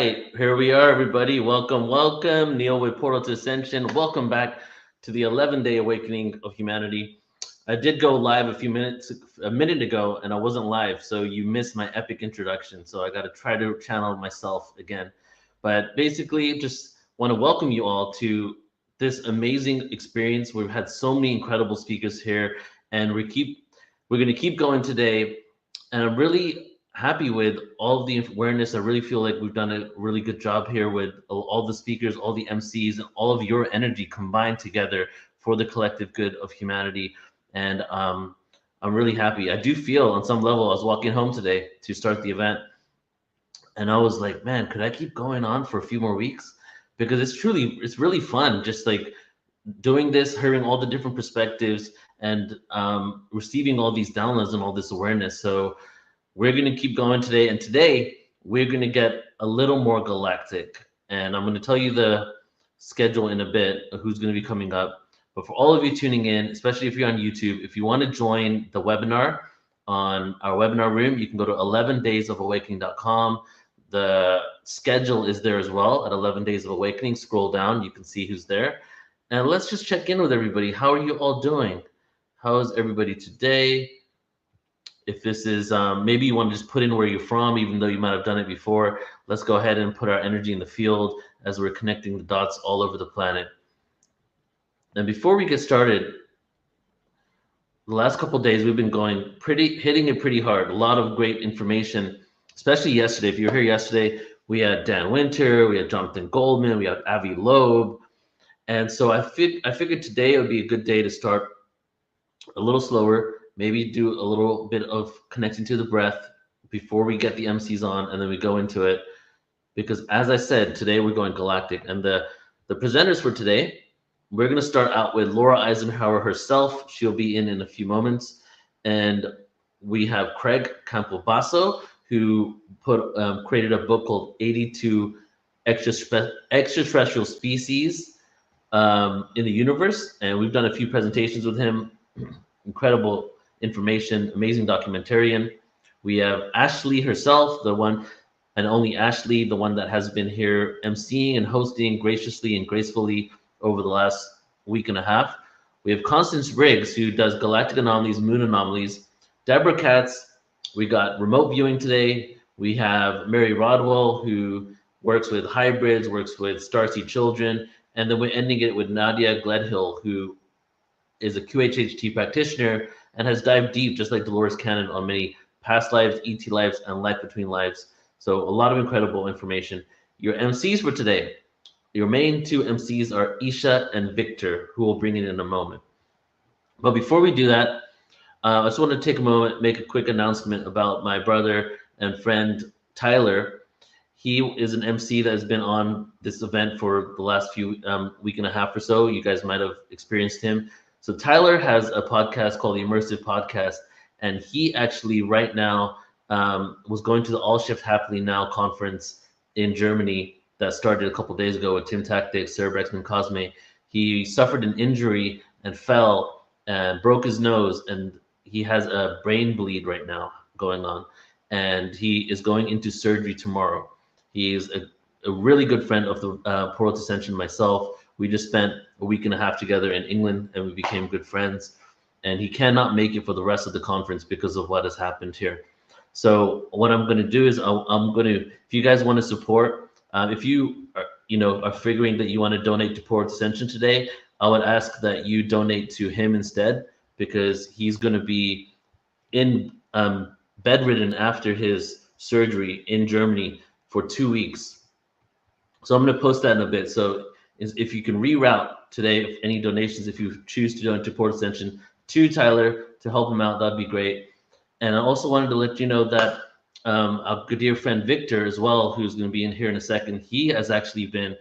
right, here we are, everybody. Welcome, welcome. Neil with Portal to Ascension. Welcome back to the 11-day awakening of humanity. I did go live a minute ago, and I wasn't live, so you missed my epic introduction. So I got to try to channel myself again. But basically, just want to welcome you all to this amazing experience. We've had so many incredible speakers here, and we're going to keep going today. And I'm really happy with all of the awareness. I really feel like we've done a really good job here with all the speakers, all the MCs, and all of your energy combined together for the collective good of humanity. And I'm really happy. I do feel on some level, I was walking home today to start the event, and I was like, man, could I keep going on for a few more weeks? Because it's really fun, just like doing this, hearing all the different perspectives, and receiving all these downloads and all this awareness. So we're going to keep going today. And today we're going to get a little more galactic. And I'm going to tell you the schedule in a bit of who's going to be coming up. But for all of you tuning in, especially if you're on YouTube, if you want to join the webinar on our webinar room, you can go to 11daysofawakening.com. The schedule is there as well at 11 Days of Awakening. Scroll down, you can see who's there. And let's just check in with everybody. How are you all doing? How is everybody today? If this is, maybe you want to just put in where you're from, even though you might have done it before. Let's go ahead and put our energy in the field as we're connecting the dots all over the planet. And before we get started, the last couple of days we've been hitting it pretty hard. A lot of great information, especially yesterday. If you were here yesterday, we had Dan Winter, we had Jonathan Goldman, we had Avi Loeb. And so I figured today would be a good day to start a little slower, maybe do a little bit of connecting to the breath before we get the MCs on, and then we go into it. Because as I said, today we're going galactic. And the presenters for today, we're going to start out with Laura Eisenhower herself. She'll be in a few moments. And we have Craig Campobasso, who created a book called 82 Extraterrestrial Species in the Universe. And we've done a few presentations with him. Incredible information, amazing documentarian. We have Ashley herself, the one and only Ashley, the one that has been here emceeing and hosting graciously and gracefully over the last week and a half. We have Constance Briggs, who does galactic anomalies, moon anomalies. Deborah Katz, we got remote viewing today. We have Mary Rodwell, who works with hybrids, works with Starseed children. And then we're ending it with Nadia Gledhill, who is a QHHT practitioner and has dived deep, just like Dolores Cannon, on many past lives, ET lives, and life between lives. So a lot of incredible information. Your MCs for today, your main two MCs are Isha and Victor, who we'll bring in a moment. But before we do that, I just want to take a moment, make a quick announcement about my brother and friend, Tyler. He is an MC that has been on this event for the last week and a half or so. You guys might have experienced him. So Tyler has a podcast called the Immersive Podcast, and he actually right now was going to the All Shift Happily Now conference in Germany that started a couple days ago with Tim Tactics, Sarah Brexman Cosme. He suffered an injury and fell and broke his nose, and he has a brain bleed right now going on, and he is going into surgery tomorrow. He is a really good friend of the Portal to Ascension, myself. We just spent a week and a half together in England, and we became good friends. And he cannot make it for the rest of the conference because of what has happened here. So what I'm going to do is I'm going to, if you guys want to support, if you are figuring that you want to donate to Portal to Ascension today, I would ask that you donate to him instead, because he's going to be in bedridden after his surgery in Germany for 2 weeks. So I'm going to post that in a bit. So if you can reroute today any donations, if you choose to donate to Portal Ascension, to Tyler to help him out, that'd be great. And I also wanted to let you know that our good dear friend Victor as well, who's going to be in here in a second, he has actually been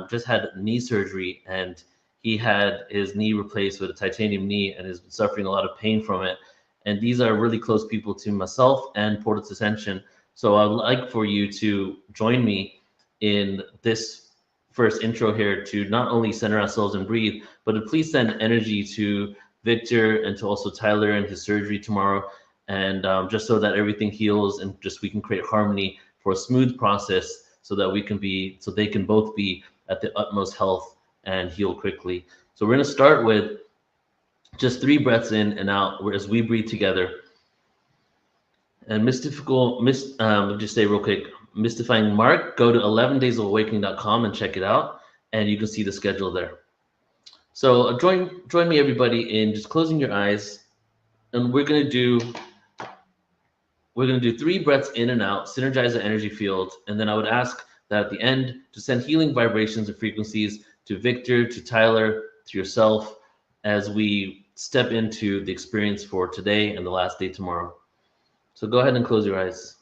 just had knee surgery, and he had his knee replaced with a titanium knee and is suffering a lot of pain from it. And these are really close people to myself and Portal to Ascension. So I'd like for you to join me in this first intro here to not only center ourselves and breathe, but to please send energy to Victor and to also Tyler and his surgery tomorrow. And just so that everything heals and just we can create harmony for a smooth process so that they can both be at the utmost health and heal quickly. So we're going to start with just 3 breaths in and out as we breathe together. And just say real quick, Mystifying Mark, go to 11daysofawakening.com and check it out, and you can see the schedule there. So join me, everybody, in just closing your eyes, and we're gonna do 3 breaths in and out, synergize the energy field, and then I would ask that at the end to send healing vibrations and frequencies to Victor, to Tyler, to yourself, as we step into the experience for today and the last day tomorrow. So go ahead and close your eyes.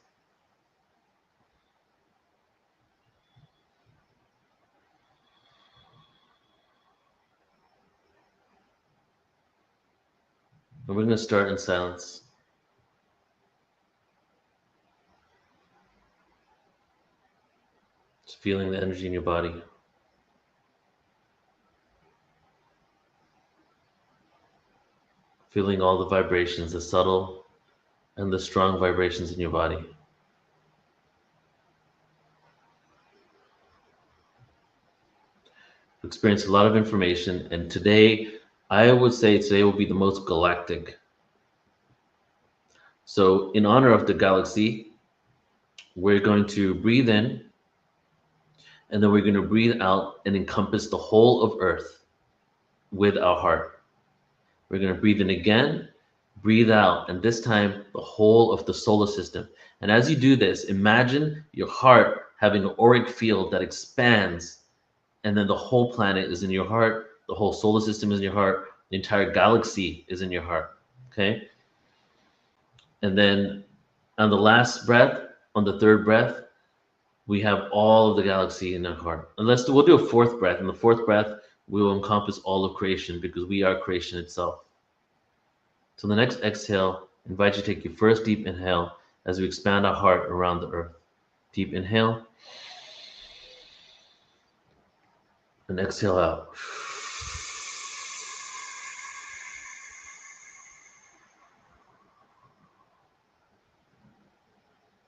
And we're going to start in silence. Just feeling the energy in your body. Feeling all the vibrations, the subtle and the strong vibrations in your body. Experience a lot of information, and today, I would say today will be the most galactic. So in honor of the galaxy, we're going to breathe in, and then we're going to breathe out and encompass the whole of Earth with our heart. We're going to breathe in again, breathe out, and this time the whole of the solar system. And as you do this, imagine your heart having an auric field that expands, and then the whole planet is in your heart, the whole solar system is in your heart, the entire galaxy is in your heart, okay? And then on the last breath, on the 3rd breath, we have all of the galaxy in our heart. And we'll do a 4th breath. In the 4th breath, we will encompass all of creation because we are creation itself. So the next exhale, I invite you to take your first deep inhale as we expand our heart around the earth. Deep inhale. And exhale out.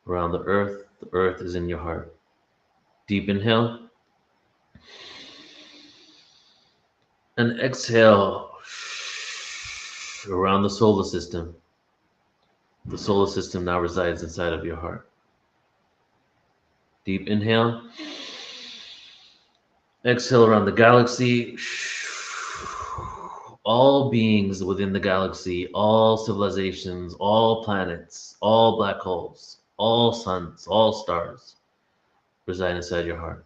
Around the earth is in your heart. Deep inhale. And exhale around the solar system. The solar system now resides inside of your heart. Deep inhale. Exhale around the galaxy. All beings within the galaxy, all civilizations, all planets, all black holes, all suns, all stars reside inside your heart.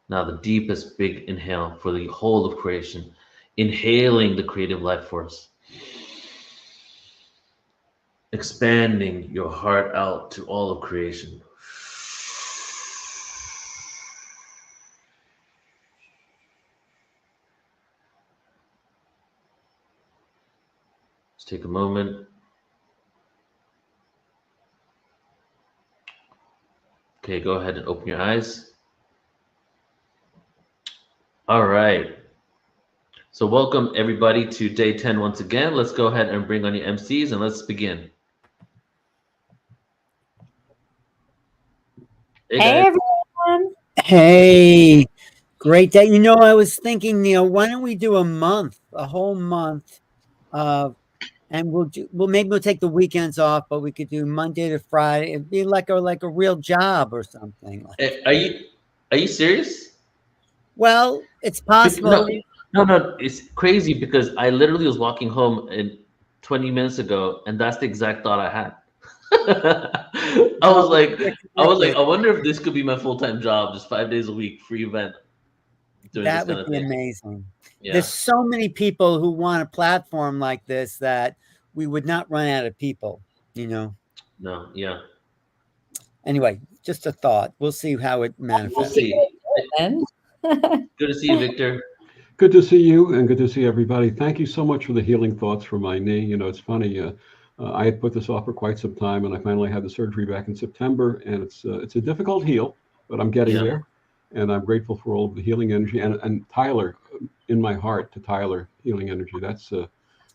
Now the deepest big inhale for the whole of creation, inhaling the creative life force, expanding your heart out to all of creation. Let's take a moment. Okay, go ahead and open your eyes. All right. So welcome everybody to day 10 once again. Let's go ahead and bring on your MCs and let's begin. Hey everyone. Hey, great day. You know, I was thinking, Neil, why don't we do a whole month, and maybe we'll take the weekends off, but we could do Monday to Friday. It'd be like a real job or something. Are you serious? Well, it's possible. No, it's crazy because I literally was walking home 20 minutes ago, and that's the exact thought I had. I was like, I wonder if this could be my full-time job, just 5 days a week, free event. That would be amazing. Yeah. There's so many people who want a platform like this that we would not run out of people, you know? No, yeah. Anyway, just a thought. We'll see how it manifests. We'll see. Good to see you, Victor. Good to see you, and good to see everybody. Thank you so much for the healing thoughts for my knee. You know, it's funny. I had put this off for quite some time, and I finally had the surgery back in September. And it's a difficult heal, but I'm getting there, and I'm grateful for all of the healing energy and Tyler in my heart to Tyler healing energy. That's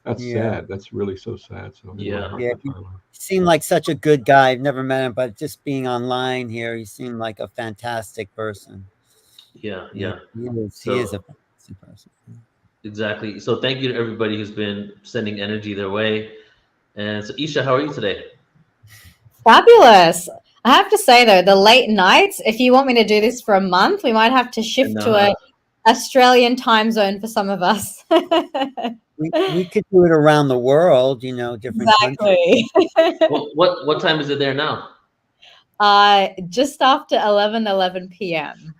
That's Yeah. sad. That's really so sad. So Yeah. Yeah, he seemed like such a good guy. I've never met him, but just being online here, he seemed like a fantastic person. Yeah. He is So- a fantastic person. Exactly. So thank you to everybody who's been sending energy their way. And so Isha, how are you today? Fabulous. I have to say though, the late nights, if you want me to do this for a month, we might have to shift to a Australian time zone for some of us. We could do it around the world, you know, different countries. Exactly. What time is it there now? Just after 11 p.m.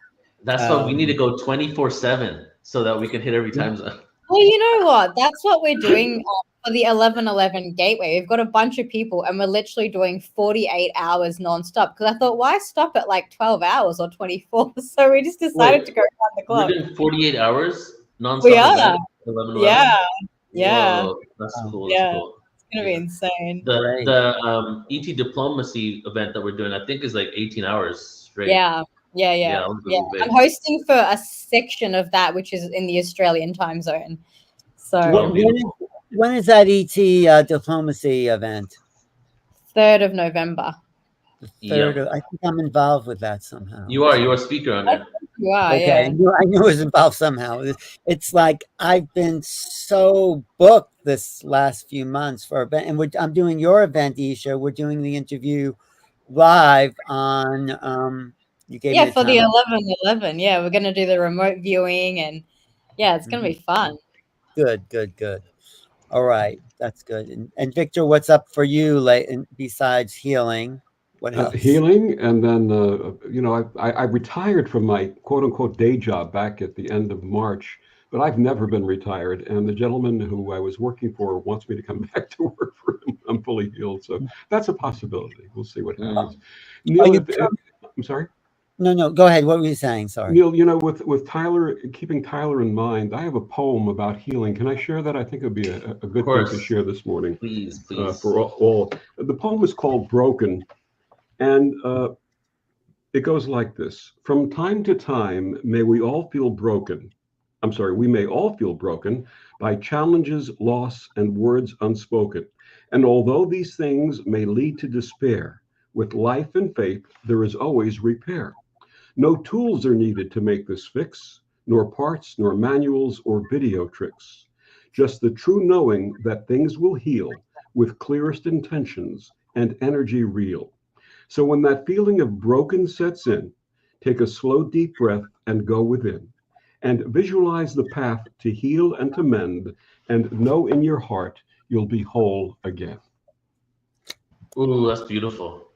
That's why we need to go 24/7 so that we can hit every time zone. Well, you know what? That's what we're doing for the 11:11 gateway. We've got a bunch of people and we're literally doing 48 hours nonstop. Because I thought, why stop at like 12 hours or 24? So we just decided to go around the clock. We're doing 48 hours nonstop. We are. Event, 11/11? Yeah. Whoa, that's cool. Yeah. That's cool. It's going to be insane. The ET diplomacy event that we're doing, I think, is like 18 hours straight. Yeah. I'm hosting for a section of that, which is in the Australian time zone. So when is that ET diplomacy event? 3rd of November. I think I'm involved with that somehow. You are a speaker on there. You are, Okay, yeah. I knew it was involved somehow. It's like I've been so booked this last few months for event, and I'm doing your event, Isha. We're doing the interview live on. You gave me for the 11/11. Yeah, we're gonna do the remote viewing, and yeah, it's gonna be fun. Good. All right, that's good. And Victor, what's up for you? Besides healing, what else? Healing, and then I retired from my quote unquote day job back at the end of March, but I've never been retired. And the gentleman who I was working for wants me to come back to work for him. I'm fully healed, so that's a possibility. We'll see what happens. Neil, I'm sorry. No, go ahead. What were you saying? Sorry. Neil, with Tyler, keeping Tyler in mind, I have a poem about healing. Can I share that? I think it would be a good thing to share this morning. Please. For all. The poem is called Broken, and it goes like this. From time to time, may we all feel broken. We may all feel broken by challenges, loss, and words unspoken. And although these things may lead to despair, with life and faith, there is always repair. No tools are needed to make this fix, nor parts, nor manuals, or video tricks. Just the true knowing that things will heal with clearest intentions and energy real. So when that feeling of broken sets in, take a slow, deep breath and go within. And visualize the path to heal and to mend, and know in your heart you'll be whole again. Ooh, that's beautiful.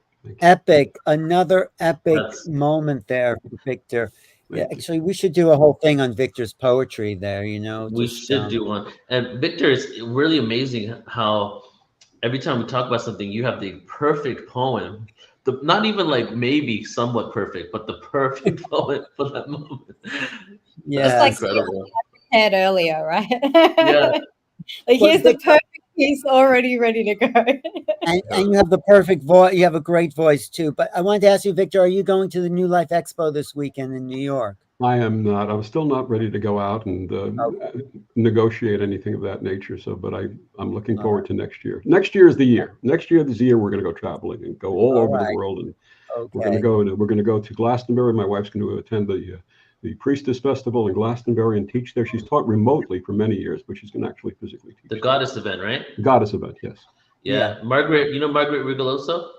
Epic, another epic moment there for Victor. Yeah, actually, we should do a whole thing on Victor's poetry there, We should do one. And Victor, it's really amazing how every time we talk about something, you have the perfect poem. Not even like maybe somewhat perfect, but the perfect poem for that moment. Yeah, that's incredible. Head earlier, right? Yeah. Like here's the perfect piece already ready to go. and you have the perfect voice. You have a great voice too. But I wanted to ask you, Victor, are you going to the New Life Expo this weekend in New York? I am not. I'm still not ready to go out and negotiate anything of that nature. But I'm looking forward to next year. Next year is the year. Next year is the year we're going to go traveling and go all over the world. And we're going to go to Glastonbury. My wife's going to attend the Priestess Festival in Glastonbury and teach there. She's taught remotely for many years, but she's going to actually physically teach. The Goddess event, right? Goddess event, yes. Yeah. Margaret, Margaret Rigoloso?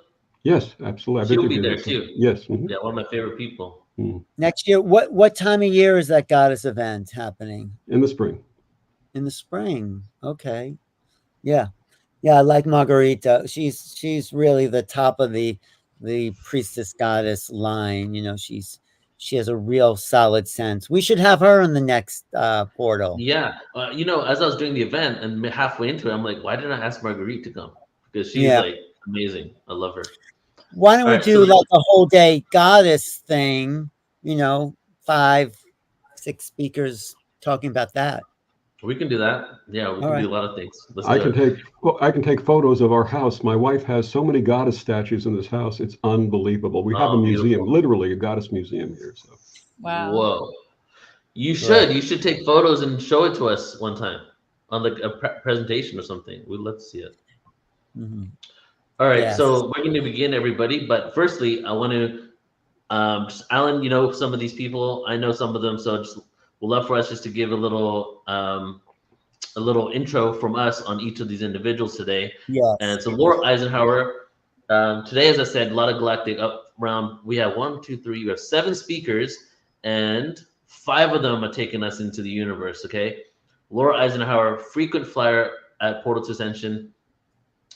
Yes, absolutely. She'll be there too. Yes. Mm-hmm. Yeah, one of my favorite people. Next year, what time of year is that Goddess event happening? In the spring. In the spring. Okay. Yeah. I like Margarita. She's really the top of the Priestess Goddess line. She has a real solid sense. We should have her in the next portal. Yeah. As I was doing the event and halfway into it, I'm like, why didn't I ask Marguerite to come? Because she's like amazing. I love her. Why don't we do like a whole day goddess thing? 5-6 speakers talking about that. We can do that. Yeah, we can do a lot of things. I can take photos of our house. My wife has so many goddess statues in this house. It's unbelievable. We have a museum, literally a goddess museum here. So. Wow. Whoa. You should take photos and show it to us one time. on like a presentation or something. We'd love to see it. Mhm. All right, Yes. so we're going to begin, everybody. But firstly, I want to just Alan. You know some of these people. I know some of them. So just we'd love for us just to give a little intro from us on each of these individuals today. Yes. And so Laura Eisenhower. Today, as I said, a lot of galactic up around. We have 1, 2, 3. We have 7 speakers, and 5 of them are taking us into the universe. Okay, Laura Eisenhower, frequent flyer at Portal to Ascension.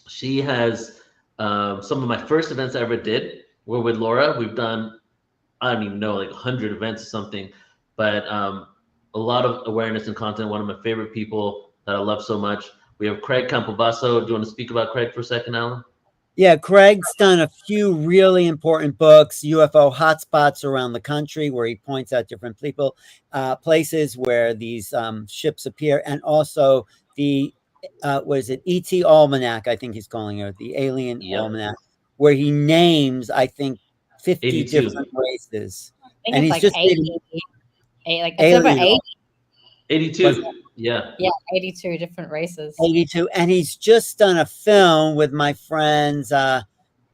She has some of my first events I ever did were with Laura. We've done, I don't even know, like 100 events or something, but a lot of awareness and content. One of my favorite people that I love so much. We have Craig Campobasso. Do you want to speak about Craig for a second, Alan? Yeah, Craig's done a few really important books, UFO hotspots around the country, where he points out different people, places where these ships appear, and also the what is it, ET Almanac? I think he's calling it the Alien Almanac, where he names, I think, 50 82. different races. I think And it's he's like just 80, like it's over 80. 82. Yeah. Yeah, 82 different races. 82, and he's just done a film with my friends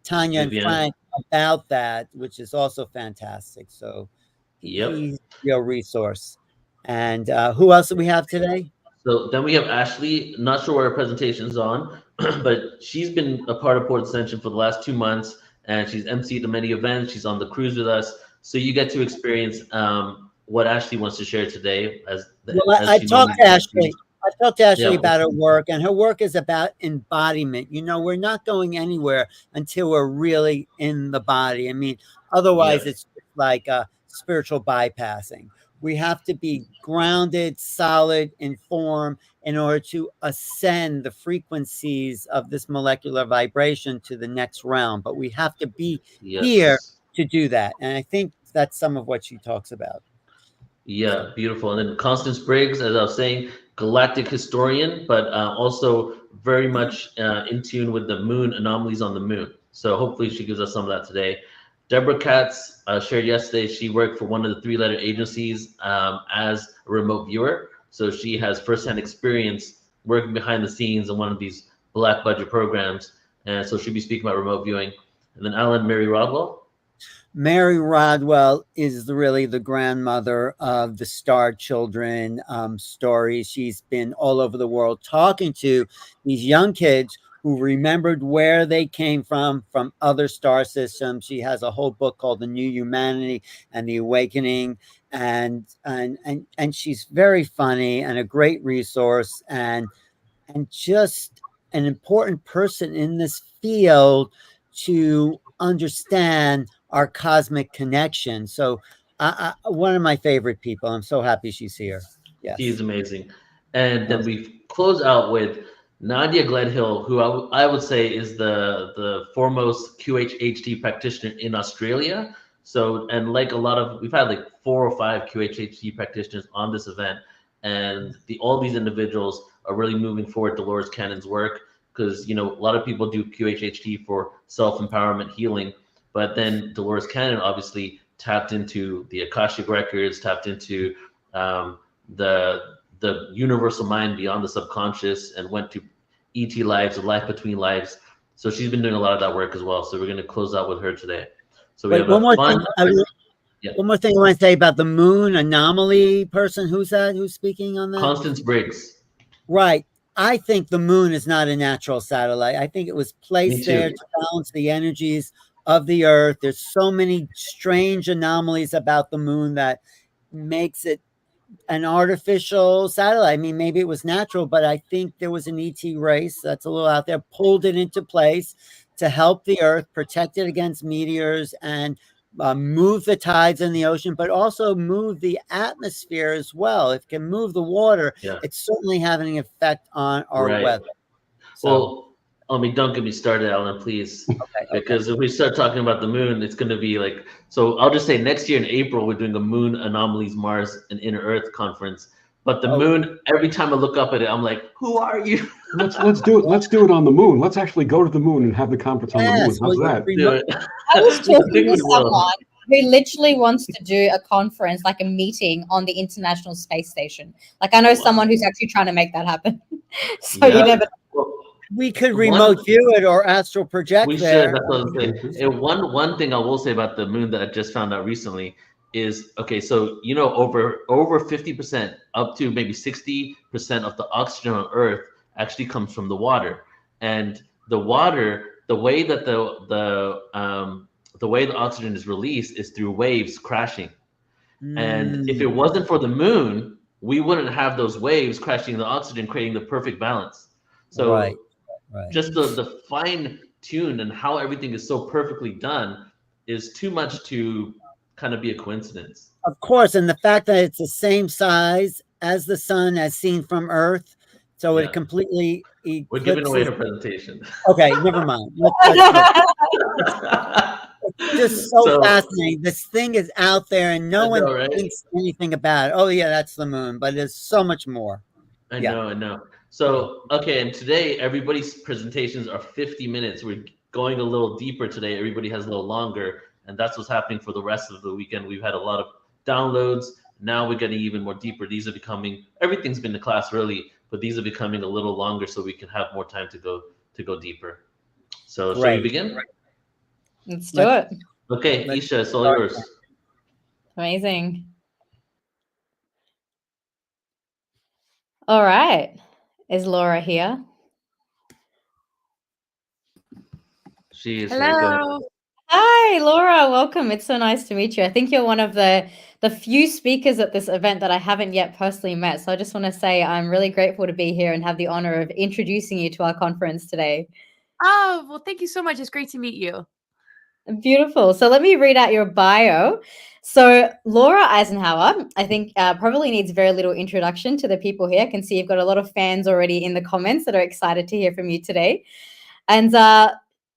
Tanya and Vivian. Frank about that, which is also fantastic. So he's a real resource. And who else do we have today? So then we have Ashley. Not sure what her presentation's on, but she's been a part of Port Ascension for the last 2 months, and she's emceed many events. She's on the cruise with us, so you get to experience what Ashley wants to share today. I talked to Ashley. I talked to Ashley Yeah. about her work, and her work is about embodiment. You know, we're not going anywhere until we're really in the body. I mean, otherwise Yeah. it's like spiritual bypassing. We have to be grounded, solid in form in order to ascend the frequencies of this molecular vibration to the next realm. But we have to be here to do that. And I think that's some of what she talks about. Yeah, beautiful. And then Constance Briggs, as I was saying, galactic historian, but also very much in tune with the moon anomalies on the moon. So hopefully she gives us some of that today. Deborah Katz shared yesterday, she worked for one of the 3-letter agencies as a remote viewer. So she has firsthand experience working behind the scenes in one of these black budget programs. And so she'll be speaking about remote viewing. And then Alan, Mary Rodwell. Mary Rodwell is really the grandmother of the Star Children stories. She's been all over the world talking to these young kids who remembered where they came from other star systems. She has a whole book called The New Humanity and the Awakening, and she's very funny and a great resource, and just an important person in this field to understand our cosmic connection. So one of my favorite people. I'm so happy she's here. Yes. She's amazing. And then we close out with Nadia Gledhill, who I would say is the foremost QHHT practitioner in Australia. So, and like a lot of, we've had like 4 or 5 QHHT practitioners on this event, and all these individuals are really moving forward Dolores Cannon's work, because, you know, a lot of people do QHHT for self-empowerment healing, but then Dolores Cannon obviously tapped into the Akashic records, tapped into the universal mind beyond the subconscious, and went to ET lives, the life between lives. So she's been doing a lot of that work as well. So we're going to close out with her today. So we have one more thing I want to say about the moon anomaly person. Who's that? Who's speaking on that? Constance Briggs. Right. I think the moon is not a natural satellite. I think it was placed there to balance the energies of the Earth. There's so many strange anomalies about the moon that makes it an artificial satellite. I mean, maybe it was natural, but I think there was an ET race that's a little out there, pulled it into place to help the Earth, protect it against meteors, and move the tides in the ocean, but also move the atmosphere as well. If it can move the water, it's certainly having an effect on our weather. So, well, I mean, don't get me started, Alan, please. Because if we start talking about the moon, it's going to be like, so I'll just say next year in April, we're doing a Moon Anomalies, Mars, and Inner Earth conference. But the moon, every time I look up at it, I'm like, who are you? Let's do it. Let's do it on the moon. Let's actually go to the moon and have the conference on the moon. How's that? I was talking to someone who literally wants to do a conference, like a meeting on the International Space Station. Like I know someone who's actually trying to make that happen. So you never. We could remote view it or astral project We there. should. That's what I'm saying. And one thing I will say about the moon that I just found out recently is, okay, so over 50%, up to maybe 60% of the oxygen on Earth actually comes from the water. And the water, the way that the way the oxygen is released is through waves crashing. And if it wasn't for the moon, we wouldn't have those waves crashing the oxygen, creating the perfect balance. So Right. just the fine tune and how everything is so perfectly done is too much to kind of be a coincidence. Of course, and the fact that it's the same size as the sun as seen from Earth, so it completely eclipses. We're giving away her presentation. Okay, never mind. Let's just so fascinating. This thing is out there, and no one thinks anything about it. Oh yeah, that's the moon, but there's so much more. I know. So, okay, and today everybody's presentations are 50 minutes. We're going a little deeper today. Everybody has a little longer, and that's what's happening for the rest of the weekend. We've had a lot of downloads. Now we're getting even more deeper. These are becoming, everything's been to class early, but these are becoming a little longer so we can have more time to go deeper. So, shall we begin? Let's do it. Okay, Isha, it's all yours. Amazing. All right. Is Laura here? She is. Hello. Hi, Laura. Welcome. It's so nice to meet you. I think you're one of the few speakers at this event that I haven't yet personally met. So I just want to say I'm really grateful to be here and have the honor of introducing you to our conference today. Oh, well, thank you so much. It's great to meet you. Beautiful. So let me read out your bio. So Laura Eisenhower, I think probably needs very little introduction to the people here. I can see you've got a lot of fans already in the comments that are excited to hear from you today. And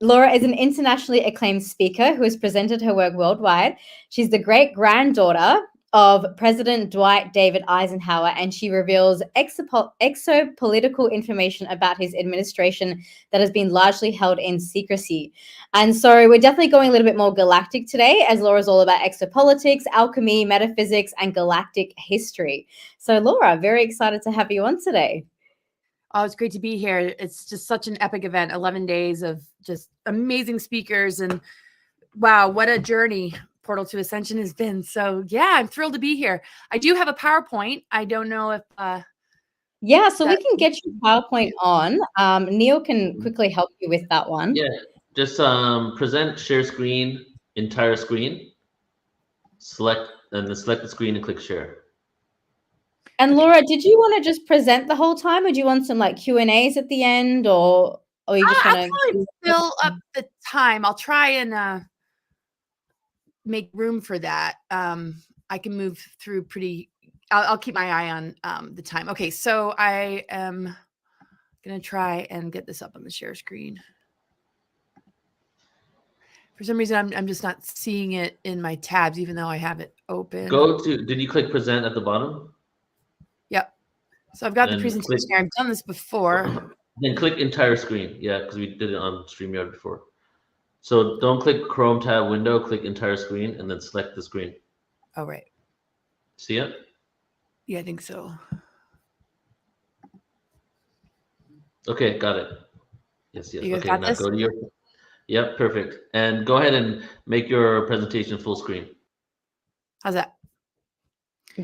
Laura is an internationally acclaimed speaker who has presented her work worldwide. She's the great-granddaughter of President Dwight David Eisenhower, and she reveals exopolitical information about his administration that has been largely held in secrecy. And so we're definitely going a little bit more galactic today, as Laura's all about exopolitics, alchemy, metaphysics, and galactic history. So Laura, very excited to have you on today. Oh, it's great to be here. It's just such an epic event, 11 days of just amazing speakers, and wow, what a journey Portal to Ascension has been. So yeah, I'm thrilled to be here. I do have a PowerPoint. I don't know if yeah, so we can get your PowerPoint on. Neil can quickly help you with that one. Yeah, just present share screen, entire screen, select the screen and click share. And Laura, did you want to just present the whole time, or do you want some like Q&As at the end, or you just want to probably fill up the time? I'll try and make room for that. I can move through pretty. I'll keep my eye on the time. Okay, so I am gonna try and get this up on the share screen. For some reason, I'm just not seeing it in my tabs, even though I have it open. Did you click present at the bottom? Yep. So I've got the presentation here. I've done this before. Then click entire screen. Yeah, because we did it on StreamYard before. So don't click Chrome tab window, click entire screen, and then select the screen. Oh, right. See it? Yeah, I think so. Okay, got it. Yes. You guys okay, got now this? go to your. Yep, perfect. And go ahead and make your presentation full screen. How's that?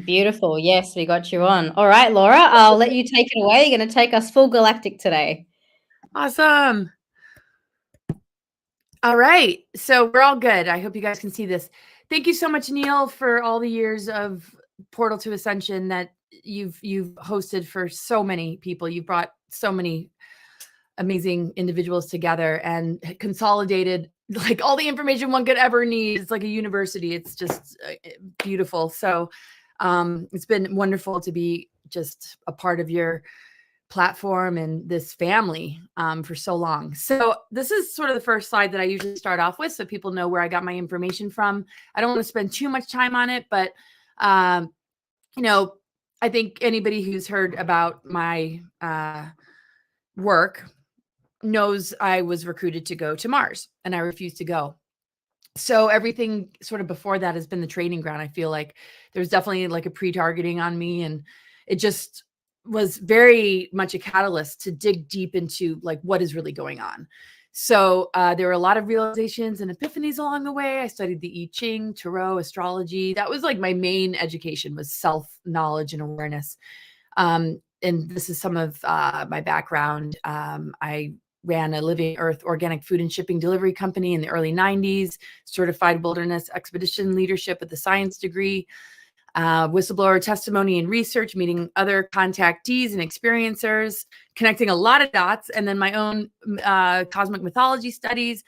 Beautiful. Yes, we got you on. All right, Laura, I'll let you take it away. You're going to take us full galactic today. Awesome. All right. So we're all good. I hope you guys can see this. Thank you so much, Neil, for all the years of Portal to Ascension that you've hosted for so many people. You've brought so many amazing individuals together and consolidated like all the information one could ever need. It's like a university. It's just beautiful. So it's been wonderful to be just a part of your platform and this family for so long. So this is sort of the first slide that I usually start off with, so people know where I got my information from. I don't want to spend too much time on it, but you know, I think anybody who's heard about my work knows I was recruited to go to Mars, and I refused to go. So everything sort of before that has been the training ground. I feel like there's definitely like a pre-targeting on me, and it just was very much a catalyst to dig deep into like what is really going on. So there were a lot of realizations and epiphanies along the way. I studied the I Ching, Tarot, astrology. That was like my main education, was self-knowledge and awareness. And this is some of my background. I ran a Living Earth organic food and shipping delivery company in the early 90s, certified wilderness expedition leadership with a science degree, whistleblower testimony and research, meeting other contactees and experiencers, connecting a lot of dots, and then my own cosmic mythology studies.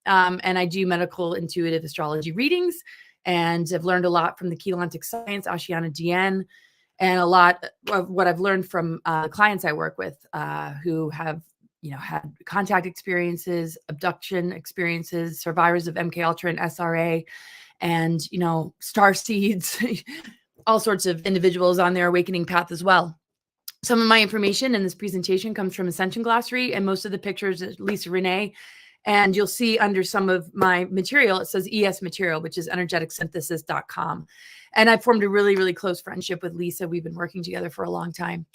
And I do medical intuitive astrology readings, and I've learned a lot from the Keylontic science, Ashiana DN, and a lot of what I've learned from clients I work with who have had contact experiences, abduction experiences, survivors of MK Ultra and SRA, and, star seeds, all sorts of individuals on their awakening path as well. Some of my information in this presentation comes from Ascension Glossary, and most of the pictures is Lisa Renee. And you'll see under some of my material, it says ES material, which is energeticsynthesis.com. And I formed a really, really close friendship with Lisa. We've been working together for a long time.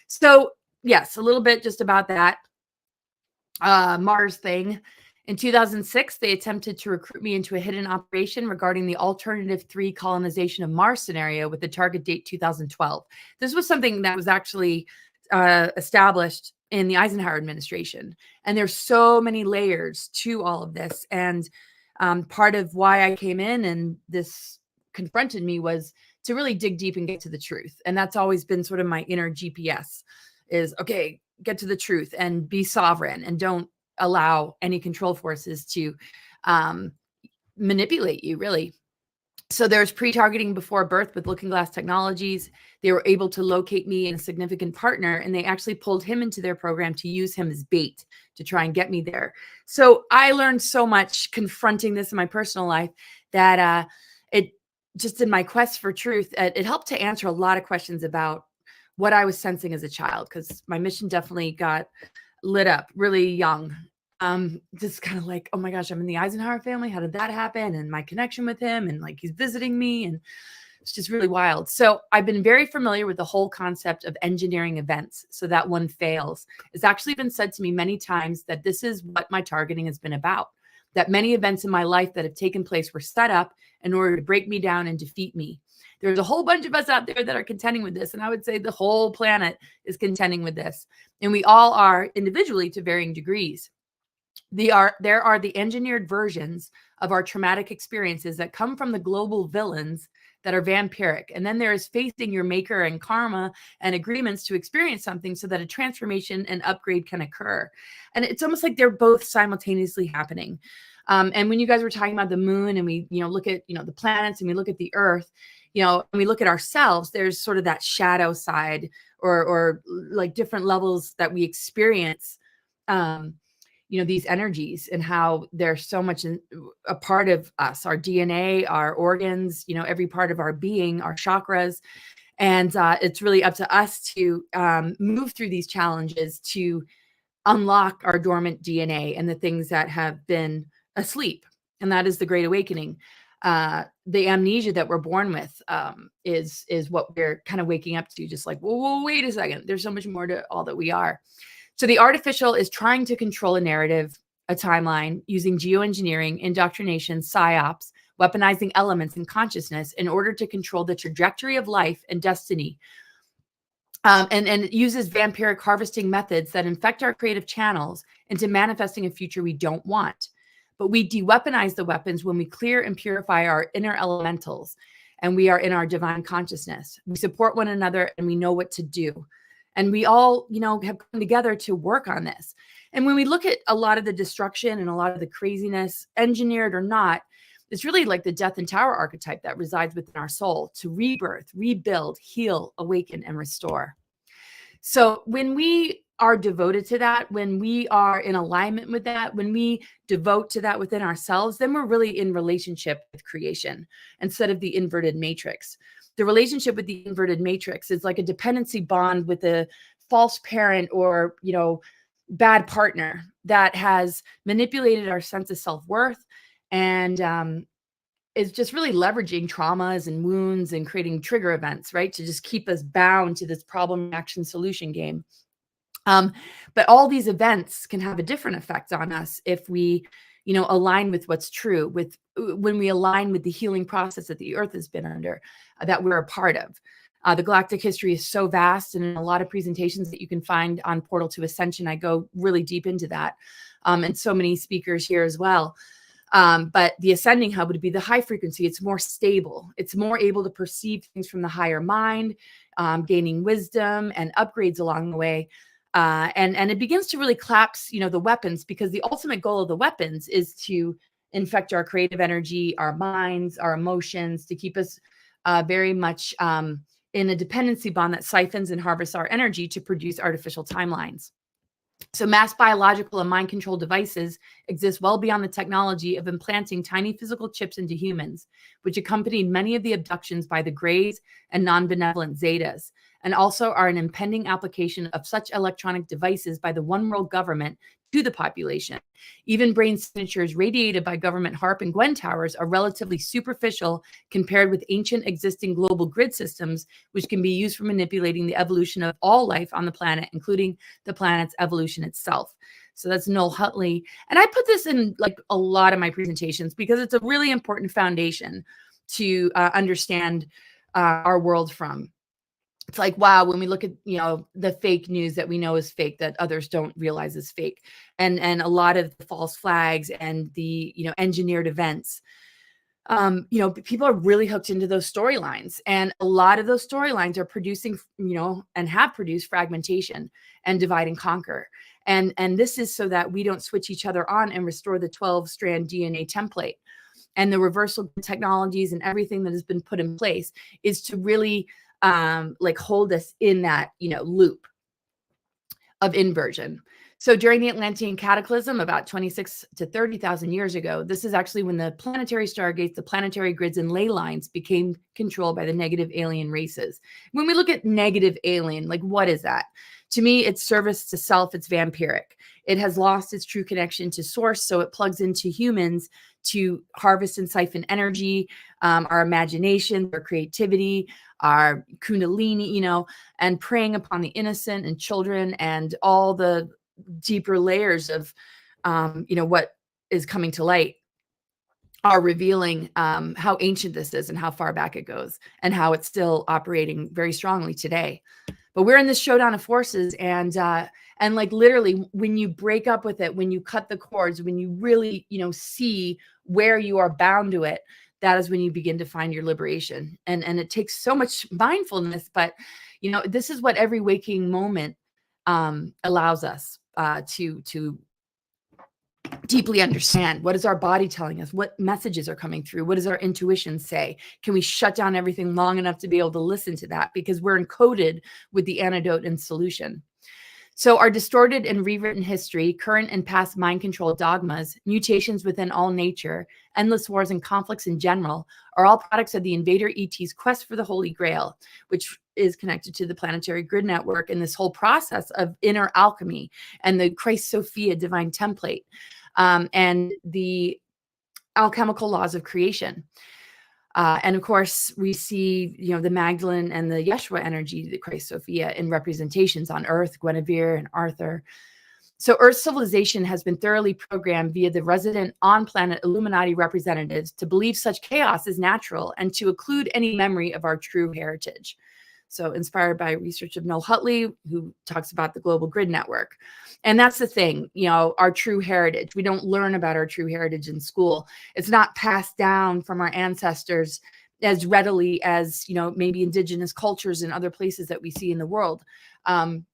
So yes, a little bit just about that. Mars thing. In 2006, they attempted to recruit me into a hidden operation regarding the alternative 3 colonization of Mars scenario with the target date 2012. This was something that was actually established in the Eisenhower administration. And there's so many layers to all of this. And part of why I came in and this confronted me was to really dig deep and get to the truth. And that's always been sort of my inner GPS is, okay, get to the truth and be sovereign and don't allow any control forces to manipulate you, really. So there's pre-targeting before birth with Looking Glass Technologies. They were able to locate me and a significant partner, and they actually pulled him into their program to use him as bait to try and get me there. So I learned so much confronting this in my personal life that it just in my quest for truth, it helped to answer a lot of questions about what I was sensing as a child, because my mission definitely got lit up really young. Just kind of like, oh my gosh, I'm in the Eisenhower family. How did that happen? And my connection with him, and like he's visiting me, and it's just really wild. So I've been very familiar with the whole concept of engineering events so that one fails. It's actually been said to me many times that this is what my targeting has been about, that many events in my life that have taken place were set up in order to break me down and defeat me. There's a whole bunch of us out there that are contending with this. And I would say the whole planet is contending with this. And we all are individually to varying degrees. There are the engineered versions of our traumatic experiences that come from the global villains that are vampiric. And then there is facing your maker and karma and agreements to experience something so that a transformation and upgrade can occur. And it's almost like they're both simultaneously happening. And when you guys were talking about the moon, and we, look at, the planets, and we look at the earth, and we look at ourselves, there's sort of that shadow side or like different levels that we experience, these energies, and how they're so much a part of us, our DNA, our organs, every part of our being, our chakras. And it's really up to us to move through these challenges to unlock our dormant DNA and the things that have been asleep. And that is the Great Awakening. The amnesia that we're born with is what we're kind of waking up to, just like, whoa, wait a second. There's so much more to all that we are. So the artificial is trying to control a narrative, a timeline, using geoengineering, indoctrination, psyops, weaponizing elements in consciousness in order to control the trajectory of life and destiny. And it uses vampiric harvesting methods that infect our creative channels into manifesting a future we don't want. But we de-weaponize the weapons when we clear and purify our inner elementals, and we are in our divine consciousness. We support one another, and we know what to do. And we all, have come together to work on this. And when we look at a lot of the destruction and a lot of the craziness, engineered or not, it's really like the death and tower archetype that resides within our soul to rebirth, rebuild, heal, awaken, and restore. So when we are devoted to that, when we are in alignment with that, when we devote to that within ourselves, then we're really in relationship with creation instead of the inverted matrix. The relationship with the inverted matrix is like a dependency bond with a false parent or, bad partner that has manipulated our sense of self-worth and is just really leveraging traumas and wounds and creating trigger events, right, to just keep us bound to this problem action solution game. But all these events can have a different effect on us if we, align with what's true, when we align with the healing process that the earth has been under, that we're a part of. The galactic history is so vast, and in a lot of presentations that you can find on Portal to Ascension, I go really deep into that, and so many speakers here as well. But the ascending hub would be the high frequency. It's more stable. It's more able to perceive things from the higher mind, gaining wisdom and upgrades along the way. And it begins to really collapse, the weapons, because the ultimate goal of the weapons is to infect our creative energy, our minds, our emotions, to keep us very much in a dependency bond that siphons and harvests our energy to produce artificial timelines. So mass biological and mind control devices exist well beyond the technology of implanting tiny physical chips into humans, which accompanied many of the abductions by the Greys and non-benevolent Zetas, and also are an impending application of such electronic devices by the One World government to the population. Even brain signatures radiated by government HAARP and Gwen towers are relatively superficial compared with ancient existing global grid systems, which can be used for manipulating the evolution of all life on the planet, including the planet's evolution itself. So that's Noel Hutley. And I put this in like a lot of my presentations because it's a really important foundation to understand our world from. It's like, wow, when we look at, the fake news that we know is fake, that others don't realize is fake. And a lot of the false flags and the, engineered events, people are really hooked into those storylines. And a lot of those storylines are producing, and have produced fragmentation and divide and conquer. And this is so that we don't switch each other on and restore the 12-strand DNA template. And the reversal technologies and everything that has been put in place is to really hold us in that, loop of inversion. So during the Atlantean cataclysm, about 26 to 30,000 years ago, this is actually when the planetary stargates, the planetary grids and ley lines became controlled by the negative alien races. When we look at negative alien, what is that? To me, it's service to self. It's vampiric. It has lost its true connection to source. So it plugs into humans to harvest and siphon energy, our imagination, our creativity, our kundalini, and preying upon the innocent and children and all the deeper layers of, what is coming to light are revealing how ancient this is and how far back it goes and how it's still operating very strongly today. But we're in this showdown of forces, and literally when you break up with it, when you cut the cords, when you really, see where you are bound to it, that is when you begin to find your liberation. And it takes so much mindfulness, but, this is what every waking moment allows us to deeply understand. What is our body telling us? What messages are coming through? What does our intuition say? Can we shut down everything long enough to be able to listen to that? Because we're encoded with the antidote and solution. So our distorted and rewritten history, current and past mind control dogmas, mutations within all nature, endless wars and conflicts in general are all products of the invader ET's quest for the Holy Grail, which is connected to the planetary grid network and this whole process of inner alchemy and the Christ Sophia divine template, and the alchemical laws of creation. And of course, we see, the Magdalene and the Yeshua energy, the Christ Sophia, in representations on Earth, Guinevere and Arthur. So Earth's civilization has been thoroughly programmed via the resident on-planet Illuminati representatives to believe such chaos is natural and to occlude any memory of our true heritage. So inspired by research of Noel Hutley, who talks about the global grid network. And that's the thing, our true heritage. We don't learn about our true heritage in school. It's not passed down from our ancestors as readily as, maybe indigenous cultures in other places that we see in the world. And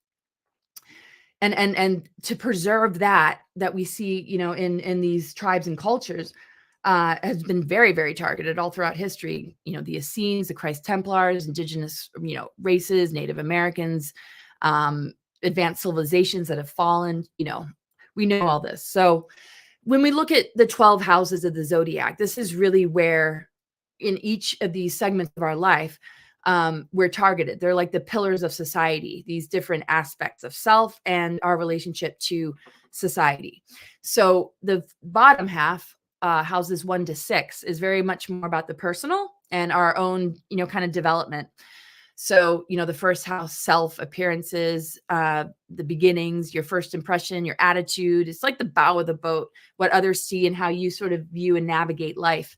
to preserve that we see, in these tribes and cultures, has been very, very targeted all throughout history. The Essenes, the Christ Templars, indigenous, races, Native Americans, advanced civilizations that have fallen, we know all this. So when we look at the 12 houses of the zodiac, this is really where in each of these segments of our life, we're targeted. They're like the pillars of society, these different aspects of self and our relationship to society. So the bottom half houses 1 to 6 is very much more about the personal and our own, kind of development. So, the first house, self, appearances, the beginnings, your first impression, your attitude. It's like the bow of the boat, what others see and how you sort of view and navigate life.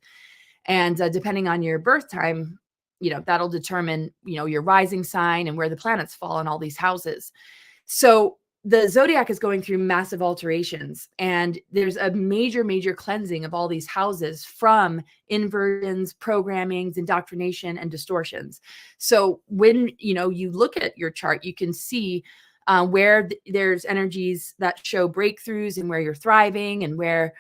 And depending on your birth time, that'll determine, your rising sign and where the planets fall in all these houses. So the zodiac is going through massive alterations, and there's a major, major cleansing of all these houses from inversions, programmings, indoctrination, and distortions. So when, you look at your chart, you can see where there's energies that show breakthroughs and where you're thriving and where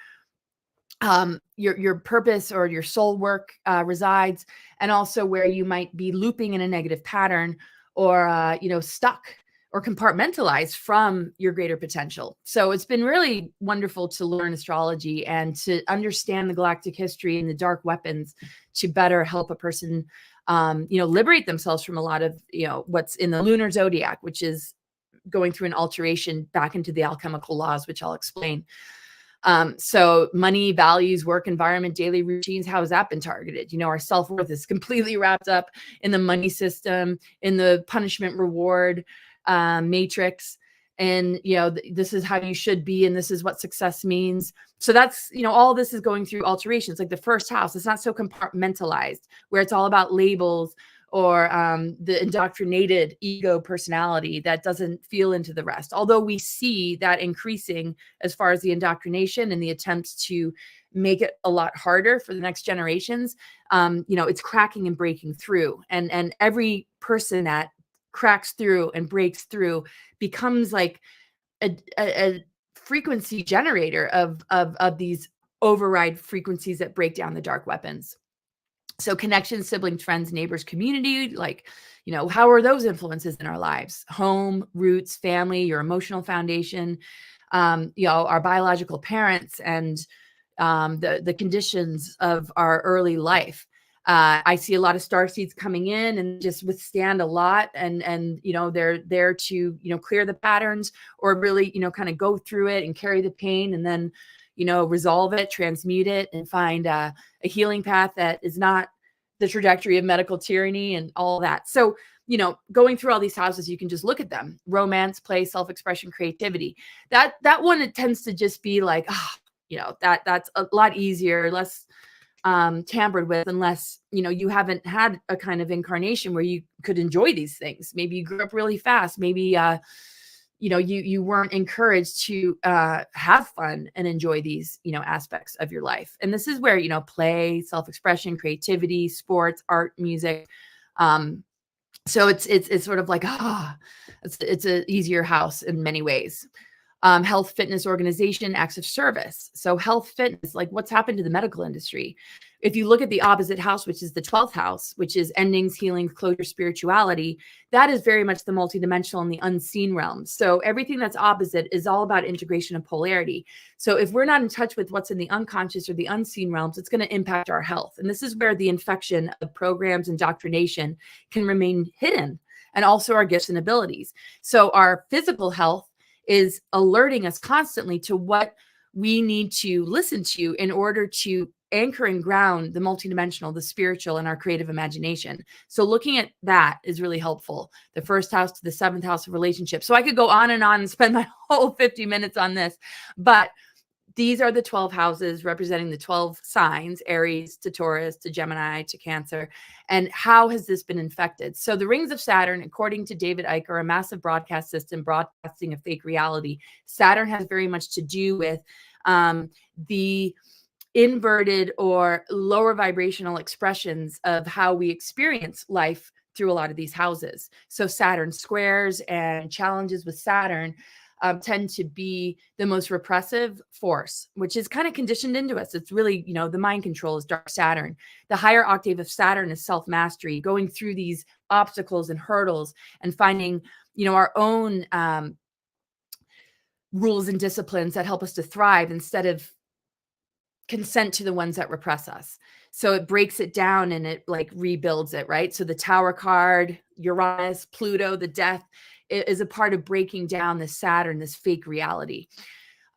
your purpose or your soul work resides, and also where you might be looping in a negative pattern or, stuck or compartmentalized from your greater potential. So it's been really wonderful to learn astrology and to understand the galactic history and the dark weapons to better help a person, liberate themselves from a lot of, what's in the lunar zodiac, which is going through an alteration back into the alchemical laws, which I'll explain. So money, values, work environment, daily routines, how has that been targeted? Our self-worth is completely wrapped up in the money system, in the punishment reward matrix. And, this is how you should be. And this is what success means. So that's, all this is going through alterations. Like the first house, it's not so compartmentalized where it's all about labels or the indoctrinated ego personality that doesn't feel into the rest. Although we see that increasing as far as the indoctrination and the attempts to make it a lot harder for the next generations, it's cracking and breaking through. And every person that cracks through and breaks through becomes like a frequency generator of these override frequencies that break down the dark weapons. So connections, siblings, friends, neighbors, community, like, how are those influences in our lives? Home, roots, family, your emotional foundation, our biological parents, and the conditions of our early life. I see a lot of starseeds coming in and just withstand a lot, and they're there to clear the patterns, or really kind of go through it and carry the pain, and then resolve it, transmute it, and find a healing path that is not the trajectory of medical tyranny and all that. So going through all these houses, you can just look at them: romance, play, self-expression, creativity. That one, it tends to just be like, that's a lot easier, less tampered with, unless you haven't had a kind of incarnation where you could enjoy these things. Maybe you grew up really fast. Maybe you weren't encouraged to have fun and enjoy these aspects of your life. And this is where play, self-expression, creativity, sports, art, music. So it's sort of like it's an easier house in many ways. Health, fitness, organization, acts of service. So health, fitness, like what's happened to the medical industry. If you look at the opposite house, which is the 12th house, which is endings, healing, closure, spirituality, that is very much the multidimensional and the unseen realms. So everything that's opposite is all about integration and polarity. So if we're not in touch with what's in the unconscious or the unseen realms, it's going to impact our health. And this is where the infection of programs, indoctrination can remain hidden, and also our gifts and abilities. So our physical health is alerting us constantly to what we need to listen to in order to anchor and ground the multidimensional, the spiritual, and our creative imagination. So looking at that is really helpful. The first house to the 7th house of relationships. So I could go on and spend my whole 50 minutes on this, but these are the 12 houses representing the 12 signs: Aries to Taurus to Gemini to Cancer. And how has this been infected? So the rings of Saturn, according to David Icke, are a massive broadcast system broadcasting a fake reality. Saturn has very much to do with the inverted or lower vibrational expressions of how we experience life through a lot of these houses. So Saturn squares and challenges with Saturn tend to be the most repressive force, which is kind of conditioned into us. It's really, the mind control is dark Saturn. The higher octave of Saturn is self-mastery, going through these obstacles and hurdles and finding, our own rules and disciplines that help us to thrive instead of consent to the ones that repress us. So it breaks it down and it like rebuilds it, right? So the Tower card, Uranus, Pluto, the death, is a part of breaking down this Saturn, this fake reality.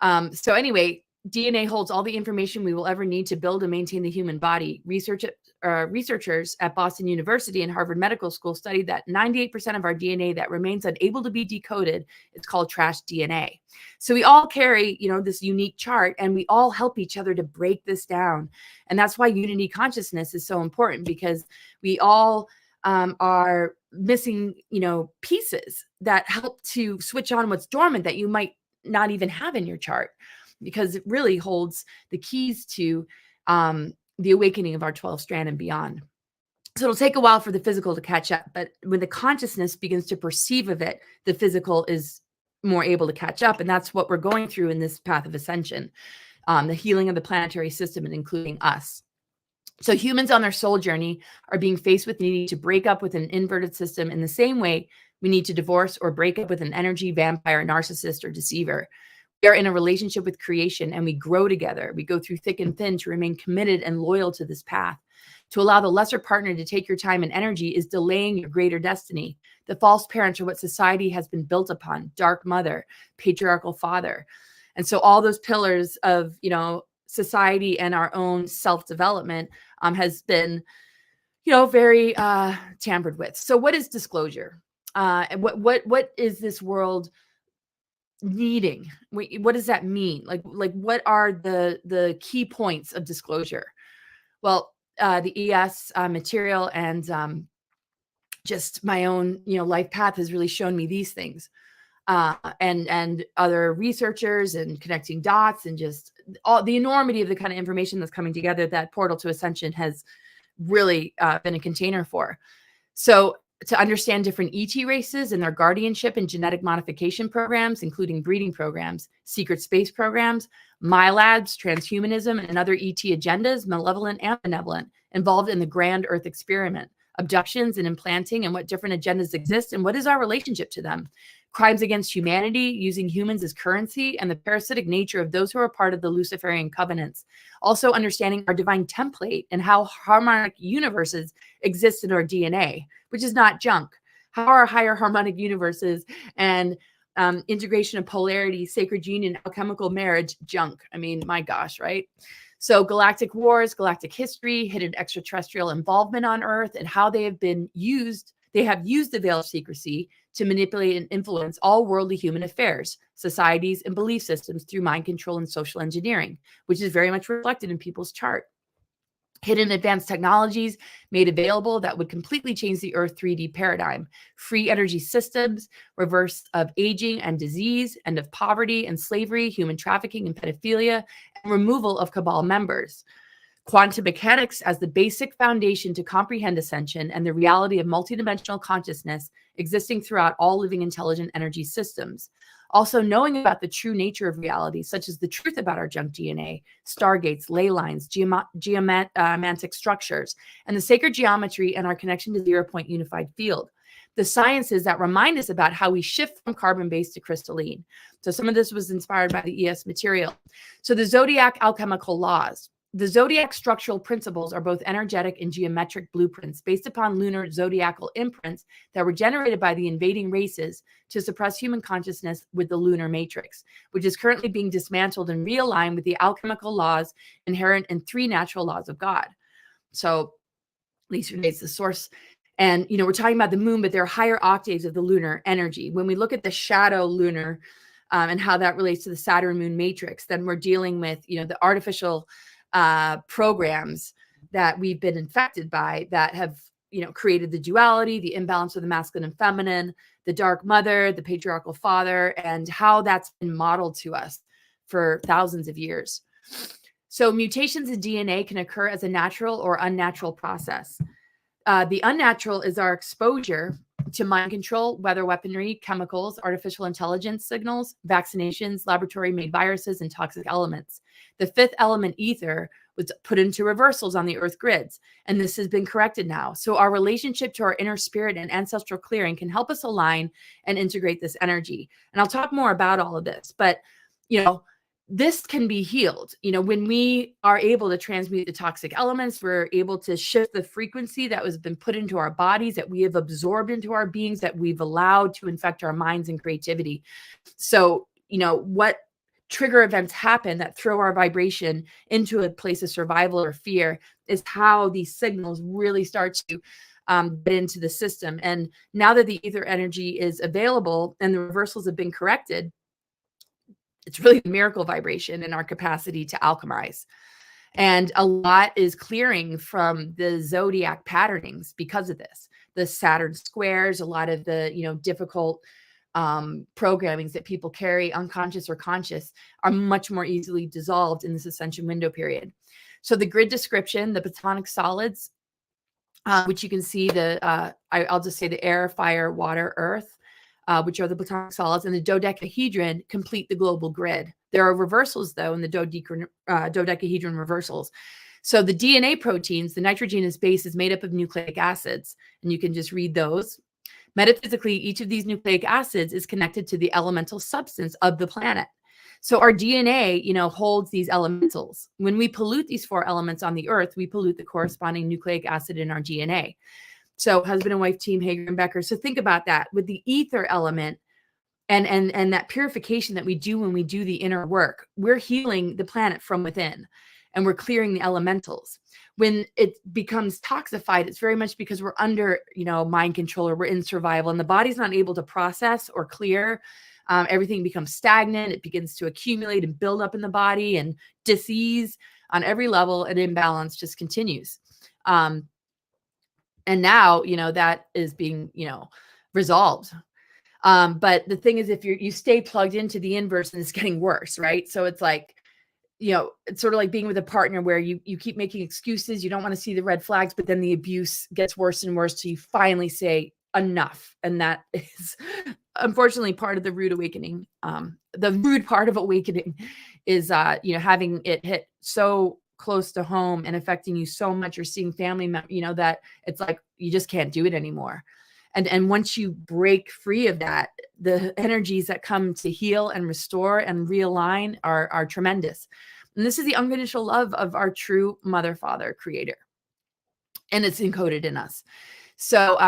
So anyway, DNA holds all the information we will ever need to build and maintain the human body. Researchers at Boston University and Harvard Medical School studied that 98% of our DNA that remains unable to be decoded is called trash DNA. So we all carry, this unique chart, and we all help each other to break this down. And that's why unity consciousness is so important, because we all are missing, pieces that help to switch on what's dormant that you might not even have in your chart, because it really holds the keys to the awakening of our 12th strand and beyond. So it'll take a while for the physical to catch up, but when the consciousness begins to perceive of it, the physical is more able to catch up. And that's what we're going through in this path of ascension, the healing of the planetary system, and including us. So humans on their soul journey are being faced with needing to break up with an inverted system in the same way we need to divorce or break up with an energy vampire, narcissist, or deceiver. We are in a relationship with creation, and we grow together. We go through thick and thin to remain committed and loyal to this path. To allow the lesser partner to take your time and energy is delaying your greater destiny. The false parents are what society has been built upon: dark mother, patriarchal father. And so all those pillars of, society and our own self-development has been, very tampered with. So what is disclosure? And what is this world needing? What does that mean? Like what are the key points of disclosure? Well, the ES material and just my own, life path has really shown me these things. And other researchers and connecting dots, and just all the enormity of the kind of information that's coming together that Portal to Ascension has really been a container for. So to understand different ET races and their guardianship and genetic modification programs, including breeding programs, secret space programs, MyLabs, transhumanism, and other ET agendas, malevolent and benevolent, involved in the grand Earth experiment, abductions and implanting, and what different agendas exist, and what is our relationship to them, crimes against humanity, using humans as currency, and the parasitic nature of those who are part of the Luciferian covenants. Also understanding our divine template and how harmonic universes exist in our DNA, which is not junk. How are higher harmonic universes and integration of polarity, sacred union, alchemical marriage junk? I mean, my gosh, right? So galactic wars, galactic history, hidden extraterrestrial involvement on Earth, and how they have been used. They have used the veil of secrecy to manipulate and influence all worldly human affairs, societies, and belief systems through mind control and social engineering, which is very much reflected in people's chart. Hidden advanced technologies made available that would completely change the Earth 3D paradigm. Free energy systems, reverse of aging and disease, end of poverty and slavery, human trafficking and pedophilia, and removal of cabal members. Quantum mechanics as the basic foundation to comprehend ascension and the reality of multidimensional consciousness existing throughout all living intelligent energy systems. Also knowing about the true nature of reality, such as the truth about our junk DNA, stargates, ley lines, geomantic structures, and the sacred geometry and our connection to zero-point unified field. The sciences that remind us about how we shift from carbon-based to crystalline. So some of this was inspired by the ES material. So the zodiac alchemical laws. The zodiac structural principles are both energetic and geometric blueprints based upon lunar zodiacal imprints that were generated by the invading races to suppress human consciousness with the lunar matrix, which is currently being dismantled and realigned with the alchemical laws inherent in 3 natural laws of God. So at least it's the source. And, we're talking about the moon, but there are higher octaves of the lunar energy. When we look at the shadow lunar and how that relates to the Saturn moon matrix, then we're dealing with, the artificial programs that we've been infected by that have, created the duality, the imbalance of the masculine and feminine, the dark mother, the patriarchal father, and how that's been modeled to us for thousands of years. So mutations in DNA can occur as a natural or unnatural process. The unnatural is our exposure to mind control, weather weaponry, chemicals, artificial intelligence signals, vaccinations, laboratory-made viruses, and toxic elements. The 5th element, ether, was put into reversals on the Earth grids, and this has been corrected now. So our relationship to our inner spirit and ancestral clearing can help us align and integrate this energy. And I'll talk more about all of this, but, this can be healed. When we are able to transmute the toxic elements, we're able to shift the frequency that has been put into our bodies, that we have absorbed into our beings, that we've allowed to infect our minds and creativity. So, what trigger events happen that throw our vibration into a place of survival or fear is how these signals really start to get into the system. And now that the ether energy is available and the reversals have been corrected, it's really a miracle vibration in our capacity to alchemize. And a lot is clearing from the zodiac patternings because of this. The Saturn squares, a lot of the, difficult programmings that people carry, unconscious or conscious, are much more easily dissolved in this ascension window period. So the grid description, the Platonic solids, which you can see I'll just say the air, fire, water, earth, which are the Platonic solids, and the dodecahedron complete the global grid. There are reversals, though, in the dodecahedron reversals. So the DNA proteins, the nitrogenous base, is made up of nucleic acids, and you can just read those. Metaphysically, each of these nucleic acids is connected to the elemental substance of the planet. So our DNA, holds these elementals. When we pollute these 4 elements on the earth, we pollute the corresponding nucleic acid in our DNA. So husband and wife team, Hager and Becker. So think about that with the ether element and that purification that we do when we do the inner work. We're healing the planet from within, and we're clearing the elementals. When it becomes toxified, it's very much because we're under, mind control, or we're in survival, and the body's not able to process or clear. Everything becomes stagnant. It begins to accumulate and build up in the body, and disease on every level and imbalance just continues. And now, that is being, resolved. But the thing is, if you stay plugged into the inverse, and it's getting worse, right? So it's like, it's sort of like being with a partner where you keep making excuses. You don't want to see the red flags, but then the abuse gets worse and worse. So you finally say enough. And that is unfortunately part of the rude awakening. The rude part of awakening is, having it hit so close to home and affecting you so much. You're seeing family, that it's like, you just can't do it anymore. And once you break free of that, the energies that come to heal and restore and realign are tremendous. And this is the unconditional love of our true mother, father, creator. And it's encoded in us. So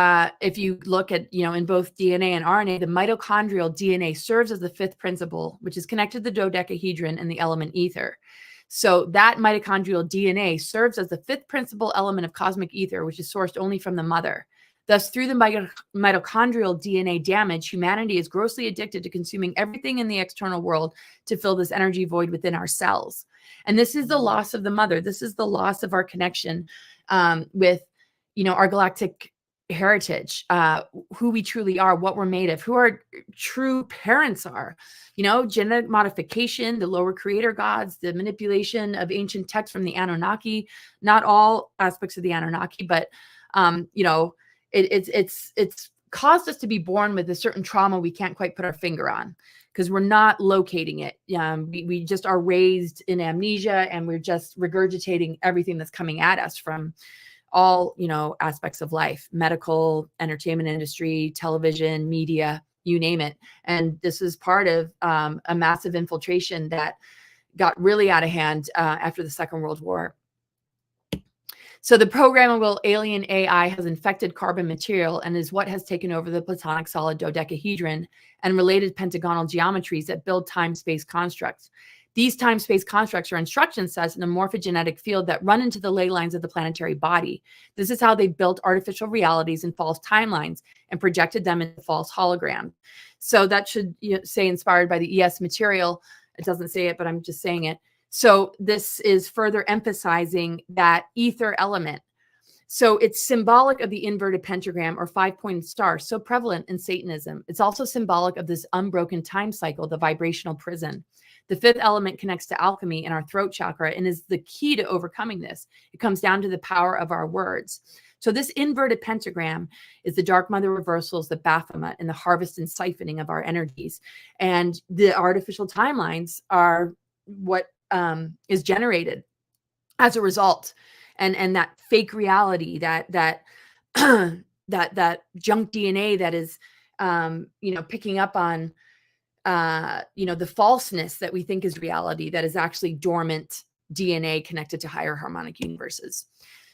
if you look at, in both DNA and RNA, the mitochondrial DNA serves as the 5th principle, which is connected to the dodecahedron and the element ether. So that mitochondrial DNA serves as the 5th principal element of cosmic ether, which is sourced only from the mother. Thus, through the mitochondrial DNA damage, humanity is grossly addicted to consuming everything in the external world to fill this energy void within our cells. And this is the loss of the mother. This is the loss of our connection with, our galactic heritage, who we truly are, what we're made of, who our true parents are. Genetic modification, the lower creator gods, the manipulation of ancient texts from the Anunnaki, not all aspects of the Anunnaki, but, it's caused us to be born with a certain trauma we can't quite put our finger on, because we're not locating it. We just are raised in amnesia, and we're just regurgitating everything that's coming at us from all, aspects of life, medical, entertainment industry, television, media, you name it. And this is part of a massive infiltration that got really out of hand after the Second World War. So the programmable alien AI has infected carbon material and is what has taken over the Platonic solid dodecahedron and related pentagonal geometries that build time-space constructs. These time-space constructs are instruction sets in a morphogenetic field that run into the ley lines of the planetary body. This is how they built artificial realities and false timelines and projected them into false holograms. So that should say inspired by the ES material. It doesn't say it, but I'm just saying it. So this is further emphasizing that ether element. So it's symbolic of the inverted pentagram or 5-pointed star, so prevalent in Satanism. It's also symbolic of this unbroken time cycle, the vibrational prison. The 5th element connects to alchemy in our throat chakra and is the key to overcoming this. It comes down to the power of our words. So this inverted pentagram is the Dark Mother reversals, the Baphomet, and the harvest and siphoning of our energies. And the artificial timelines are what is generated as a result, and that fake reality, that junk DNA that is picking up on the falseness that we think is reality, that is actually dormant DNA connected to higher harmonic universes.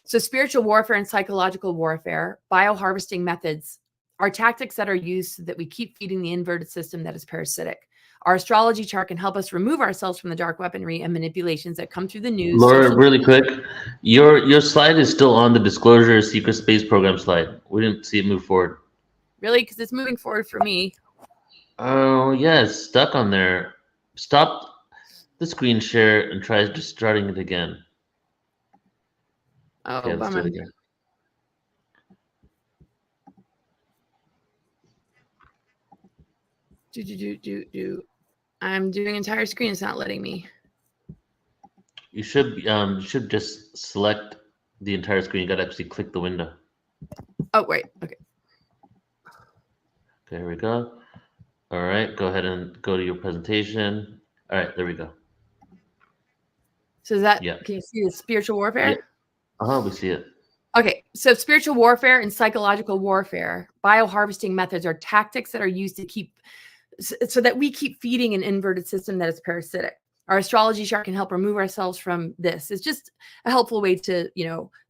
So spiritual warfare and psychological warfare, bioharvesting methods are tactics that are used so that we keep feeding the inverted system that is parasitic. Our astrology chart can help us remove ourselves from the dark weaponry and manipulations that come through the news. Laura, really quick, your slide is still on the disclosure secret space program slide. We didn't see it move forward. Really? Because it's moving forward for me. Oh yeah, it's stuck on there. Stop the screen share and try just starting it again. Oh, Okay, let's do bummer. it again. I'm doing entire screen. It's not letting me. You should just select the entire screen. You got to actually click the window. Oh, wait. Okay. Okay, here we go. All right, go ahead and go to your presentation. All right, there we go. So is that, Yeah. can you see the spiritual warfare? Yeah. We see it. Okay, so spiritual warfare and psychological warfare, bioharvesting methods are tactics that are used to keep, so that we keep feeding an inverted system that is parasitic. Our astrology chart can help remove ourselves from this. It's just a helpful way to,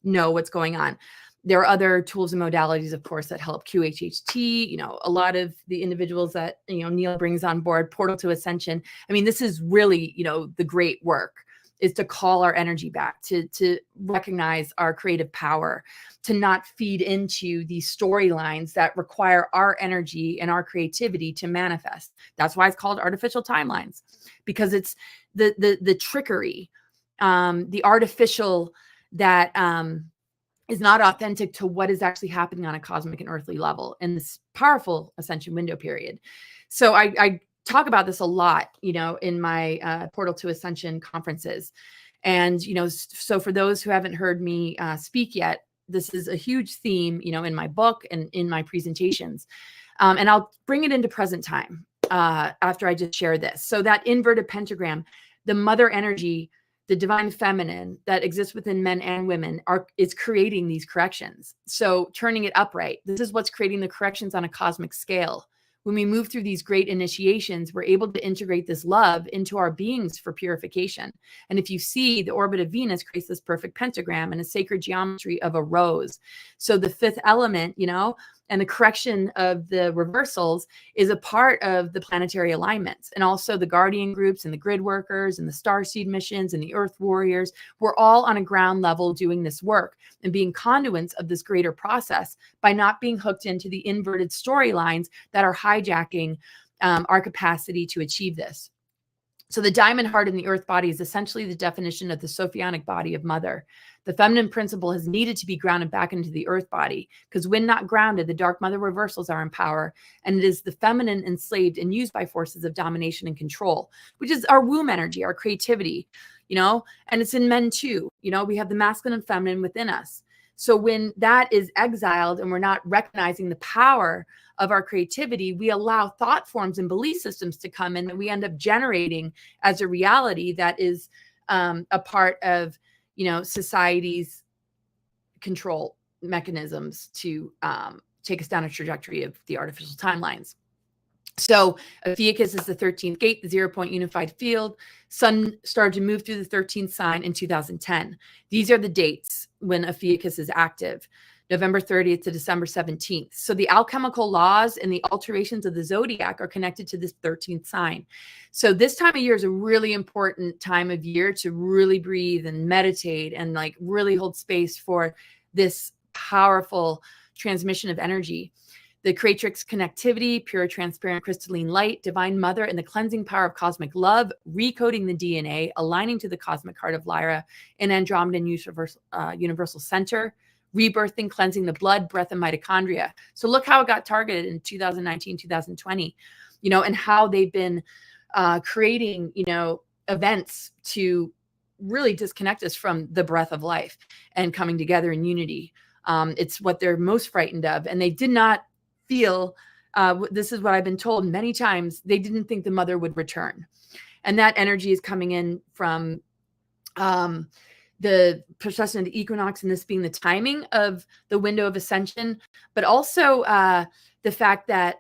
know what's going on. There are other tools and modalities, of course, that help. QHHT, a lot of the individuals that, Neil brings on board, Portal to Ascension. I mean, this is really, the great work, is to call our energy back, to recognize our creative power, to not feed into these storylines that require our energy and our creativity to manifest. That's why it's called artificial timelines, because it's the trickery, the artificial that is not authentic to what is actually happening on a cosmic and earthly level in this powerful ascension window period. So I talk about this a lot, in my Portal to Ascension conferences. And, so for those who haven't heard me speak yet, this is a huge theme, in my book and in my presentations. And I'll bring it into present time after I just share this. So that inverted pentagram, the mother energy, the divine feminine that exists within men and women is creating these corrections. So turning it upright, this is what's creating the corrections on a cosmic scale. When we move through these great initiations, we're able to integrate this love into our beings for purification. And if you see, the orbit of Venus creates this perfect pentagram and a sacred geometry of a rose. So the fifth element, and the correction of the reversals is a part of the planetary alignments. And also the guardian groups and the grid workers and the starseed missions and the earth warriors, we're all on a ground level doing this work and being conduits of this greater process by not being hooked into the inverted storylines that are hijacking our capacity to achieve this. So the diamond heart in the earth body is essentially the definition of the Sophionic body of mother. The feminine principle has needed to be grounded back into the earth body, because when not grounded, the dark mother reversals are in power, and it is the feminine enslaved and used by forces of domination and control, which is our womb energy, our creativity, and it's in men too. We have the masculine and feminine within us. So when that is exiled and we're not recognizing the power of our creativity, we allow thought forms and belief systems to come in that we end up generating as a reality that is a part of, society's control mechanisms to take us down a trajectory of the artificial timelines. So Ophiuchus is the 13th gate, the 0-point unified field. Sun started to move through the 13th sign in 2010. These are the dates when Ophiuchus is active, November 30th to December 17th. So the alchemical laws and the alterations of the zodiac are connected to this 13th sign. So this time of year is a really important time of year to really breathe and meditate and really hold space for this powerful transmission of energy. The creatrix connectivity, pure, transparent, crystalline light, divine mother, and the cleansing power of cosmic love, recoding the DNA, aligning to the cosmic heart of Lyra, and Andromedan universal center, rebirthing, cleansing the blood, breath, and mitochondria. So look how it got targeted in 2019, 2020, and how they've been creating, events to really disconnect us from the breath of life and coming together in unity. It's what they're most frightened of. And they did not feel, this is what I've been told many times, they didn't think the mother would return. And that energy is coming in from the precession of the equinox, and this being the timing of the window of ascension, but also the fact that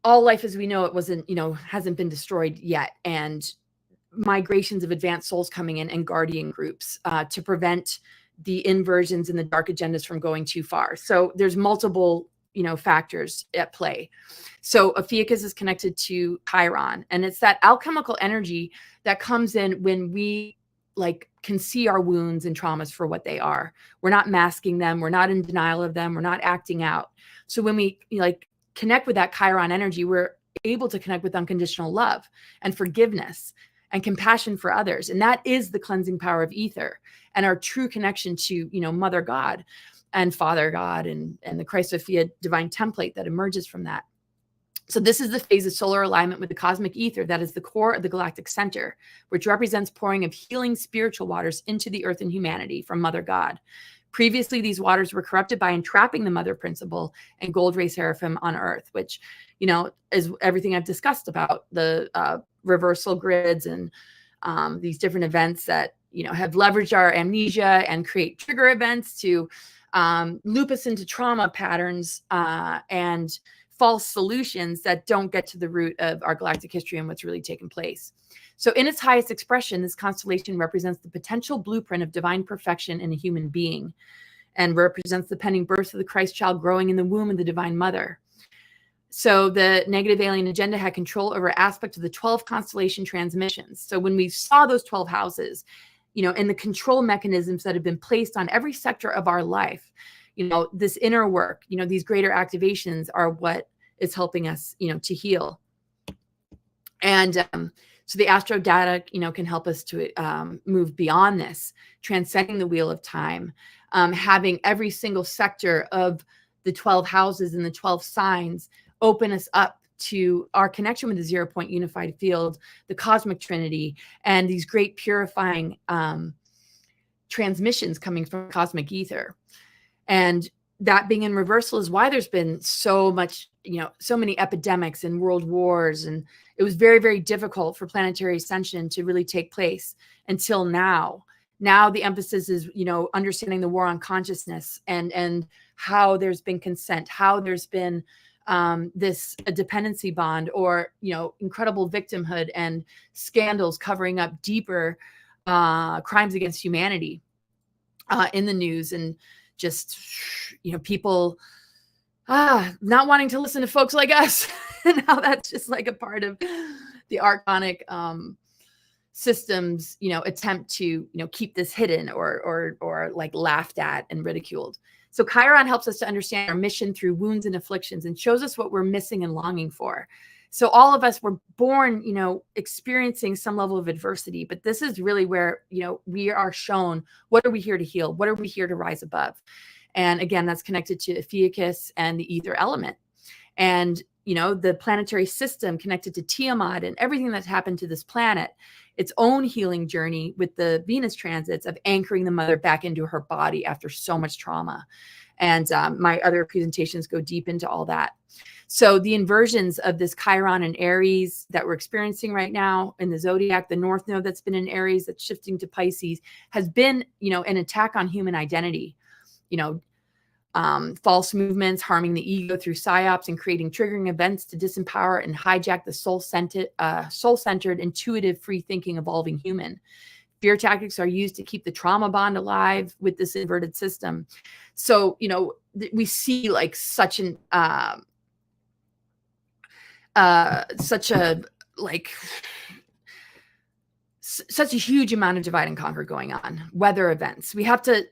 all life as we know it wasn't, hasn't been destroyed yet. And migrations of advanced souls coming in and guardian groups to prevent the inversions and the dark agendas from going too far. So there's multiple factors at play. So Ophiuchus is connected to Chiron, and it's that alchemical energy that comes in when we can see our wounds and traumas for what they are. We're not masking them. We're not in denial of them. We're not acting out. So when we connect with that Chiron energy, we're able to connect with unconditional love and forgiveness and compassion for others. And that is the cleansing power of ether and our true connection to, Mother God and Father God and the Christ Sophia divine template that emerges from that. So this is the phase of solar alignment with the cosmic ether that is the core of the galactic center, which represents pouring of healing spiritual waters into the earth and humanity from Mother God. Previously, these waters were corrupted by entrapping the mother principle and gold ray seraphim on earth, which, is everything I've discussed about the reversal grids and these different events that, have leveraged our amnesia and create trigger events to loop us into trauma patterns and false solutions that don't get to the root of our galactic history and what's really taken place. So in its highest expression, this constellation represents the potential blueprint of divine perfection in a human being and represents the pending birth of the Christ child growing in the womb of the divine mother. So the negative alien agenda had control over aspects of the 12 constellation transmissions. So when we saw those 12 houses, and the control mechanisms that have been placed on every sector of our life, this inner work, these greater activations are what is helping us, to heal. And so the astro data, can help us to move beyond this, transcending the wheel of time, having every single sector of the 12 houses and the 12 signs open us up to our connection with the 0 point unified field, the cosmic trinity, and these great purifying transmissions coming from cosmic ether. And that being in reversal is why there's been so much, so many epidemics and world wars. And it was very, very difficult for planetary ascension to really take place until now. Now the emphasis is, understanding the war on consciousness and how there's been consent, how there's been a dependency bond or, incredible victimhood and scandals covering up deeper crimes against humanity in the news, and just, people not wanting to listen to folks like us and how that's just a part of the archonic systems, attempt to, keep this hidden or laughed at and ridiculed. So Chiron helps us to understand our mission through wounds and afflictions and shows us what we're missing and longing for. So all of us were born, experiencing some level of adversity, but this is really where, we are shown, what are we here to heal? What are we here to rise above? And again, that's connected to Ophiuchus and the ether element. And, the planetary system connected to Tiamat and everything that's happened to this planet, its own healing journey with the Venus transits of anchoring the mother back into her body after so much trauma. And my other presentations go deep into all that. So the inversions of this Chiron and Aries that we're experiencing right now in the zodiac, the North Node that's been in Aries that's shifting to Pisces, has been, an attack on human identity. False movements, harming the ego through psyops and creating triggering events to disempower and hijack the soul-centered, intuitive, free-thinking, evolving human. Fear tactics are used to keep the trauma bond alive with this inverted system. So, we see such a huge amount of divide and conquer going on. Weather events, we have to,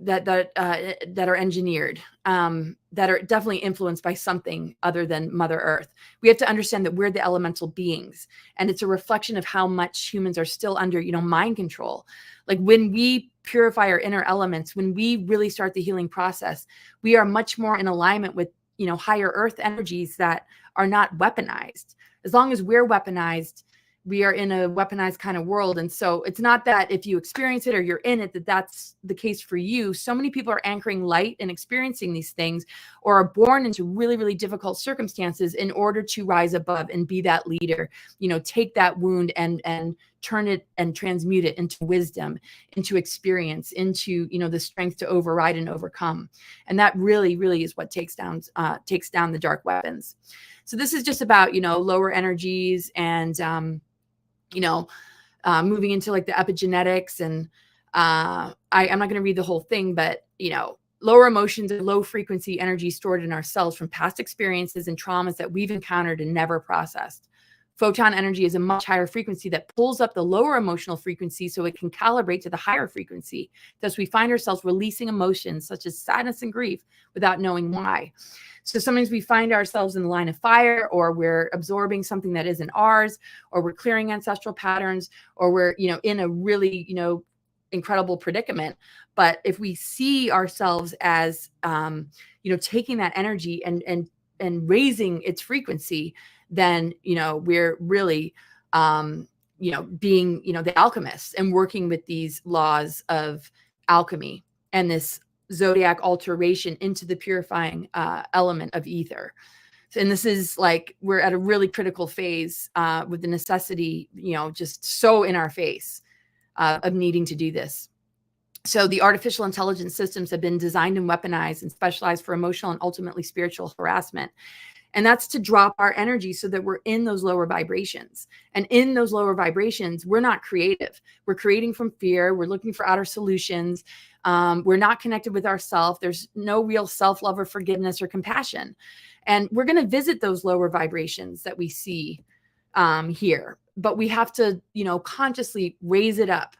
that are engineered, that are definitely influenced by something other than Mother Earth. We have to understand that we're the elemental beings, and it's a reflection of how much humans are still under, mind control. When we purify our inner elements, when we really start the healing process, we are much more in alignment with, higher Earth energies that are not weaponized. As long as we're weaponized, we are in a weaponized kind of world. And so it's not that if you experience it or you're in it, that's the case for you. So many people are anchoring light and experiencing these things, or are born into really, really difficult circumstances in order to rise above and be that leader, take that wound and turn it and transmute it into wisdom, into experience, into, the strength to override and overcome. And that really, really is what takes down the dark weapons. So this is just about, lower energies and, moving into the epigenetics. And I'm not going to read the whole thing, but, lower emotions and low frequency energy stored in our cells from past experiences and traumas that we've encountered and never processed. Photon energy is a much higher frequency that pulls up the lower emotional frequency so it can calibrate to the higher frequency. Thus, we find ourselves releasing emotions such as sadness and grief without knowing why. So sometimes we find ourselves in the line of fire, or we're absorbing something that isn't ours, or we're clearing ancestral patterns, or we're, in a really, incredible predicament. But if we see ourselves as, taking that energy and raising its frequency, then, we're really, being, the alchemists and working with these laws of alchemy and this zodiac alteration into the purifying element of ether. And this is like, we're at a really critical phase with the necessity, just so in our face of needing to do this. So the artificial intelligence systems have been designed and weaponized and specialized for emotional and ultimately spiritual harassment. And that's to drop our energy so that we're in those lower vibrations. And in those lower vibrations, we're not creative. We're creating from fear. We're looking for outer solutions. We're not connected with ourselves. There's no real self-love or forgiveness or compassion. And we're going to visit those lower vibrations that we see here. But we have to, consciously raise it up.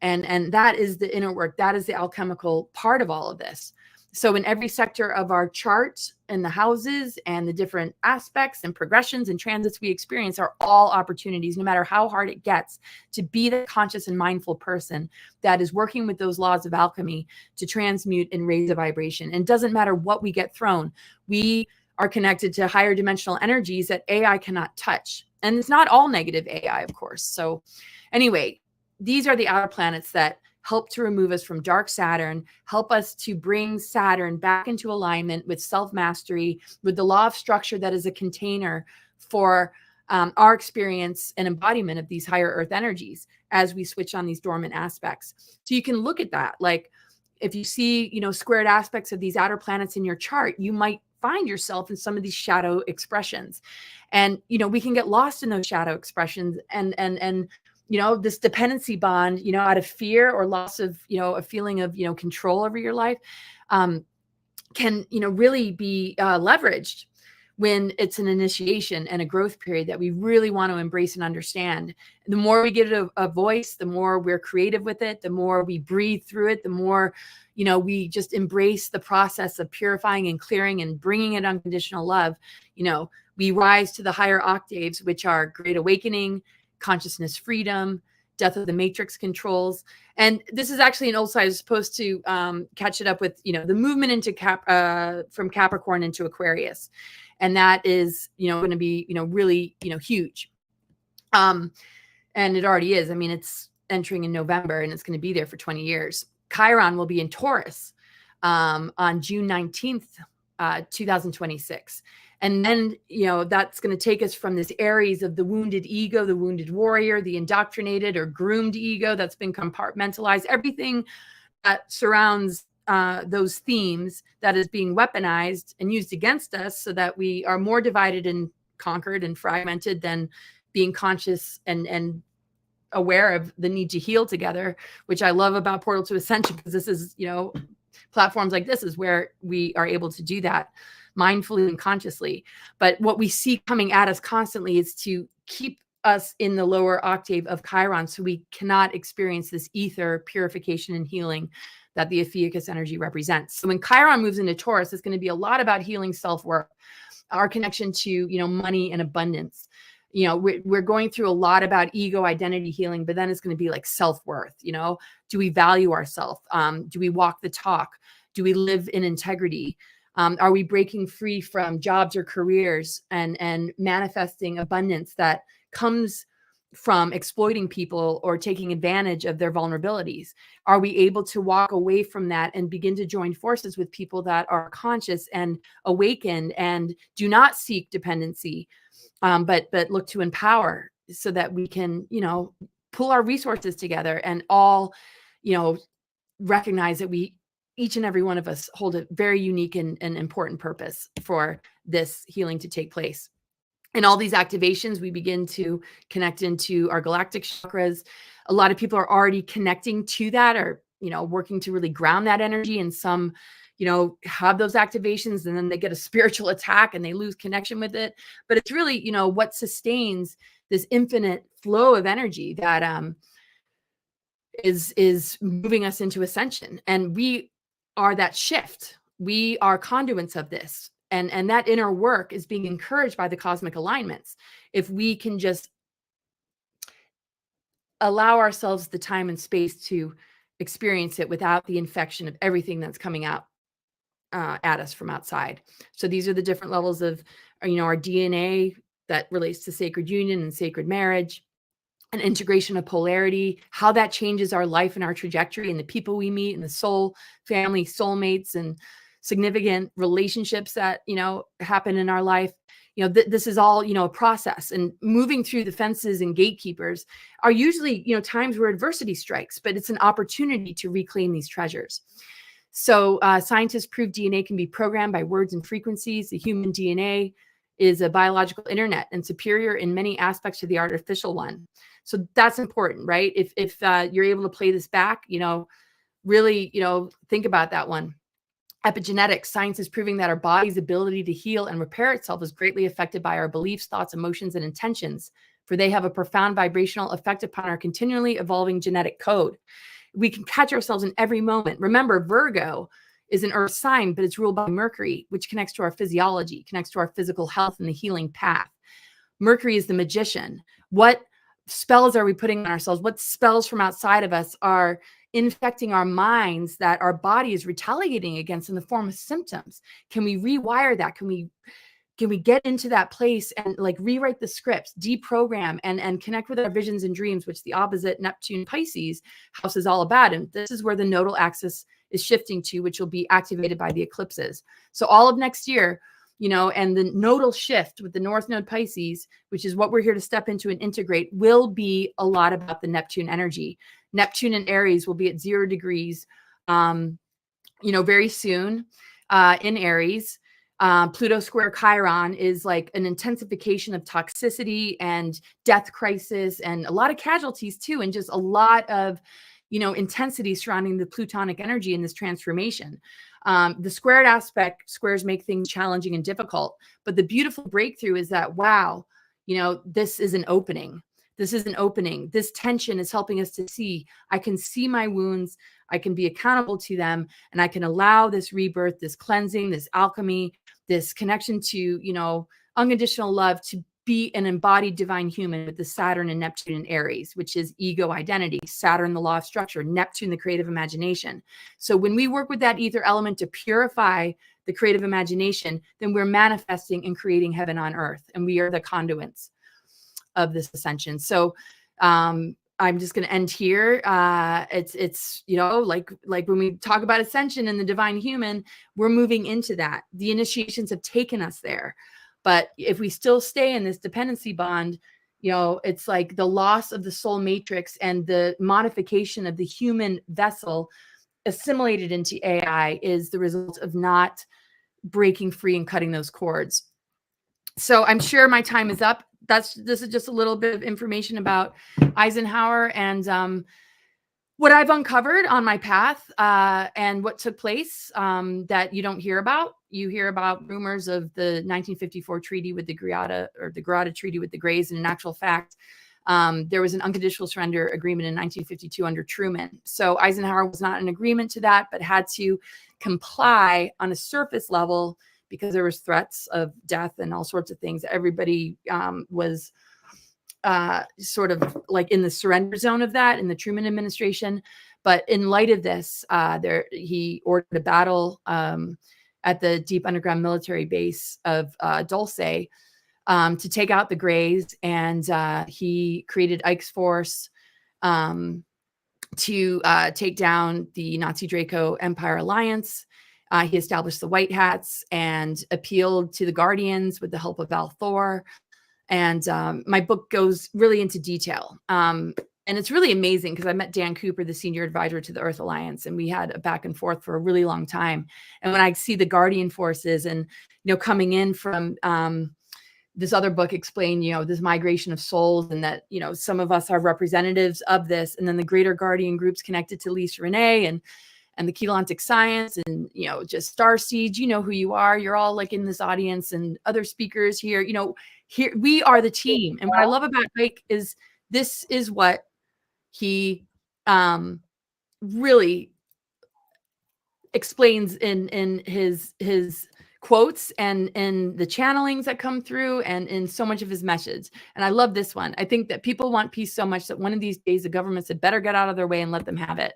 And that is the inner work. That is the alchemical part of all of this. So in every sector of our chart and the houses and the different aspects and progressions and transits we experience are all opportunities, no matter how hard it gets, to be the conscious and mindful person that is working with those laws of alchemy to transmute and raise a vibration. And it doesn't matter what we get thrown. We are connected to higher dimensional energies that AI cannot touch. And it's not all negative AI, of course. So anyway, these are the outer planets that help to remove us from dark Saturn, help us to bring Saturn back into alignment with self-mastery, with the law of structure that is a container for our experience and embodiment of these higher earth energies as we switch on these dormant aspects. So you can look at that. Like if you see, squared aspects of these outer planets in your chart, you might find yourself in some of these shadow expressions. And, we can get lost in those shadow expressions and this dependency bond, out of fear or loss of, a feeling of, control over your life can, really be leveraged when it's an initiation and a growth period that we really want to embrace and understand. The more we give it a voice, the more we're creative with it, the more we breathe through it, the more, we just embrace the process of purifying and clearing and bringing it unconditional love. We rise to the higher octaves, which are great awakening, consciousness freedom, death of the matrix controls. And this is actually an old slide. I was supposed to catch it up with, the movement into from Capricorn into Aquarius. And that is, going to be, really, huge. And it already is. I mean, it's entering in November and it's going to be there for 20 years. Chiron will be in Taurus on June 19th, 2026. And then, that's going to take us from this Aries of the wounded ego, the wounded warrior, the indoctrinated or groomed ego that's been compartmentalized, everything that surrounds those themes that is being weaponized and used against us so that we are more divided and conquered and fragmented than being conscious and aware of the need to heal together, which I love about Portal to Ascension, because this is, platforms like this is where we are able to do that mindfully and consciously. But what we see coming at us constantly is to keep us in the lower octave of Chiron so we cannot experience this ether purification and healing that the Ophiuchus energy represents. So when Chiron moves into Taurus, it's going to be a lot about healing self-worth, our connection to, money and abundance. We're going through a lot about ego identity healing, but then it's going to be like self-worth. Do we value ourselves? Do we walk the talk? Do we live in integrity? Are we breaking free from jobs or careers and manifesting abundance that comes from exploiting people or taking advantage of their vulnerabilities? Are we able to walk away from that and begin to join forces with people that are conscious and awakened and do not seek dependency, but look to empower so that we can, pull our resources together and all, recognize that each and every one of us hold a very unique and important purpose for this healing to take place. In all these activations, we begin to connect into our galactic chakras. A lot of people are already connecting to that or, working to really ground that energy in some, have those activations, and then they get a spiritual attack and they lose connection with it. But it's really, what sustains this infinite flow of energy that is moving us into ascension. And we are that shift. We are conduits of this. And that inner work is being encouraged by the cosmic alignments. If we can just allow ourselves the time and space to experience it without the infection of everything that's coming out at us from outside. So these are the different levels of, our DNA that relates to sacred union and sacred marriage, an integration of polarity, how that changes our life and our trajectory and the people we meet and the soul, family, soulmates, and significant relationships that, happen in our life. This is all, a process, and moving through the fences and gatekeepers are usually, times where adversity strikes, but it's an opportunity to reclaim these treasures. So scientists prove DNA can be programmed by words and frequencies. The human DNA is a biological internet and superior in many aspects to the artificial one. So that's important, right? If you're able to play this back, really, think about that one. Epigenetics, science is proving that our body's ability to heal and repair itself is greatly affected by our beliefs, thoughts, emotions, and intentions, for they have a profound vibrational effect upon our continually evolving genetic code. We can catch ourselves in every moment. Remember, Virgo is an earth sign, but it's ruled by Mercury, which connects to our physiology, connects to our physical health and the healing path. Mercury is the magician. What spells are we putting on ourselves? What spells from outside of us are infecting our minds that our body is retaliating against in the form of symptoms? Can we rewire that? Can we get into that place and rewrite the scripts, deprogram, and connect with our visions and dreams, which the opposite Neptune Pisces house is all about? And this is where the nodal axis is shifting to, which will be activated by the eclipses. So all of next year, and the nodal shift with the North Node Pisces, which is what we're here to step into and integrate, will be a lot about the Neptune energy. Neptune and Aries will be at 0 degrees, very soon in Aries. Pluto square Chiron is like an intensification of toxicity and death crisis and a lot of casualties too, and just a lot of, intensity surrounding the Plutonic energy in this transformation. The squared aspect, squares make things challenging and difficult, but the beautiful breakthrough is that, wow, this is an opening. This is an opening. This tension is helping us to see, I can see my wounds, I can be accountable to them, and I can allow this rebirth, this cleansing, this alchemy, this connection to, unconditional love, to be an embodied divine human with the Saturn and Neptune and Aries, which is ego identity, Saturn, the law of structure, Neptune, the creative imagination. So when we work with that ether element to purify the creative imagination, then we're manifesting and creating heaven on earth, and we are the conduits of this ascension. So I'm just going to end here. It's like when we talk about ascension and the divine human, we're moving into that. The initiations have taken us there. But if we still stay in this dependency bond, it's like the loss of the soul matrix and the modification of the human vessel assimilated into AI is the result of not breaking free and cutting those cords. So I'm sure my time is up. This is just a little bit of information about Eisenhower and what I've uncovered on my path and what took place that you don't hear about. You hear about rumors of the 1954 treaty with the Greada, or the Greada Treaty with the Greys. And in actual fact, there was an unconditional surrender agreement in 1952 under Truman. So Eisenhower was not in agreement to that, but had to comply on a surface level because there was threats of death and all sorts of things. Everybody was sort of like in the surrender zone of that in the Truman administration. But in light of this, he ordered a battle at the deep underground military base of Dulce to take out the Greys. And he created Ike's Force to take down the Nazi Draco Empire Alliance. He established the White Hats and appealed to the Guardians with the help of Val Thor. And my book goes really into detail. And it's really amazing because I met Dan Cooper, the senior advisor to the Earth Alliance, and we had a back and forth for a really long time. And when I see the Guardian forces and, coming in from this other book explain, this migration of souls, and that, some of us are representatives of this, and then the greater Guardian groups connected to Lisa Renee and the Keylontic science and, you know, just star seeds. You know who you are. You're all like in this audience, and other speakers here, you know, here we are the team. And what I love about Mike is this is what he really explains in his quotes and in the channelings that come through and in so much of his message. And I love this one. I think that people want peace so much that one of these days the governments had better get out of their way and let them have it.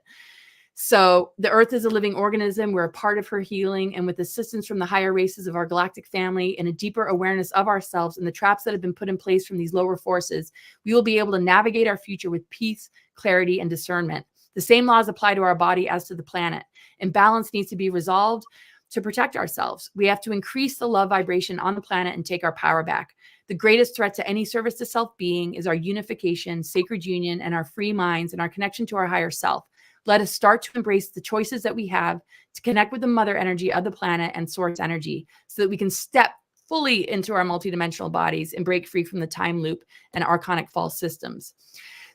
So the earth is a living organism. We're a part of her healing, and with assistance from the higher races of our galactic family and a deeper awareness of ourselves and the traps that have been put in place from these lower forces, we will be able to navigate our future with peace, clarity, and discernment. The same laws apply to our body as to the planet. Imbalance needs to be resolved to protect ourselves. We have to increase the love vibration on the planet and take our power back. The greatest threat to any service to self-being is our unification, sacred union, and our free minds and our connection to our higher self. Let us start to embrace the choices that we have to connect with the mother energy of the planet and source energy so that we can step fully into our multidimensional bodies and break free from the time loop and archonic false systems.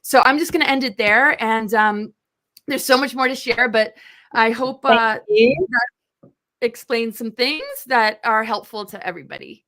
So I'm just going to end it there. And there's so much more to share, but I hope that explains some things that are helpful to everybody.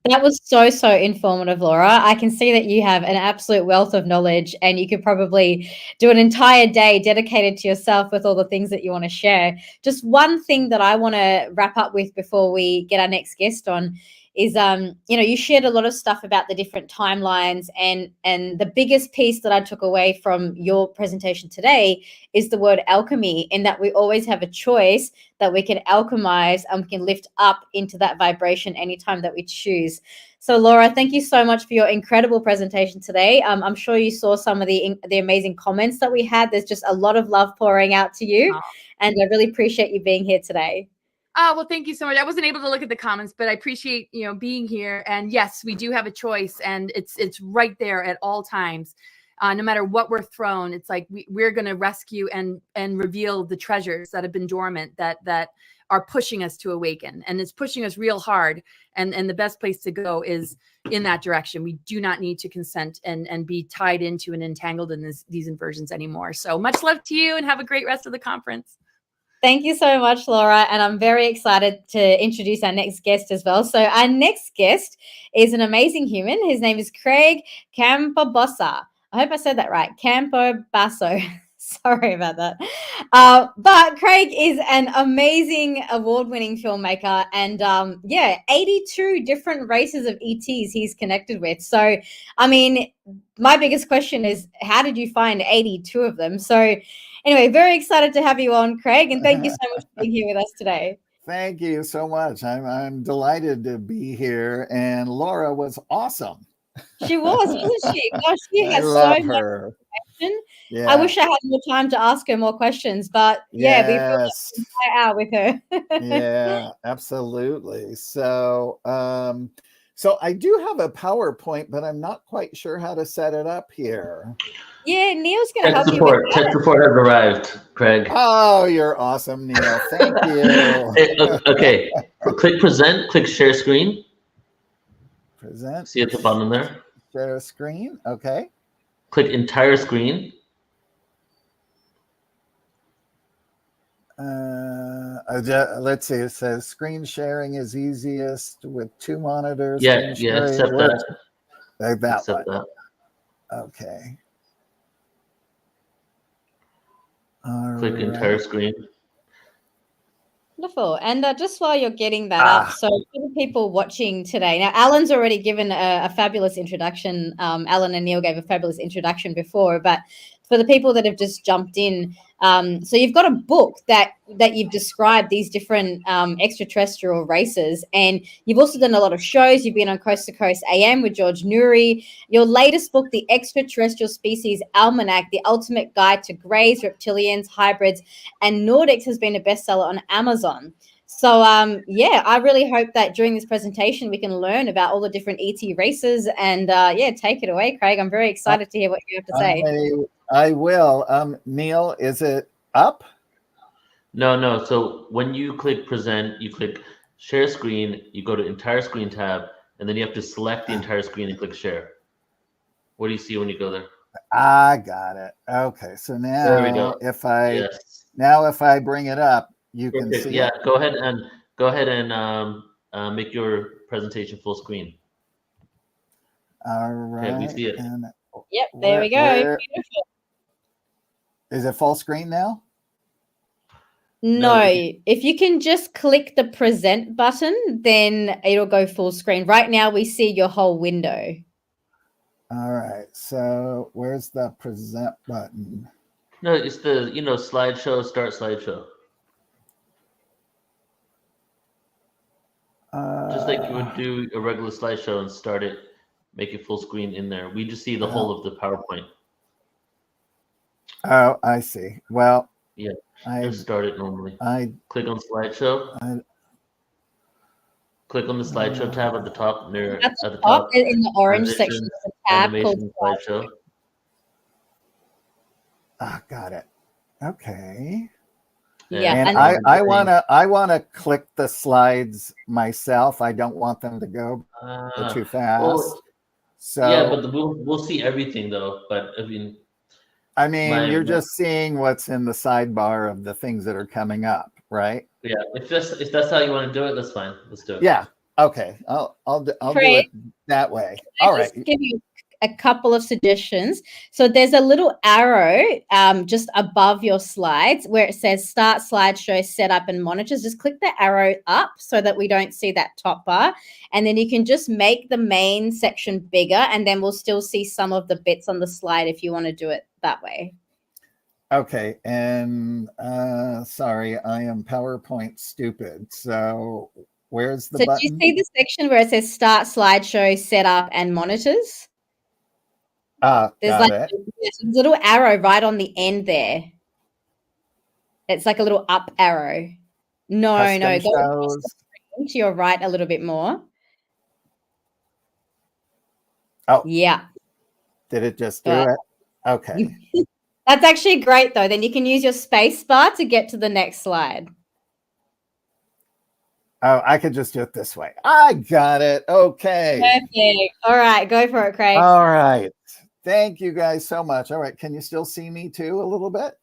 That was so informative, Laura. I can see that you have an absolute wealth of knowledge, and you could probably do an entire day dedicated to yourself with all the things that you want to share. Just one thing that I want to wrap up with before we get our next guest on is, you know, you shared a lot of stuff about the different timelines, and the biggest piece that I took away from your presentation today is the word alchemy, in that we always have a choice that we can alchemize and we can lift up into that vibration anytime that we choose. So Laura, thank you so much for your incredible presentation today. I'm sure you saw some of the amazing comments that we had. There's just a lot of love pouring out to you, and I really appreciate you being here today. Well, thank you so much. I wasn't able to look at the comments, but I appreciate, you know, being here. And yes, we do have a choice, and it's right there at all times. No matter what we're thrown, it's like we're going to rescue and reveal the treasures that have been dormant that are pushing us to awaken, and it's pushing us real hard. And the best place to go is in that direction. We do not need to consent and be tied into and entangled in these inversions anymore. So much love to you, and have a great rest of the conference. Thank you so much, Laura. And I'm very excited to introduce our next guest as well. So our next guest is an amazing human. His name is Craig Campobasso. I hope I said that right. Campobasso. Sorry about that. But Craig is an amazing award-winning filmmaker, and 82 different races of ETs he's connected with. So, I mean, my biggest question is, how did you find 82 of them? So anyway, very excited to have you on, Craig, and thank you so much for being here with us today. Thank you so much. I'm delighted to be here, and Laura was awesome. She was, wasn't she? Gosh, she has so much information. Yeah. I wish I had more time to ask her more questions, but yeah, we filled up an entire hour with her. Yeah, absolutely. So, so I do have a PowerPoint, but I'm not quite sure how to set it up here. Yeah, Neil's going to help you with that. Tech support has arrived, Craig. Oh, you're awesome, Neil. Thank you. Okay, click present, click share screen. Present. See at the bottom there? Share screen. Okay. Click entire screen. Let's see. It says screen sharing is easiest with 2 monitors. Yeah, accept that. That one. Okay. Click entire screen. Wonderful. And just while you're getting that up, so for the people watching today, now Alan's already given a fabulous introduction. Alan and Neil gave a fabulous introduction before, but for the people that have just jumped in, so you've got a book that you've described these different extraterrestrial races, and you've also done a lot of shows. You've been on Coast to Coast AM with George Noory. Your latest book, The Extraterrestrial Species Almanac, The Ultimate Guide to Greys, Reptilians, Hybrids, and Nordics, has been a bestseller on Amazon. So, I really hope that during this presentation we can learn about all the different ET races, and take it away, Craig. I'm very excited to hear what you have to say. I will. Neil, is it up? No. So when you click present, you click share screen, you go to entire screen tab, and then you have to select the entire screen and click share. What do you see when you go there? I got it. Okay. So now there we go. if I Now, if I bring it up, you can Perfect. see Yeah, it. go ahead and make your presentation full screen. All right. Okay, we see it. And Yep, there we go. Beautiful. Is it full screen now? No, No, if you can just click the present button, then it'll go full screen. Right now, we see your whole window. All right. So where's the present button? No, it's the slideshow, start slideshow. Just like you would do a regular slideshow and start it, make it full screen in there. We just see the whole of the PowerPoint. Oh, I see. Well, Yeah, I just start it normally. I Click on slideshow. Click on the slideshow tab at the top near At at the the top, top. in the orange section, Transitions, there's a tab called animation, slideshow. got it. Okay. Yeah, And and I wanna click the slides myself. I don't want them to go too fast. Well, So yeah, but we'll see everything though. But I mean, you're just seeing what's in the sidebar of the things that are coming up, right? yeah, if that's how you want to do it, that's fine. Let's do it. Yeah. Okay. I'll do Craig, it that way. I All just right. give you a couple of suggestions. So there's a little arrow just above your slides where it says start slideshow setup and monitors. Just click the arrow up so that we don't see that top bar. And then you can just make the main section bigger, and then we'll still see some of the bits on the slide if you want to do it that way. Okay. And sorry, I am PowerPoint stupid. So where's the So button? do you see the section where it says start slideshow setup and monitors? There's Got like it. there's a little arrow right on the end there. It's like a little up arrow. No, Custom go shows. to your right a little bit more. Oh. Yeah. Did it just do Got it? Okay. That's actually great though. Then you can use your space bar to get to the next slide. Oh, I could just do it this way. I got it. Okay. Perfect. All right, go for it, Craig. All right. Thank you guys so much. All right. Can you still see me too a little bit?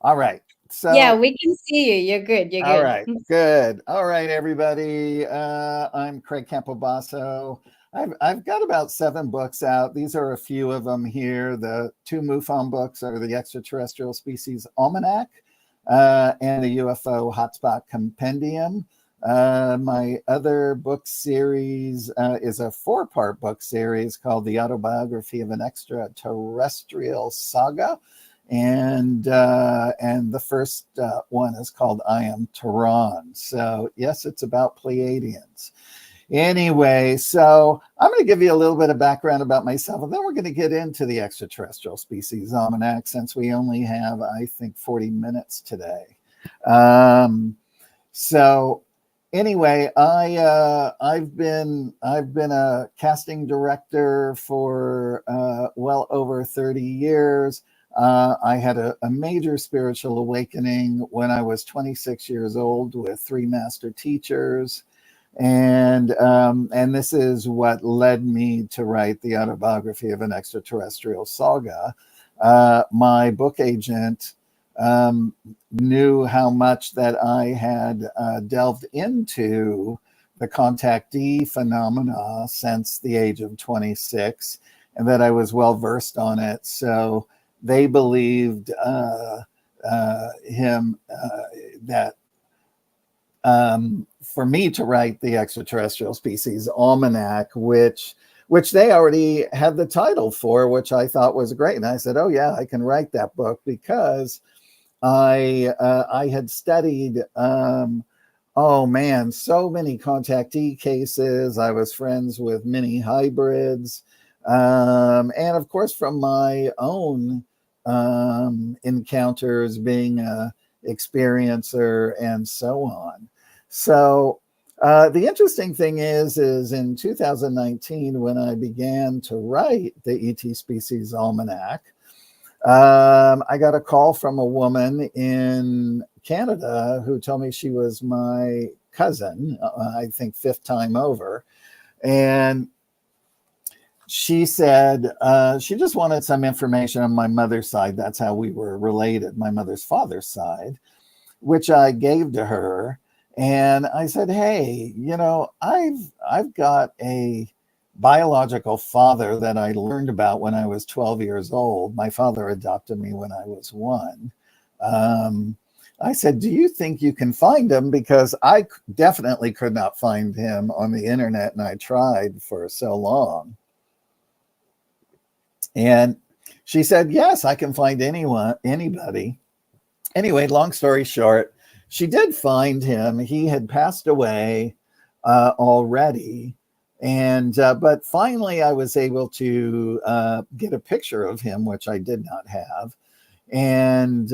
All right. So yeah, we can see you. You're good. You're good. all right. Good. All right, everybody. I'm Craig Campobasso. I've got about 7 books out. These are a few of them here. The 2 MUFON books are the Extraterrestrial Species Almanac and the UFO Hotspot Compendium. My other book series is a 4-part book series called The Autobiography of an Extraterrestrial Saga. And the first one is called I Am Tehran. So yes, it's about Pleiadians. Anyway, so I'm going to give you a little bit of background about myself, and then we're going to get into the Extraterrestrial Species Almanac, since we only have, I think, 40 minutes today. So anyway, I've been a casting director for well over 30 years. I had a major spiritual awakening when I was 26 years old with 3 master teachers. And this is what led me to write The Autobiography of an Extraterrestrial Saga. My book agent knew how much that I had delved into the contactee phenomena since the age of 26, and that I was well versed on it. So they believed him that for me to write the Extraterrestrial Species Almanac, which they already had the title for, which I thought was great. And I said, oh yeah, I can write that book, because I had studied, oh man, so many contactee cases. I was friends with many hybrids. And of course, from my own encounters, being a experiencer and so on. So the interesting thing is in 2019, when I began to write the ET Species Almanac, I got a call from a woman in Canada who told me she was my cousin, I think 5th time over. And she said she just wanted some information on my mother's side. That's how we were related, my mother's father's side, which I gave to her. And I said, hey, I've got a biological father that I learned about when I was 12 years old. My father adopted me when I was 1. I said, do you think you can find him? Because I definitely could not find him on the internet, and I tried for so long. And she said, yes, I can find anybody. Anyway, long story short, she did find him. He had passed away already. And but finally, I was able to get a picture of him, which I did not have. And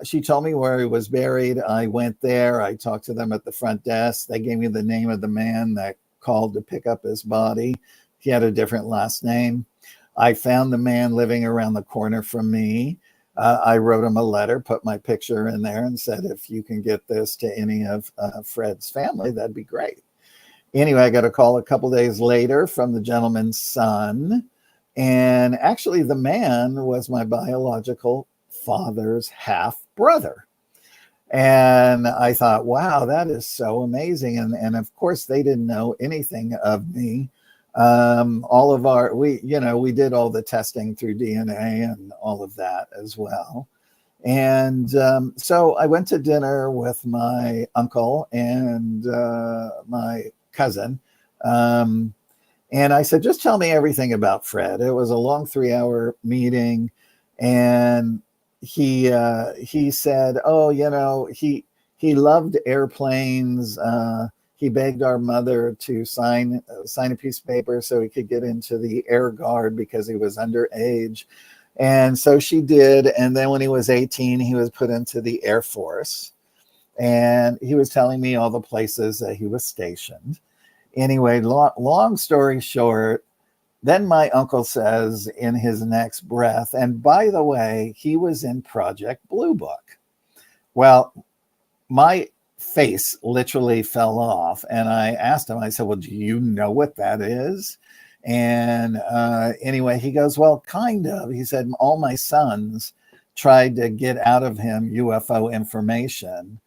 she told me where he was buried. I went there. I talked to them at the front desk. They gave me the name of the man that called to pick up his body. He had a different last name. I found the man living around the corner from me. I wrote him a letter, put my picture in there, and said, if you can get this to any of Fred's family, that'd be great. Anyway, I got a call a couple days later from the gentleman's son. And actually, the man was my biological father's half brother. And I thought, wow, that is so amazing. And of course, they didn't know anything of me. We did all the testing through DNA and all of that as well. And so I went to dinner with my uncle and my cousin. And I said, just tell me everything about Fred. It was a long 3-hour meeting. And he said, oh, he loved airplanes. He begged our mother to sign a piece of paper so he could get into the Air Guard because he was underage. And so she did. And then when he was 18, he was put into the Air Force. And he was telling me all the places that he was stationed. Anyway, long story short, then my uncle says in his next breath, and by the way, he was in Project Blue Book. Well, my face literally fell off. And I asked him, I said, well, do you know what that is? And anyway, he goes, well, kind of. He said, all my sons tried to get out of him UFO information,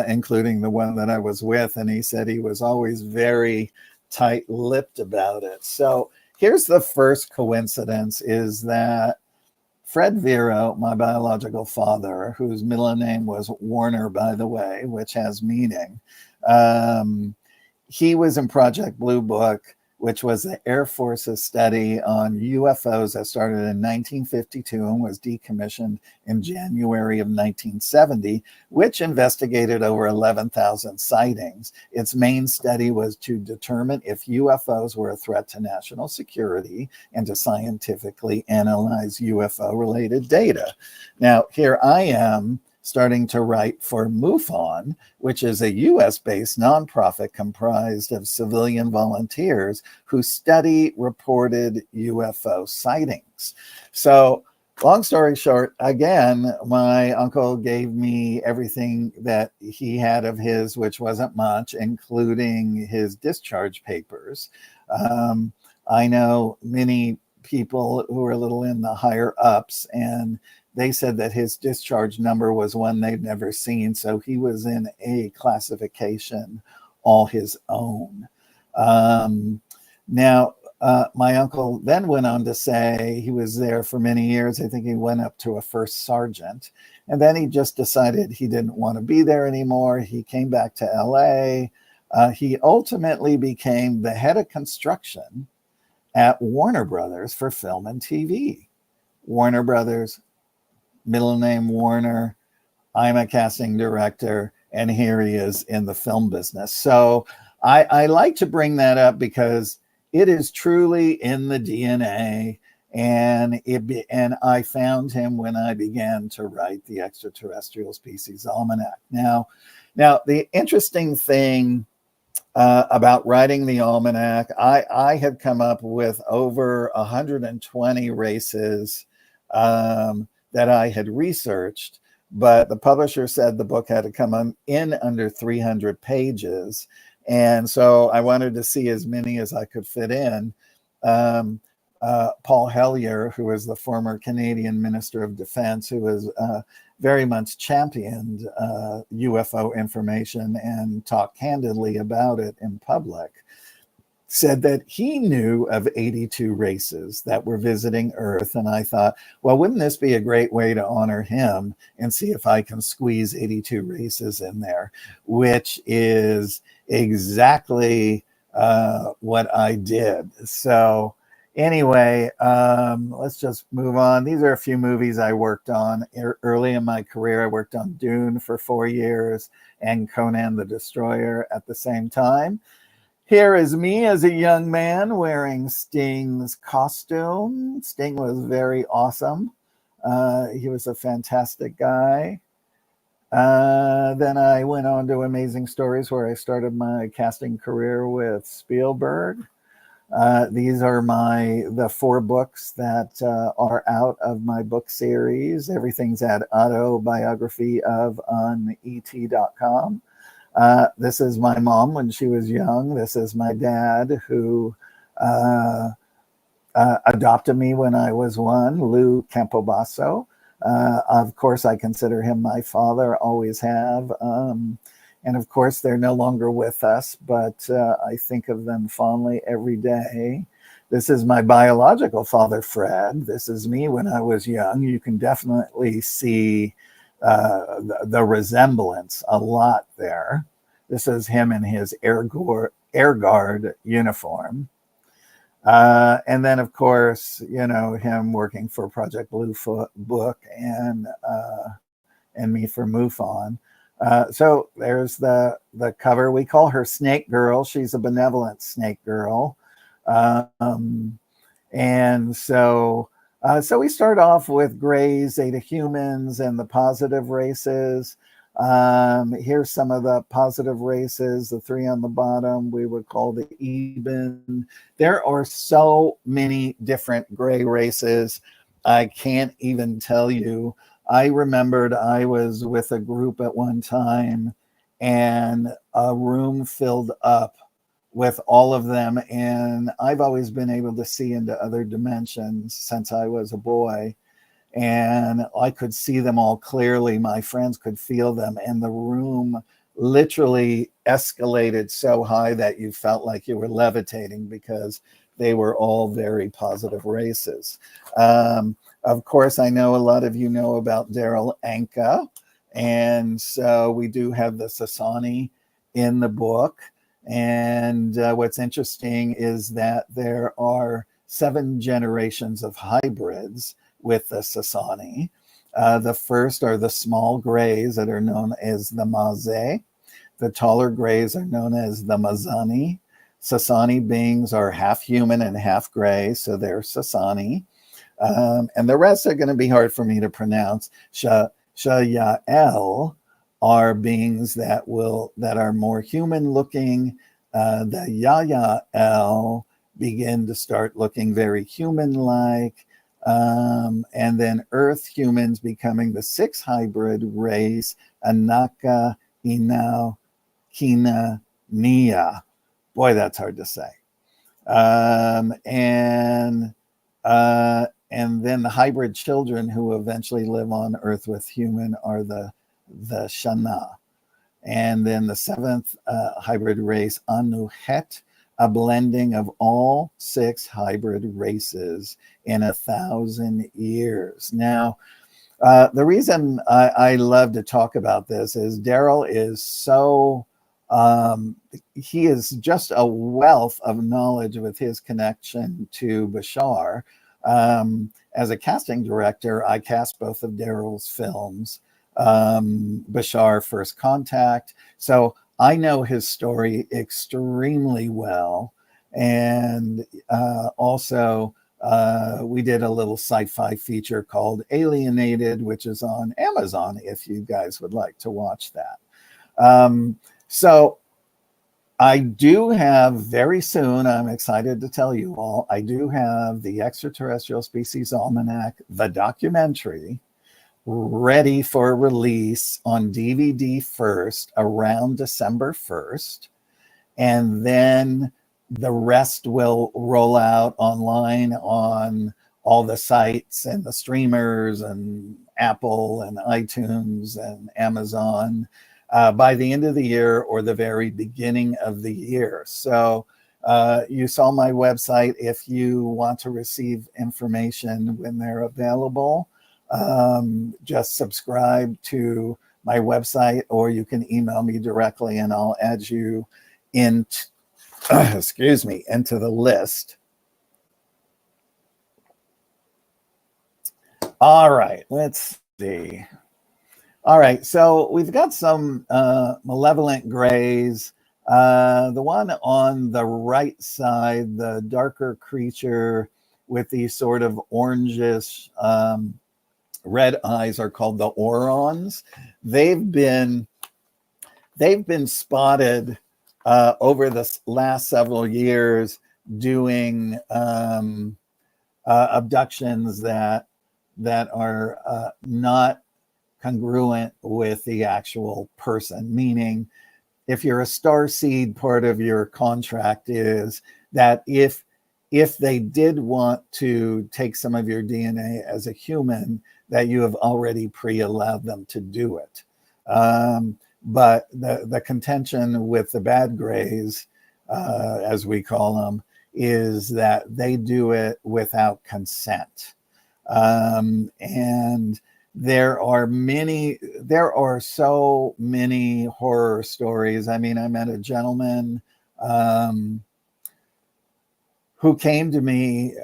including the one that I was with. And he said he was always very tight-lipped about it. So here's the first coincidence, is that Fred Vero, my biological father, whose middle name was Warner, by the way, which has meaning, he was in Project Blue Book, which was the Air Force's study on UFOs that started in 1952 and was decommissioned in January of 1970, which investigated over 11,000 sightings. Its main study was to determine if UFOs were a threat to national security and to scientifically analyze UFO-related data. Now, here I am starting to write for MUFON, which is a US-based nonprofit comprised of civilian volunteers who study reported UFO sightings. So long story short, again, my uncle gave me everything that he had of his, which wasn't much, including his discharge papers. I know many people who are a little in the higher ups, and they said that his discharge number was one they'd never seen. So he was in a classification all his own. Now, my uncle then went on to say he was there for many years. I think he went up to a first sergeant. And then he just decided he didn't want to be there anymore. He came back to LA. He ultimately became the head of construction at Warner Brothers for film and TV. Warner Brothers, middle name Warner. I'm a casting director, and here he is in the film business. So I like to bring that up because it is truly in the DNA, and I found him when I began to write the Extraterrestrial Species Almanac. Now the interesting thing about writing the almanac, I had come up with over 120 races that I had researched, but the publisher said the book had to come in under 300 pages. And so I wanted to see as many as I could fit in. Paul Hellyer, who was the former Canadian Minister of Defense, who was very much championed UFO information and talked candidly about it in public, said that he knew of 82 races that were visiting Earth. And I thought, well, wouldn't this be a great way to honor him and see if I can squeeze 82 races in there, which is exactly what I did. So anyway, let's just move on. These are a few movies I worked on early in my career. I worked on Dune for 4 years and Conan the Destroyer at the same time. Here is me as a young man wearing Sting's costume. Sting was very awesome. He was a fantastic guy. Then I went on to Amazing Stories, where I started my casting career with Spielberg. These are the 4 books that are out of my book series. Everything's at autobiography of on et.com. This is my mom when she was young. This is my dad, who adopted me when I was 1, Lou Campobasso. Of course, I consider him my father, always have. And of course, they're no longer with us, but I think of them fondly every day. This is my biological father, Fred. This is me when I was young. You can definitely see the resemblance a lot there. This is him in his Air Guard uniform. And then, of course, him working for Project Bluefoot Book and me for MUFON. So there's the cover. We call her Snake Girl. She's a benevolent snake girl. And so we start off with Greys, Zeta Humans, and the positive races. Here's some of the positive races, the 3 on the bottom, we would call the Eben. There are so many different gray races. I can't even tell you. I remembered I was with a group at one time and a room filled up with all of them. And I've always been able to see into other dimensions since I was a boy. And I could see them all clearly. My friends could feel them. And the room literally escalated so high that you felt like you were levitating, because they were all very positive races. Of course, I know a lot of you know about Darryl Anka. And so we do have the Sasani in the book. And what's interesting is that there are 7 generations of hybrids with the Sasani. The first are the small grays that are known as the Maze. The taller grays are known as the Mazani. Sasani beings are half human and half gray, so they're Sasani. And the rest are going to be hard for me to pronounce. Shayael are beings that are more human looking. The Yayael begin to start looking very human-like. And then Earth humans becoming the 6th hybrid race, Anaka Inau Kina Nia. Boy, that's hard to say. And then the hybrid children who eventually live on Earth with human are the Shana. And then the 7th hybrid race, Anuhet, a blending of all 6 hybrid races in 1,000 years. Now, the reason I love to talk about this is Darryl is so, he is just a wealth of knowledge with his connection to Bashar. As a casting director, I cast both of Darryl's films, Bashar First Contact. So I know his story extremely well. And also, we did a little sci-fi feature called Alienated, which is on Amazon, if you guys would like to watch that. So I do have very soon, I'm excited to tell you all, I do have the Extraterrestrial Species Almanac, the documentary, ready for release on DVD first around December 1st. And then The rest will roll out online on all the sites and the streamers and Apple and iTunes and Amazon by the end of the year or the very beginning of the year. So you saw my website. If you want to receive information when they're available, just subscribe to my website, or you can email me directly and I'll add you into into the list. All right, let's see. All right, so we've got some malevolent grays. The one on the right side, the darker creature with these sort of orangish red eyes, are called the Aurons. They've been spotted over the last several years doing abductions that are not congruent with the actual person. Meaning, if you're a starseed, part of your contract is that if they did want to take some of your DNA as a human, that you have already pre-allowed them to do it. But the contention with the bad grays, as we call them, is that they do it without consent. And there are so many horror stories. I mean, I met a gentleman who came to me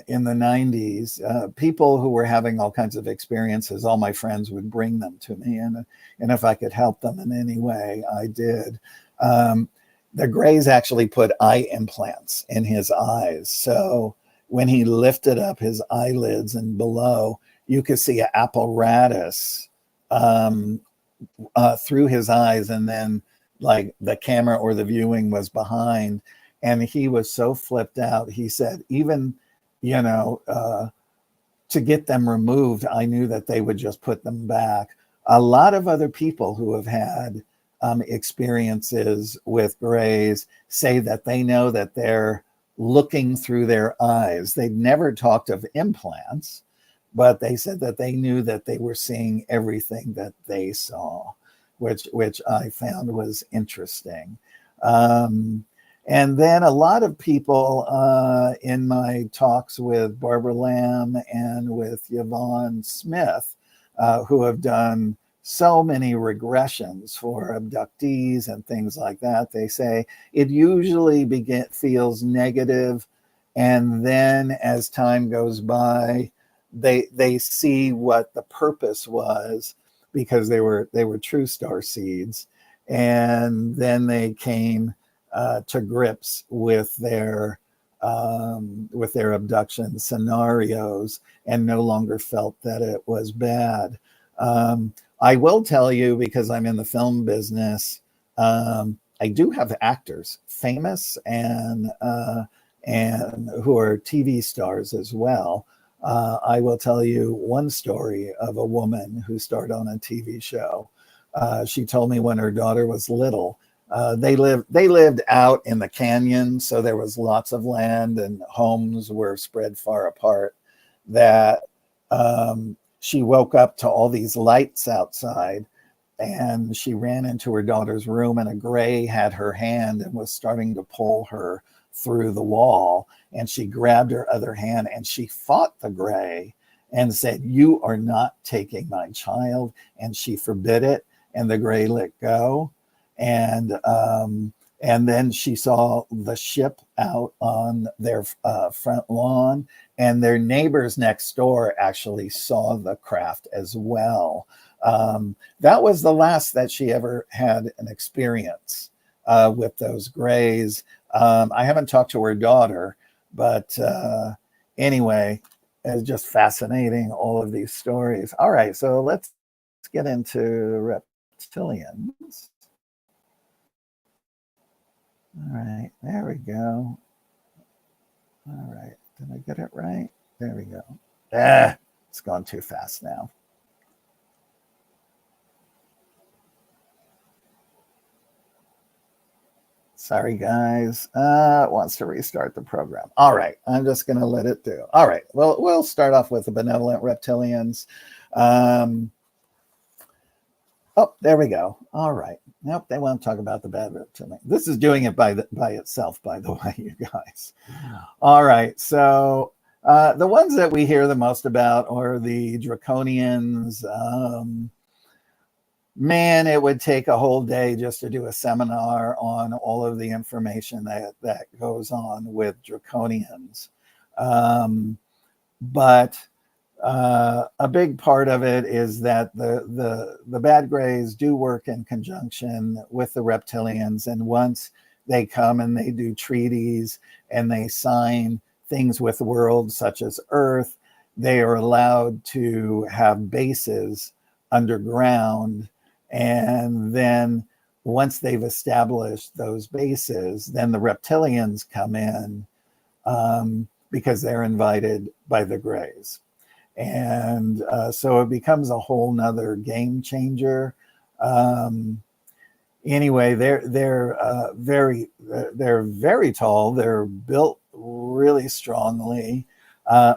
in the 90s. People who were having all kinds of experiences, all my friends would bring them to me, and if I could help them in any way, I did. The Greys actually put eye implants in his eyes, so when he lifted up his eyelids and below, you could see an apparatus through his eyes, and then like the camera or the viewing was behind. And he was so flipped out. He said, even, to get them removed, I knew that they would just put them back. A lot of other people who have had experiences with Greys say that they know that they're looking through their eyes. They'd never talked of implants, but they said that they knew that they were seeing everything that they saw, which I found was interesting. And then a lot of people in my talks with Barbara Lamb and with Yvonne Smith, who have done so many regressions for abductees and things like that, they say it usually feels negative, and then as time goes by, they see what the purpose was, because they were true star seeds, and then they came to grips with their abduction scenarios and no longer felt that it was bad. I will tell you, because I'm in the film business, I do have actors, famous and who are TV stars as well. I will tell you one story of a woman who starred on a TV show. She told me when her daughter was little, they lived out in the canyon, so there was lots of land and homes were spread far apart, that she woke up to all these lights outside, and she ran into her daughter's room, and a Grey had her hand and was starting to pull her through the wall, and she grabbed her other hand and she fought the Grey and said, "You are not taking my child," and she forbid it, and the Grey let go. And then she saw the ship out on their front lawn, and their neighbors next door actually saw the craft as well. That was the last that she ever had an experience with those Greys. I haven't talked to her daughter, but anyway, it's just fascinating, all of these stories. All right, so let's get into reptilians. All right, there we go. All right, did I get it right? There we go. It's gone too fast now. Sorry, guys. It wants to restart the program. All right. I'm just going to let it do. All right. Well, we'll start off with the benevolent reptilians. Oh, there we go. All right. Nope, they want to talk about the bad reptilian. This is doing it by itself, by the way, you guys. All right. So the ones that we hear the most about are the draconians. Man, it would take a whole day just to do a seminar on all of the information that goes on with draconians. But a big part of it is that the bad greys do work in conjunction with the reptilians. And once they come and they do treaties and they sign things with worlds such as Earth, they are allowed to have bases underground. And then once they've established those bases, then the reptilians come in because they're invited by the greys. And so it becomes a whole nother game changer. Anyway, they're very tall. They're built really strongly.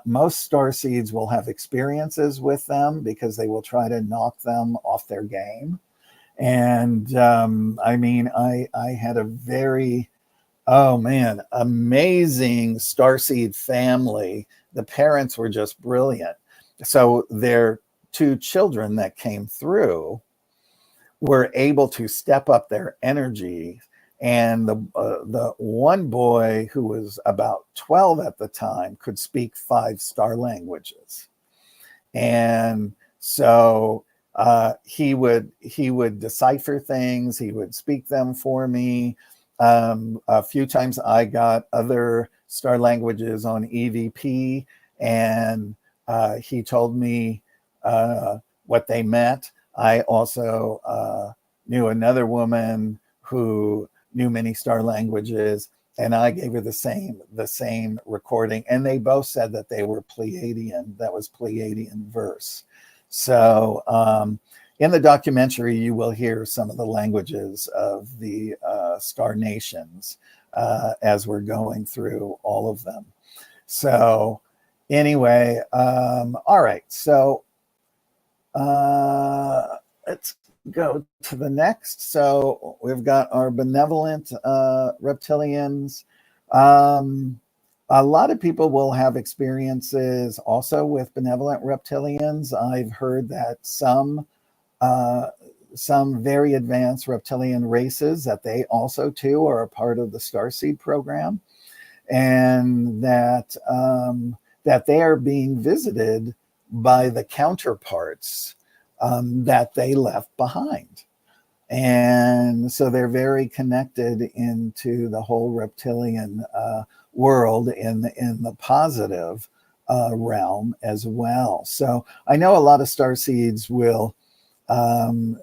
Most starseeds will have experiences with them because they will try to knock them off their game. And I mean, I had a very, amazing starseed family. The parents were just brilliant. So their two children that came through were able to step up their energy. And the one boy, who was about 12 at the time, could speak 5 star languages. And so he would decipher things. He would speak them for me. A few times I got other star languages on EVP, and he told me what they meant. I also knew another woman who knew many star languages, and I gave her the same recording, and they both said that they were Pleiadian. That was Pleiadian verse. So in the documentary, you will hear some of the languages of the star nations as we're going through all of them. So anyway, all right. So let's go to the next. So we've got our benevolent reptilians. A lot of people will have experiences also with benevolent reptilians. I've heard that some very advanced reptilian races, that they also too are a part of the Starseed program, and that that they are being visited by the counterparts that they left behind. And so they're very connected into the whole reptilian world in the positive realm as well. So I know a lot of starseeds will,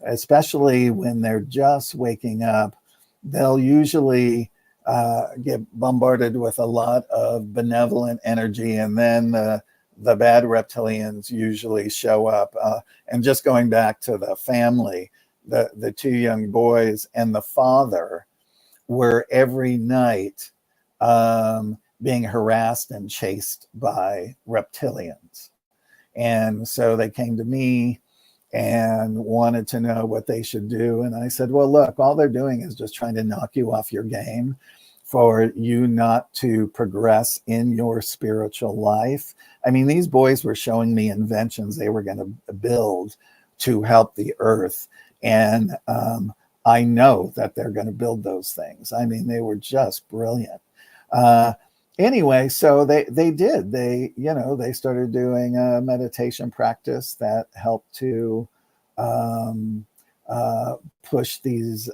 especially when they're just waking up, they'll usually get bombarded with a lot of benevolent energy, and then the bad reptilians usually show up. And just going back to the family, the 2 young boys and the father were every night being harassed and chased by reptilians. And so they came to me and wanted to know what they should do. And I said, well, look, all they're doing is just trying to knock you off your game for you not to progress in your spiritual life. I mean, these boys were showing me inventions they were going to build to help the earth. And I know that they're going to build those things. I mean, they were just brilliant. Anyway, so they did. They started doing a meditation practice that helped to push these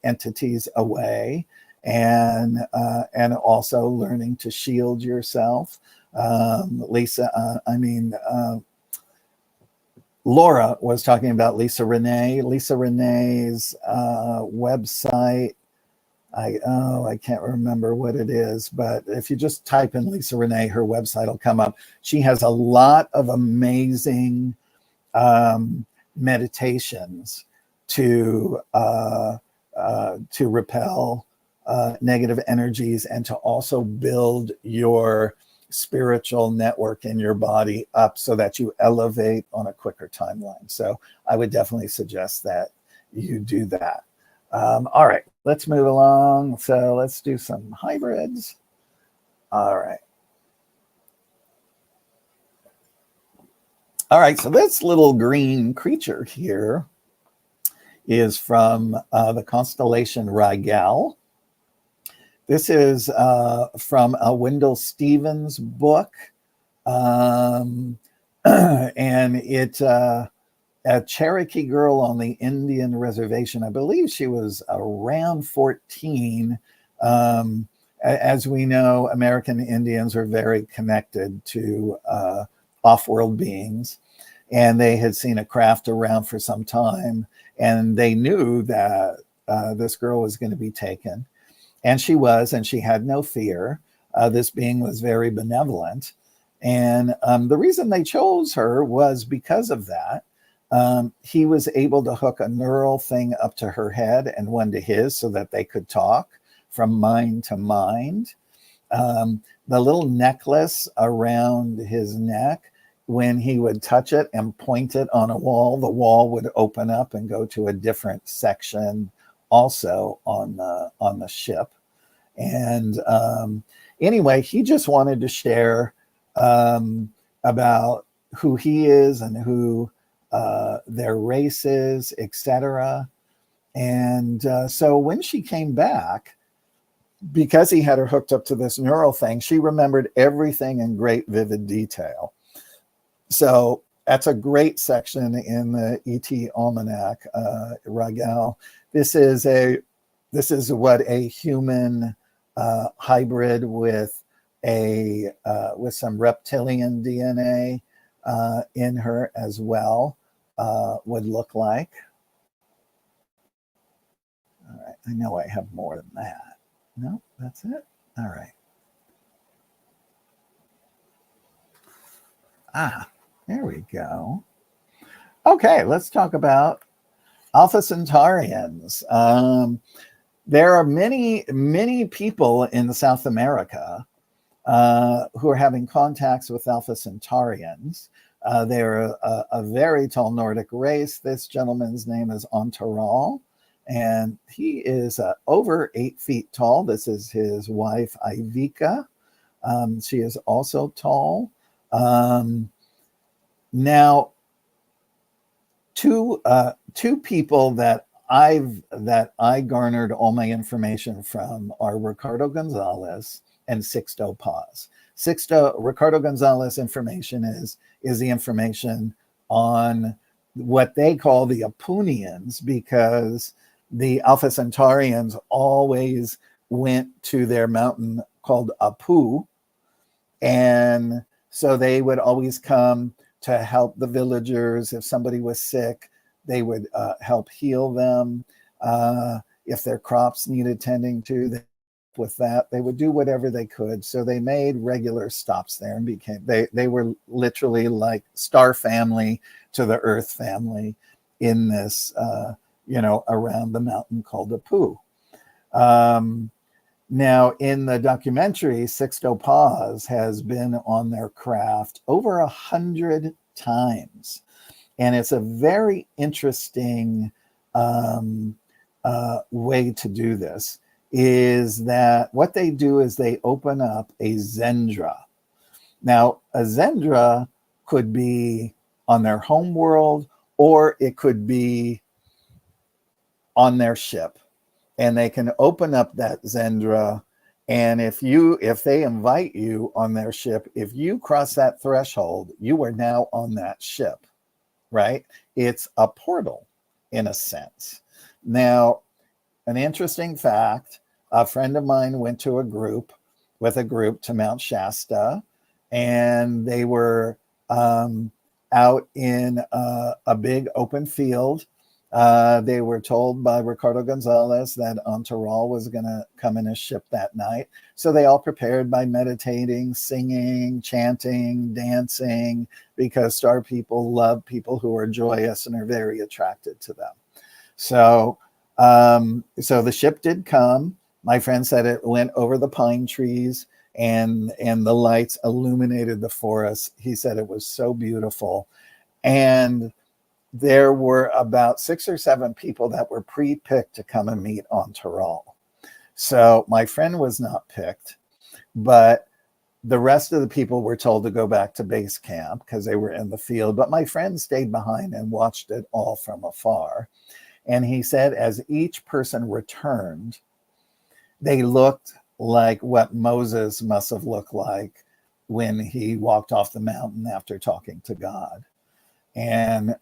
entities away, and also learning to shield yourself. Laura was talking about Lisa Renee. Lisa Renee's website, I can't remember what it is, but if you just type in Lisa Renee, her website will come up. She has a lot of amazing meditations to repel negative energies, and to also build your spiritual network in your body up so that you elevate on a quicker timeline. So I would definitely suggest that you do that. All right, let's move along. So let's do some hybrids. All right. All right, so this little green creature here is from the constellation Rigel. This is from a Wendell Stevens book. And it, a Cherokee girl on the Indian reservation, I believe she was around 14. As we know, American Indians are very connected to off-world beings, and they had seen a craft around for some time, and they knew that this girl was going to be taken. And she was, and she had no fear. This being was very benevolent. And the reason they chose her was because of that. He was able to hook a neural thing up to her head and one to his so that they could talk from mind to mind. The little necklace around his neck, when he would touch it and point it on a wall, the wall would open up and go to a different section also on the ship. And anyway, he just wanted to share about who he is and who their race is, etc. And so when she came back, because he had her hooked up to this neural thing, she remembered everything in great vivid detail. So that's a great section in the ET Almanac, Rigel. This is what a human hybrid with some reptilian DNA in her as well would look like. All right, I know I have more than that. No, that's it. All right. There we go. Okay, let's talk about Alpha Centaurians. There are many people in South America who are having contacts with Alpha Centaurians. They're a very tall Nordic race. This gentleman's name is Antaral, and he is over 8 feet tall. This is his wife, Ivica. She is also tall. Now, two people that I garnered all my information from are Ricardo Gonzalez and Sixto Paz. Ricardo Gonzalez information is the information on what they call the Apunians, because the Alpha Centaurians always went to their mountain called Apu, and so they would always come to help the villagers. If somebody was sick, they would help heal them. If their crops needed tending to, with that, they would do whatever they could. So they made regular stops there and became, they were literally like star family to the Earth family in this, around the mountain called Apu. Now, in the documentary, Sixto Paz has been on their craft over 100 times. And it's a very interesting way to do this, is that what they do is they open up a Zendra. Now, a Zendra could be on their home world, or it could be on their ship. And they can open up that Zendra, and if they invite you on their ship, if you cross that threshold, you are now on that ship, right? It's a portal in a sense. Now, an interesting fact, a friend of mine went to a group to Mount Shasta, and they were out in a big open field. They were told by Ricardo Gonzalez that Antaral was going to come in a ship that night. So they all prepared by meditating, singing, chanting, dancing, because star people love people who are joyous and are very attracted to them. So the ship did come. My friend said it went over the pine trees and the lights illuminated the forest. He said it was so beautiful. And there were about 6 or 7 people that were pre-picked to come and meet on Taral. So my friend was not picked, but the rest of the people were told to go back to base camp because they were in the field. But my friend stayed behind and watched it all from afar. And he said, as each person returned, they looked like what Moses must have looked like when he walked off the mountain after talking to God. And,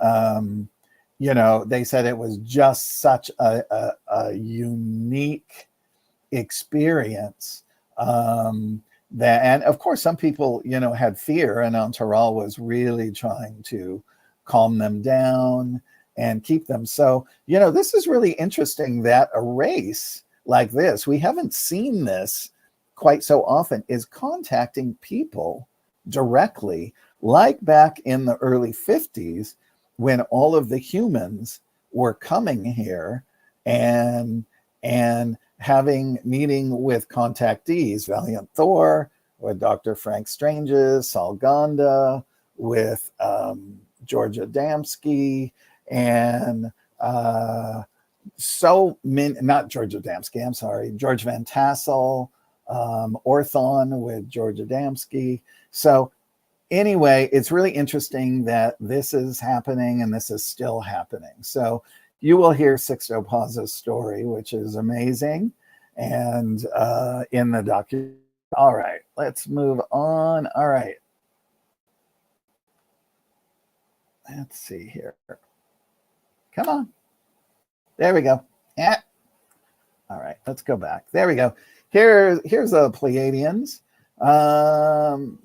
you know, they said it was just such a unique experience. That, and of course, some people, you know, had fear, and Taral was really trying to calm them down and keep them. So, you know, this is really interesting that a race like this, we haven't seen this quite so often, is contacting people directly, like back in the early 50s when all of the humans were coming here and having meeting with contactees, Valiant Thor, with Dr. Frank Stranges, Saul Ganda, with George Adamski, and so many, not George Adamski, I'm sorry, George Van Tassel, Orthon with George Adamski. So anyway, it's really interesting that this is happening and this is still happening. So you will hear Sixto Paz's story, which is amazing, and in the document. All right, let's move on. All right. Let's see here. Come on. There we go. Yeah. All right, let's go back. There we go. Here's the Pleiadians.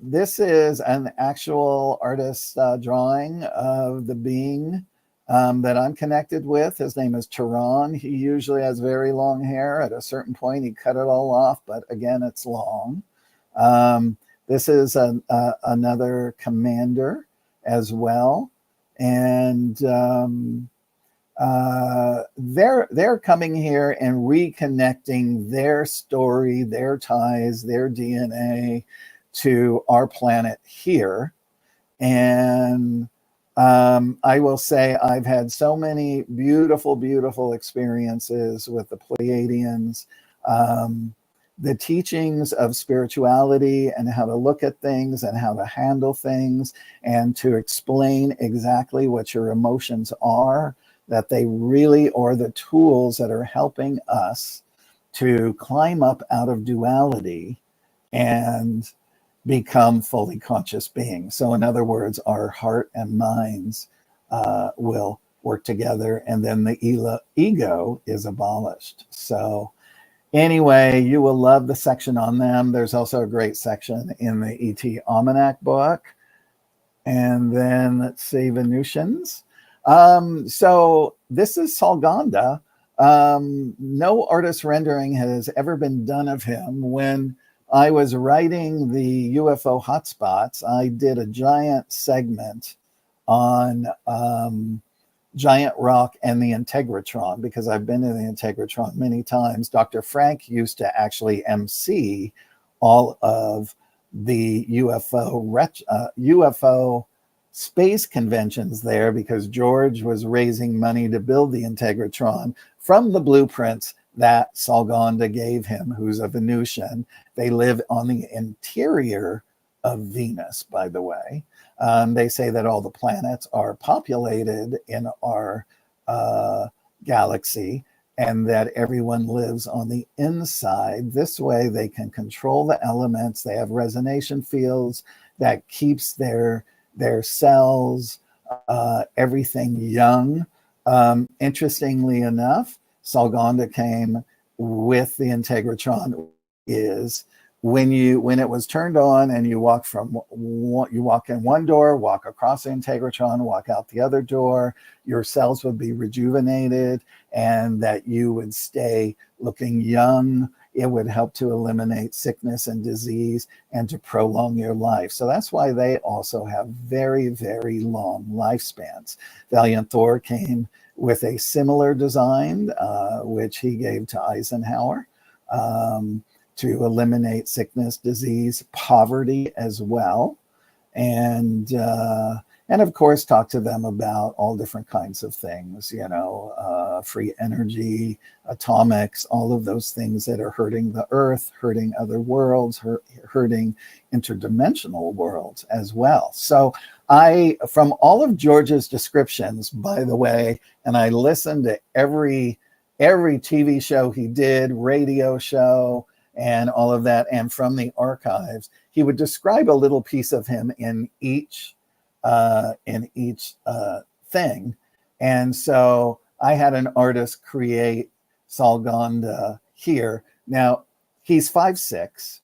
This is an actual artist's drawing of the being that I'm connected with. His name is Turan. He usually has very long hair. At a certain point, he cut it all off, but again, it's long. This is another commander as well. And they're coming here and reconnecting their story, their ties, their DNA to our planet here. And I will say I've had so many beautiful, beautiful experiences with the Pleiadians. The teachings of spirituality and how to look at things and how to handle things and to explain exactly what your emotions are, that they really are the tools that are helping us to climb up out of duality and become fully conscious beings. So in other words, our heart and minds will work together, and then the ego is abolished. So anyway, you will love the section on them. There's also a great section in the E.T. Almanac book. And then let's see, Venusians. So this is Saul Ganda. No artist rendering has ever been done of him. When I was writing the UFO hotspots, I did a giant segment on Giant Rock and the Integratron, because I've been in the Integratron many times. Dr. Frank used to actually MC all of the UFO space conventions there, because George was raising money to build the Integratron from the blueprints that Saul Ganda gave him, who's a Venusian. They live on the interior of Venus, by the way. They say that all the planets are populated in our galaxy, and that everyone lives on the inside. This way they can control the elements. They have resonation fields that keeps their cells, everything young. Interestingly enough, Saul Ganda came with the Integratron is when it was turned on and you walk in one door, walk across the Integratron, walk out the other door, your cells would be rejuvenated, and that you would stay looking young. It would help to eliminate sickness and disease and to prolong your life. So that's why they also have very, very long lifespans. Valiant Thor came with a similar design, which he gave to Eisenhower. to eliminate sickness, disease, poverty as well. And of course, talk to them about all different kinds of things, free energy, atomics, all of those things that are hurting the earth, hurting other worlds, hurting interdimensional worlds as well. So from all of George's descriptions, by the way, and I listened to every TV show he did, radio show, and all of that, and from the archives, he would describe a little piece of him in each thing. And so I had an artist create Salganda here. Now, he's 5'6".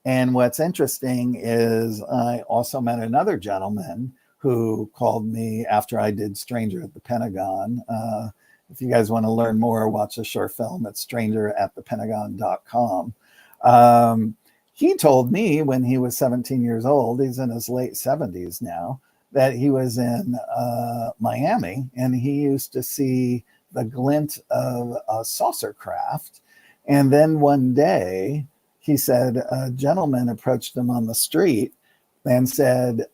And what's interesting is I also met another gentleman who called me after I did Stranger at the Pentagon. If you guys want to learn more, watch a short film at strangeratthepentagon.com. He told me when he was 17 years old, he's in his late 70s now, that he was in Miami and he used to see the glint of a saucer craft. And then one day, he said a gentleman approached him on the street and said,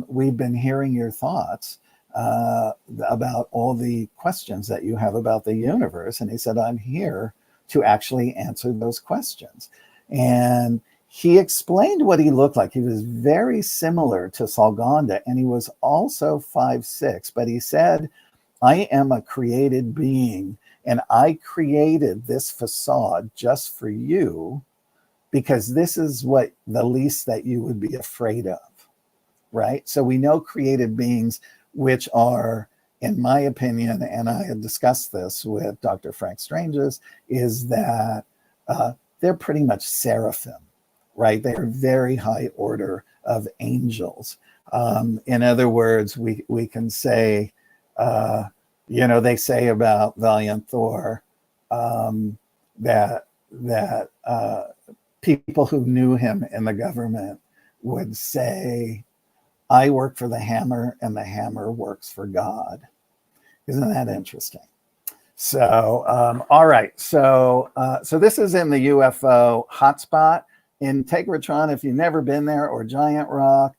we've been hearing your thoughts about all the questions that you have about the universe. And he said, I'm here to actually answer those questions. And he explained what he looked like. He was very similar to Salganda, and he was also 5'6", but he said, I am a created being, and I created this facade just for you because this is what the least that you would be afraid of, right? So we know created beings, which are, in my opinion, and I had discussed this with Dr. Frank Stranges, is that they're pretty much seraphim, right? They are very high order of angels. In other words, we can say, they say about Valiant Thor that people who knew him in the government would say, I work for the hammer and the hammer works for God. Isn't that interesting? So, all right. So this is in the UFO hotspot in Tegretron. If you've never been there, or Giant Rock,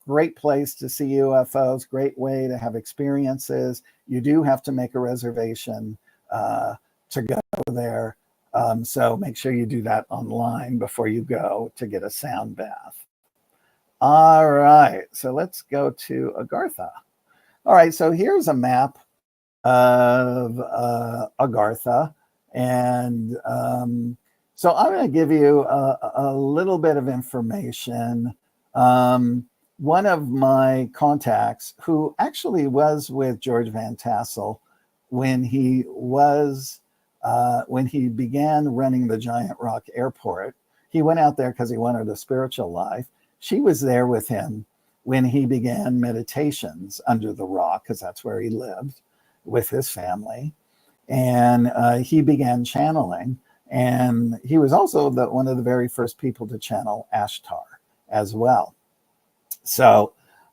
great place to see UFOs, great way to have experiences. You do have to make a reservation to go there. So make sure you do that online before you go to get a sound bath. All right, so let's go to Agartha. All right, so here's a map of Agartha. And so I'm going to give you a little bit of information. One of my contacts, who actually was with George Van Tassel when he began running the Giant Rock Airport, he went out there because he wanted a spiritual life. She was there with him when he began meditations under the rock, because that's where he lived with his family. And he began channeling. And he was also one of the very first people to channel Ashtar as well. So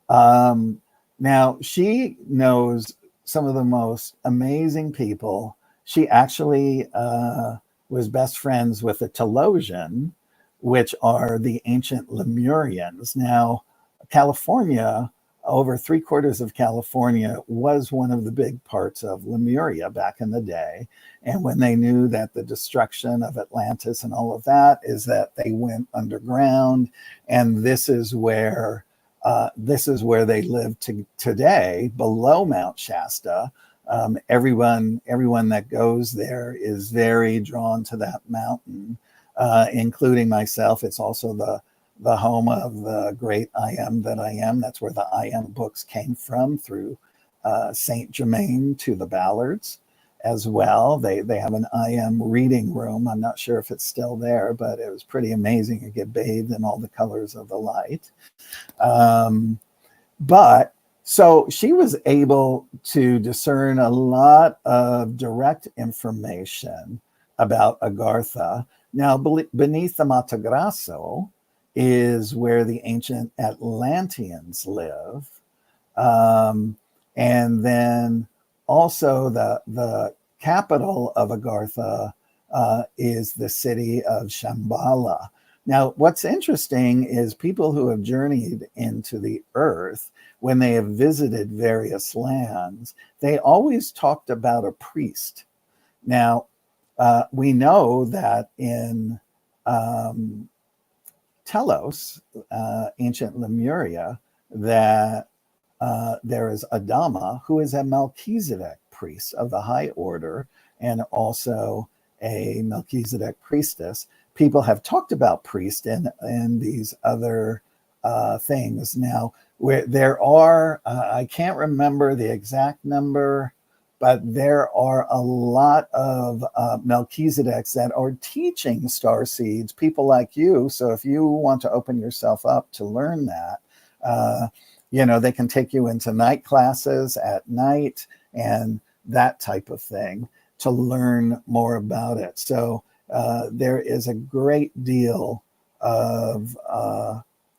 now she knows some of the most amazing people. She actually was best friends with the Telosian, which are the ancient Lemurians. Now, California, over 3/4 of California was one of the big parts of Lemuria back in the day. And when they knew that the destruction of Atlantis and all of that is that they went underground, and this is where they live today, below Mount Shasta. Everyone that goes there is very drawn to that mountain, including myself. It's also the home of the great I Am That I Am. That's where the I Am books came from, through Saint Germain to the Ballards as well. They have an I Am reading room. I'm not sure if it's still there, but it was pretty amazing. You get bathed in all the colors of the light. But so she was able to discern a lot of direct information about Agartha. Now, beneath the Matto Grosso is where the ancient Atlanteans live. And then also the capital of Agartha is the city of Shambhala. Now, what's interesting is people who have journeyed into the earth, when they have visited various lands, they always talked about a priest. Now, we know that in Telos, ancient Lemuria, that there is Adama, who is a Melchizedek priest of the high order, and also a Melchizedek priestess. People have talked about priest in these other things. Now, where there are, I can't remember the exact number, but there are a lot of Melchizedeks that are teaching star seeds, people like you. So if you want to open yourself up to learn that, they can take you into night classes at night and that type of thing to learn more about it. So there is a great deal of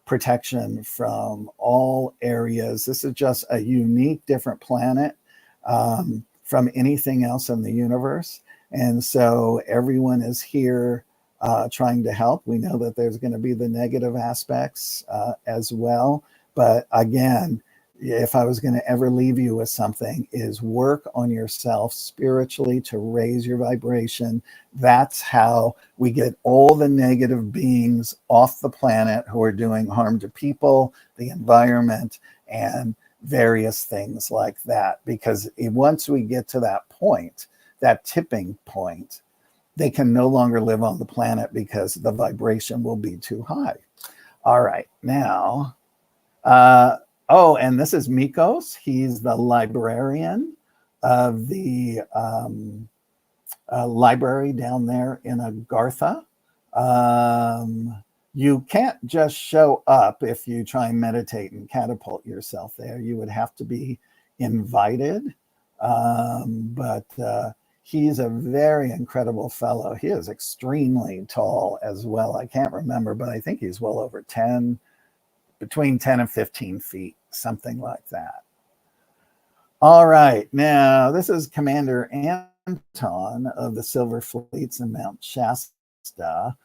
protection from all areas. This is just a unique, different planet from anything else in the universe. And so everyone is here trying to help. We know that there's going to be the negative aspects as well. But again, if I was going to ever leave you with something, is work on yourself spiritually to raise your vibration. That's how we get all the negative beings off the planet who are doing harm to people, the environment, and various things like that. Because once we get to that point, that tipping point, they can no longer live on the planet because the vibration will be too high. All right, now, and this is Mikos. He's the librarian of the library down there in Agartha. You can't just show up if you try and meditate and catapult yourself there. You would have to be invited. But he's a very incredible fellow. He is extremely tall as well. I can't remember, but I think he's well over between 10 and 15 feet, something like that. All right, now this is Commander Anton of the Silver Fleets in Mount Shasta.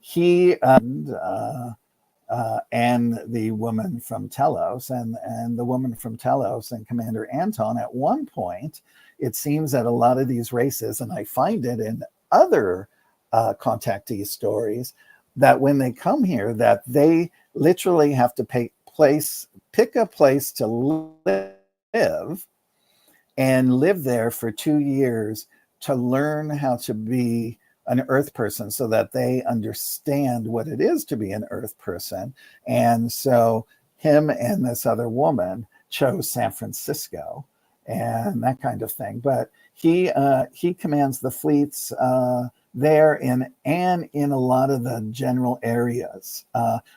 He and the woman from Telos, and the woman from Telos and Commander Anton, at one point, it seems that a lot of these races, and I find it in other contactee stories, that when they come here, that they literally have to pick a place to live and live there for 2 years to learn how to be an earth person, so that they understand what it is to be an earth person. And so him and this other woman chose San Francisco and that kind of thing. But he commands the fleets there and in a lot of the general areas.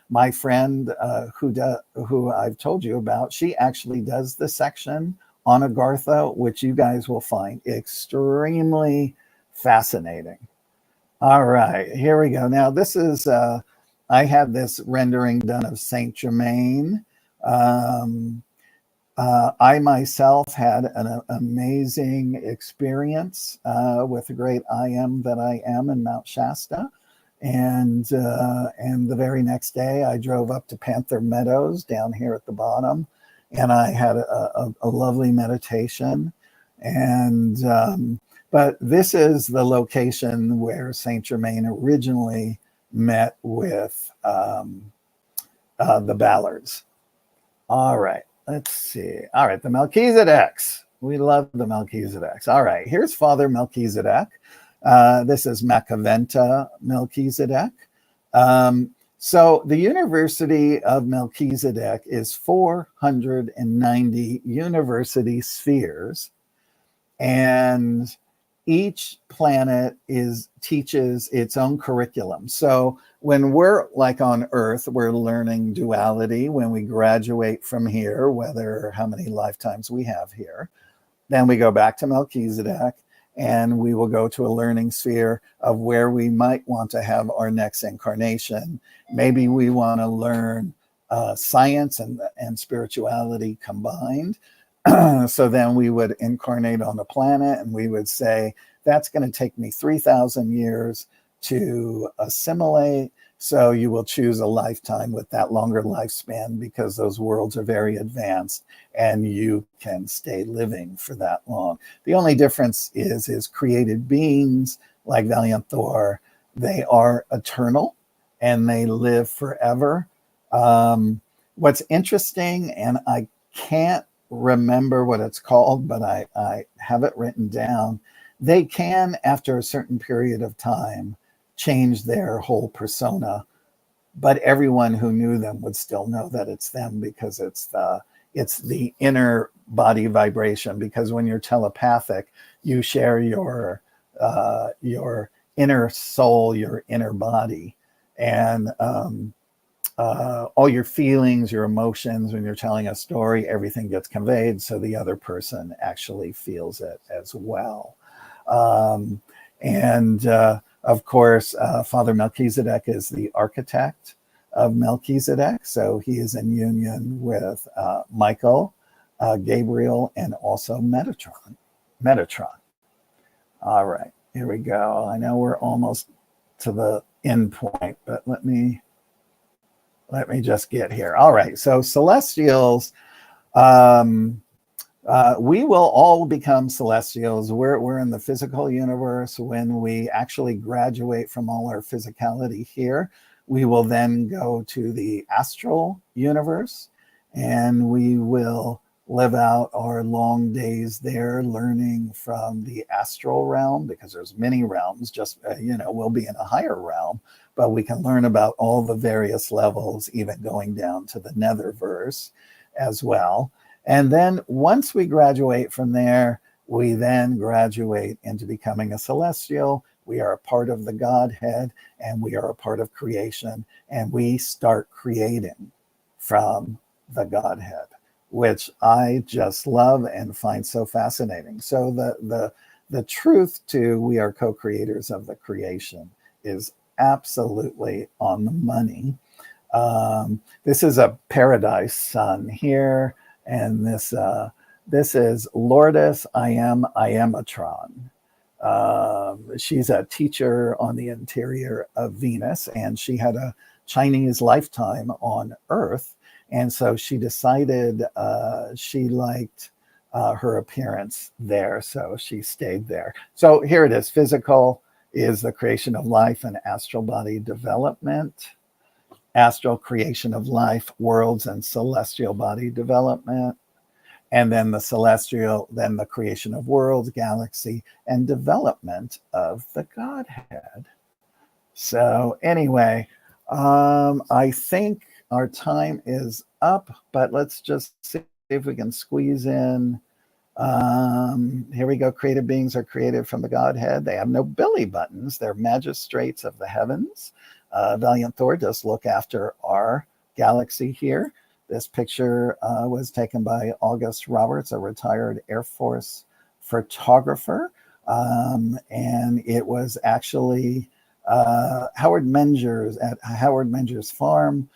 My friend who I've told you about, she actually does the section on Agartha, which you guys will find extremely fascinating. All right, here we go. Now this is, I had this rendering done of Saint Germain. I myself had an amazing experience with the great I Am that I Am in Mount Shasta. And the very next day I drove up to Panther Meadows down here at the bottom, and I had a lovely meditation. And but this is the location where Saint Germain originally met with the Ballards. All right, let's see. All right, the Melchizedeks. We love the Melchizedeks. All right, here's Father Melchizedek. This is Macaventa Melchizedek. So the University of Melchizedek is 490 university spheres, and each planet teaches its own curriculum. So when we're like on Earth, we're learning duality. When we graduate from here, how many lifetimes we have here, then we go back to Melchizedek, and we will go to a learning sphere of where we might want to have our next incarnation. Maybe we want to learn science and spirituality combined. So then we would incarnate on the planet, and we would say, that's going to take me 3,000 years to assimilate. So you will choose a lifetime with that longer lifespan because those worlds are very advanced and you can stay living for that long. The only difference is created beings like Valiant Thor, they are eternal and they live forever. What's interesting, and I can't remember what it's called, but I have it written down. They can, after a certain period of time, change their whole persona, but everyone who knew them would still know that it's them because it's the inner body vibration. Because when you're telepathic, you share your inner soul, your inner body, and all your feelings, your emotions. When you're telling a story, everything gets conveyed, so the other person actually feels it as well. Of course, Father Melchizedek is the architect of Melchizedek. So he is in union with Michael, Gabriel, and also Metatron. All right, here we go. I know we're almost to the end point, but let me just get here. All right, so Celestials, we will all become Celestials. We're in the physical universe. When we actually graduate from all our physicality here, we will then go to the astral universe, and we will live out our long days there, learning from the astral realm, because there's many realms. Just we'll be in a higher realm, but we can learn about all the various levels, even going down to the netherverse as well. And then once we graduate from there, we then graduate into becoming a Celestial. We are a part of the Godhead, and we are a part of creation, and we start creating from the Godhead, which I just love and find so fascinating. So the truth to we are co-creators of the creation is absolutely on the money. This is a paradise sun here. And this is Lourdes Iamatron. She's a teacher on the interior of Venus, and she had a Chinese lifetime on Earth. And so she decided she liked her appearance there, so she stayed there. So here it is. Physical is the creation of life and astral body development. Astral creation of life, worlds, and celestial body development. And then the celestial, then the creation of worlds, galaxy, and development of the Godhead. So anyway, I think our time is up, but let's just see if we can squeeze in. Here we go. Created beings are created from the Godhead. They have no belly buttons. They're magistrates of the heavens. Valiant Thor does look after our galaxy here. This picture was taken by August Roberts, a retired Air Force photographer. And it was actually Howard Menger's at Howard Menger's farm.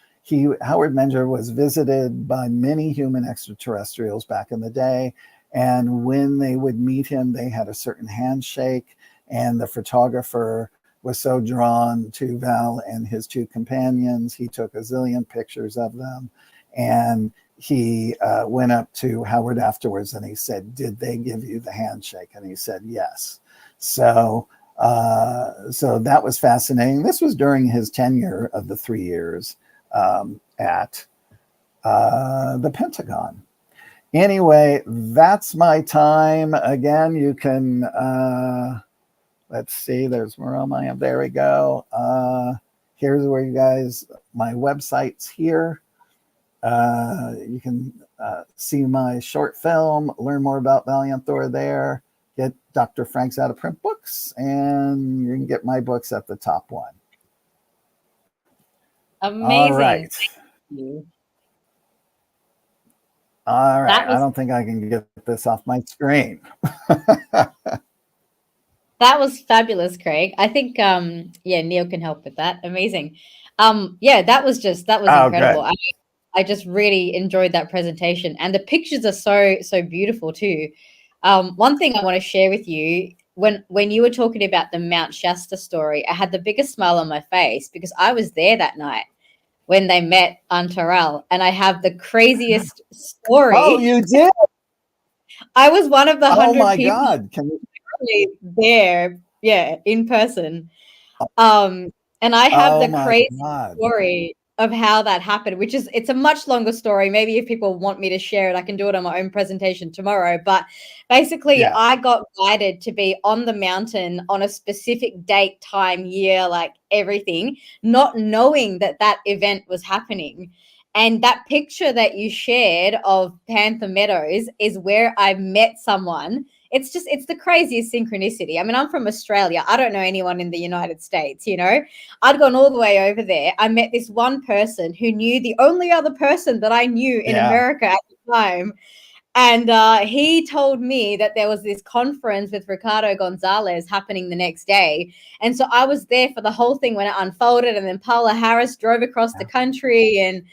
Howard Menger was visited by many human extraterrestrials back in the day. And when they would meet him, they had a certain handshake, and the photographer was so drawn to Val and his two companions, he took a zillion pictures of them. And he went up to Howard afterwards and he said, "Did they give you the handshake?" And he said, "Yes." So that was fascinating. This was during his tenure of the 3 years at the Pentagon. Anyway, that's my time. Again, you can... let's see, there's where am I? There we go. Here's where you guys, my website's here. You can see my short film, learn more about Valiant Thor there, get Dr. Frank's out of print books, and you can get my books at the top one. Amazing. All right. Thank you. All right. That was- I don't think I can get this off my screen. That was fabulous, Craig. I think Neil can help with that. Amazing. That was incredible. Good. I just really enjoyed that presentation, and the pictures are so beautiful too. One thing I want to share with you, when you were talking about the Mount Shasta story, I had the biggest smile on my face because I was there that night when they met Aunt Terrell, and I have the craziest story. Oh, you did? I was one of the Oh 100 my people God. Can you? there, yeah, in person. And I have Oh the my crazy God. story of how that happened, which is, it's a much longer story. Maybe if people want me to share it, I can do it on my own presentation tomorrow. But basically, Yeah. I got guided to be on the mountain on a specific date, time, year, like everything, not knowing that that event was happening. And that picture that you shared of Panther Meadows is where I met someone. It's the craziest synchronicity. I mean, I'm from Australia. I don't know anyone in the United States, you know. I'd gone all the way over there. I met this one person who knew the only other person that I knew in Yeah. America at the time. And he told me that there was this conference with Ricardo Gonzalez happening the next day. And so I was there for the whole thing when it unfolded. And then Paula Harris drove across the country. And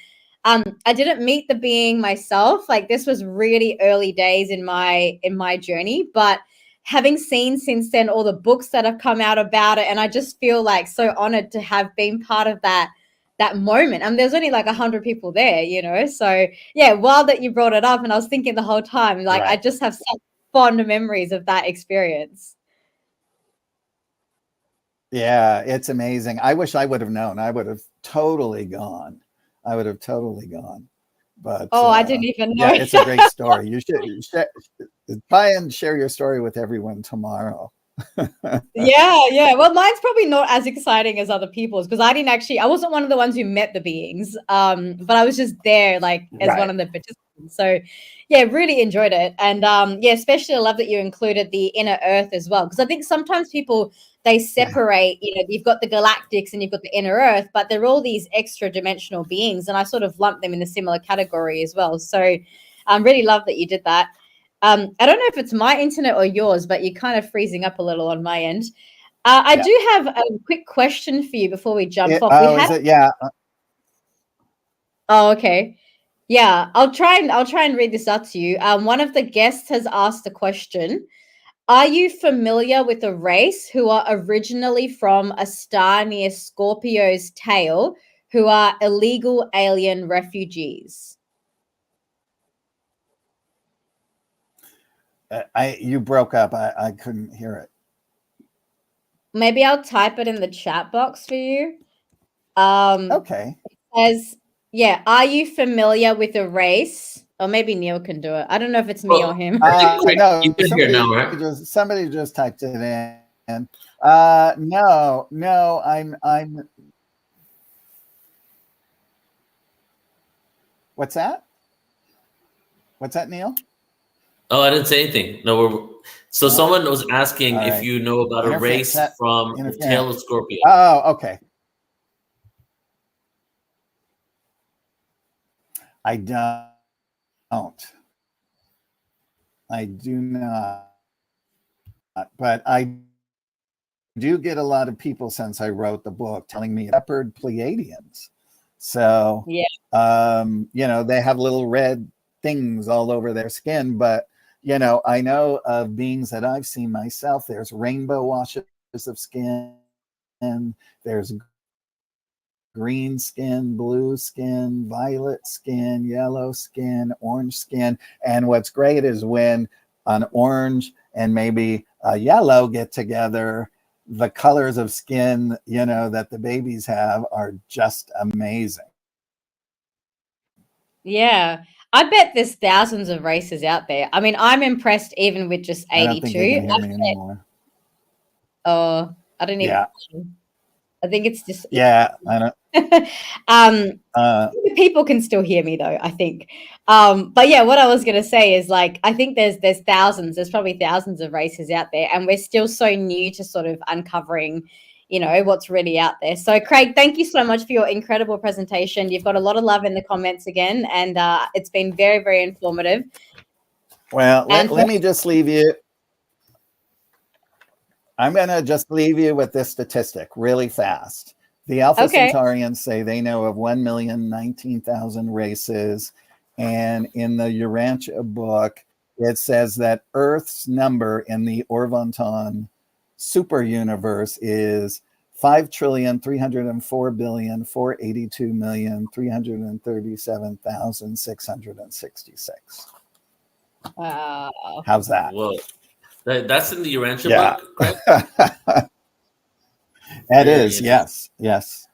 I didn't meet the being myself. Like, this was really early days in my journey. But having seen since then all the books that have come out about it, and I just feel like so honored to have been part of that moment. And there's only like 100 people there, you know. So yeah, wild that you brought it up, and I was thinking the whole time, like, I Right. just have such fond memories of that experience. Yeah, it's amazing. I wish I would have known. I would have totally gone. I would have totally gone. But I didn't even know. yeah, it's a great story. You should try and share your story with everyone tomorrow. Yeah. Well, mine's probably not as exciting as other people's because I wasn't one of the ones who met the beings. But I was just there, like, as Right. one of the participants. So yeah, really enjoyed it. And yeah, especially I love that you included the inner earth as well. Because I think sometimes people, they separate, you know, you've got the galactics and you've got the inner earth, but they're all these extra dimensional beings. And I sort of lump them in a similar category as well. So I really love that you did that. I don't know if it's my internet or yours, but you're kind of freezing up a little on my end. I Yeah. do have a quick question for you before we jump off. Oh, is it? Yeah. Oh, okay. Yeah, I'll try and read this out to you. One of the guests has asked a question. Are you familiar with a race who are originally from a star near Scorpio's tail, who are illegal alien refugees? You broke up. I couldn't hear it. Maybe I'll type it in the chat box for you. Okay. Yeah, are you familiar with a race? Or maybe Neil can do it. I don't know if it's me or him. No, You can hear now, right? somebody just typed it in. No, I'm. What's that? What's that, Neil? Oh, I didn't say anything. No, so someone was asking All if right. you know about a race from the tail of Scorpio. Oh, okay. I don't. I do not. But I do get a lot of people since I wrote the book telling me leopard Pleiadians. So, yeah. You know, they have little red things all over their skin, but you know, I know of beings that I've seen myself. There's rainbow washes of skin, and there's green skin, blue skin, violet skin, yellow skin, orange skin. And what's great is when an orange and maybe a yellow get together, the colors of skin, you know, that the babies have are just amazing. Yeah. I bet there's thousands of races out there. I mean, I'm impressed even with just 82. I don't think you can hear me anymore. Oh, I don't even. Yeah. I think it's just. Yeah, I don't. People can still hear me though, I think. But yeah, what I was gonna say is, like, I think there's probably thousands of races out there, and we're still so new to sort of uncovering, you know, what's really out there. So Craig, thank you so much for your incredible presentation. You've got a lot of love in the comments again, and it's been very, very informative. Well, let me just leave you. I'm going to just leave you with this statistic really fast. The Alpha Okay. Centaurians say they know of 1,019,000 races. And in the Urantia book, it says that Earth's number in the Orvonton super universe is 5,304,482,337,666. Wow. How's that? Whoa. That's in the Urantia Yeah. book, Craig? That Very is, yes, yes.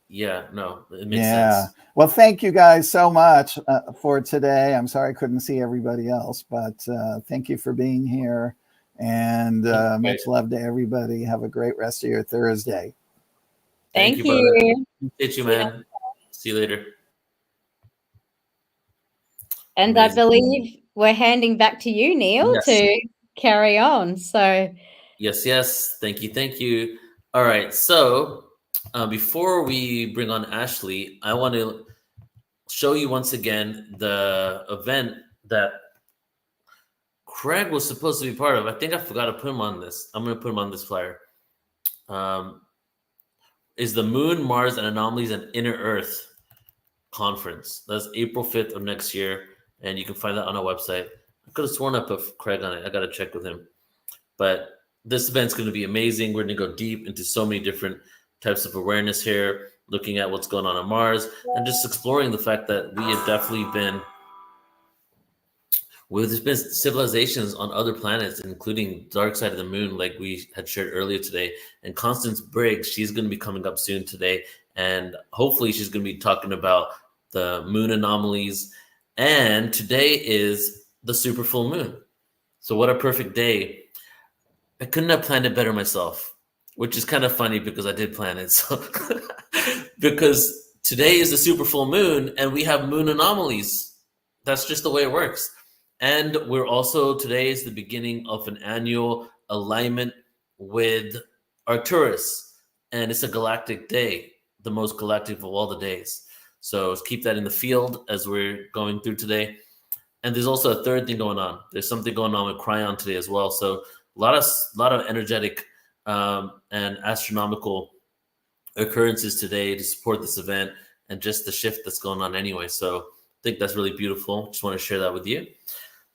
Yeah, no, it makes Yeah. sense. Well, thank you guys so much for today. I'm sorry I couldn't see everybody else, but thank you for being here. And much love to everybody. Have a great rest of your Thursday. Thank brother. you. Appreciate you, man. See you later. And Amazing. I believe we're handing back to you, Neil, Yes. to carry on. So Yes. Thank you. All right. So before we bring on Ashley, I want to show you once again the event that Craig was supposed to be part of. I think I forgot to put him on this. I'm going to put him on this flyer. Is the Moon, Mars, and Anomalies and Inner Earth conference. That's April 5th of next year, and you can find that on our website. I could have sworn I put Craig on it. I got to check with him. But this event's going to be amazing. We're going to go deep into so many different types of awareness here, looking at what's going on Mars, and just exploring the fact that we have definitely been, well, there's been civilizations on other planets, including Dark Side of the Moon, like we had shared earlier today. And Constance Briggs, she's going to be coming up soon today. And hopefully she's going to be talking about the moon anomalies. And today is the super full moon. So what a perfect day. I couldn't have planned it better myself, which is kind of funny because I did plan it. So because today is the super full moon and we have moon anomalies. That's just the way it works. And we're also, today is the beginning of an annual alignment with Arcturus. And it's a galactic day, the most galactic of all the days. So keep that in the field as we're going through today. And there's also a third thing going on. There's something going on with Cryon today as well. So a lot of energetic and astronomical occurrences today to support this event and just the shift that's going on anyway. So I think that's really beautiful. Just want to share that with you.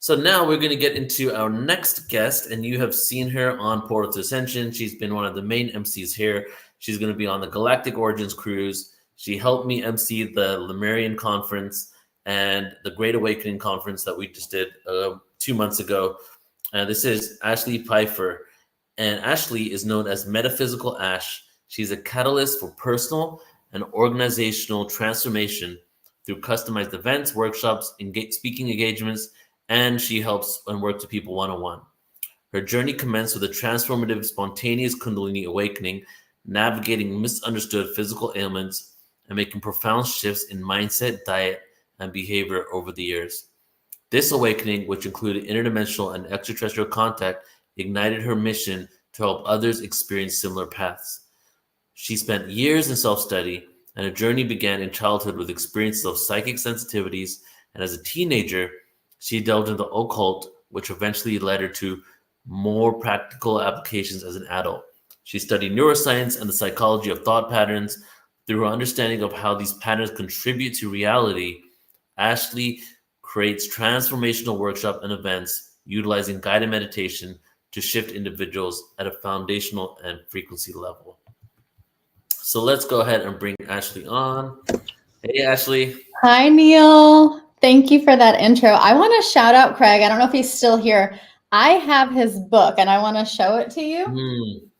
So now we're going to get into our next guest, and you have seen her on Portal to Ascension. She's been one of the main MCs here. She's going to be on the Galactic Origins cruise. She helped me MC the Lemurian Conference and the Great Awakening Conference that we just did 2 months ago. This is Ashley Pfeiffer, and Ashley is known as Metaphysical Ash. She's a catalyst for personal and organizational transformation through customized events, workshops, speaking engagements, and she helps and works with people one-on-one. Her journey commenced with a transformative, spontaneous Kundalini awakening, navigating misunderstood physical ailments, and making profound shifts in mindset, diet, and behavior over the years. This awakening, which included interdimensional and extraterrestrial contact, ignited her mission to help others experience similar paths. She spent years in self-study, and her journey began in childhood with experiences of psychic sensitivities, and as a teenager, she delved into the occult, which eventually led her to more practical applications as an adult. She studied neuroscience and the psychology of thought patterns. Through her understanding of how these patterns contribute to reality, Ashley creates transformational workshops and events utilizing guided meditation to shift individuals at a foundational and frequency level. So let's go ahead and bring Ashley on. Hey, Ashley. Hi, Neil. Thank you for that intro. I want to shout out Craig. I don't know if he's still here. I have his book and I want to show it to you.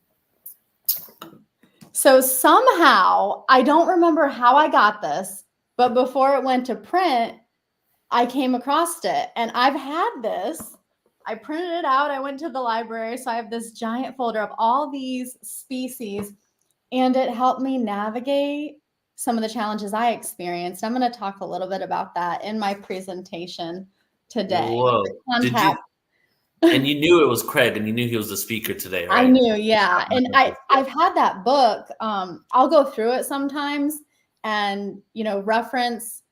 So somehow, I don't remember how I got this, but before it went to print, I came across it. And I've had this. I printed it out. I went to the library. So I have this giant folder of all these species. And it helped me navigate some of the challenges I experienced. I'm going to talk a little bit about that in my presentation today. Whoa. And you knew it was Craig, and you knew he was the speaker today, right? I knew, yeah. And I've had that book. I'll go through it sometimes and, reference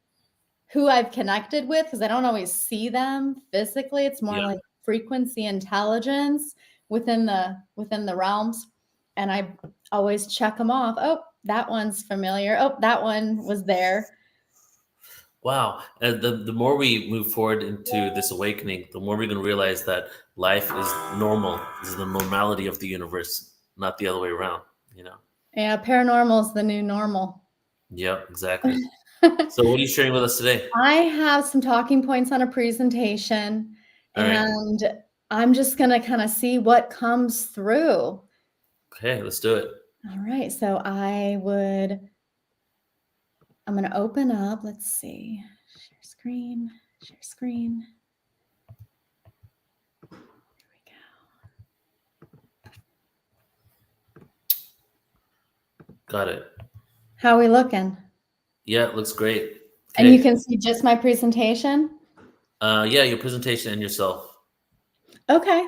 who I've connected with because I don't always see them physically. It's more like frequency intelligence within the realms. And I always check them off. Oh, that one's familiar. Oh, that one was there. Wow. And the more we move forward into this awakening, the more we're going to realize that life is normal. This is the normality of the universe, not the other way around, you know? Yeah, paranormal is the new normal. Yep, exactly. So what are you sharing with us today? I have some talking points on a presentation, All right. and I'm just going to kind of see what comes through. Okay, let's do it. All right, so I'm going to open up. Let's see. Share screen, share screen. There we go. Got it. How are we looking? Yeah, it looks great. And Okay. you can see just my presentation? Yeah, your presentation and yourself. Okay.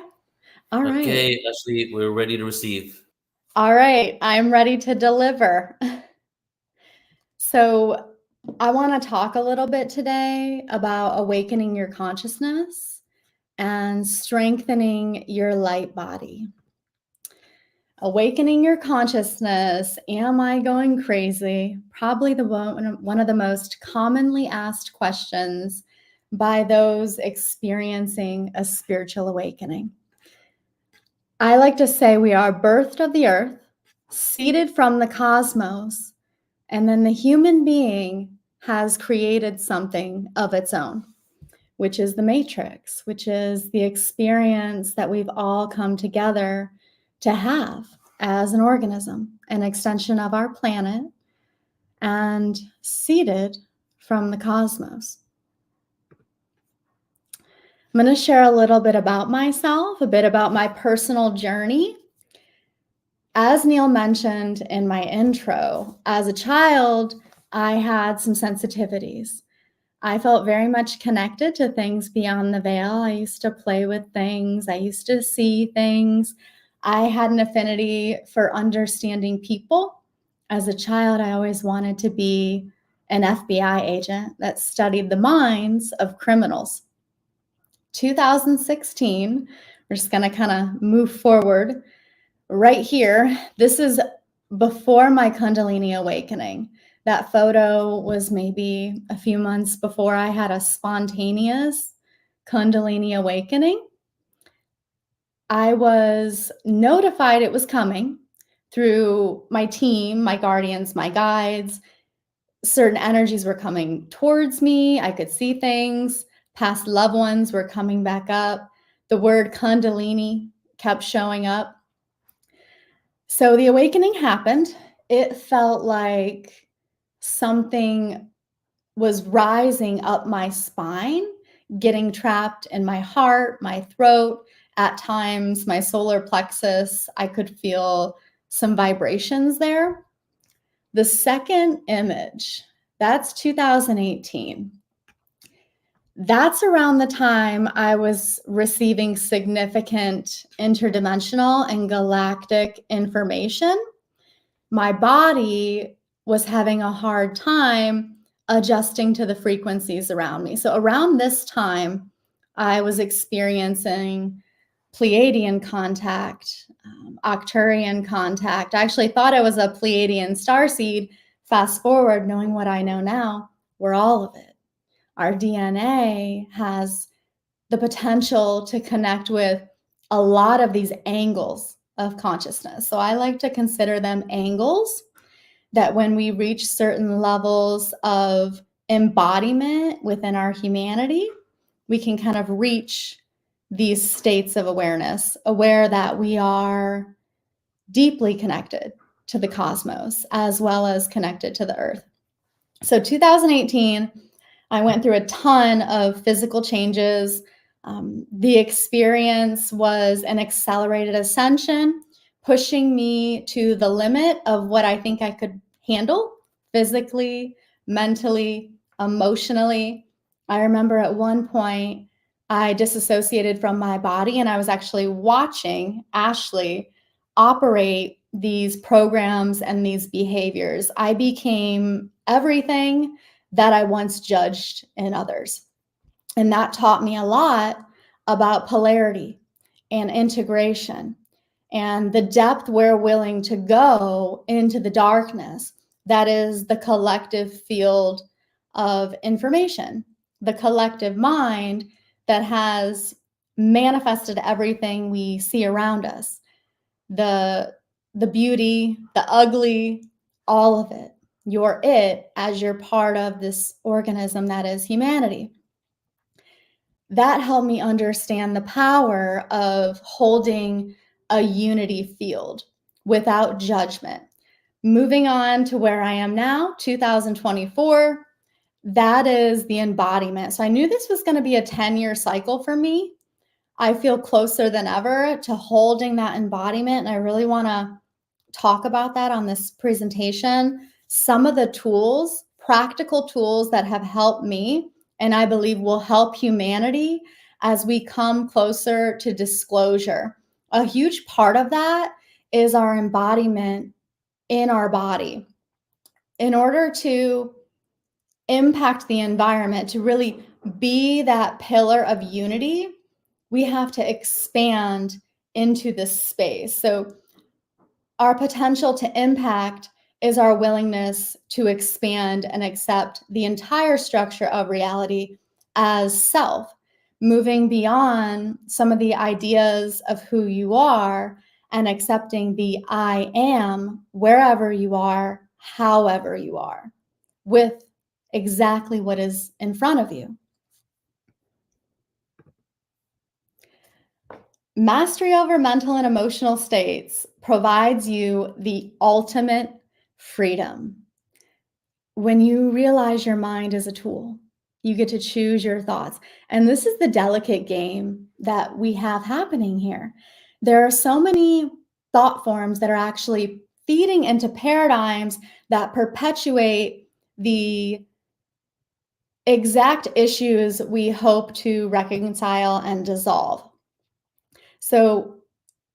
All right. Okay, Ashley, we're ready to receive. All right. I'm ready to deliver. So I want to talk a little bit today about awakening your consciousness and strengthening your light body. Awakening your consciousness. Am I going crazy? Probably one of the most commonly asked questions by those experiencing a spiritual awakening. I like to say we are birthed of the earth, seeded from the cosmos, and then the human being has created something of its own, which is the matrix, which is the experience that we've all come together to have as an organism, an extension of our planet, and seeded from the cosmos. I'm going to share a little bit about myself, a bit about my personal journey. As Neil mentioned in my intro, as a child, I had some sensitivities. I felt very much connected to things beyond the veil. I used to play with things. I used to see things. I had an affinity for understanding people. As a child, I always wanted to be an FBI agent that studied the minds of criminals. 2016, we're just going to kind of move forward right here. This is before my Kundalini awakening. That photo was maybe a few months before I had a spontaneous Kundalini awakening. I was notified it was coming through my team, my guardians, my guides. Certain energies were coming towards me. I could see things. Past loved ones were coming back up. The word Kundalini kept showing up. So the awakening happened. It felt like something was rising up my spine, getting trapped in my heart, my throat. At times, my solar plexus, I could feel some vibrations there. The second image, that's 2018. That's around the time I was receiving significant interdimensional and galactic information. My body was having a hard time adjusting to the frequencies around me. So around this time, I was experiencing Pleiadian contact, Arcturian contact. I actually thought I was a Pleiadian starseed. Fast forward, knowing what I know now, we're all of it. Our DNA has the potential to connect with a lot of these angles of consciousness. So I like to consider them angles that when we reach certain levels of embodiment within our humanity, we can kind of reach these states of awareness, aware that we are deeply connected to the cosmos as well as connected to the earth. So 2018, I went through a ton of physical changes. The experience was an accelerated ascension, pushing me to the limit of what I think I could handle physically, mentally, emotionally. I remember at one point, I disassociated from my body and I was actually watching Ashley operate these programs and these behaviors. I became everything that I once judged in others. And that taught me a lot about polarity and integration and the depth we're willing to go into the darkness. that is the collective field of information, the collective mind that has manifested everything we see around us, the beauty, the ugly, all of it. You're it as you're part of this organism that is humanity. That helped me understand the power of holding a unity field without judgment. Moving on to where I am now, 2024, that is the embodiment. So I knew this was going to be a 10-year cycle for me. I feel closer than ever to holding that embodiment, and I really want to talk about that on this presentation. Some of the tools, practical tools that have helped me, and I believe will help humanity as we come closer to disclosure. A huge part of that is our embodiment in our body. In order to impact the environment, to really be that pillar of unity, we have to expand into this space. So our potential to impact is our willingness to expand and accept the entire structure of reality as self, moving beyond some of the ideas of who you are and accepting the I am wherever you are, however you are, with exactly what is in front of you. Mastery over mental and emotional states provides you the ultimate freedom. When you realize your mind is a tool, you get to choose your thoughts. And this is the delicate game that we have happening here. There are so many thought forms that are actually feeding into paradigms that perpetuate the exact issues we hope to reconcile and dissolve. So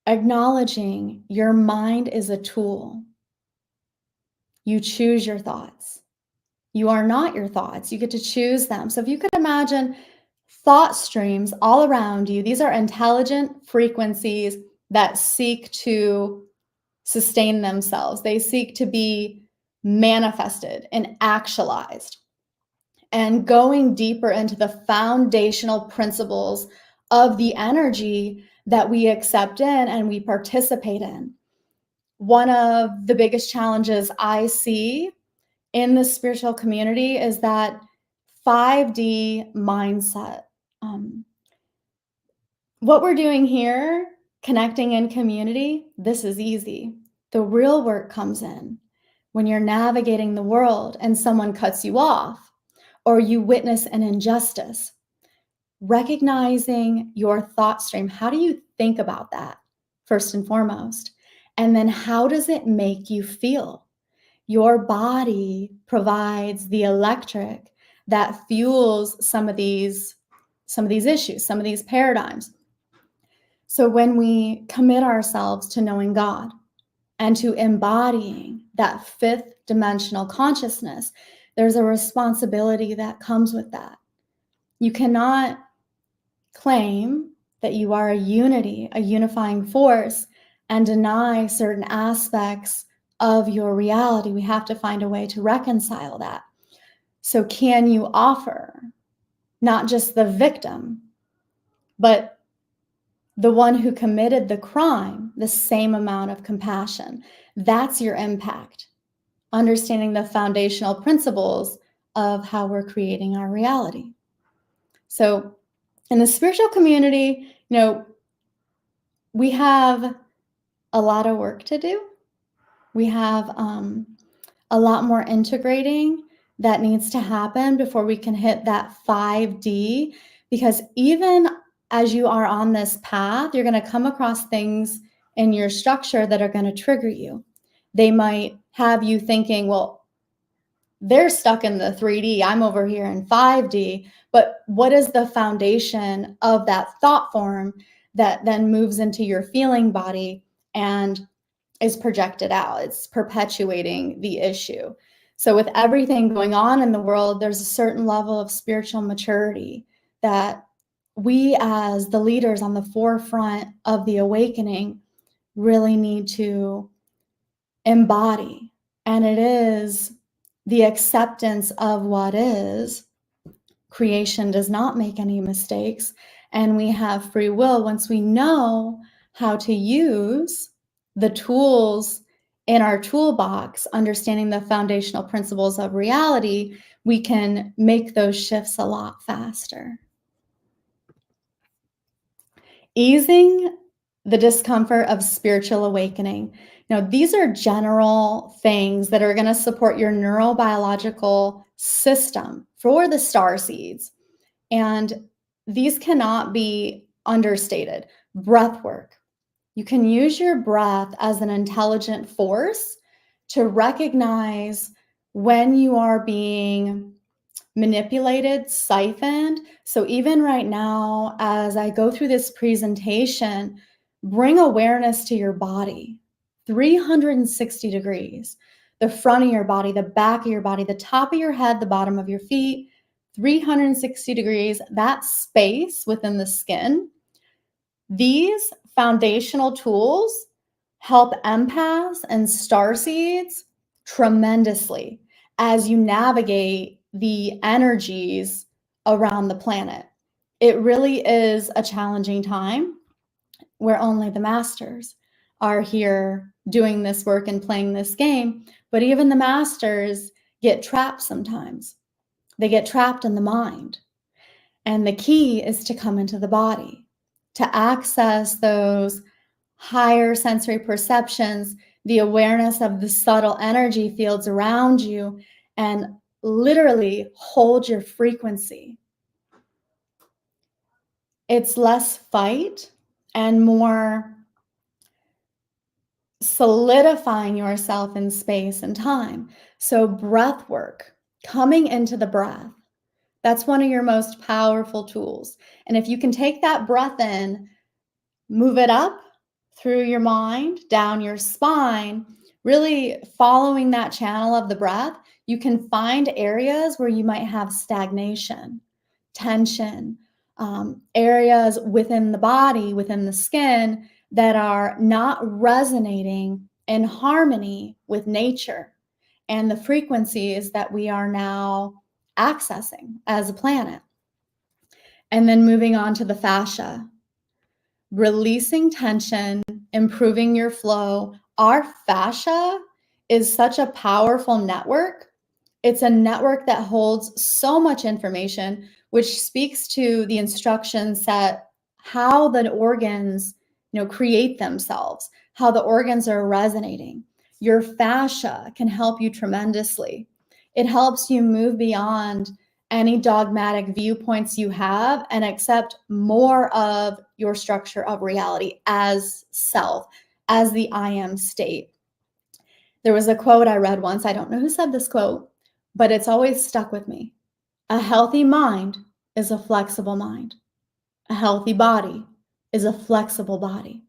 acknowledging your mind is a tool. You choose your thoughts. You are not your thoughts. You get to choose them. So if you could imagine thought streams all around you, these are intelligent frequencies that seek to sustain themselves. They seek to be manifested and actualized. And going deeper into the foundational principles of the energy that we accept in and we participate in. One of the biggest challenges I see in the spiritual community is that 5D mindset. What we're doing here, connecting in community, this is easy. The real work comes in when you're navigating the world and someone cuts you off or you witness an injustice. Recognizing your thought stream. How do you think about that, first and foremost? And then how does it make you feel? Your body provides the electric that fuels some of these issues, some of these paradigms. So when we commit ourselves to knowing God and to embodying that fifth dimensional consciousness, there's a responsibility that comes with that. You cannot claim that you are a unity, a unifying force, and deny certain aspects of your reality. We have to find a way to reconcile that. So can you offer not just the victim, but the one who committed the crime, the same amount of compassion? That's your impact. Understanding the foundational principles of how we're creating our reality. So in the spiritual community, we have a lot of work to do. We have a lot more integrating that needs to happen before we can hit that 5D, because even as you are on this path, you're going to come across things in your structure that are going to trigger you. They might have you thinking, well, they're stuck in the 3D, I'm over here in 5D, but what is the foundation of that thought form that then moves into your feeling body and is projected out? It's perpetuating the issue. So with everything going on in the world, there's a certain level of spiritual maturity that we as the leaders on the forefront of the awakening really need to embody And it is the acceptance of what is. Creation does not make any mistakes, and we have free will. Once we know how to use the tools in our toolbox, understanding the foundational principles of reality, we can make those shifts a lot faster. Easing the discomfort of spiritual awakening. Now, these are general things that are going to support your neurobiological system for the star seeds. And these cannot be understated. Breath work. You can use your breath as an intelligent force to recognize when you are being manipulated, siphoned. So even right now, as I go through this presentation, bring awareness to your body, 360 degrees, the front of your body, the back of your body, the top of your head, the bottom of your feet, 360 degrees, that space within the skin. These foundational tools help empaths and starseeds tremendously as you navigate the energies around the planet. It really is a challenging time where only the masters are here doing this work and playing this game. But even the masters get trapped sometimes. They get trapped in the mind. And the key is to come into the body, to access those higher sensory perceptions, the awareness of the subtle energy fields around you, and literally hold your frequency. It's less fight and more solidifying yourself in space and time. So breath work, coming into the breath, that's one of your most powerful tools. And if you can take that breath in, move it up through your mind, down your spine, really following that channel of the breath, you can find areas where you might have stagnation, tension, areas within the body, within the skin that are not resonating in harmony with nature and the frequencies that we are now accessing as a planet. And then moving on to the fascia, releasing tension, improving your flow. Our fascia is such a powerful network. It's a network that holds so much information, which speaks to the instruction set, how the organs, create themselves, how the organs are resonating. Your fascia can help you tremendously. It helps you move beyond any dogmatic viewpoints you have and accept more of your structure of reality as self, as the I am state. There was a quote I read once. I don't know who said this quote, but it's always stuck with me. A healthy mind is a flexible mind. A healthy body is a flexible body.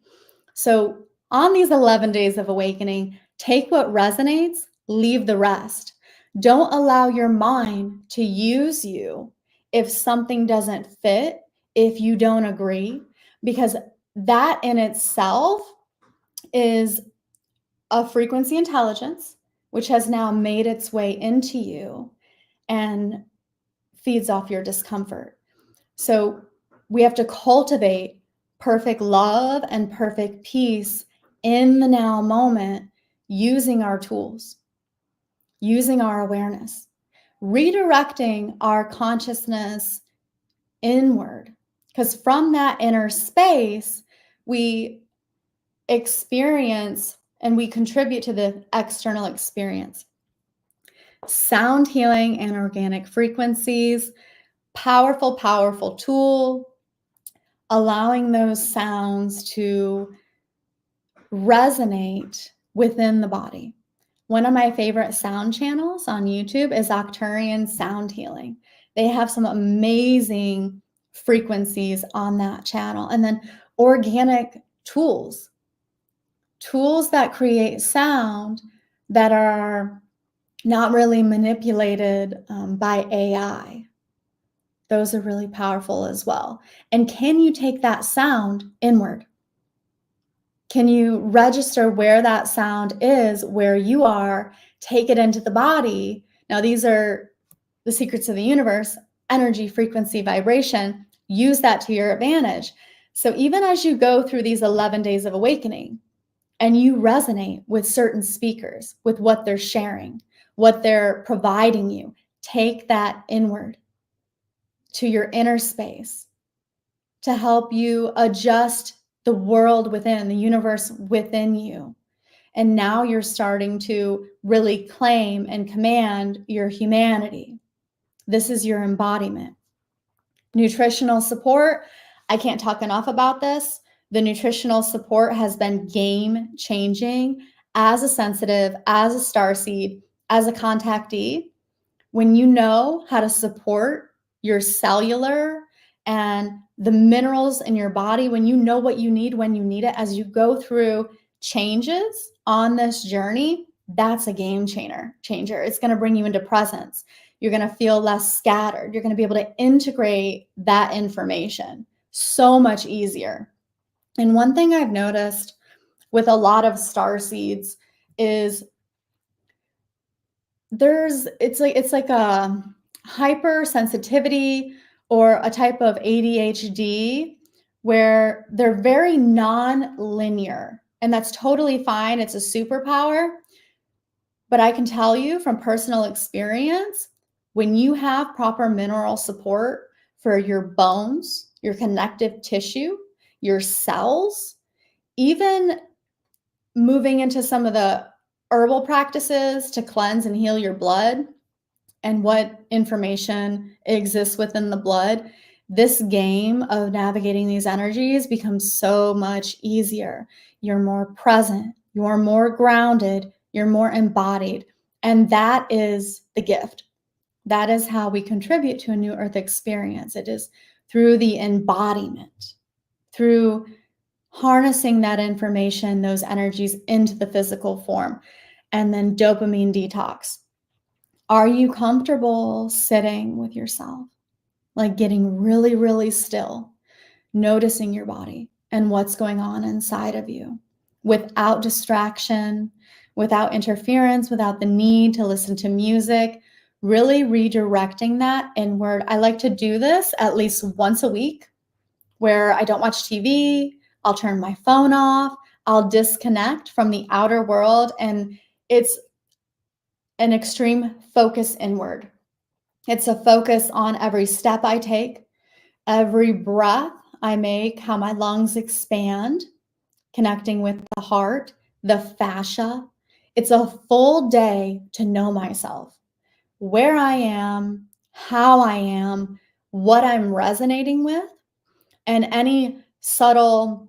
So on these 11 days of awakening, take what resonates, leave the rest. Don't allow your mind to use you if something doesn't fit, if you don't agree, because that in itself is a frequency intelligence, which has now made its way into you and feeds off your discomfort. So we have to cultivate perfect love and perfect peace in the now moment using our tools, using our awareness, redirecting our consciousness inward. Because from that inner space, we experience and we contribute to the external experience. Sound healing and organic frequencies, powerful, powerful tool, allowing those sounds to resonate within the body. One of my favorite sound channels on YouTube is Arcturian Sound Healing. They have some amazing frequencies on that channel. And then organic tools that create sound that are not really manipulated by AI. Those are really powerful as well. And can you take that sound inward? Can you register where that sound is, where you are, take it into the body. Now, these are the secrets of the universe, energy, frequency, vibration. Use that to your advantage. So even as you go through these 11 days of awakening and you resonate with certain speakers, with what they're sharing, what they're providing you, take that inward to your inner space to help you adjust the world within, the universe within you. And now you're starting to really claim and command your humanity. This is your embodiment. Nutritional support. I can't talk enough about this. The nutritional support has been game changing as a sensitive, as a starseed, as a contactee. When you know how to support your cellular and the minerals in your body, when you know what you need when you need it, as you go through changes on this journey, that's a game changer. It's going to bring you into presence. You're going to feel less scattered. You're going to be able to integrate that information so much easier. And one thing I've noticed with a lot of starseeds is it's like a hypersensitivity or a type of ADHD where they're very non-linear, and that's totally fine. It's a superpower. But I can tell you from personal experience, when you have proper mineral support for your bones, your connective tissue, your cells, even moving into some of the herbal practices to cleanse and heal your blood and what information exists within the blood, this game of navigating these energies becomes so much easier. You're more present, you're more grounded, you're more embodied. And that is the gift. That is how we contribute to a new earth experience. It is through the embodiment, through harnessing that information, those energies into the physical form. And then dopamine detox. Are you comfortable sitting with yourself? Like getting really, really still, noticing your body and what's going on inside of you without distraction, without interference, without the need to listen to music, really redirecting that inward. I like to do this at least once a week where I don't watch TV. I'll turn my phone off. I'll disconnect from the outer world. And it's an extreme focus inward. It's a focus on every step I take, every breath I make, how my lungs expand, connecting with the heart, the fascia. It's a full day to know myself, where I am, how I am, what I'm resonating with, and any subtle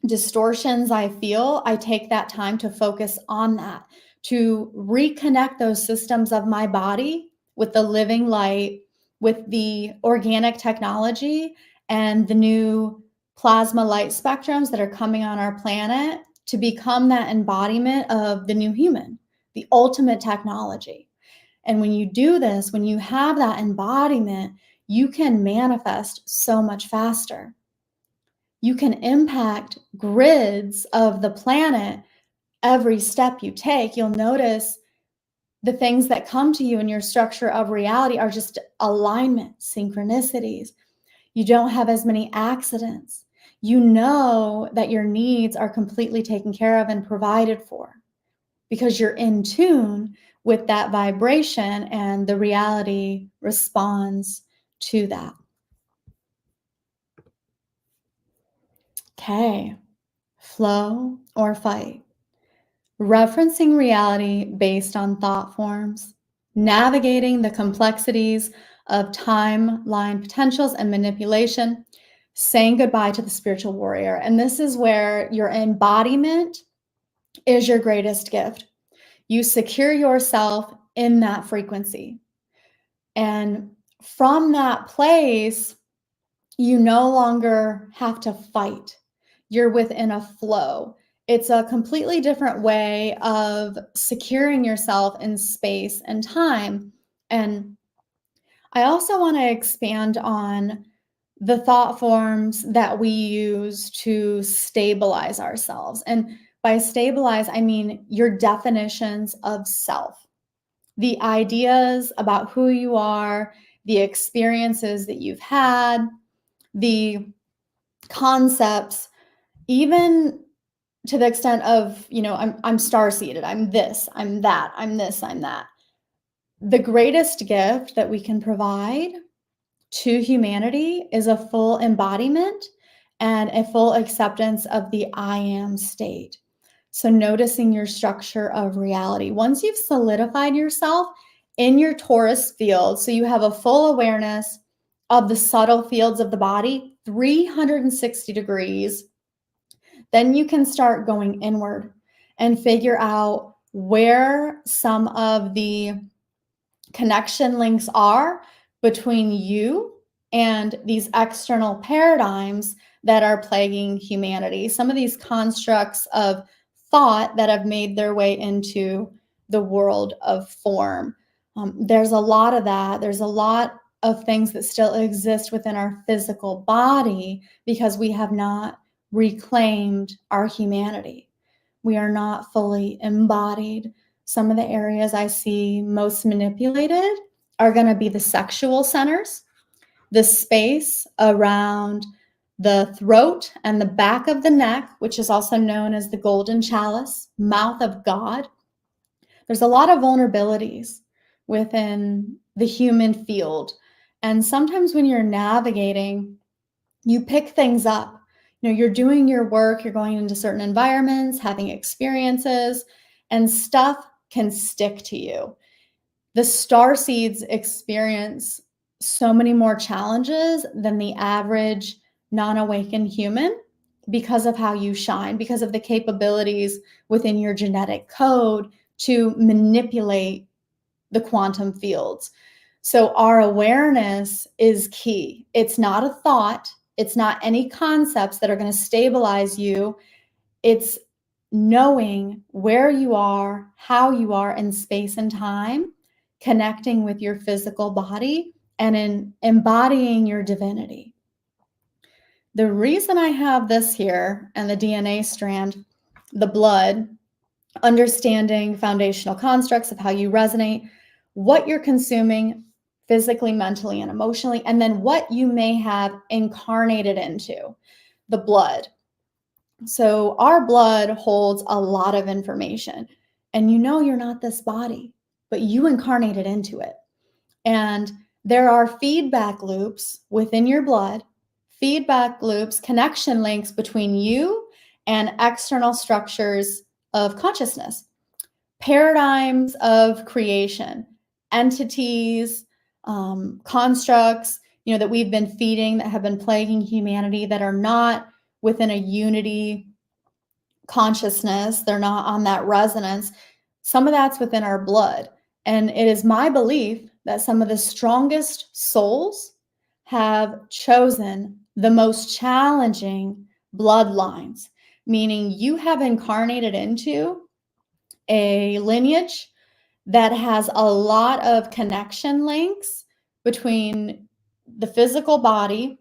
distortions I feel, I take that time to focus on that, to reconnect those systems of my body with the living light, with the organic technology and the new plasma light spectrums that are coming on our planet to become that embodiment of the new human, the ultimate technology. And when you do this, when you have that embodiment, you can manifest so much faster. You can impact grids of the planet every step you take. You'll notice the things that come to you in your structure of reality are just alignment, synchronicities. You don't have as many accidents. You know that your needs are completely taken care of and provided for because you're in tune with that vibration and the reality responds to that. Okay, flow or fight. Referencing reality based on thought forms, navigating the complexities of timeline potentials and manipulation, saying goodbye to the spiritual warrior. And this is where your embodiment is your greatest gift. You secure yourself in that frequency. And from that place, you no longer have to fight. You're within a flow. It's a completely different way of securing yourself in space and time. And I also want to expand on the thought forms that we use to stabilize ourselves. And by stabilize, I mean your definitions of self. the ideas about who you are, the experiences that you've had, the concepts, even to the extent of, I'm star-seeded, I'm this, I'm that, I'm this, I'm that. The greatest gift that we can provide to humanity is a full embodiment and a full acceptance of the I am state. So noticing your structure of reality. Once you've solidified yourself in your torus field, so you have a full awareness of the subtle fields of the body, 360 degrees, then you can start going inward and figure out where some of the connection links are between you and these external paradigms that are plaguing humanity. Some of these constructs of thought that have made their way into the world of form. There's a lot of that. There's a lot of things that still exist within our physical body because we have not reclaimed our humanity. We are not fully embodied. Some of the areas I see most manipulated are going to be the sexual centers, the space around the throat and the back of the neck, which is also known as the golden chalice, mouth of God. There's a lot of vulnerabilities within the human field. And sometimes when you're navigating, you pick things up. You're doing your work, you're going into certain environments, having experiences, and stuff can stick to you. The starseeds experience so many more challenges than the average non-awakened human because of how you shine, because of the capabilities within your genetic code to manipulate the quantum fields. So our awareness is key. It's not a thought. It's not any concepts that are going to stabilize you. It's knowing where you are, how you are in space and time, connecting with your physical body, and in embodying your divinity. The reason I have this here and the DNA strand, the blood, understanding foundational constructs of how you resonate, what you're consuming physically, mentally, and emotionally, and then what you may have incarnated into, the blood. So our blood holds a lot of information, and you're not this body, but you incarnated into it. And there are feedback loops within your blood, feedback loops, connection links between you and external structures of consciousness, paradigms of creation, entities, constructs, that we've been feeding, that have been plaguing humanity, that are not within a unity consciousness. They're not on that resonance. Some of that's within our blood. And it is my belief that some of the strongest souls have chosen the most challenging bloodlines, meaning you have incarnated into a lineage that has a lot of connection links between the physical body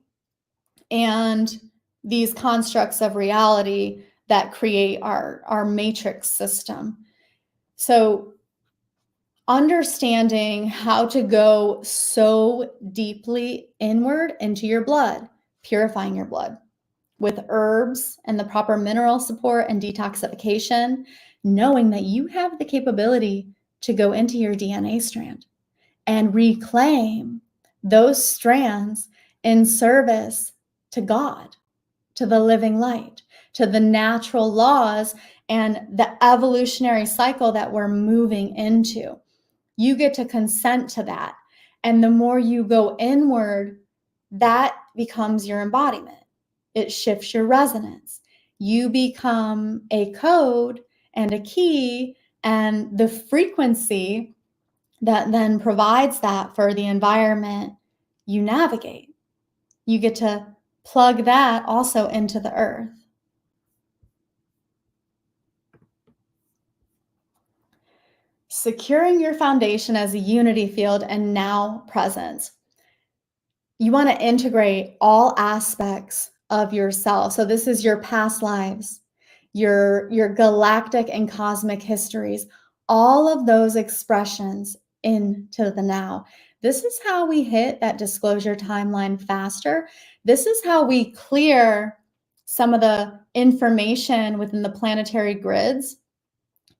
and these constructs of reality that create our matrix system. So understanding how to go so deeply inward into your blood, purifying your blood with herbs and the proper mineral support and detoxification, knowing that you have the capability to go into your DNA strand and reclaim those strands in service to God, to the living light, to the natural laws and the evolutionary cycle that we're moving into. You get to consent to that. And the more you go inward, that becomes your embodiment. It shifts your resonance. You become a code and a key, and the frequency that then provides that for the environment you navigate. You get to plug that also into the earth. Securing your foundation as a unity field and now presence. You want to integrate all aspects of yourself. So this is your past lives, your galactic and cosmic histories, all of those expressions into the now. This is how we hit that disclosure timeline faster. This is how we clear some of the information within the planetary grids.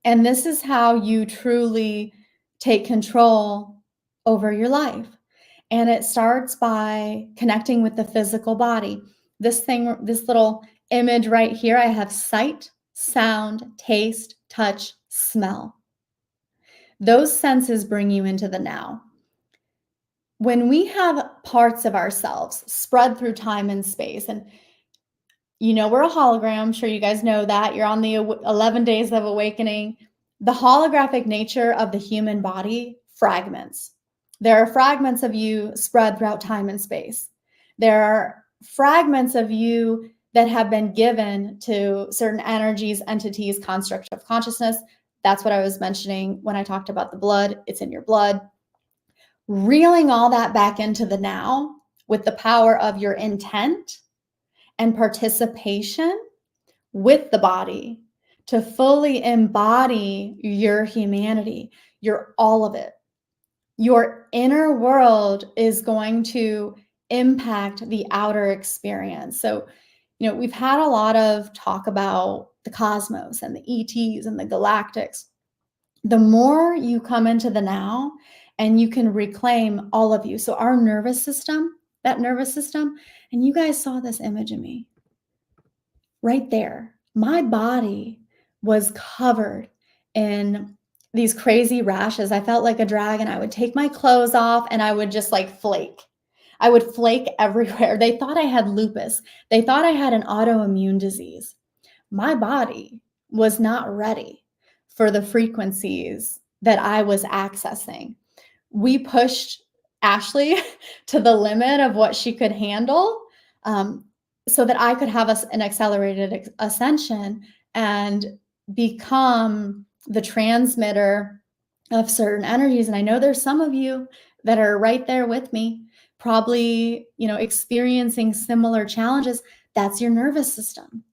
And this is how you truly take control over your life. And it starts by connecting with the physical body. This little image right here, I have sight, sound, taste, touch, smell. Those senses bring you into the now. When we have parts of ourselves spread through time and space, and we're a hologram, I'm sure you guys know that. You're on the 11 days of awakening. The holographic nature of the human body fragments. There are fragments of you spread throughout time and space. There are fragments of you that have been given to certain energies, entities, construct of consciousness. That's what I was mentioning when I talked about the blood. It's in your blood. Reeling all that back into the now with the power of your intent and participation with the body to fully embody your humanity, your all of it. Your inner world is going to impact the outer experience. So, we've had a lot of talk about the cosmos and the ETs and the galactics. The more you come into the now and you can reclaim all of you. So our nervous system, and you guys saw this image of me right there. My body was covered in these crazy rashes. I felt like a dragon. I would take my clothes off and I would just flake. I would flake everywhere. They thought I had lupus. They thought I had an autoimmune disease. My body was not ready for the frequencies that I was accessing. We pushed Ashley to the limit of what she could handle so that I could have an accelerated ascension and become the transmitter of certain energies. And I know there's some of you that are right there with me, probably, experiencing similar challenges. That's your nervous system.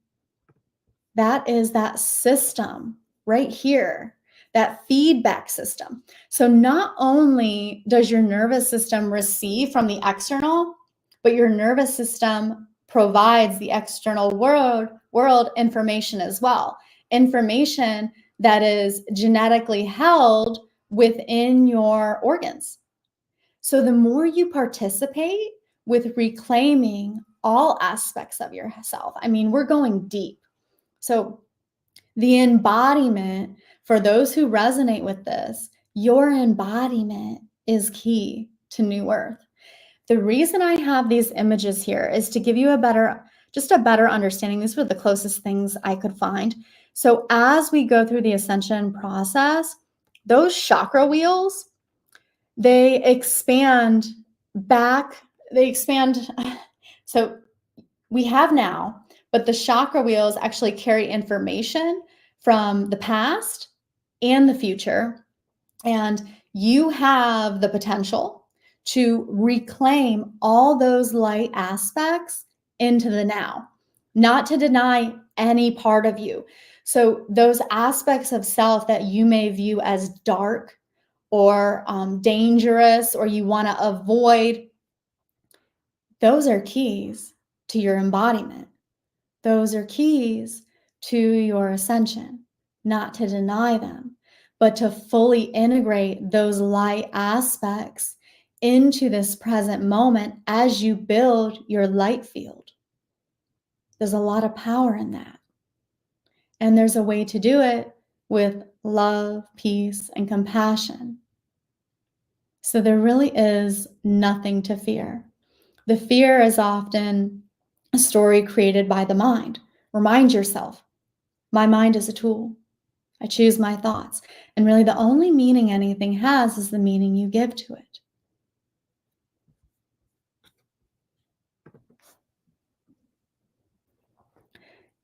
That is that system right here, that feedback system. So not only does your nervous system receive from the external, but your nervous system provides the external world information as well. Information that is genetically held within your organs. So the more you participate with reclaiming all aspects of yourself, we're going deep. So the embodiment, for those who resonate with this, your embodiment is key to New Earth. The reason I have these images here is to give you a better understanding. These were the closest things I could find. So as we go through the ascension process, those chakra wheels, they expand back. So we have now, but the chakra wheels actually carry information from the past and the future. And you have the potential to reclaim all those light aspects into the now, not to deny any part of you. So those aspects of self that you may view as dark or dangerous, or you want to avoid, those are keys to your embodiment. Those are keys to your ascension, not to deny them, but to fully integrate those light aspects into this present moment as you build your light field. There's a lot of power in that. And there's a way to do it with love, peace, and compassion. So there really is nothing to fear. The fear is often a story created by the mind. Remind yourself, my mind is a tool. I choose my thoughts. And really the only meaning anything has is the meaning you give to it.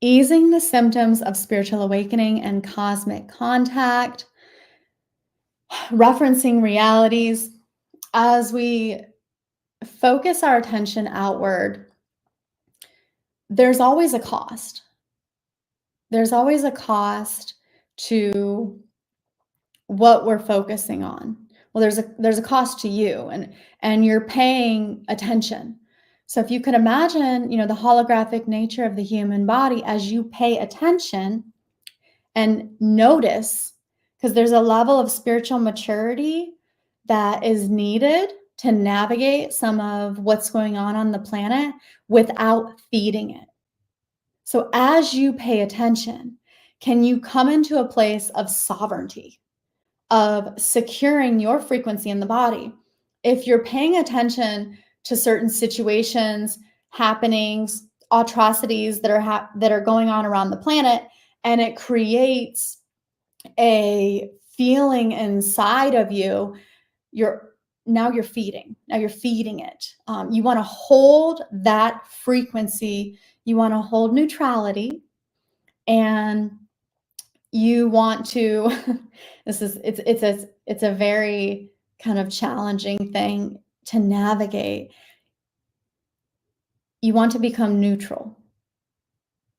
Easing the symptoms of spiritual awakening and cosmic contact, referencing realities. As we focus our attention outward, there's always a cost. There's always a cost to what we're focusing on. Well, there's a cost to you, and you're paying attention. So if you could imagine, the holographic nature of the human body as you pay attention and notice, because there's a level of spiritual maturity that is needed to navigate some of what's going on the planet without feeding it. So as you pay attention, can you come into a place of sovereignty, of securing your frequency in the body? If you're paying attention to certain situations, happenings, atrocities that are going on around the planet, and it creates a feeling inside of you, you're feeding it. You want to hold that frequency. You want to hold neutrality, and you want to. It's a very kind of challenging thing to navigate. You want to become neutral.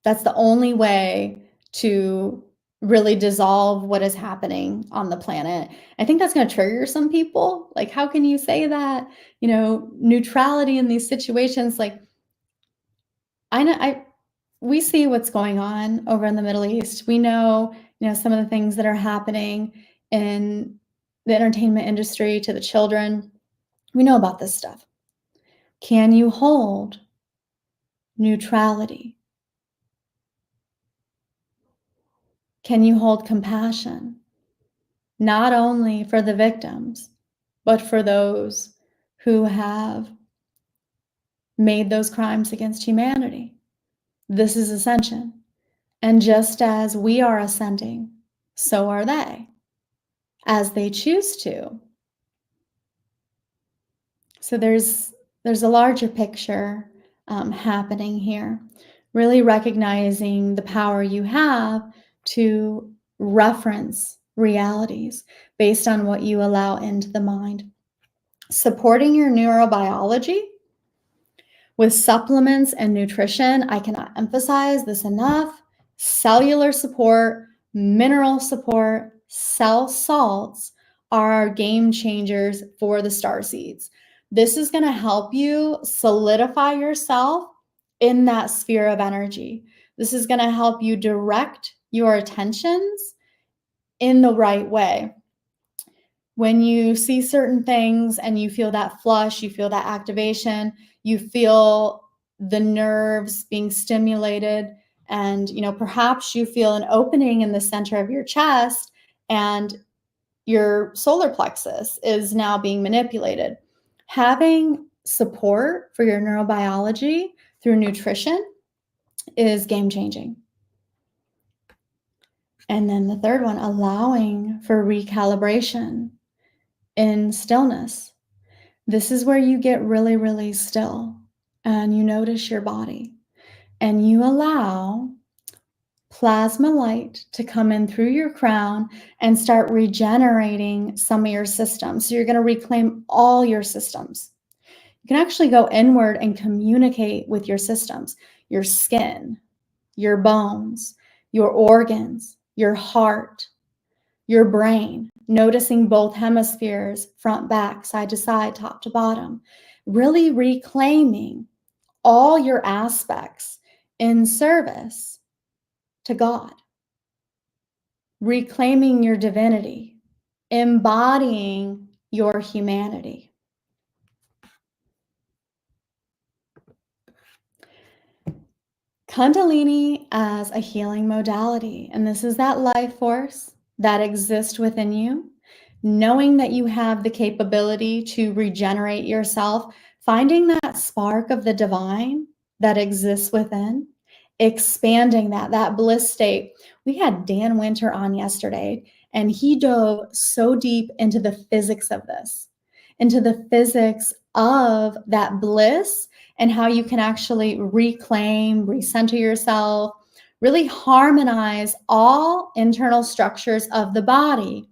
That's the only way to really dissolve what is happening on the planet. I think that's going to trigger some people. Like, how can you say that? Neutrality in these situations. Like, we see what's going on over in the Middle East. We know, some of the things that are happening in the entertainment industry to the children. We know about this stuff. Can you hold neutrality? Can you hold compassion, not only for the victims, but for those who have made those crimes against humanity? This is ascension. And just as we are ascending, so are they, as they choose to. So there's a larger picture happening here, really recognizing the power you have to reference realities based on what you allow into the mind. Supporting your neurobiology with supplements and nutrition, I cannot emphasize this enough. Cellular support, mineral support, cell salts are game changers for the star seeds. This is going to help you solidify yourself in that sphere of energy. This is going to help you direct your attentions in the right way. When you see certain things and you feel that flush, you feel that activation, you feel the nerves being stimulated, and perhaps you feel an opening in the center of your chest and your solar plexus is now being manipulated. Having support for your neurobiology through nutrition is game changing. And then the third one, allowing for recalibration in stillness. This is where you get really, really still and you notice your body and you allow plasma light to come in through your crown and start regenerating some of your systems. So you're going to reclaim all your systems. You can actually go inward and communicate with your systems, your skin, your bones, your organs, your heart, your brain, noticing both hemispheres, front, back, side to side, top to bottom, really reclaiming all your aspects in service to God, reclaiming your divinity, embodying your humanity. Kundalini as a healing modality, and this is that life force that exists within you, knowing that you have the capability to regenerate yourself, finding that spark of the divine that exists within, expanding that bliss state. We had Dan Winter on yesterday, and he dove so deep into the physics of this, into the physics of that bliss and how you can actually reclaim, recenter yourself, really harmonize all internal structures of the body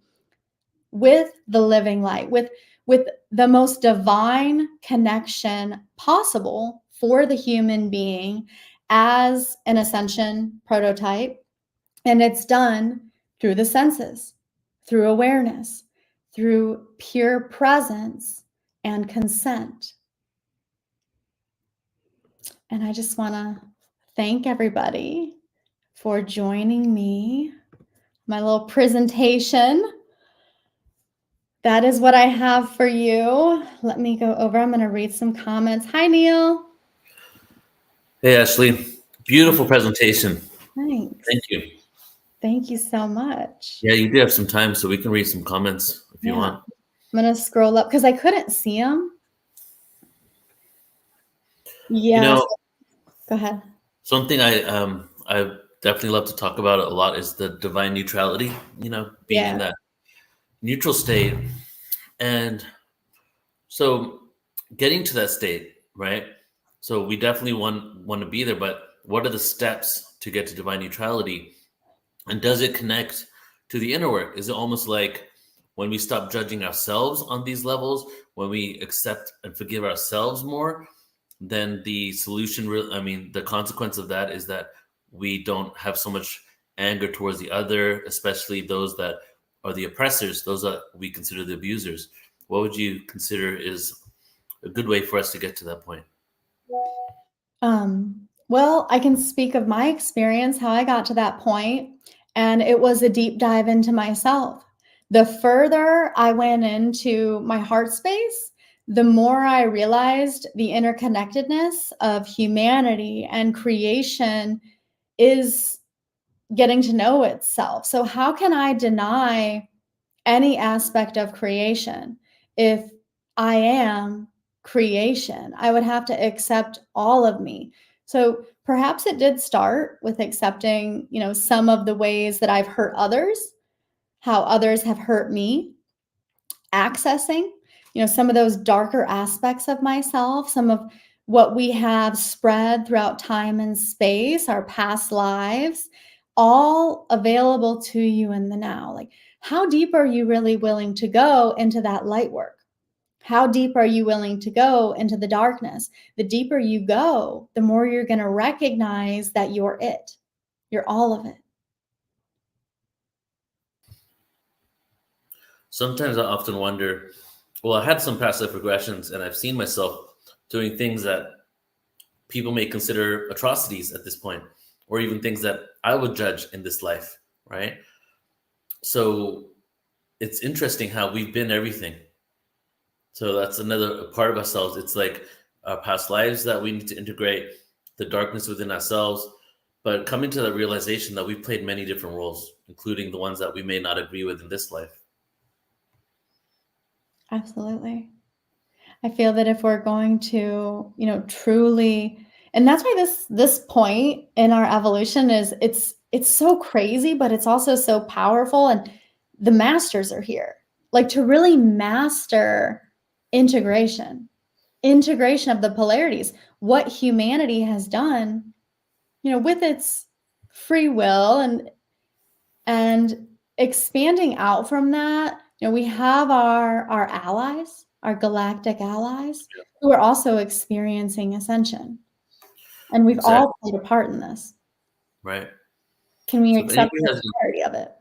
with the living light, with the most divine connection possible for the human being as an ascension prototype. And it's done through the senses, through awareness, through pure presence and consent. And I just want to thank everybody for joining me. My little presentation. That is what I have for you. Let me go over. I'm going to read some comments. Hi, Neil. Hey, Ashley. Beautiful presentation. Thanks. Thank you. Thank you so much. Yeah, you do have some time, so we can read some comments if you Yeah. want. I'm going to scroll up because I couldn't see them. Yeah. You know, Go ahead. something I definitely love to talk about a lot is the divine neutrality, you know, being in that neutral state. And so getting to that state, right? So we definitely want to be there, but what are the steps to get to divine neutrality? And does it connect to the inner work? Is it almost like when we stop judging ourselves on these levels, when we accept and forgive ourselves more, then the solution, the consequence of that is that we don't have so much anger towards the other, especially those that are the oppressors, those that we consider the abusers. What would you consider is a good way for us to get to that point? Well, I can speak of my experience, how I got to that point, and it was a deep dive into myself. The further I went into my heart space, the more I realized the interconnectedness of humanity and creation is getting to know itself. So how can I deny any aspect of creation if I am creation? I would have to accept all of me. So perhaps it did start with accepting, some of the ways that I've hurt others, how others have hurt me, accessing, some of those darker aspects of myself, some of what we have spread throughout time and space, our past lives, all available to you in the now. Like, how deep are you really willing to go into that light work? How deep are you willing to go into the darkness? The deeper you go, the more you're going to recognize that you're it. You're all of it. Sometimes I often wonder, well, I had some past life regressions and I've seen myself doing things that people may consider atrocities at this point, or even things that I would judge in this life, right? So it's interesting how we've been everything. So that's another part of ourselves. It's like our past lives that we need to integrate, the darkness within ourselves, but coming to the realization that we've played many different roles, including the ones that we may not agree with in this life. Absolutely. I feel that if we're going to, truly, and that's why this point in our evolution is it's so crazy, but it's also so powerful. And the masters are here, like to really master integration of the polarities, what humanity has done, with its free will and expanding out from that. We have our allies, our galactic allies, who are also experiencing ascension. And we've all played a part in this. Right. Can we accept the clarity of it?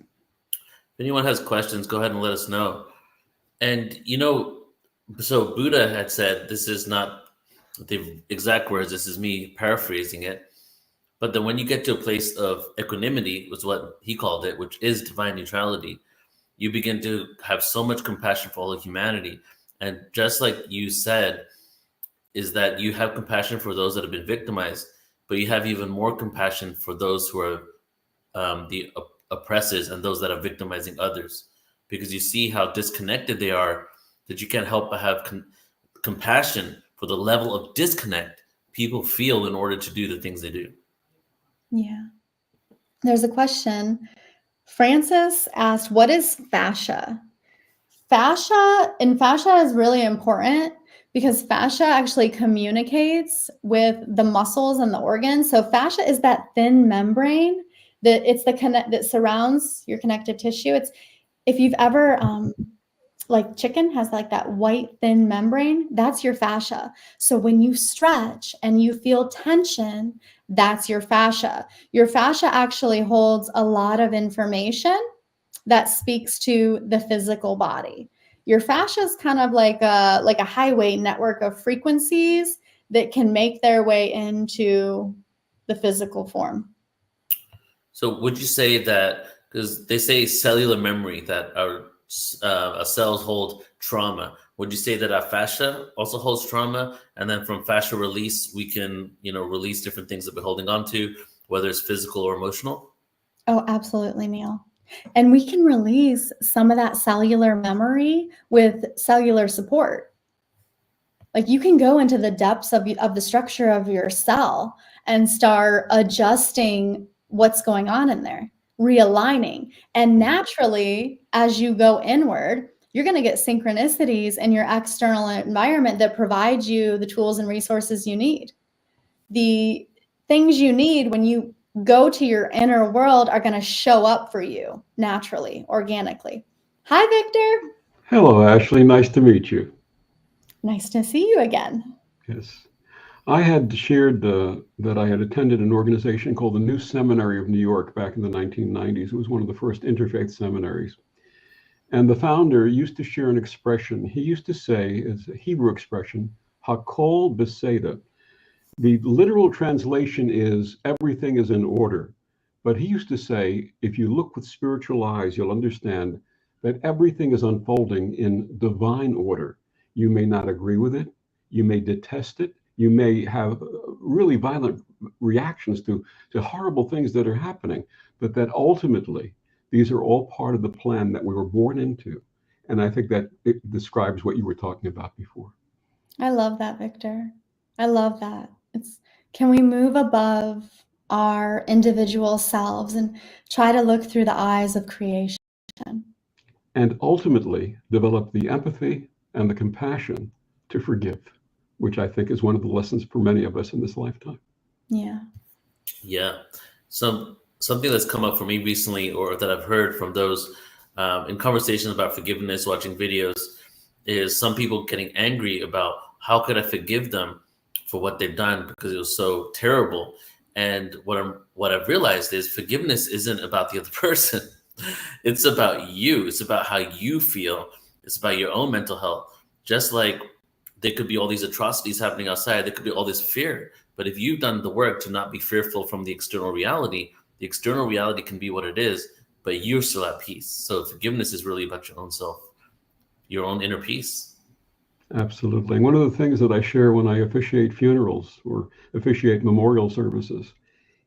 If anyone has questions, go ahead and let us know. And, so Buddha had said, this is not the exact words, this is me paraphrasing it. But then when you get to a place of equanimity, was what he called it, which is divine neutrality, you begin to have so much compassion for all of humanity. And just like you said, is that you have compassion for those that have been victimized, but you have even more compassion for those who are the oppressors and those that are victimizing others, because you see how disconnected they are, that you can't help but have compassion for the level of disconnect people feel in order to do the things they do. Yeah. There's a question. Francis asked, what is fascia? Fascia is really important because fascia actually communicates with the muscles and the organs. So fascia is that thin membrane that surrounds your connective tissue. It's, if you've ever, like chicken has like that white thin membrane, that's your fascia. So when you stretch and you feel tension, that's your fascia. Your fascia actually holds a lot of information that speaks to the physical body. Your fascia is kind of like a highway network of frequencies that can make their way into the physical form. So would you say that, because they say cellular memory, that our cells hold trauma, would you say that our fascia also holds trauma? And then from fascia release, we can, release different things that we're holding on to, whether it's physical or emotional? Oh, absolutely, Neil. And we can release some of that cellular memory with cellular support. Like you can go into the depths of the structure of your cell and start adjusting what's going on in there, realigning. And naturally, as you go inward, you're going to get synchronicities in your external environment that provide you the tools and resources you need. The things you need when you go to your inner world are going to show up for you naturally, organically. Hi, Victor. Hello, Ashley. Nice to meet you. Nice to see you again. Yes. I had shared that I had attended an organization called the New Seminary of New York back in the 1990s. It was one of the first interfaith seminaries. And the founder used to share an expression. He used to say, it's a Hebrew expression, Hakol Beseda. The literal translation is everything is in order. But he used to say, if you look with spiritual eyes, you'll understand that everything is unfolding in divine order. You may not agree with it. You may detest it. You may have really violent reactions to horrible things that are happening, but that ultimately, these are all part of the plan that we were born into. And I think that it describes what you were talking about before. I love that, Victor. I love that. Can we move above our individual selves and try to look through the eyes of creation? And ultimately develop the empathy and the compassion to forgive, which I think is one of the lessons for many of us in this lifetime. Yeah. Yeah. Something that's come up for me recently, or that I've heard from those in conversations about forgiveness, watching videos, is some people getting angry about how could I forgive them for what they've done because it was so terrible. And what I've realized is forgiveness isn't about the other person. It's about you. It's about how you feel. It's about your own mental health. Just like there could be all these atrocities happening outside, there could be all this fear. But if you've done the work to not be fearful from the external reality can be what it is, but you're still at peace. So forgiveness is really about your own self, your own inner peace. Absolutely. One of the things that I share when I officiate funerals or officiate memorial services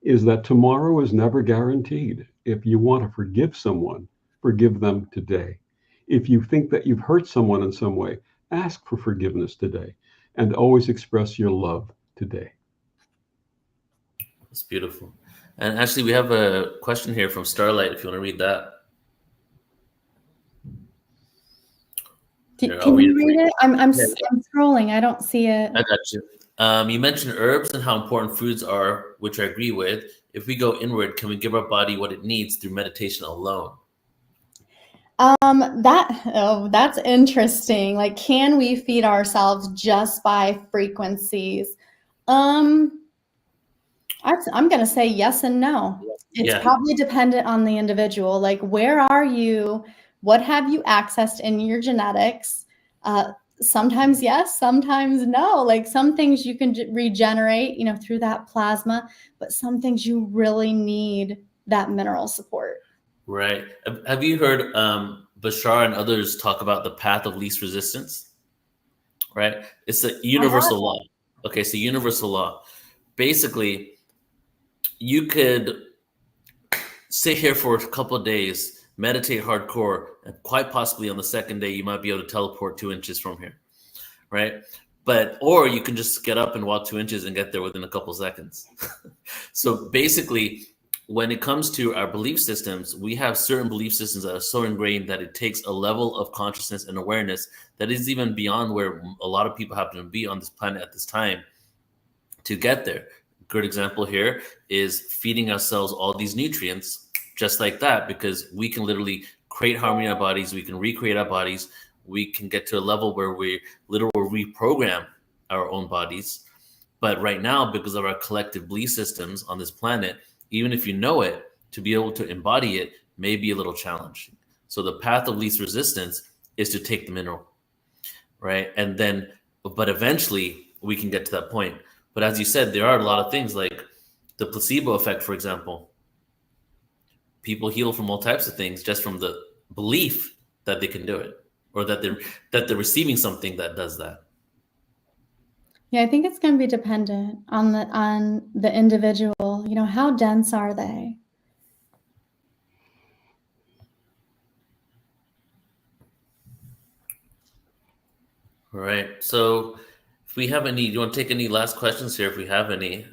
is that tomorrow is never guaranteed. If you want to forgive someone, forgive them today. If you think that you've hurt someone in some way, ask for forgiveness today and always express your love today. That's beautiful. And actually, we have a question here from Starlight, if you want to read that. Can you read it? I'm scrolling. I don't see it. I got you. You mentioned herbs and how important foods are, which I agree with. If we go inward, can we give our body what it needs through meditation alone? That's interesting. Like, can we feed ourselves just by frequencies? I'm going to say yes and no. It's probably dependent on the individual. Like, where are you? What have you accessed in your genetics? Sometimes yes, sometimes no. Like some things you can regenerate, through that plasma, but some things you really need that mineral support. Right. Have you heard Bashar and others talk about the path of least resistance? Right. It's a universal law. Okay. So universal law. Basically, you could sit here for a couple of days, meditate hardcore, and quite possibly on the second day, you might be able to teleport 2 inches from here, right? Or you can just get up and walk 2 inches and get there within a couple seconds. So basically, when it comes to our belief systems, we have certain belief systems that are so ingrained that it takes a level of consciousness and awareness that is even beyond where a lot of people happen to be on this planet at this time to get there. Good example here is feeding ourselves all these nutrients just like that, because we can literally create harmony in our bodies. We can recreate our bodies. We can get to a level where we literally reprogram our own bodies. But right now, because of our collective belief systems on this planet, even if you know it, to be able to embody it may be a little challenging. So the path of least resistance is to take the mineral, right? And then, but eventually we can get to that point. But as you said, there are a lot of things like the placebo effect, for example. People heal from all types of things just from the belief that they can do it, or that they're receiving something that does that. Yeah, I think it's going to be dependent on the individual. You know, how dense are they? All right. So if we have any, do you want to take any last questions here if we have any?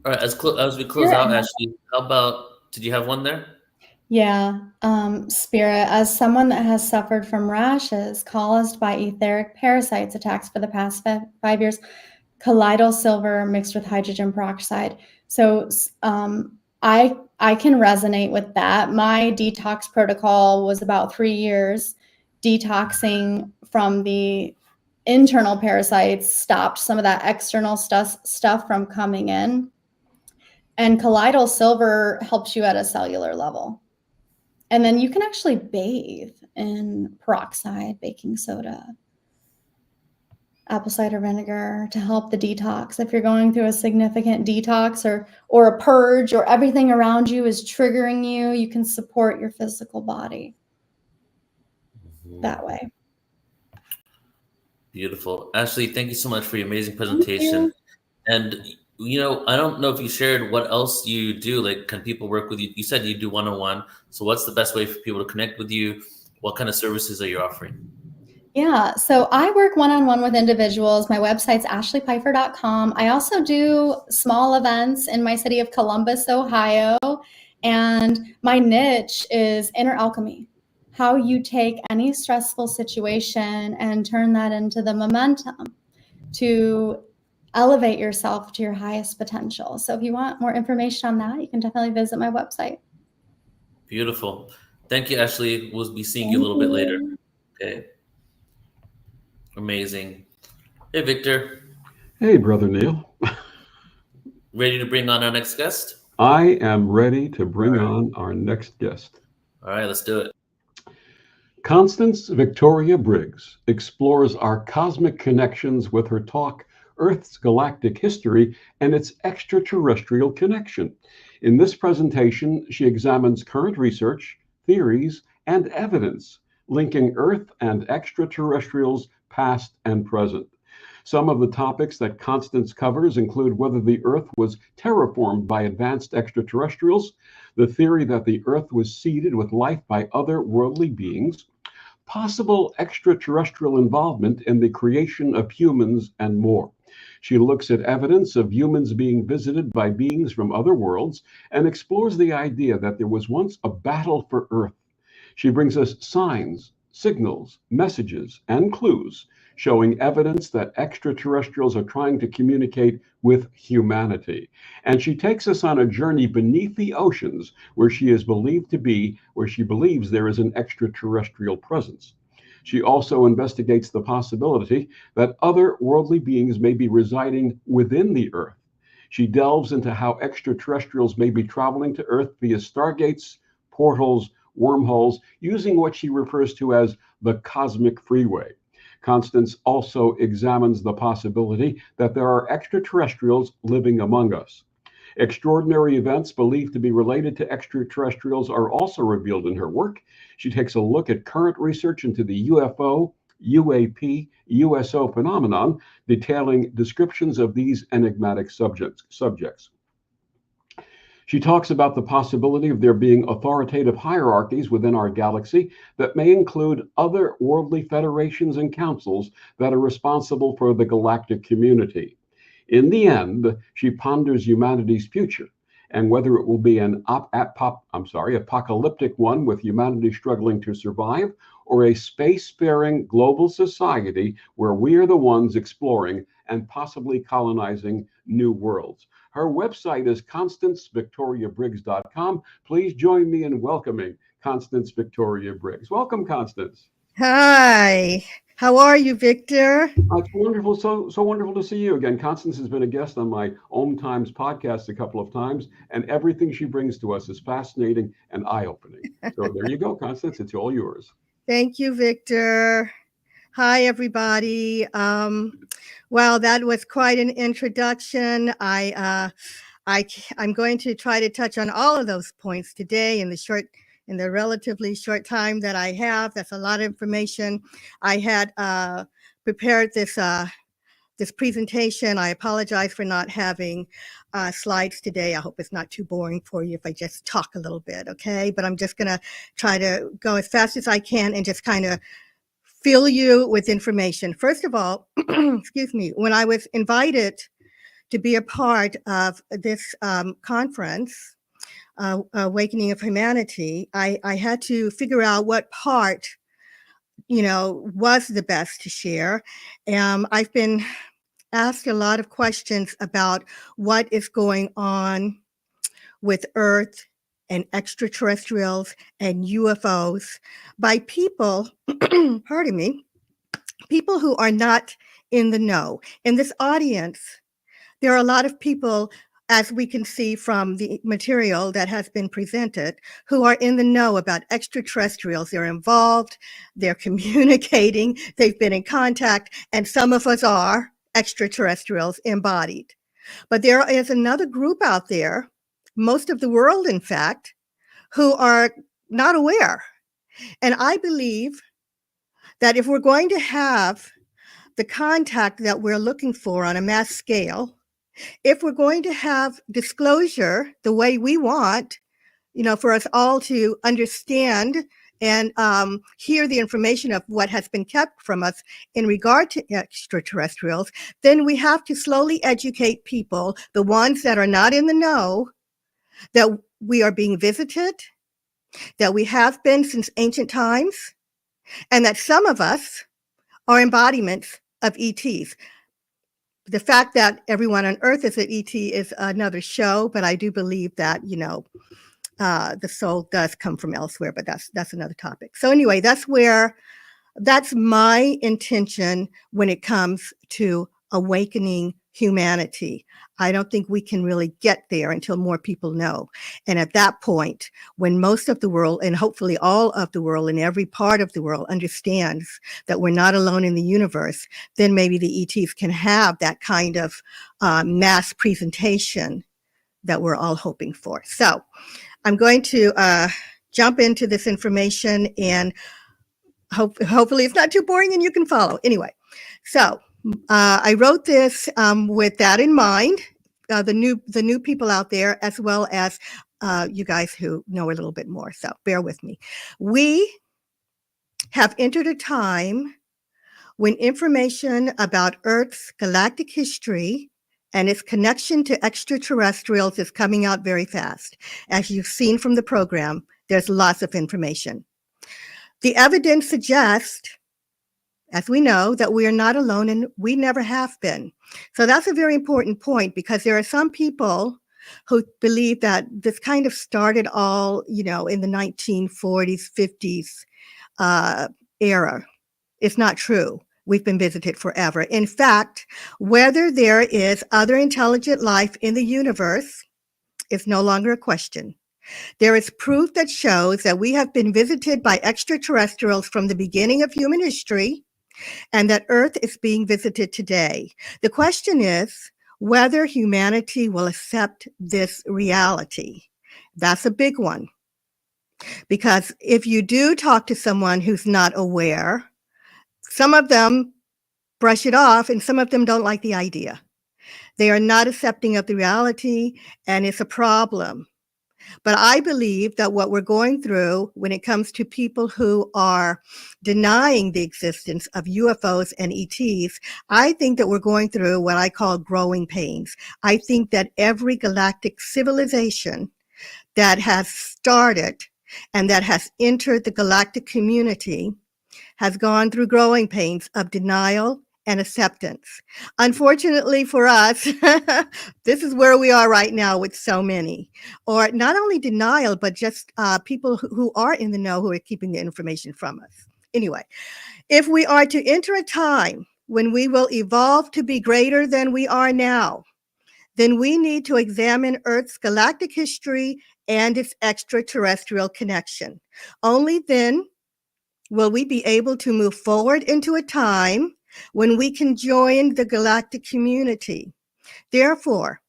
All right, as we close out, Ashley, how about, did you have one there? Yeah, Spirit, as someone that has suffered from rashes caused by etheric parasites attacks for the past 5 years, colloidal silver mixed with hydrogen peroxide. So I can resonate with that. My detox protocol was about 3 years detoxing from the internal parasites, stopped some of that external stuff from coming in. And colloidal silver helps you at a cellular level. And then you can actually bathe in peroxide, baking soda, apple cider vinegar to help the detox. If you're going through a significant detox or a purge, or everything around you is triggering you, you can support your physical body that way. Beautiful. Ashley, thank you so much for your amazing presentation. And, you know, I don't know if you shared what else you do. Like, can people work with you? You said you do one-on-one. So what's the best way for people to connect with you? What kind of services are you offering? Yeah, so I work one-on-one with individuals. My website's ashleypfeiffer.com. I also do small events in my city of Columbus, Ohio. And my niche is inner alchemy, how you take any stressful situation and turn that into the momentum to elevate yourself to your highest potential. So if you want more information on that, you can definitely visit my website. Beautiful. Thank you, Ashley. We'll be seeing you a little bit later. Okay. Amazing. Hey, Victor. Hey, Brother Neil. Ready to bring on our next guest? I am ready to bring on our next guest. All right, let's do it. Constance Victoria Briggs explores our cosmic connections with her talk, Earth's Galactic History and its Extraterrestrial Connection. In this presentation, she examines current research, theories, and evidence linking Earth and extraterrestrials past and present. Some of the topics that Constance covers include whether the Earth was terraformed by advanced extraterrestrials, the theory that the Earth was seeded with life by other worldly beings, possible extraterrestrial involvement in the creation of humans, and more. She looks at evidence of humans being visited by beings from other worlds and explores the idea that there was once a battle for Earth. She brings us signs, signals, messages, and clues showing evidence that extraterrestrials are trying to communicate with humanity. And she takes us on a journey beneath the oceans where she is believed to be, where she believes there is an extraterrestrial presence. She also investigates the possibility that other worldly beings may be residing within the Earth. She delves into how extraterrestrials may be traveling to Earth via stargates, portals, wormholes, using what she refers to as the cosmic freeway. Constance also examines the possibility that there are extraterrestrials living among us. Extraordinary events believed to be related to extraterrestrials are also revealed in her work. She takes a look at current research into the UFO, UAP, USO phenomenon, detailing descriptions of these enigmatic subjects. She talks about the possibility of there being authoritative hierarchies within our galaxy that may include other worldly federations and councils that are responsible for the galactic community. In the end, she ponders humanity's future and whether it will be an apocalyptic one with humanity struggling to survive, or a spacefaring global society where we are the ones exploring and possibly colonizing new worlds. Her website is ConstanceVictoriaBriggs.com. Please join me in welcoming Constance Victoria Briggs. Welcome, Constance. Hi. How are you, Victor? It's wonderful, so wonderful to see you again. Constance has been a guest on my Om Times podcast a couple of times, and everything she brings to us is fascinating and eye-opening. So there you go, Constance. It's all yours. Thank you, Victor. Hi, everybody. Well, that was quite an introduction. I'm going to try to touch on all of those points today in the relatively short time that I have. That's a lot of information. I had prepared this presentation. I apologize for not having slides today. I hope it's not too boring for you if I just talk a little bit, okay? But I'm just gonna try to go as fast as I can and just kind of fill you with information. First of all, excuse me, when I was invited to be a part of this conference, Awakening of Humanity, I had to figure out what part, was the best to share. I've been asked a lot of questions about what is going on with Earth and extraterrestrials and UFOs by people, pardon me, people who are not in the know. In this audience, there are a lot of people, as we can see from the material that has been presented, who are in the know about extraterrestrials. They're involved, they're communicating, they've been in contact, and some of us are extraterrestrials embodied. But there is another group out there, most of the world, in fact, who are not aware. And I believe that if we're going to have the contact that we're looking for on a mass scale, if we're going to have disclosure the way we want, for us all to understand and hear the information of what has been kept from us in regard to extraterrestrials, then we have to slowly educate people, the ones that are not in the know, that we are being visited, that we have been since ancient times, and that some of us are embodiments of ETs. The fact that everyone on Earth is an ET is another show, but I do believe that, the soul does come from elsewhere, but that's another topic. So anyway, that's my intention when it comes to awakening humanity. I don't think we can really get there until more people know. And at that point, when most of the world, and hopefully all of the world and every part of the world understands that we're not alone in the universe, then maybe the ETs can have that kind of mass presentation that we're all hoping for. So I'm going to jump into this information, and hopefully it's not too boring and you can follow. Anyway, so I wrote this with that in mind, the new people out there, as well as you guys who know a little bit more. So bear with me. We have entered a time when information about Earth's galactic history and its connection to extraterrestrials is coming out very fast. As you've seen from the program, there's lots of information. The evidence suggests, as we know, that we are not alone, and we never have been. So that's a very important point, because there are some people who believe that this kind of started all, in the 1940s, 50s era. It's not true. We've been visited forever. In fact, whether there is other intelligent life in the universe is no longer a question. There is proof that shows that we have been visited by extraterrestrials from the beginning of human history, and that Earth is being visited today. The question is whether humanity will accept this reality. That's a big one. Because if you do talk to someone who's not aware, some of them brush it off and some of them don't like the idea. They are not accepting of the reality, and it's a problem. But I believe that what we're going through when it comes to people who are denying the existence of UFOs and ETs, I think that we're going through what I call growing pains. I think that every galactic civilization that has started and that has entered the galactic community has gone through growing pains of denial and acceptance. Unfortunately for us, this is where we are right now with so many, or not only denial, but just people who are in the know, who are keeping the information from us. Anyway, If we are to enter a time when we will evolve to be greater than we are now, then we need to examine Earth's galactic history and its extraterrestrial connection. Only then will we be able to move forward into a time when we can join the galactic community. Therefore,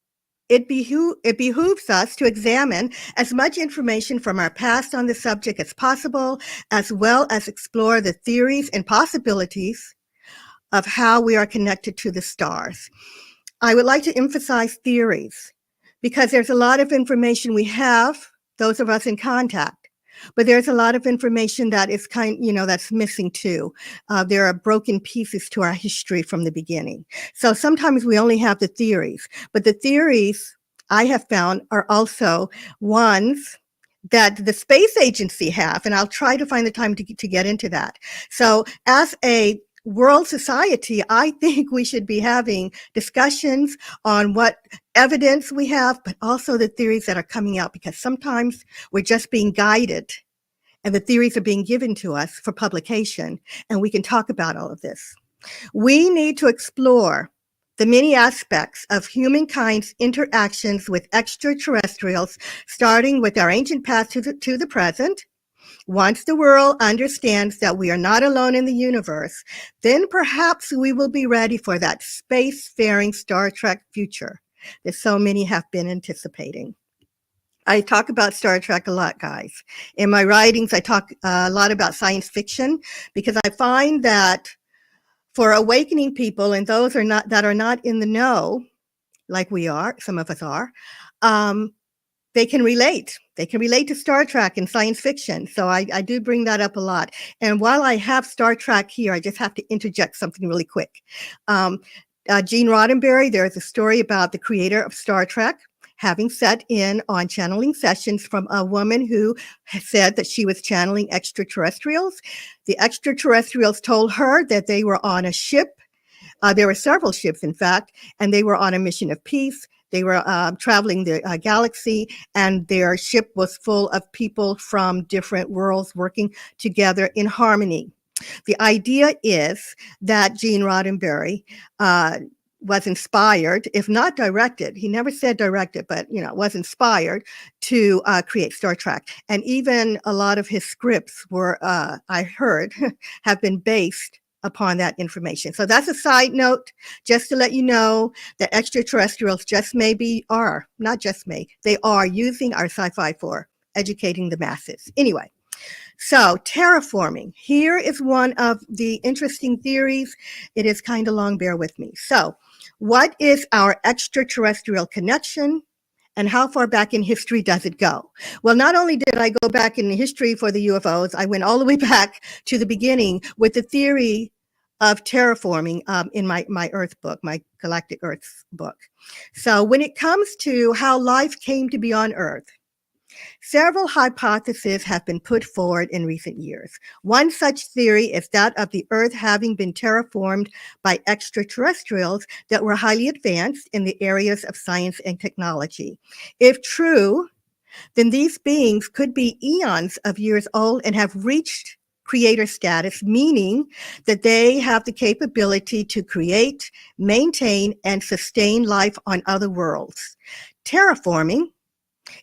it behooves us to examine as much information from our past on the subject as possible, as well as explore the theories and possibilities of how we are connected to the stars. I would like to emphasize theories because there's a lot of information we have, those of us in contact, but there's a lot of information that is that's missing too. There are broken pieces to our history from the beginning. So sometimes we only have the theories, but the theories I have found are also ones that the space agency have, and I'll try to find the time to get into that. So as a world society, I think we should be having discussions on what evidence we have, but also the theories that are coming out, because sometimes we're just being guided and the theories are being given to us for publication, and we can talk about all of this. We need to explore the many aspects of humankind's interactions with extraterrestrials, starting with our ancient past to the present. Once the world understands that we are not alone in the universe, then perhaps we will be ready for that spacefaring Star Trek future that so many have been anticipating. I talk about Star Trek a lot, guys. In my writings, I talk a lot about science fiction because I find that for awakening people and those that are not in the know, like we are, some of us are, they can relate. They can relate to Star Trek and science fiction. So I do bring that up a lot. And while I have Star Trek here, I just have to interject something really quick. Gene Roddenberry, there's a story about the creator of Star Trek having sat in on channeling sessions from a woman who said that she was channeling extraterrestrials. The extraterrestrials told her that they were on a ship. There were several ships, in fact, and they were on a mission of peace. They were traveling the galaxy, and their ship was full of people from different worlds working together in harmony. The idea is that Gene Roddenberry was inspired, if not directed, he never said directed, but was inspired to create Star Trek. And even a lot of his scripts were, I heard, have been based upon that information. So that's a side note, just to let you know that extraterrestrials they are using our sci-fi for educating the masses. Anyway, so terraforming. Here is one of the interesting theories. It is kind of long, bear with me. So what is our extraterrestrial connection? And how far back in history does it go? Well, not only did I go back in history for the UFOs, I went all the way back to the beginning with the theory of terraforming in my Earth book, my Galactic Earth book. So when it comes to how life came to be on Earth, several hypotheses have been put forward in recent years. One such theory is that of the Earth having been terraformed by extraterrestrials that were highly advanced in the areas of science and technology. If true, then these beings could be eons of years old and have reached creator status, meaning that they have the capability to create, maintain, and sustain life on other worlds. Terraforming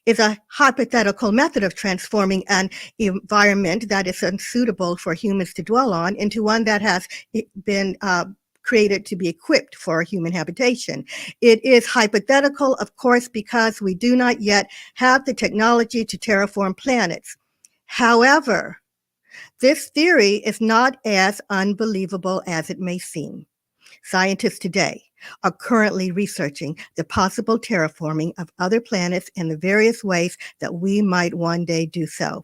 is a hypothetical method of transforming an environment that is unsuitable for humans to dwell on into one that has been created to be equipped for human habitation. It is hypothetical, of course, because we do not yet have the technology to terraform planets. However, this theory is not as unbelievable as it may seem. Scientists today are currently researching the possible terraforming of other planets and the various ways that we might one day do so.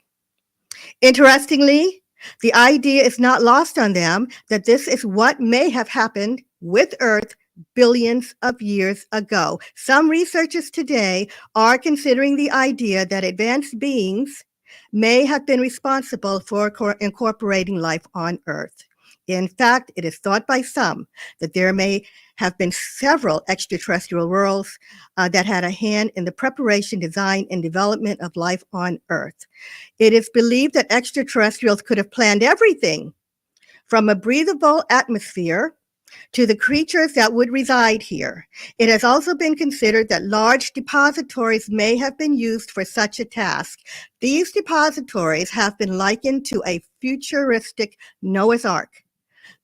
Interestingly, the idea is not lost on them that this is what may have happened with Earth billions of years ago. Some researchers today are considering the idea that advanced beings may have been responsible for incorporating life on Earth. In fact, it is thought by some that there may have been several extraterrestrial worlds that had a hand in the preparation, design, and development of life on Earth. It is believed that extraterrestrials could have planned everything from a breathable atmosphere to the creatures that would reside here. It has also been considered that large depositories may have been used for such a task. These depositories have been likened to a futuristic Noah's Ark.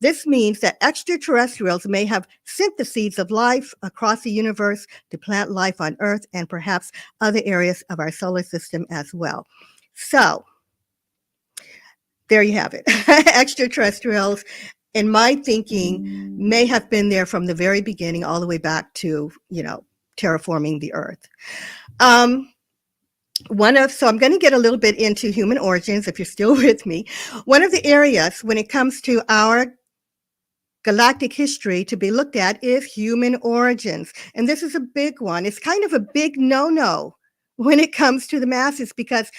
This means that extraterrestrials may have sent the seeds of life across the universe to plant life on Earth and perhaps other areas of our solar system as well. So, there you have it. Extraterrestrials, in my thinking, may have been there from the very beginning all the way back to, terraforming the Earth. So I'm going to get a little bit into human origins, if you're still with me. One of the areas when it comes to our galactic history to be looked at is human origins. And this is a big one. It's kind of a big no-no when it comes to the masses because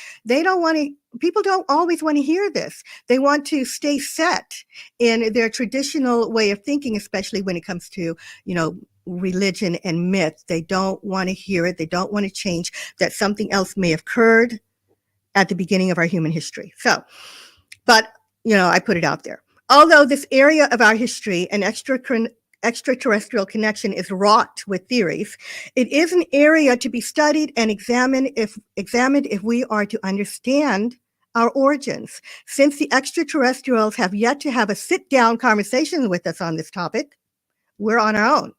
people don't always want to hear this. They want to stay set in their traditional way of thinking, especially when it comes to, religion and myth. They don't want to hear it. They don't want to change that something else may have occurred at the beginning of our human history. So, but, I put it out there. Although this area of our history and extraterrestrial connection is wrought with theories, it is an area to be studied and examined if we are to understand our origins. Since the extraterrestrials have yet to have a sit-down conversation with us on this topic, we're on our own.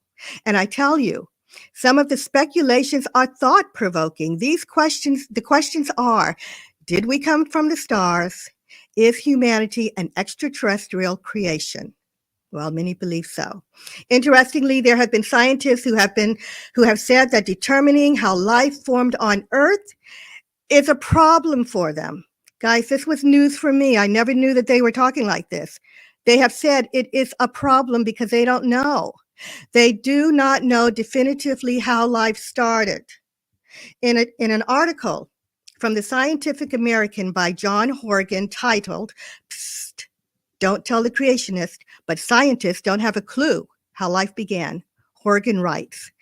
And I tell you, some of the speculations are thought-provoking. The questions are, did we come from the stars? Is humanity an extraterrestrial creation? Well, many believe so. Interestingly, there have been scientists who have said that determining how life formed on Earth is a problem for them. Guys, this was news for me. I never knew that they were talking like this. They have said it is a problem because they don't know. They do not know definitively how life started. In an article from the Scientific American by John Horgan titled, "Psst, Don't Tell the Creationist, but Scientists Don't Have a Clue How Life Began," Horgan writes,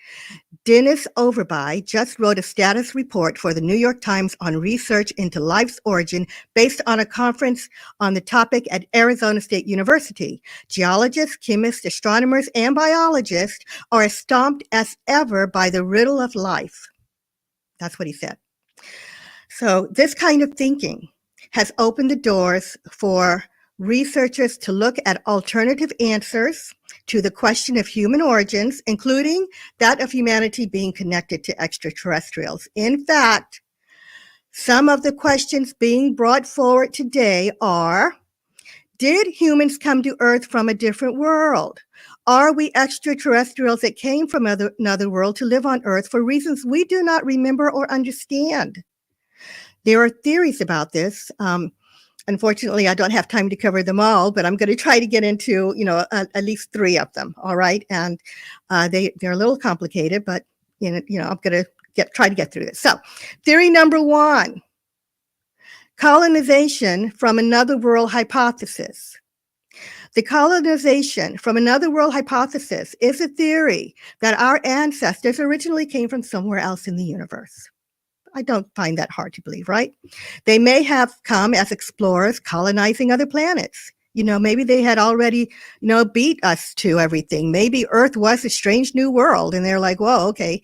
Dennis Overby just wrote a status report for the New York Times on research into life's origin based on a conference on the topic at Arizona State University. Geologists, chemists, astronomers, and biologists are as stumped as ever by the riddle of life. That's what he said. So this kind of thinking has opened the doors for researchers to look at alternative answers to the question of human origins, including that of humanity being connected to extraterrestrials. In fact, some of the questions being brought forward today are, did humans come to Earth from a different world? Are we extraterrestrials that came from another world to live on Earth for reasons we do not remember or understand? There are theories about this. Unfortunately, I don't have time to cover them all, but I'm going to try to get into, at least 3 of them. All right. And they're a little complicated, but, I'm going to try to get through this. So theory number 1, colonization from another world hypothesis. The colonization from another world hypothesis is a theory that our ancestors originally came from somewhere else in the universe. I don't find that hard to believe, right? They may have come as explorers colonizing other planets. Maybe they had already, beat us to everything. Maybe Earth was a strange new world and they're like, whoa, okay,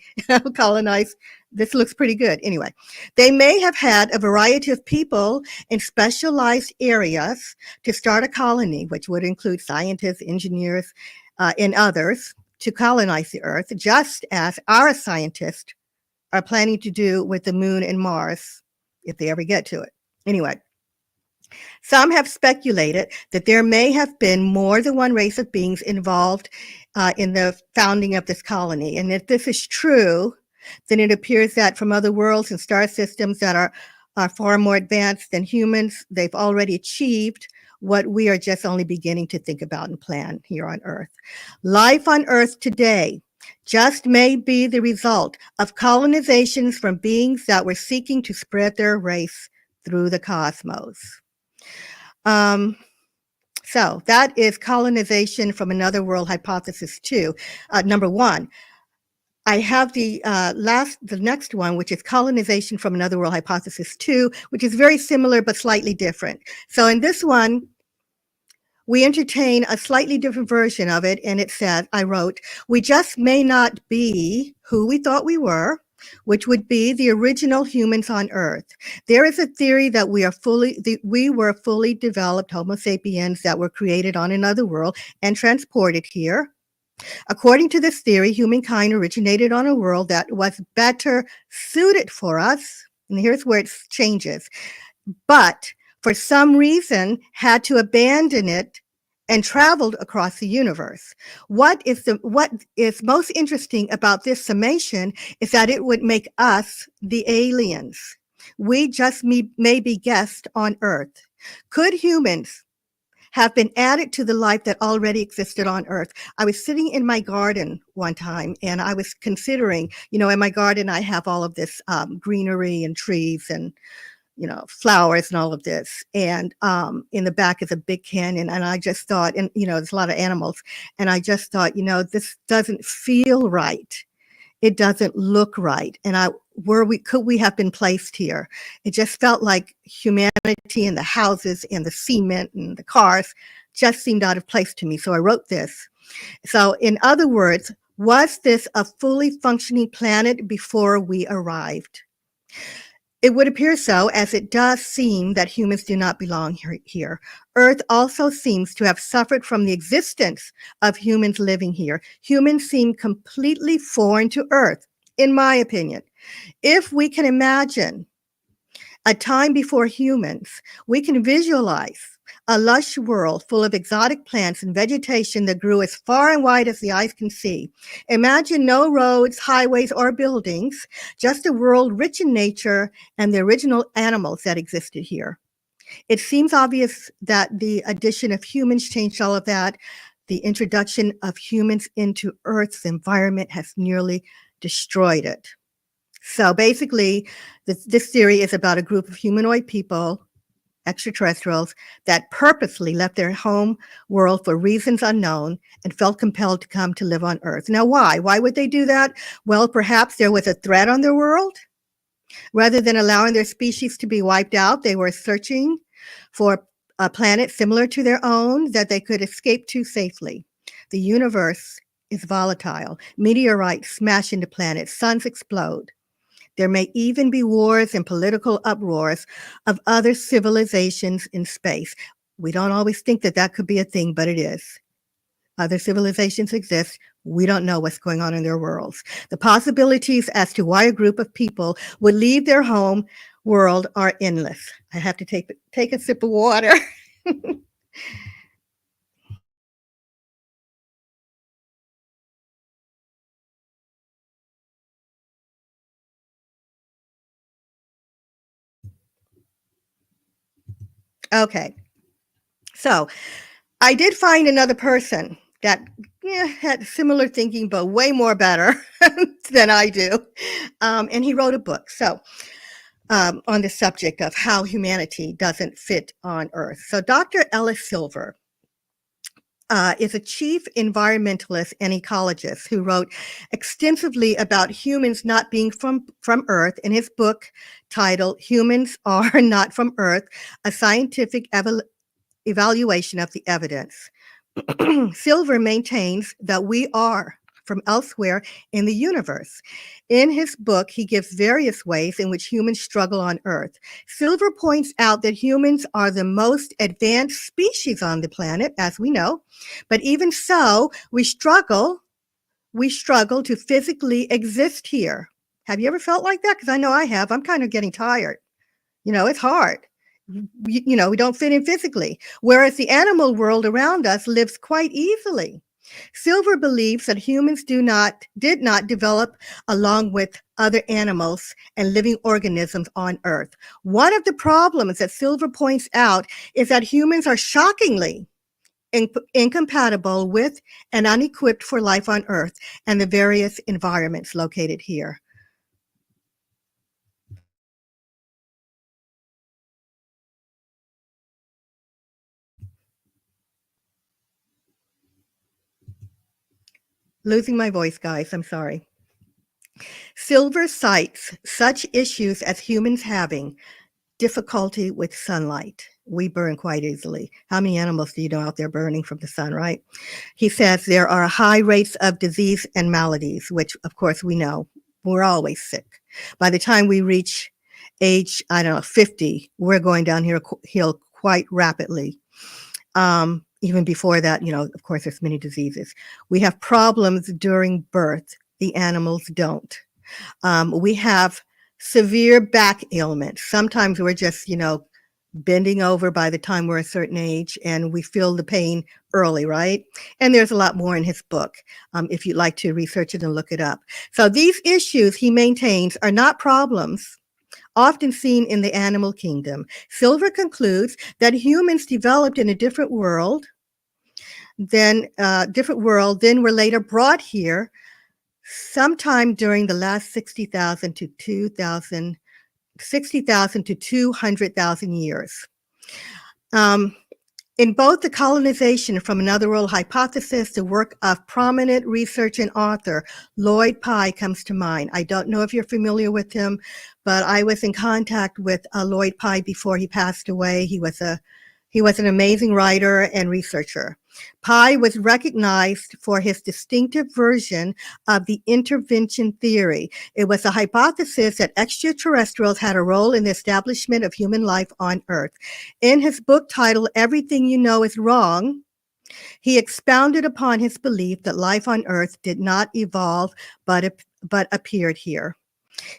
colonize. This looks pretty good. Anyway, they may have had a variety of people in specialized areas to start a colony, which would include scientists, engineers, and others to colonize the Earth, just as our scientists are planning to do with the moon and Mars, if they ever get to it. Anyway, some have speculated that there may have been more than one race of beings involved in the founding of this colony. And if this is true, then it appears that from other worlds and star systems that are far more advanced than humans, they've already achieved what we are just only beginning to think about and plan here on Earth. Life on Earth today just may be the result of colonizations from beings that were seeking to spread their race through the cosmos. So that is colonization from another world hypothesis 2. Number 1. I have the next one, which is colonization from another world hypothesis 2, which is very similar but slightly different. So in this one, we entertain a slightly different version of it. And it said, I wrote, we just may not be who we thought we were, which would be the original humans on Earth. There is a theory that we were fully developed Homo sapiens that were created on another world and transported here. According to this theory, humankind originated on a world that was better suited for us. And here's where it changes. But for some reason had to abandon it and traveled across the universe. What is most interesting about this summation is that it would make us the aliens. We just may be guests on Earth. Could humans have been added to the life that already existed on Earth? I was sitting in my garden one time and I was considering, in my garden, I have all of this greenery and trees and flowers and all of this. And in the back is a big canyon. And I just thought, and there's a lot of animals. And I just thought, this doesn't feel right. It doesn't look right. And could we have been placed here? It just felt like humanity and the houses and the cement and the cars just seemed out of place to me. So I wrote this. So in other words, was this a fully functioning planet before we arrived? It would appear so, as it does seem that humans do not belong here. Earth also seems to have suffered from the existence of humans living here. Humans seem completely foreign to Earth, in my opinion. If we can imagine a time before humans, we can visualize a lush world full of exotic plants and vegetation that grew as far and wide as the eyes can see. Imagine no roads, highways, or buildings, just a world rich in nature and the original animals that existed here. It seems obvious that the addition of humans changed all of that. The introduction of humans into Earth's environment has nearly destroyed it. So basically, this theory is about a group of humanoid people, extraterrestrials, that purposely left their home world for reasons unknown and felt compelled to come to live on Earth. Now, why? Why would they do that? Well, perhaps there was a threat on their world. Rather than allowing their species to be wiped out, they were searching for a planet similar to their own that they could escape to safely. The universe is volatile. Meteorites smash into planets. Suns explode. There may even be wars and political uproars of other civilizations in space. We don't always think that that could be a thing, but it is. Other civilizations exist. We don't know what's going on in their worlds. The possibilities as to why a group of people would leave their home world are endless. I have to take a sip of water. Okay, so I did find another person that had similar thinking, but way more better than I do. And he wrote a book on the subject of how humanity doesn't fit on Earth. So Dr. Ellis Silver is a chief environmentalist and ecologist who wrote extensively about humans not being from Earth in his book titled Humans Are Not from Earth, a Scientific Evaluation of the Evidence. Silver maintains that we are from elsewhere in the universe. In his book, he gives various ways in which humans struggle on Earth. Silver points out that humans are the most advanced species on the planet, as we know, but even so, we struggle to physically exist here. Have you ever felt like that? Because I know I have. I'm kind of getting tired. It's hard. We don't fit in physically, whereas the animal world around us lives quite easily. Silver believes that humans did not develop along with other animals and living organisms on Earth. One of the problems that Silver points out is that humans are shockingly incompatible with and unequipped for life on Earth and the various environments located here. Losing my voice, guys. I'm sorry. Silver cites such issues as humans having difficulty with sunlight. We burn quite easily. How many animals do you know out there burning from the sun, right? He says there are high rates of disease and maladies, which of course we know. We're always sick. By the time we reach age, 50, we're going downhill quite rapidly. Even before that, of course, there's many diseases. We have problems during birth. The animals don't. We have severe back ailments. Sometimes we're just, bending over by the time we're a certain age and we feel the pain early, right? And there's a lot more in his book if you'd like to research it and look it up. So these issues, he maintains, are not problems often seen in the animal kingdom. Silver concludes that humans developed in a different world, then were later brought here sometime during the last 60,000 to 200,000 years. In both the colonization from another world hypothesis, the work of prominent researcher and author Lloyd Pye comes to mind. I don't know if you're familiar with him, but I was in contact with Lloyd Pye before he passed away. He was an amazing writer and researcher. Pye was recognized for his distinctive version of the intervention theory. It was a hypothesis that extraterrestrials had a role in the establishment of human life on Earth. In his book titled Everything You Know Is Wrong, he expounded upon his belief that life on Earth did not evolve but appeared here.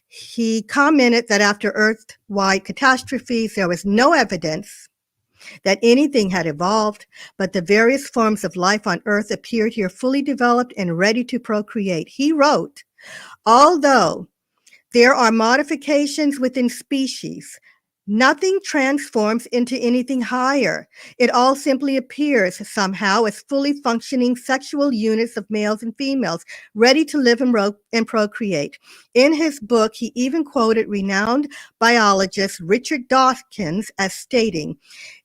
He commented that after Earth-wide catastrophes, there was no evidence that anything had evolved, but the various forms of life on Earth appeared here fully developed and ready to procreate. He wrote, although there are modifications within species, nothing transforms into anything higher. It all simply appears somehow as fully functioning sexual units of males and females, ready to live and procreate. In his book, he even quoted renowned biologist Richard Dawkins as stating,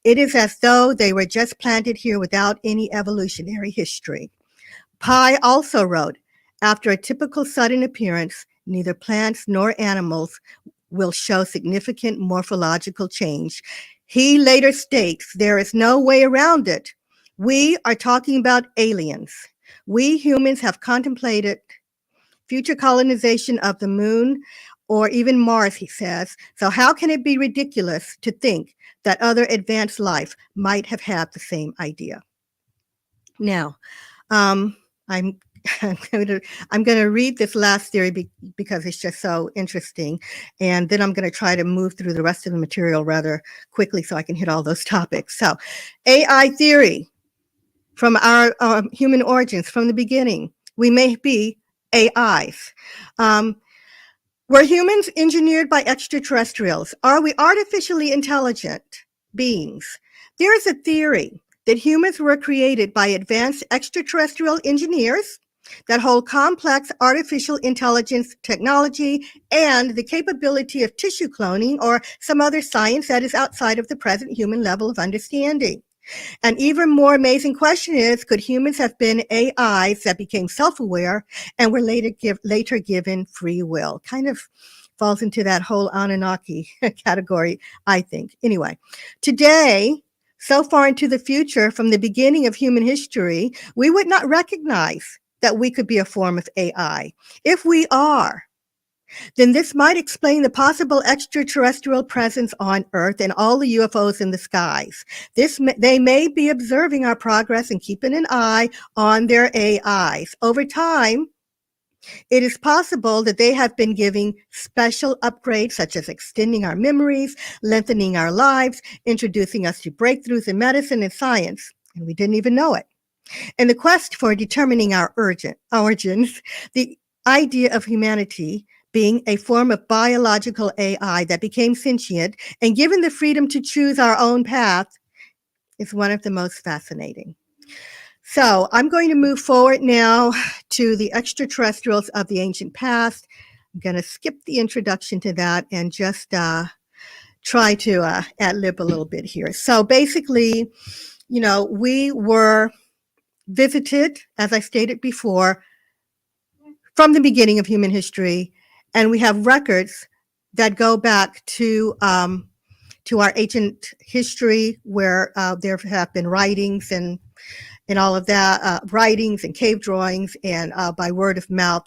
"It is as though they were just planted here without any evolutionary history." Pye also wrote, after a typical sudden appearance, neither plants nor animals will show significant morphological change. He later states there is no way around it. We are talking about aliens. We humans have contemplated future colonization of the moon or even Mars, he says. So how can it be ridiculous to think that other advanced life might have had the same idea? Now, I'm going to read this last theory because it's just so interesting, and then I'm going to try to move through the rest of the material rather quickly so I can hit all those topics. So, AI theory from our human origins, from the beginning, we may be AIs. Were humans engineered by extraterrestrials? Are we artificially intelligent beings? There is a theory that humans were created by advanced extraterrestrial engineers that hold complex artificial intelligence technology and the capability of tissue cloning or some other science that is outside of the present human level of understanding. An even more amazing question is, could humans have been AIs that became self-aware and were later given free will? Kind of falls into that whole Anunnaki category, I think. Anyway, today, so far into the future, from the beginning of human history, we would not recognize that we could be a form of AI. If we are, then this might explain the possible extraterrestrial presence on Earth and all the UFOs in the skies. They may be observing our progress and keeping an eye on their AIs. Over time, it is possible that they have been giving special upgrades, such as extending our memories, lengthening our lives, introducing us to breakthroughs in medicine and science, and we didn't even know it. In the quest for determining our origins, the idea of humanity being a form of biological AI that became sentient and given the freedom to choose our own path is one of the most fascinating. So I'm going to move forward now to the extraterrestrials of the ancient past. I'm going to skip the introduction to that and just try to ad-lib a little bit here. So basically, we were visited, as I stated before, from the beginning of human history, and we have records that go back to to our ancient history where there have been writings and all of that, writings and cave drawings and by word of mouth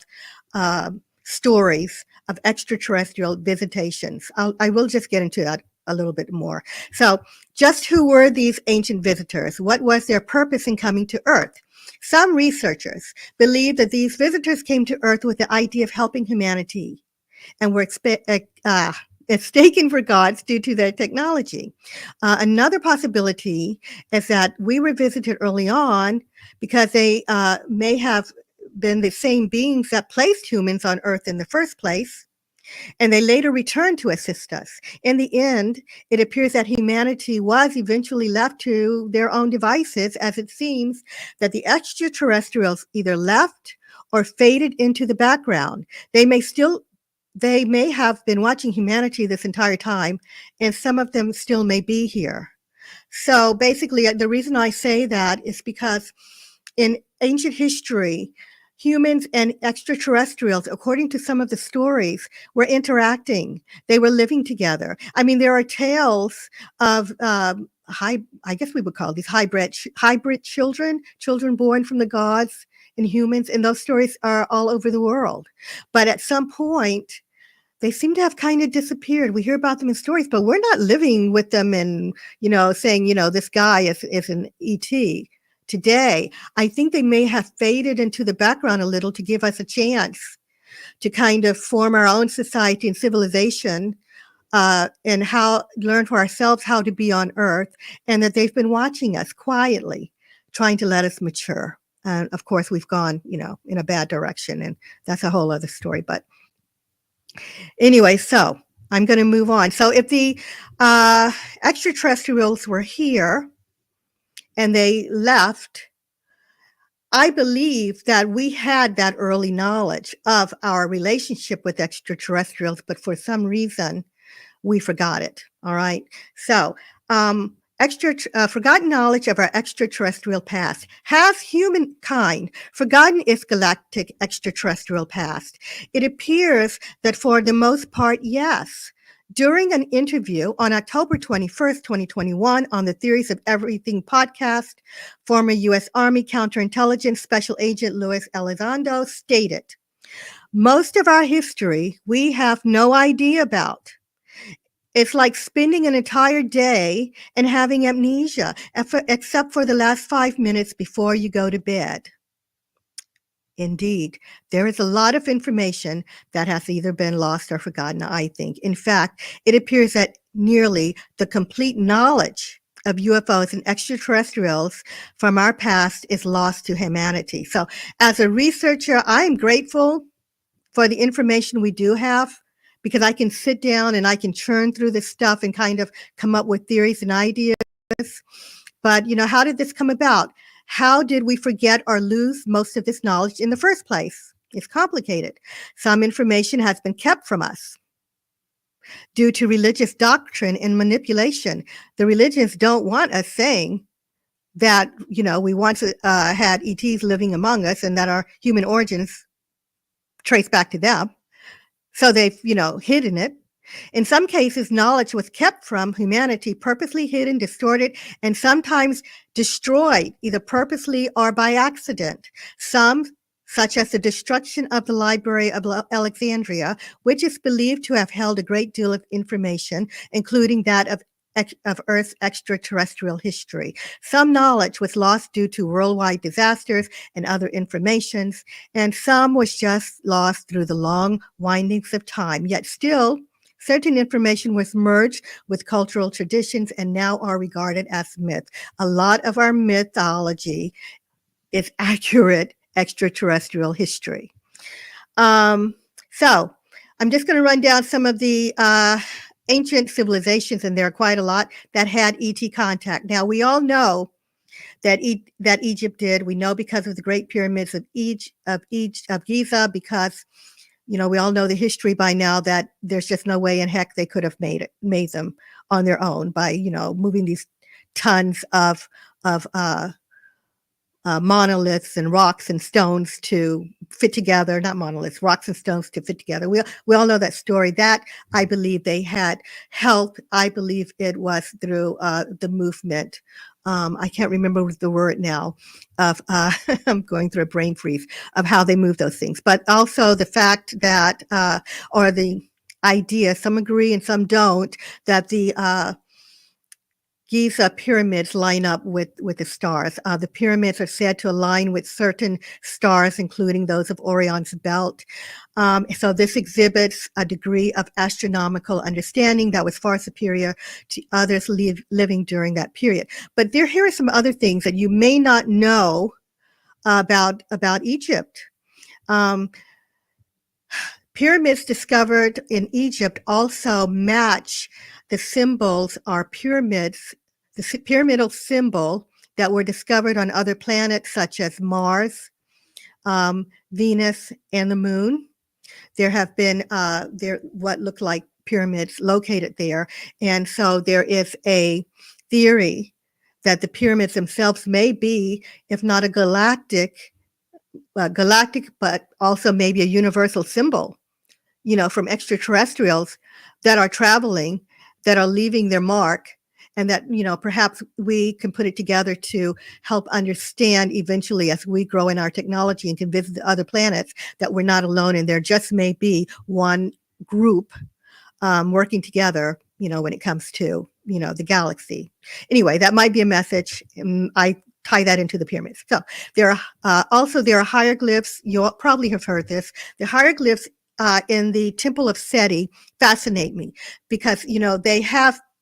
stories of extraterrestrial visitations. I will just get into that a little bit more. So just who were these ancient visitors? What was their purpose in coming to Earth? Some researchers believe that these visitors came to Earth with the idea of helping humanity and were mistaken for gods due to their technology. Another possibility is that we were visited early on because they may have been the same beings that placed humans on Earth in the first place, and they later returned to assist us. In the end, it appears that humanity was eventually left to their own devices, as it seems that the extraterrestrials either left or faded into the background. They may have been watching humanity this entire time, and some of them still may be here. So basically, the reason I say that is because in ancient history, humans and extraterrestrials, according to some of the stories, were interacting. They were living together. I mean, there are tales of I guess we would call these hybrid children born from the gods and humans, and those stories are all over the world. But at some point, they seem to have kind of disappeared. We hear about them in stories, but we're not living with them and, saying, this guy is an ET. Today, I think they may have faded into the background a little to give us a chance to kind of form our own society and civilization and learn for ourselves how to be on Earth, and that they've been watching us quietly, trying to let us mature. And of course, we've gone, in a bad direction, and that's a whole other story. But anyway, so I'm going to move on. So if the extraterrestrials were here, and they left, I believe that we had that early knowledge of our relationship with extraterrestrials, but for some reason, we forgot it. All right. So, forgotten knowledge of our extraterrestrial past. Has humankind forgotten its galactic extraterrestrial past? It appears that for the most part, yes. During an interview on October 21st, 2021, on the Theories of Everything podcast, former U.S. Army counterintelligence special agent Luis Elizondo stated, "Most of our history we have no idea about. It's like spending an entire day and having amnesia, except for the last 5 minutes before you go to bed." Indeed, there is a lot of information that has either been lost or forgotten, I think. In fact, it appears that nearly the complete knowledge of UFOs and extraterrestrials from our past is lost to humanity. So as a researcher, I'm grateful for the information we do have, because I can sit down and I can churn through this stuff and kind of come up with theories and ideas. But, how did this come about? How did we forget or lose most of this knowledge in the first place? It's complicated. Some information has been kept from us due to religious doctrine and manipulation. The religions don't want us saying that, we once had ETs living among us and that our human origins trace back to them. So they've, hidden it. In some cases, knowledge was kept from humanity, purposely hidden, distorted, and sometimes destroyed, either purposely or by accident. Some, such as the destruction of the Library of Alexandria, which is believed to have held a great deal of information, including that of Earth's extraterrestrial history. Some knowledge was lost due to worldwide disasters and other informations, and some was just lost through the long windings of time. Yet still, certain information was merged with cultural traditions and now are regarded as myth. A lot of our mythology is accurate extraterrestrial history. So I'm just going to run down some of the ancient civilizations, and there are quite a lot that had ET contact. Now, we all know that Egypt did. We know because of the Great Pyramids of Giza, because we all know the history by now that there's just no way in heck they could have made them on their own by moving these tons of monoliths and rocks and stones to fit together. Not monoliths, rocks and stones to fit together. We all know that story. That I believe they had help. I believe it was through the movement. I can't remember the word now. Of I'm going through a brain freeze of how they move those things, but also the fact that or the idea. Some agree and some don't that the Giza pyramids line up with the stars. The pyramids are said to align with certain stars, including those of Orion's belt. So this exhibits a degree of astronomical understanding that was far superior to others living during that period. But here are some other things that you may not know about Egypt. Pyramids discovered in Egypt also match the symbols are pyramids, the pyramidal symbol that were discovered on other planets such as Mars, Venus, and the Moon. There have been what look like pyramids located there. And so there is a theory that the pyramids themselves may be, if not a galactic, but also maybe a universal symbol, from extraterrestrials that are traveling, that are leaving their mark, and that, perhaps we can put it together to help understand eventually as we grow in our technology and can visit the other planets that we're not alone and there just may be one group working together, when it comes to, the galaxy. Anyway, that might be a message. I tie that into the pyramids. So there are hieroglyphs. You'll probably have heard this. The hieroglyphs in the Temple of Seti fascinate me because,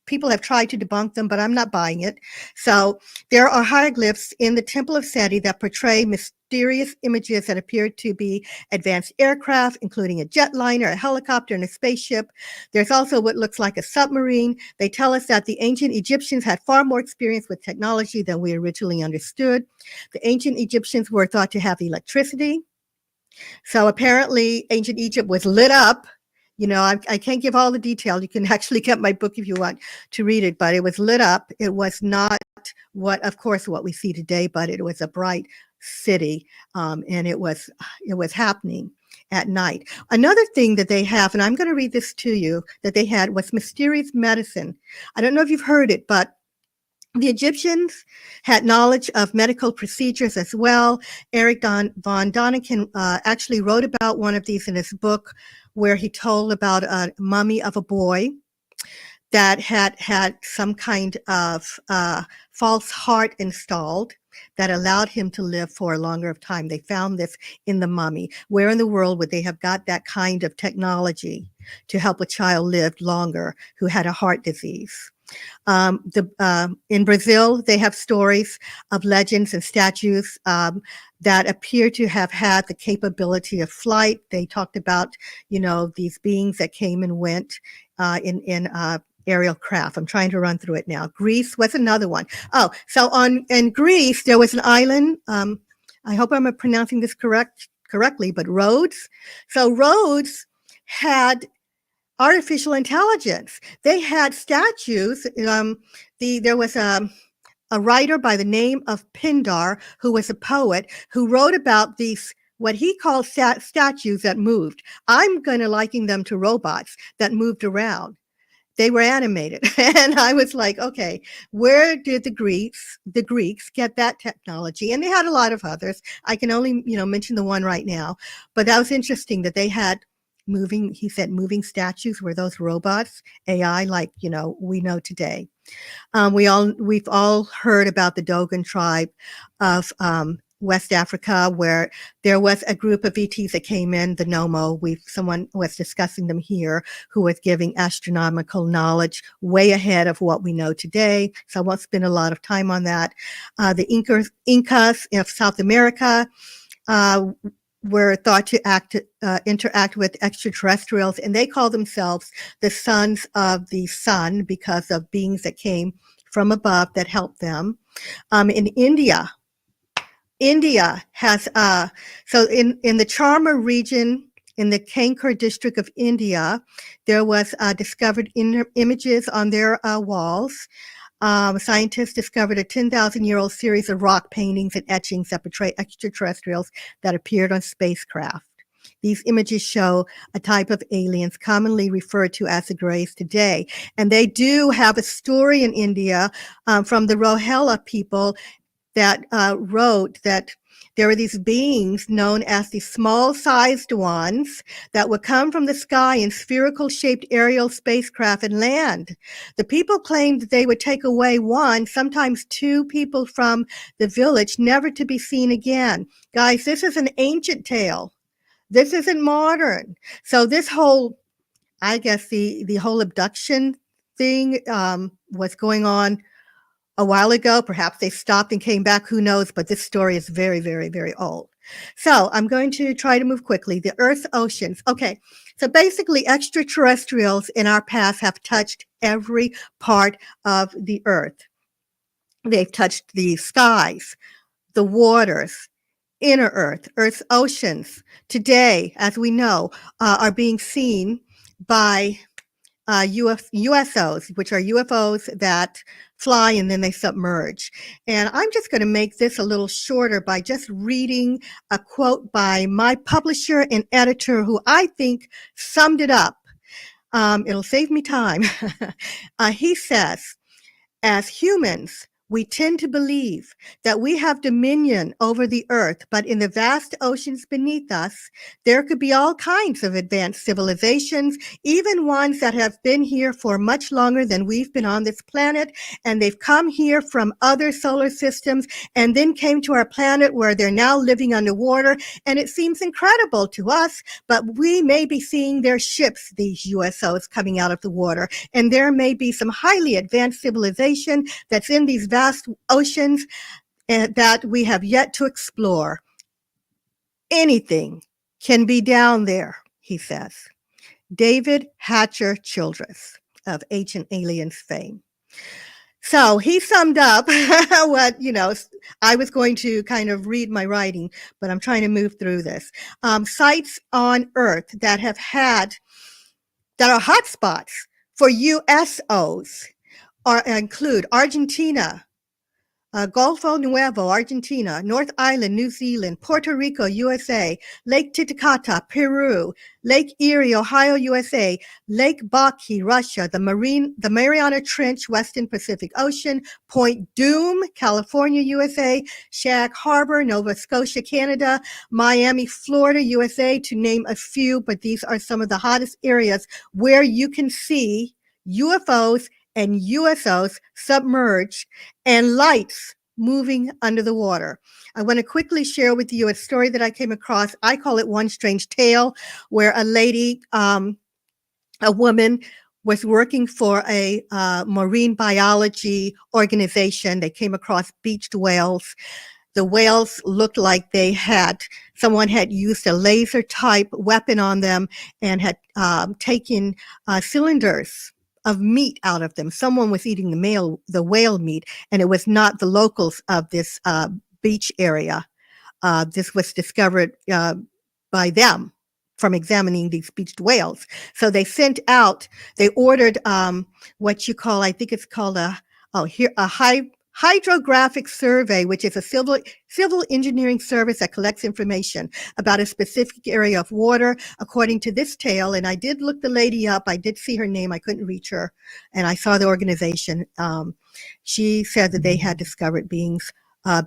people have tried to debunk them, but I'm not buying it. So there are hieroglyphs in the Temple of Seti that portray mysterious images that appear to be advanced aircraft, including a jetliner, a helicopter, and a spaceship. There's also what looks like a submarine. They tell us that the ancient Egyptians had far more experience with technology than we originally understood. The ancient Egyptians were thought to have electricity. So apparently ancient Egypt was lit up. I can't give all the detail. You can actually get my book if you want to read it, but it was lit up. It was not what we see today, but it was a bright city, and it was happening at night. Another thing that they have, and I'm going to read this to you, that they had was mysterious medicine. I don't know if you've heard it, but the Egyptians had knowledge of medical procedures as well. Eric von Daniken actually wrote about one of these in his book, where he told about a mummy of a boy that had some kind of false heart installed that allowed him to live for a longer of time. They found this in the mummy. Where in the world would they have got that kind of technology to help a child live longer who had a heart disease? In Brazil, they have stories of legends and statues that appear to have had the capability of flight. They talked about, these beings that came and went in aerial craft. I'm trying to run through it now. Greece was another one. Oh, so in Greece, there was an island. I hope I'm pronouncing this correctly, but Rhodes. So Rhodes had artificial intelligence. They had statues. There was a writer by the name of Pindar, who was a poet, who wrote about these, what he called statues that moved. I'm going to liken them to robots that moved around. They were animated. And I was like, okay, where did the Greeks get that technology? And they had a lot of others. I can only, mention the one right now. But that was interesting that they had moving statues. Were those robots, AI, like, we know today? We've all heard about the Dogon tribe of West Africa, where there was a group of ETs that came in, the Nomo. Someone was discussing them here, who was giving astronomical knowledge way ahead of what we know today. So I won't spend a lot of time on that. The Incas of South America were thought to interact with extraterrestrials, and they call themselves the sons of the sun because of beings that came from above that helped them. In India has, so in the Charmer region, in the Kanker district of India, there was discovered images on their walls Scientists discovered a 10,000-year-old series of rock paintings and etchings that portray extraterrestrials that appeared on spacecraft. These images show a type of aliens commonly referred to as the Greys today. And they do have a story in India from the Rohilla people that wrote that there were these beings known as the small-sized ones that would come from the sky in spherical-shaped aerial spacecraft and land. The people claimed that they would take away one, sometimes two people from the village, never to be seen again. Guys, this is an ancient tale. This isn't modern. So this whole, I guess the whole abduction thing was going on a while ago. Perhaps they stopped and came back, who knows, but this story is very, very, very old. So I'm going to try to move quickly. The Earth's oceans. Okay, so basically extraterrestrials in our past have touched every part of the Earth. They've touched the skies, the waters, inner Earth, Earth's oceans. Today, as we know, are being seen by USOs, which are UFOs that fly and then they submerge. And I'm just going to make this a little shorter by just reading a quote by my publisher and editor who I think summed it up. It'll save me time. He says, as humans, we tend to believe that we have dominion over the earth, but in the vast oceans beneath us, there could be all kinds of advanced civilizations, even ones that have been here for much longer than we've been on this planet, and they've come here from other solar systems and then came to our planet where they're now living underwater, and it seems incredible to us, but we may be seeing their ships, these USOs, coming out of the water, and there may be some highly advanced civilization that's in these vast oceans that we have yet to explore. Anything can be down there, he says. David Hatcher Childress of Ancient Aliens fame. So he summed up what, I was going to kind of read my writing, but I'm trying to move through this. Sites on Earth that are hotspots for USOs include Argentina, Golfo Nuevo, Argentina, North Island, New Zealand, Puerto Rico, USA, Lake Titicaca, Peru, Lake Erie, Ohio, USA, Lake Baikal, Russia, the Mariana Trench, Western Pacific Ocean, Point Dume, California, USA, Shag Harbor, Nova Scotia, Canada, Miami, Florida, USA, to name a few, but these are some of the hottest areas where you can see UFOs and USOs submerged and lights moving under the water. I want to quickly share with you a story that I came across. I call it One Strange Tale, where a lady, a woman, was working for a marine biology organization. They came across beached whales. The whales looked like someone had used a laser type weapon on them and had taken cylinders of meat out of them. Someone was eating the whale meat, and it was not the locals of this beach area. This was discovered by them from examining these beached whales. So they ordered what you call, I think it's called a hydrographic survey, which is a civil engineering service that collects information about a specific area of water, according to this tale. And I did look the lady up. I did see her name. I couldn't reach her. And I saw the organization. She said that they had discovered beings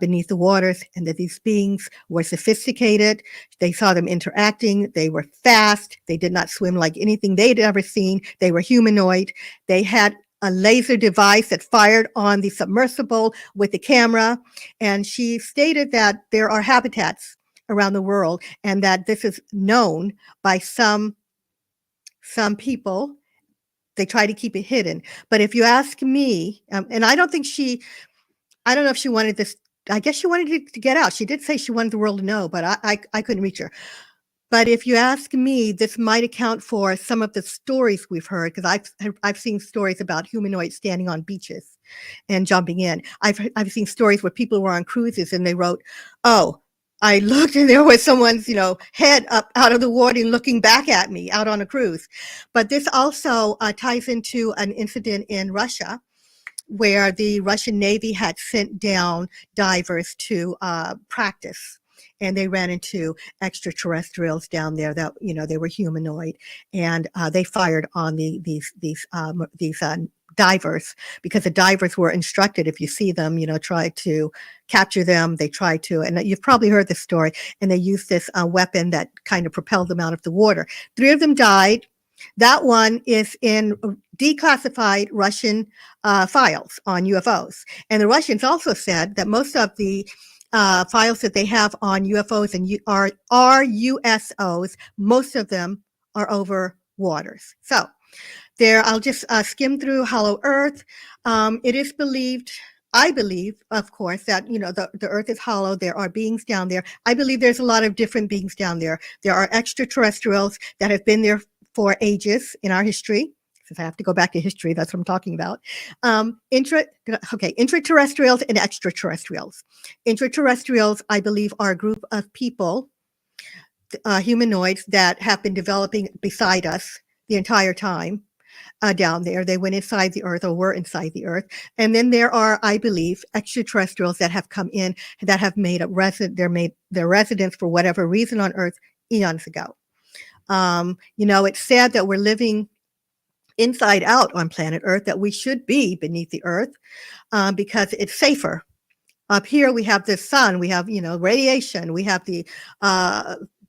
beneath the waters, and that these beings were sophisticated. They saw them interacting. They were fast. They did not swim like anything they'd ever seen. They were humanoid. They had a laser device that fired on the submersible with the camera. And she stated that there are habitats around the world and that this is known by some people. They try to keep it hidden. But if you ask me, and I don't know if she wanted this, I guess she wanted it to get out. She did say she wanted the world to know, but I couldn't reach her. But if you ask me, this might account for some of the stories we've heard, because I've seen stories about humanoids standing on beaches and jumping in. I've seen stories where people were on cruises and they wrote, "Oh, I looked and there was someone's head up out of the water and looking back at me out on a cruise." But this also ties into an incident in Russia where the Russian Navy had sent down divers to practice. And they ran into extraterrestrials down there that, you know, they were humanoid, and they fired on these divers, because the divers were instructed, if you see them, you know, try to capture them. They try to, and you've probably heard this story, and they used this weapon that kind of propelled them out of the water. 3 of them died. That one is in declassified Russian files on UFOs. And the Russians also said that most of the files that they have on UFOs and RUSOs, most of them are over waters. So there, I'll just skim through Hollow Earth. It is believed, I believe, of course, that, you know, the Earth is hollow. There are beings down there. I believe there's a lot of different beings down there. There are extraterrestrials that have been there for ages in our history. Since I have to go back to history, that's what I'm talking about. Intraterrestrials and extraterrestrials. Intraterrestrials, I believe, are a group of people, humanoids, that have been developing beside us the entire time down there. They went inside the Earth, or were inside the Earth. And then there are, I believe, extraterrestrials that have come in, that have made a their residence for whatever reason on Earth eons ago. You know, it's sad that we're living inside out on planet Earth, that we should be beneath the Earth, because it's safer. Up here, we have the sun, we have, you know, radiation, we have the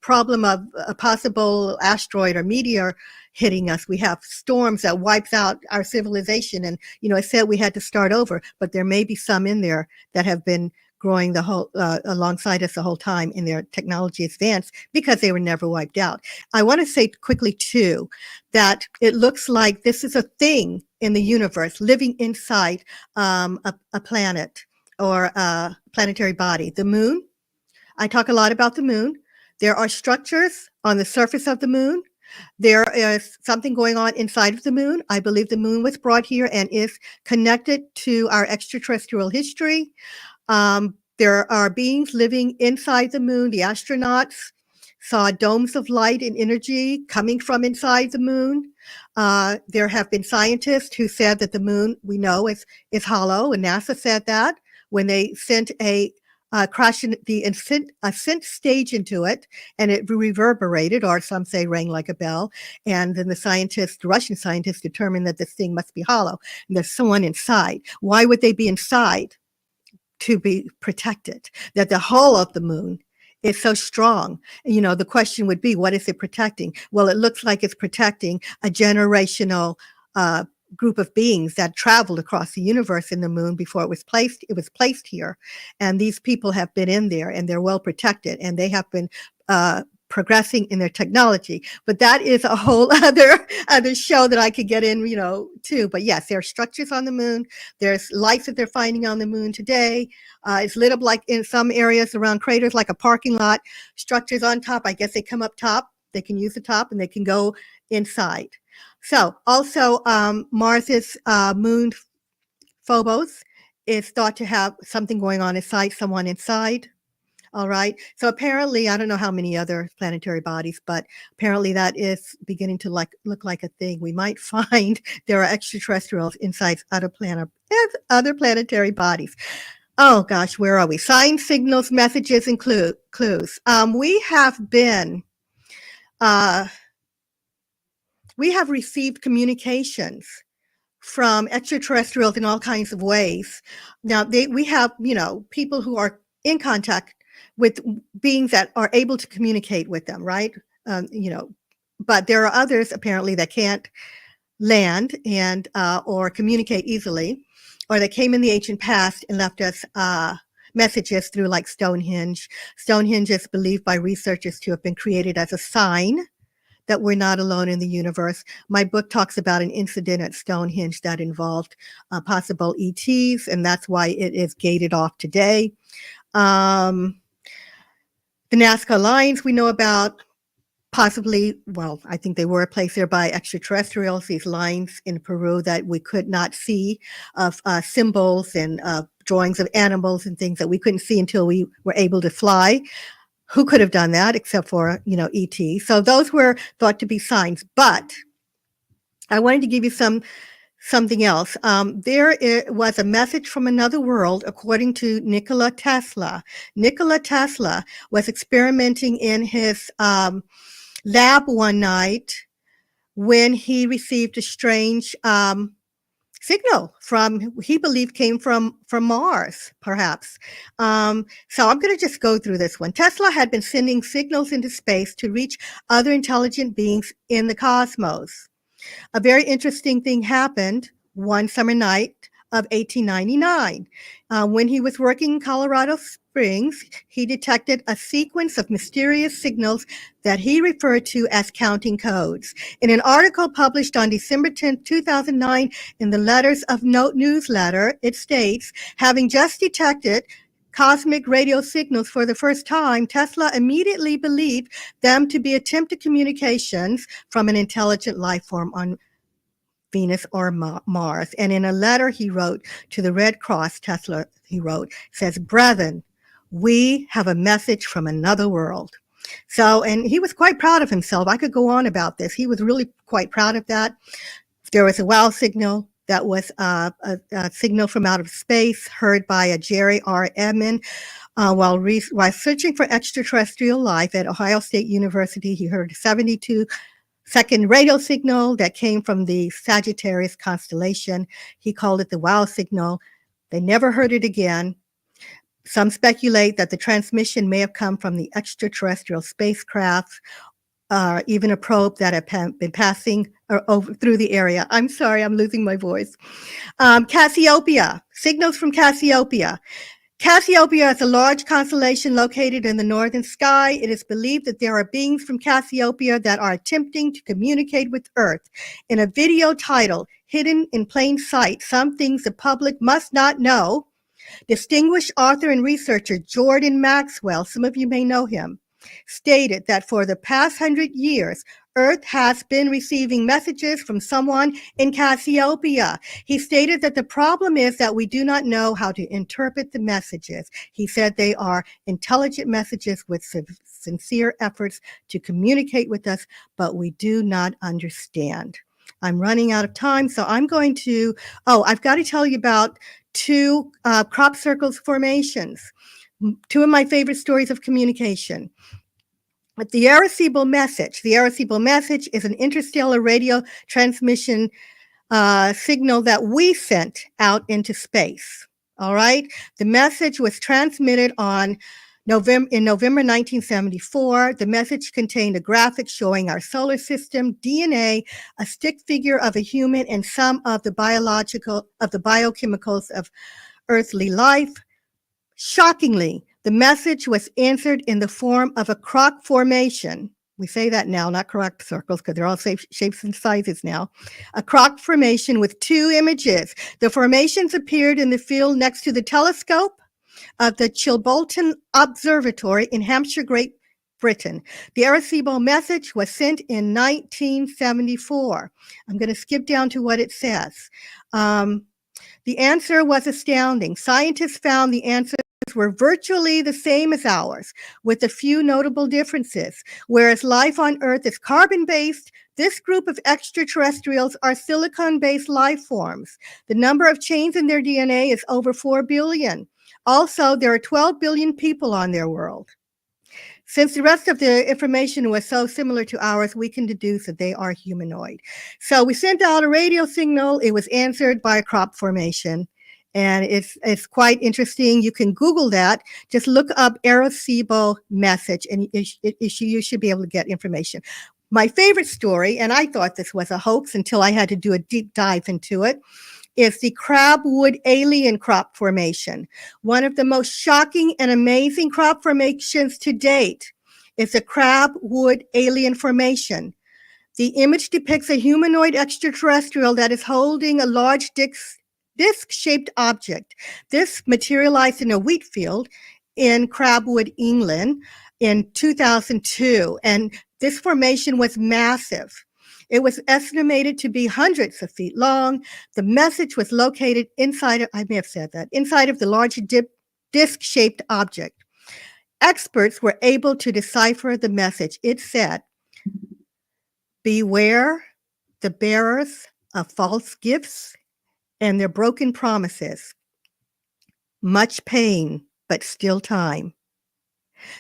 problem of a possible asteroid or meteor hitting us. We have storms that wipes out our civilization. And, you know, I said we had to start over, but there may be some in there that have been growing the whole alongside us the whole time in their technology advance, because they were never wiped out. I want to say quickly too that it looks like this is a thing in the universe, living inside a planet or a planetary body. The moon, I talk a lot about the moon. There are structures on the surface of the moon. There is something going on inside of the moon. I believe the moon was brought here and is connected to our extraterrestrial history. There are beings living inside the moon. The astronauts saw domes of light and energy coming from inside the moon. There have been scientists who said that the moon, we know, is hollow, and NASA said that when they sent a crash in the ascent stage into it, and it reverberated, or some say rang like a bell. And then the Russian scientists determined that this thing must be hollow, and there's someone inside. Why would they be inside? To be protected. That the hull of the moon is so strong. You know, the question would be, what is it protecting? Well, it looks like it's protecting a generational group of beings that traveled across the universe in the moon before it was placed here. And these people have been in there, and they're well protected, and they have been progressing in their technology. But that is a whole other show that I could get in, you know, too. But yes, there are structures on the moon. There's lights that they're finding on the moon today. It's lit up like in some areas around craters, like a parking lot. Structures on top. I guess they come up top. They can use the top, and they can go inside. So also Mars's moon Phobos is thought to have something going on inside, someone inside. All right. So apparently, I don't know how many other planetary bodies, but apparently that is beginning to look like a thing. We might find there are extraterrestrials inside other planetary bodies. Oh gosh, where are we? Signs, signals, messages, and clues. We have received communications from extraterrestrials in all kinds of ways. Now we have, you know, people who are in contact with beings that are able to communicate with them, right? You know, but there are others apparently that can't land and or communicate easily, or they came in the ancient past and left us messages through, like Stonehenge. Stonehenge is believed by researchers to have been created as a sign that we're not alone in the universe. My book talks about an incident at Stonehenge that involved possible ETs, and that's why it is gated off today. The Nazca lines we know about, possibly, well, I think they were placed there by extraterrestrials, these lines in Peru that we could not see, of symbols and drawings of animals and things that we couldn't see until we were able to fly. Who could have done that except for, you know, ET? So those were thought to be signs. But I wanted to give you some something else. Was a message from another world, according to Nikola Tesla. Nikola Tesla was experimenting in his lab one night when he received a strange signal from, he believed came from Mars, perhaps. So I'm going to just go through this one. Tesla had been sending signals into space to reach other intelligent beings in the cosmos. A very interesting thing happened one summer night of 1899. When he was working in Colorado Springs, he detected a sequence of mysterious signals that he referred to as counting codes. In an article published on December 10, 2009 in the Letters of Note newsletter, it states, having just detected cosmic radio signals for the first time, Tesla immediately believed them to be attempted communications from an intelligent life form on Venus or Mars. And in a letter he wrote to the Red Cross, Tesla, he wrote, says, "Brethren, we have a message from another world." So, and he was quite proud of himself. I could go on about this. He was really quite proud of that. There was a wow signal that was a signal from outer space heard by a Jerry R. Edmond. While searching for extraterrestrial life at Ohio State University, he heard a 72-second radio signal that came from the Sagittarius constellation. He called it the wow signal. They never heard it again. Some speculate that the transmission may have come from the extraterrestrial spacecraft, even a probe that had been passing over through the area. I'm sorry, I'm losing my voice. Cassiopeia, signals from Cassiopeia. Cassiopeia is a large constellation located in the northern sky. It is believed that there are beings from Cassiopeia that are attempting to communicate with Earth. In a video titled, Hidden in Plain Sight, Some Things the Public Must Not Know, distinguished author and researcher Jordan Maxwell, some of you may know him, stated that for the past 100 years, Earth has been receiving messages from someone in Cassiopeia. He stated that the problem is that we do not know how to interpret the messages. He said they are intelligent messages with sincere efforts to communicate with us, but we do not understand. I'm running out of time, so I'm going to, I've got to tell you about two crop circles formations, two of my favorite stories of communication. But the Arecibo message. The Arecibo message is an interstellar radio transmission signal that we sent out into space. All right. The message was transmitted in November 1974. The message contained a graphic showing our solar system, DNA, a stick figure of a human, and some of the biochemicals of earthly life. Shockingly, the message was answered in the form of a croc formation. We say that now, not crop circles, because they're all shapes and sizes now. A croc formation with two images. The formations appeared in the field next to the telescope of the Chilbolton Observatory in Hampshire, Great Britain. The Arecibo message was sent in 1974. I'm going to skip down to what it says. The answer was astounding. Scientists found the answers were virtually the same as ours, with a few notable differences. Whereas life on Earth is carbon-based, this group of extraterrestrials are silicon-based life forms. The number of chains in their DNA is over 4 billion. Also, there are 12 billion people on their world. Since the rest of the information was so similar to ours, we can deduce that they are humanoid. So we sent out a radio signal. It was answered by a crop formation. And it's quite interesting. You can Google that. Just look up Arecibo message, and you should be able to get information. My favorite story, and I thought this was a hoax until I had to do a deep dive into it, is the Crabwood alien crop formation. One of the most shocking and amazing crop formations to date is the Crabwood alien formation. The image depicts a humanoid extraterrestrial that is holding a large disc-shaped object. This materialized in a wheat field in Crabwood, England in 2002, and this formation was massive. It was estimated to be hundreds of feet long. The message was located inside of the large disc-shaped object. Experts were able to decipher the message. It said, "Beware the bearers of false gifts and their broken promises. Much pain, but still time.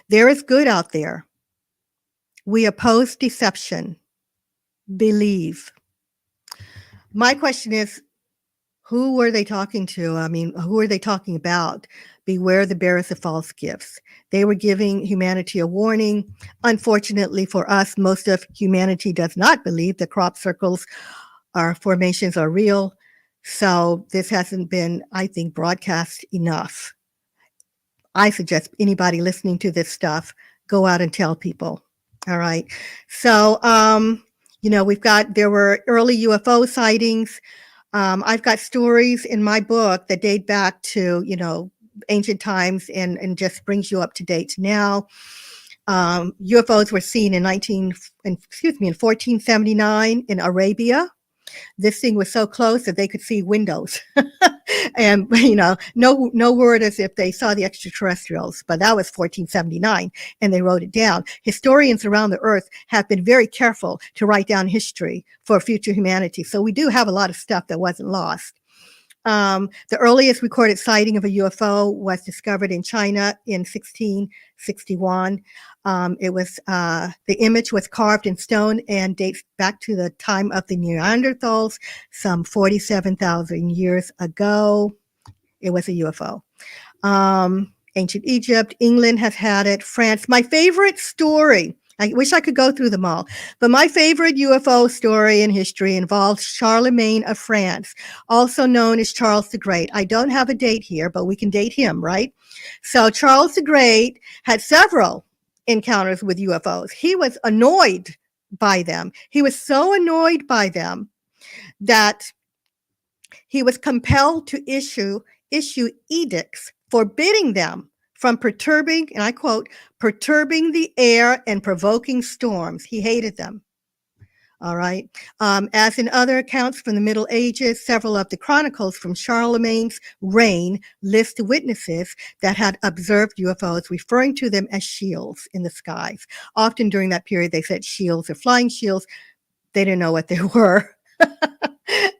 There is good out there. We oppose deception. Believe. My question is, who were they talking to? I mean, who are they talking about? Beware the bearers of false gifts. They were giving humanity a warning. Unfortunately for us, most of humanity does not believe that crop circles formations are real. So this hasn't been, I think, broadcast enough. I suggest anybody listening to this stuff, go out and tell people. All right. So, there were early UFO sightings. I've got stories in my book that date back to, ancient times and just brings you up to date now. UFOs were seen in 1479 in Arabia. This thing was so close that they could see windows. And, no word as if they saw the extraterrestrials, but that was 1479 and they wrote it down. Historians around the earth have been very careful to write down history for future humanity. So we do have a lot of stuff that wasn't lost. The earliest recorded sighting of a UFO was discovered in China in 1661. The image was carved in stone and dates back to the time of the Neanderthals, some 47,000 years ago. It was a UFO. Ancient Egypt, England has had it, France. My favorite story, I wish I could go through them all, but my favorite UFO story in history involves Charlemagne of France, also known as Charles the Great. I don't have a date here, but we can date him, right? So Charles the Great had several encounters with UFOs. He was annoyed by them. He was so annoyed by them that he was compelled to issue edicts forbidding them from perturbing, and I quote, perturbing the air and provoking storms. He hated them. All right. As in other accounts from the Middle Ages, several of the chronicles from Charlemagne's reign list witnesses that had observed UFOs, referring to them as shields in the skies. Often during that period, they said shields or flying shields. They didn't know what they were.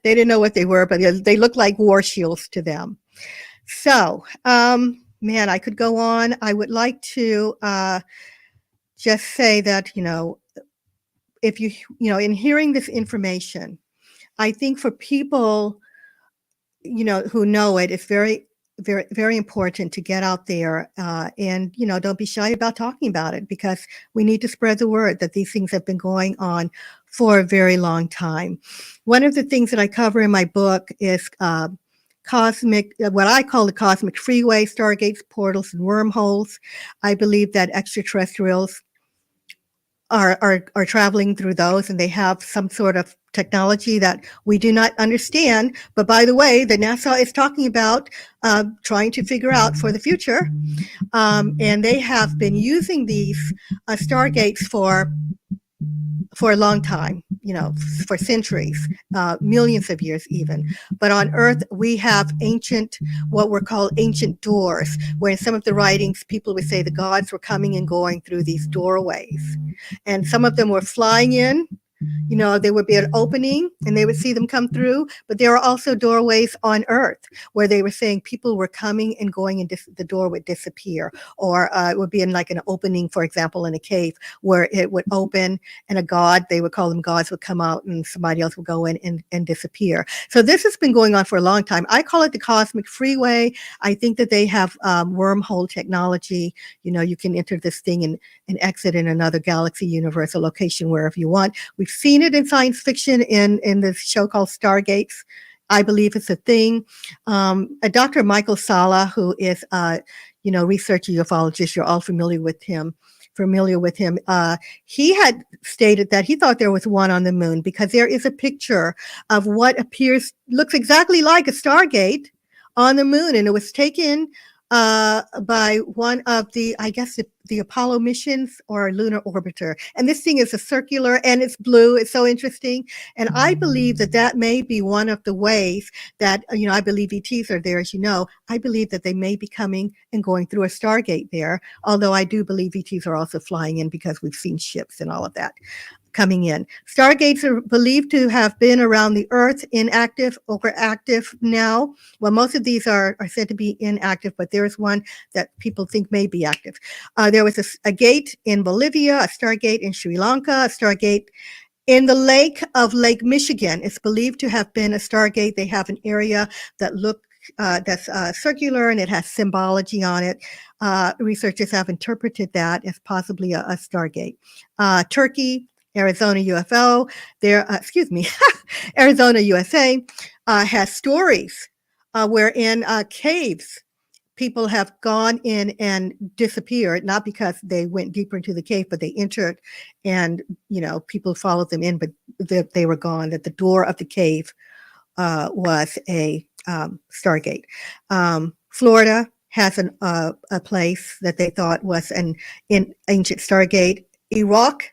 They didn't know what they were, but they looked like war shields to them. So, man, I could go on. I would like to just say that, if in hearing this information, I think for people, who know it, it's very, very, very important to get out there and, don't be shy about talking about it, because we need to spread the word that these things have been going on for a very long time. One of the things that I cover in my book is what I call the cosmic freeway, stargates, portals, and wormholes. I believe that extraterrestrials are traveling through those, and they have some sort of technology that we do not understand. But by the way, that NASA is talking about trying to figure out for the future. And they have been using these stargates for a long time, for centuries, millions of years even. But on Earth, we have what were called ancient doors, where in some of the writings, people would say the gods were coming and going through these doorways. And some of them were flying in. There would be an opening and they would see them come through, but there are also doorways on Earth where they were saying people were coming and going and the door would disappear, or it would be in like an opening, for example, in a cave where it would open and they would call them gods, would come out and somebody else would go in and disappear. So this has been going on for a long time. I call it the cosmic freeway. I think that they have wormhole technology. You can enter this thing and exit in another galaxy, universe, a location, wherever you want. We've seen it in science fiction in this show called Stargates. I believe it's a thing. Dr. Michael Salla, who is researcher ufologist, you're all familiar with him. He had stated that he thought there was one on the moon, because there is a picture of what looks exactly like a Stargate on the moon, and it was taken by one of the Apollo missions or lunar orbiter. And this thing is a circular and it's blue. It's so interesting. And I believe that may be one of the ways that, I believe ETs are there, as you know. I believe that they may be coming and going through a Stargate there, although I do believe ETs are also flying in, because we've seen ships and all of that. coming in. Stargates are believed to have been around the Earth, inactive or active now. Well, most of these are said to be inactive, but there is one that people think may be active. There was a gate in Bolivia, a Stargate in Sri Lanka, a Stargate in the Lake Michigan. It's believed to have been a Stargate. They have an area that that's circular and it has symbology on it. Researchers have interpreted that as possibly a Stargate. Turkey, Arizona UFO, Arizona, USA, has stories wherein caves, people have gone in and disappeared, not because they went deeper into the cave, but they entered and, people followed them in, but they were gone, that the door of the cave was a Stargate. Florida has a place that they thought was an ancient Stargate. Iraq.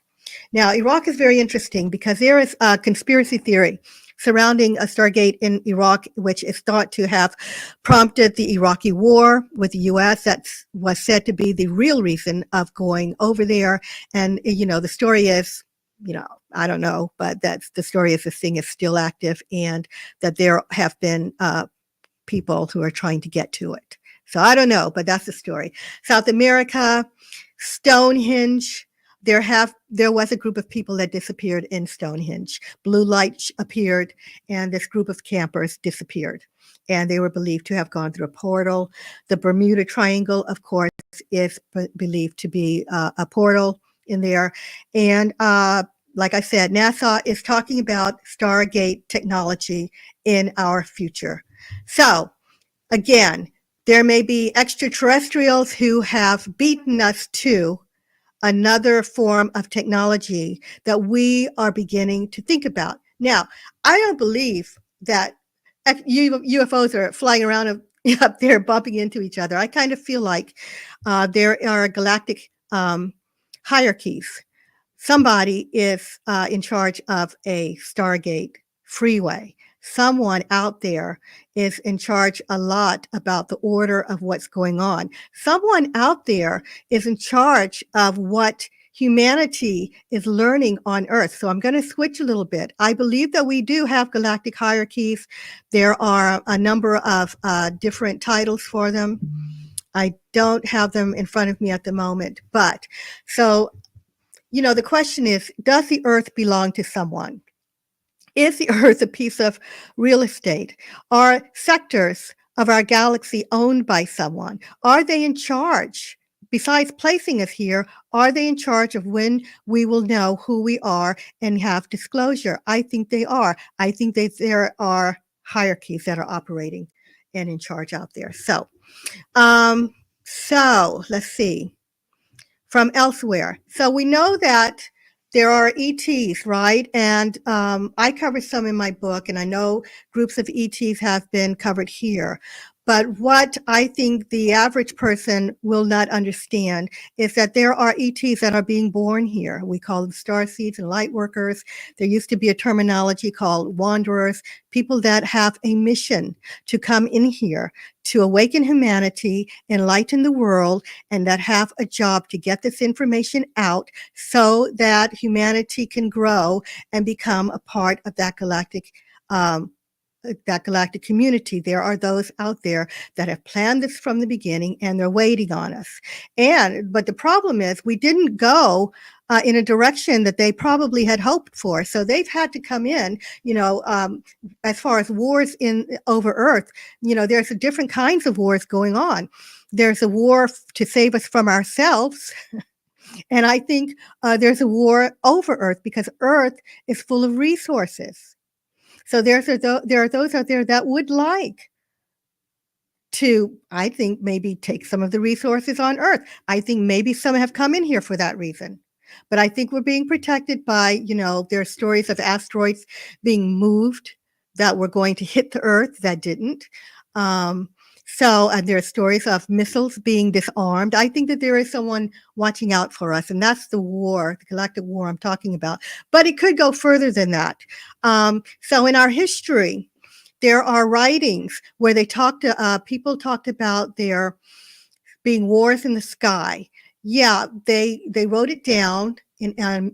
Now, Iraq is very interesting because there is a conspiracy theory surrounding a Stargate in Iraq, which is thought to have prompted the Iraqi war with the U.S. That was said to be the real reason of going over there. And, the story is, I don't know, but the story is this thing is still active and that there have been people who are trying to get to it. So I don't know, but that's the story. South America, Stonehenge. There was a group of people that disappeared in Stonehenge. Blue light appeared, and this group of campers disappeared, and they were believed to have gone through a portal. The Bermuda Triangle, of course, is believed to be a portal in there. And like I said, NASA is talking about Stargate technology in our future. So, again, there may be extraterrestrials who have beaten us to another form of technology that we are beginning to think about. Now, I don't believe that UFOs are flying around up there bumping into each other. I kind of feel like there are galactic hierarchies. Somebody is in charge of a Stargate freeway. Someone out there is in charge a lot about the order of what's going on. Someone out there is in charge of what humanity is learning on Earth. So I'm going to switch a little bit. I believe that we do have galactic hierarchies. There are a number of different titles for them. I don't have them in front of me at the moment. But so, the question is, does the Earth belong to someone? Is the Earth a piece of real estate? Are sectors of our galaxy owned by someone? Are they in charge? Besides placing us here, are they in charge of when we will know who we are and have disclosure? I think they are. I think that there are hierarchies that are operating and in charge out there. So let's see. From elsewhere. So we know that there are ETs, right? And I covered some in my book, and I know groups of ETs have been covered here. But what I think the average person will not understand is that there are ETs that are being born here. We call them starseeds and light workers. There used to be a terminology called wanderers, people that have a mission to come in here to awaken humanity, enlighten the world, and that have a job to get this information out so that humanity can grow and become a part of that galactic community. There are those out there that have planned this from the beginning and they're waiting on us. But the problem is we didn't go in a direction that they probably had hoped for. So they've had to come in, as far as wars over Earth, there's different kinds of wars going on. There's a war to save us from ourselves. And I think there's a war over Earth because Earth is full of resources. So there are those out there that would like to, I think, maybe take some of the resources on Earth. I think maybe some have come in here for that reason. But I think we're being protected by, there are stories of asteroids being moved that were going to hit the Earth that didn't. So there are stories of missiles being disarmed. I think that there is someone watching out for us, and that's the war, the galactic war I'm talking about. But it could go further than that. So in our history, there are writings where people talked about there being wars in the sky. Yeah, they wrote it down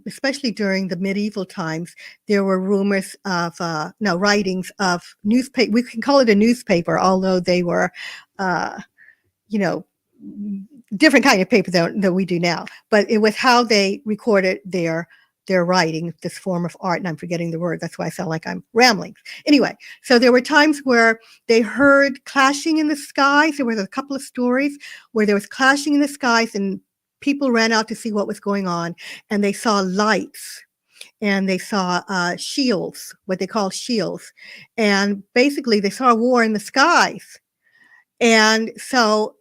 especially during the medieval times, there were rumors of writings of newspaper. We can call it a newspaper, although they were, different kind of paper that we do now. But it was how they recorded their writing, this form of art, and I'm forgetting the word. That's why I sound like I'm rambling. Anyway, so there were times where they heard clashing in the skies. There were a couple of stories where there was clashing in the skies, and people ran out to see what was going on, and they saw lights, and they saw shields, what they call shields, and basically they saw a war in the skies. And so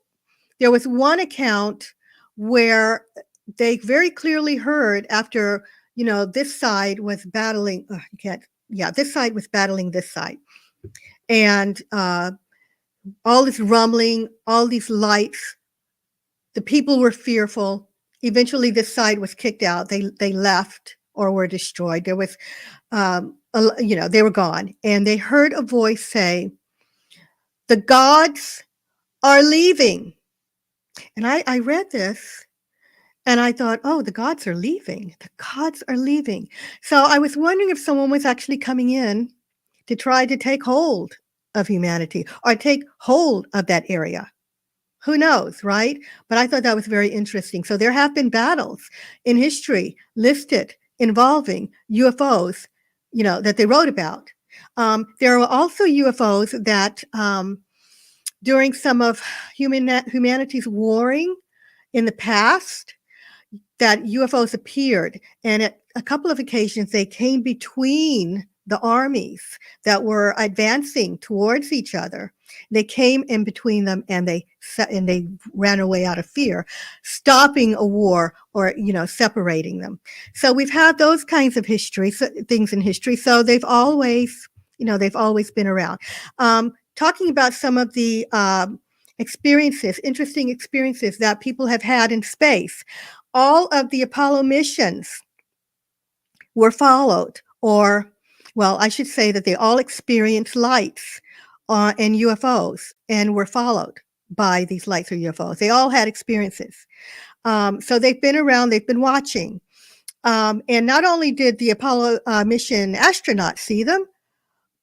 there was one account where they very clearly heard after, this side was battling, this side was battling this side. And all this rumbling, all these lights, the people were fearful. Eventually this side was kicked out. They left or were destroyed. There was, they were gone. And they heard a voice say, "The gods are leaving." And I read this and I thought, oh, the gods are leaving. The gods are leaving. So I was wondering if someone was actually coming in to try to take hold of humanity or take hold of that area. Who knows, right? But I thought that was very interesting. So there have been battles in history listed involving UFOs, that they wrote about. There are also UFOs that during some of humanity's warring in the past, that UFOs appeared. And at a couple of occasions, they came between the armies that were advancing towards each other. They came in between them, and they ran away out of fear, stopping a war or, separating them. So we've had those kinds of things in history. So they've always been around. Talking about some of the interesting experiences that people have had in space. All of the Apollo missions were followed, I should say that they all experienced lights and UFOs and were followed by these lights or UFOs. They all had experiences. So they've been around, they've been watching. And not only did the Apollo mission astronauts see them,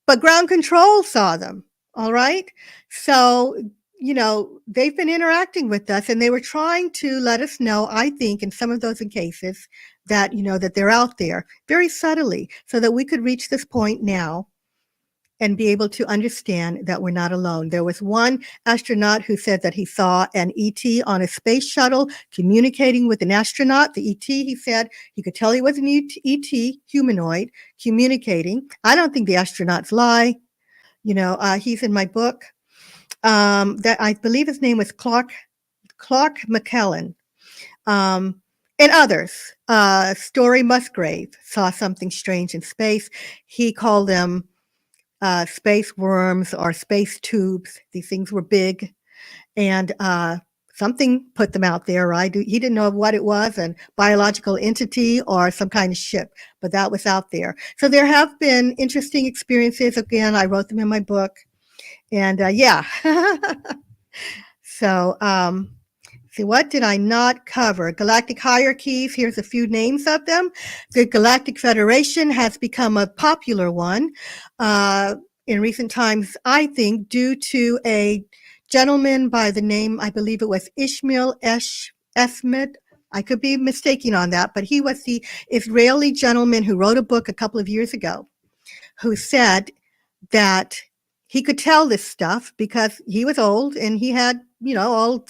but ground control saw them. All right. So, they've been interacting with us, and they were trying to let us know, I think, in some of those cases that, that they're out there very subtly, so that we could reach this point now and be able to understand that we're not alone. There was one astronaut who said that he saw an ET on a space shuttle communicating with an astronaut. The ET, he said, he could tell he was an ET, humanoid, communicating. I don't think the astronauts lie. He's in my book. That I believe his name was Clark McKellen, and others. Story Musgrave saw something strange in space. He called them space worms or space tubes. These things were big, and something put them out there, right? He didn't know what it was, a biological entity or some kind of ship, but that was out there. So there have been interesting experiences. Again, I wrote them in my book. And So see, what did I not cover? Galactic hierarchies. Here's a few names of them. The Galactic Federation has become a popular one in recent times, I think, due to a gentleman by the name, I believe it was Ishmael Esmed. I could be mistaken on that, but he was the Israeli gentleman who wrote a book a couple of years ago, who said that he could tell this stuff because he was old and he had, all,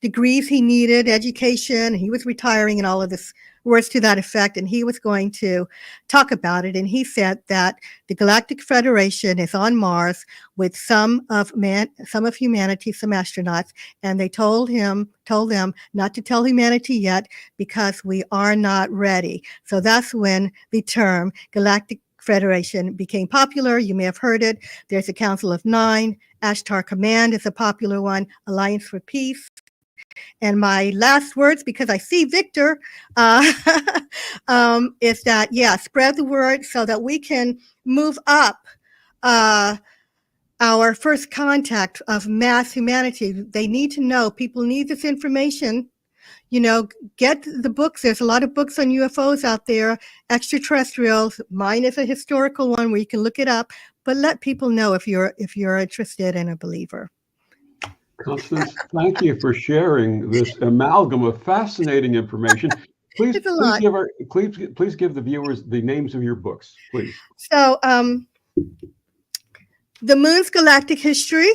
degrees he needed, education. He was retiring and all of this, words to that effect. And he was going to talk about it. And he said that the Galactic Federation is on Mars with some of humanity, some astronauts, and they told them not to tell humanity yet because we are not ready. So that's when the term Galactic Federation became popular. You may have heard it. There's a Council of Nine. Ashtar Command is a popular one. Alliance for Peace. And my last words, because I see Victor, is that, spread the word so that we can move up our first contact of mass humanity. They need to know. People need this information. you know, get the books. There's a lot of books on UFOs out there, extraterrestrials. Mine is a historical one where you can look it up, but let people know if you're interested and a believer. Constance, thank you for sharing this amalgam of fascinating information. Please, It's a lot. please give the viewers the names of your books, please. So, The Moon's Galactic History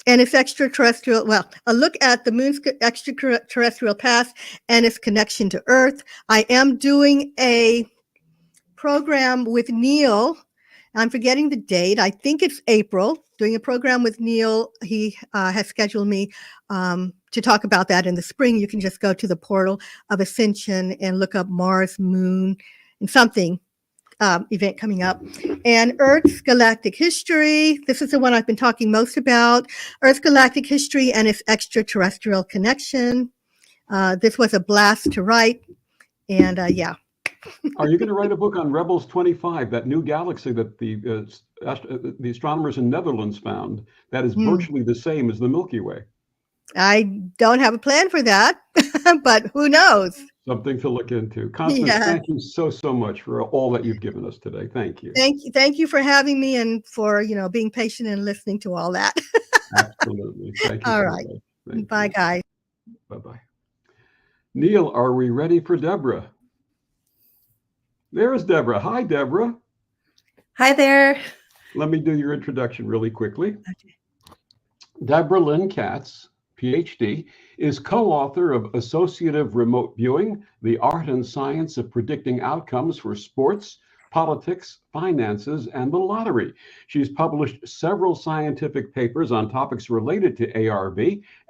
and its Extraterrestrial, well, a look at the Moon's extraterrestrial past and its connection to Earth. I am doing a program with Neil. I'm forgetting the date. I think it's April, doing a program with Neil. He has scheduled me to talk about that in the spring. You can just go to the portal of Ascension and look up Mars, Moon, and something event coming up. And Earth's Galactic History. This is the one I've been talking most about. Earth's Galactic History and its Extraterrestrial Connection. This was a blast to write. And yeah. Are you going to write a book on Rebels 25, that new galaxy that the astronomers in Netherlands found that is virtually the same as the Milky Way? I don't have a plan for that, but who knows? Something to look into. Constance, thank you so much for all that you've given us today. Thank you. Thank you for having me and for, you know, being patient and listening to all that. Absolutely. Thank you. All right. Bye, guys. Bye-bye. Neil, are we ready for Deborah? There's Deborah. Hi, Deborah. Hi there. Let me do your introduction really quickly. Okay. Deborah Lynn Katz, PhD, is co-author of Associative Remote Viewing, The Art and Science of Predicting Outcomes for Sports, Politics, Finances, and the Lottery. She's published several scientific papers on topics related to ARV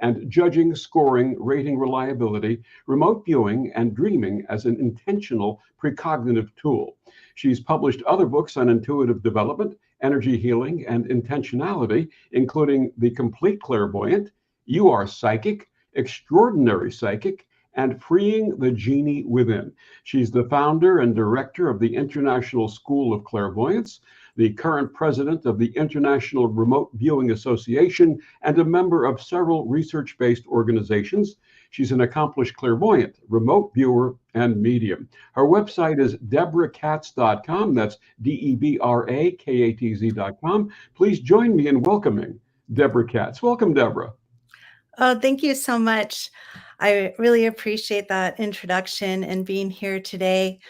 and judging, scoring, rating reliability, remote viewing, and dreaming as an intentional precognitive tool. She's published other books on intuitive development, energy healing, and intentionality, including The Complete Clairvoyant, You Are Psychic, Extraordinary Psychic, and Freeing the Genie Within. She's the founder and director of the International School of Clairvoyance, the current president of the International Remote Viewing Association, and a member of several research-based organizations. She's an accomplished clairvoyant, remote viewer, and medium. Her website is deborahkatz.com. That's DebraKatz.com. Please join me in welcoming Deborah Katz. Welcome, Deborah. Oh, thank you so much. I really appreciate that introduction and being here today.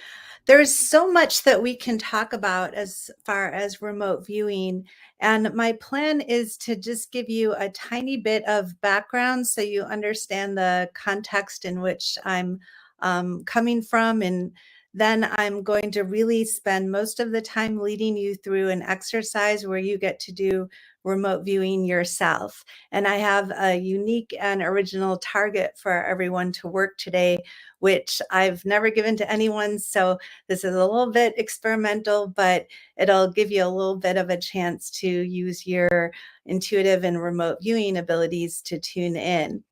There's so much that we can talk about as far as remote viewing. And my plan is to just give you a tiny bit of background so you understand the context in which I'm coming from. And then I'm going to really spend most of the time leading you through an exercise where you get to do remote viewing yourself. And I have a unique and original target for everyone to work today, which I've never given to anyone. So this is a little bit experimental, but it'll give you a little bit of a chance to use your intuitive and remote viewing abilities to tune in.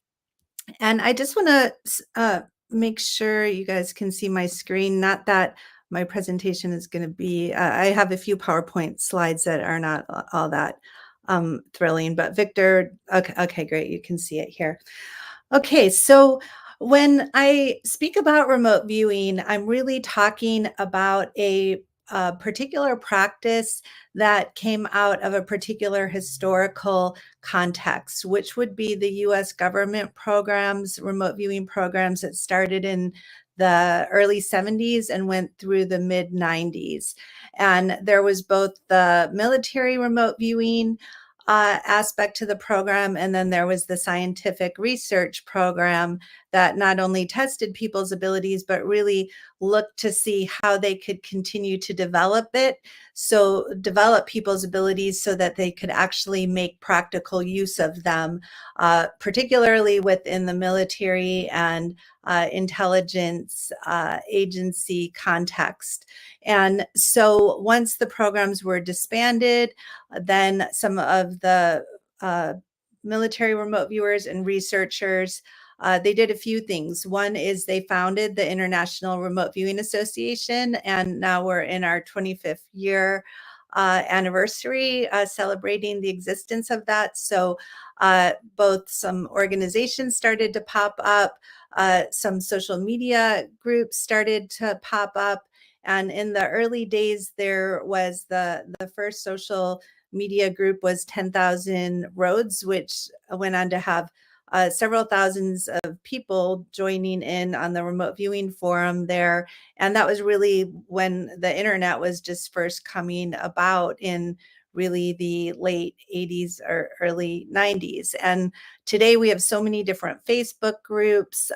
And I just want to make sure you guys can see my screen. Not that my presentation is going to be, I have a few PowerPoint slides that are not all that thrilling, but Victor, okay, great. You can see it here. Okay. So when I speak about remote viewing, I'm really talking about a particular practice that came out of a particular historical context, which would be the US government programs, remote viewing programs that started in the early 70s and went through the mid 90s. And there was both the military remote viewing aspect to the program, and then there was the scientific research program that not only tested people's abilities, but really looked to see how they could continue to develop people's abilities so that they could actually make practical use of them, particularly within the military and intelligence agency context. And so once the programs were disbanded, then some of the military remote viewers and researchers, they did a few things. One is they founded the International Remote Viewing Association, and now we're in our 25th year anniversary, celebrating the existence of that. So both some organizations started to pop up, some social media groups started to pop up. And in the early days, there was the first social media group was 10,000 Roads, which went on to have several thousands of people joining in on the remote viewing forum there. And that was really when the internet was just first coming about in really the late 80s or early 90s. And today we have so many different Facebook groups,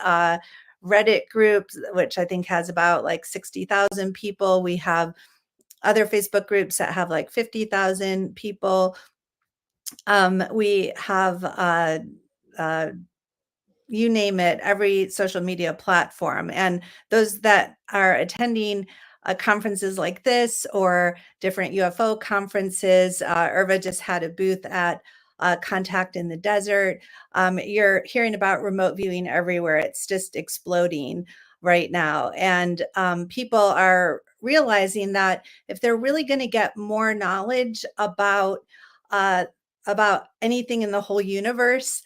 Reddit groups, which I think has about like 60,000 people. We have other Facebook groups that have like 50,000 people. We have you name it, every social media platform. And those that are attending conferences like this or different UFO conferences, Irva just had a booth at Contact in the Desert. You're hearing about remote viewing everywhere. It's just exploding right now. And people are realizing that if they're really going to get more knowledge about anything in the whole universe,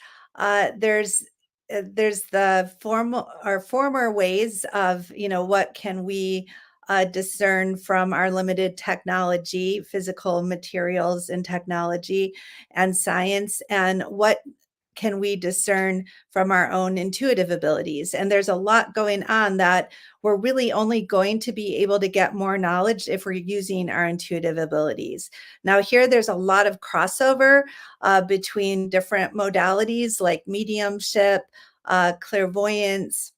there's the former ways of, what can we discern from our limited technology, physical materials and technology and science, and what can we discern from our own intuitive abilities. And there's a lot going on that we're really only going to be able to get more knowledge if we're using our intuitive abilities. Now here, there's a lot of crossover between different modalities like mediumship, clairvoyance,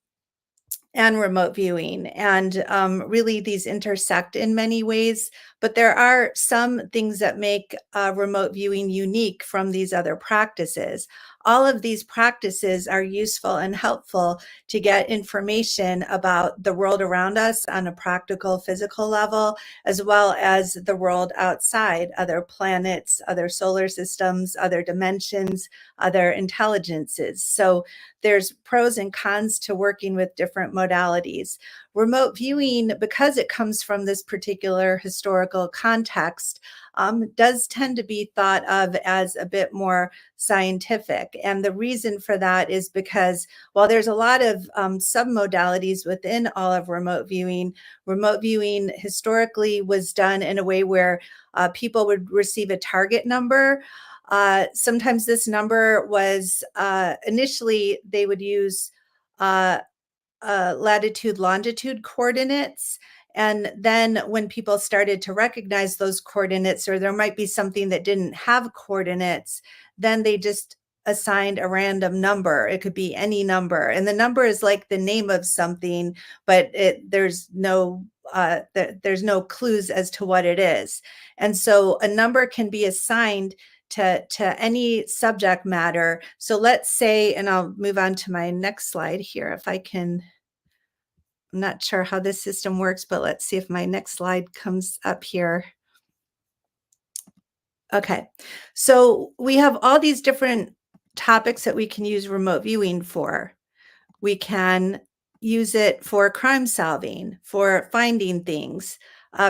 and remote viewing. And really these intersect in many ways, but there are some things that make remote viewing unique from these other practices. All of these practices are useful and helpful to get information about the world around us on a practical, physical level, as well as the world outside, other planets, other solar systems, other dimensions, other intelligences. So there's pros and cons to working with different modalities. Remote viewing, because it comes from this particular historical context, does tend to be thought of as a bit more scientific. And the reason for that is because while there's a lot of submodalities within all of remote viewing historically was done in a way where people would receive a target number. Sometimes this number was initially they would use latitude, longitude coordinates. And then when people started to recognize those coordinates, or there might be something that didn't have coordinates, then they just assigned a random number. It could be any number. And the number is like the name of something, but there's no clues as to what it is. And so a number can be assigned to any subject matter. So let's say, and I'll move on to my next slide here if I can. I'm not sure how this system works, but let's see if my next slide comes up here. Okay, so we have all these different topics that we can use remote viewing for. We can use it for crime solving, for finding things,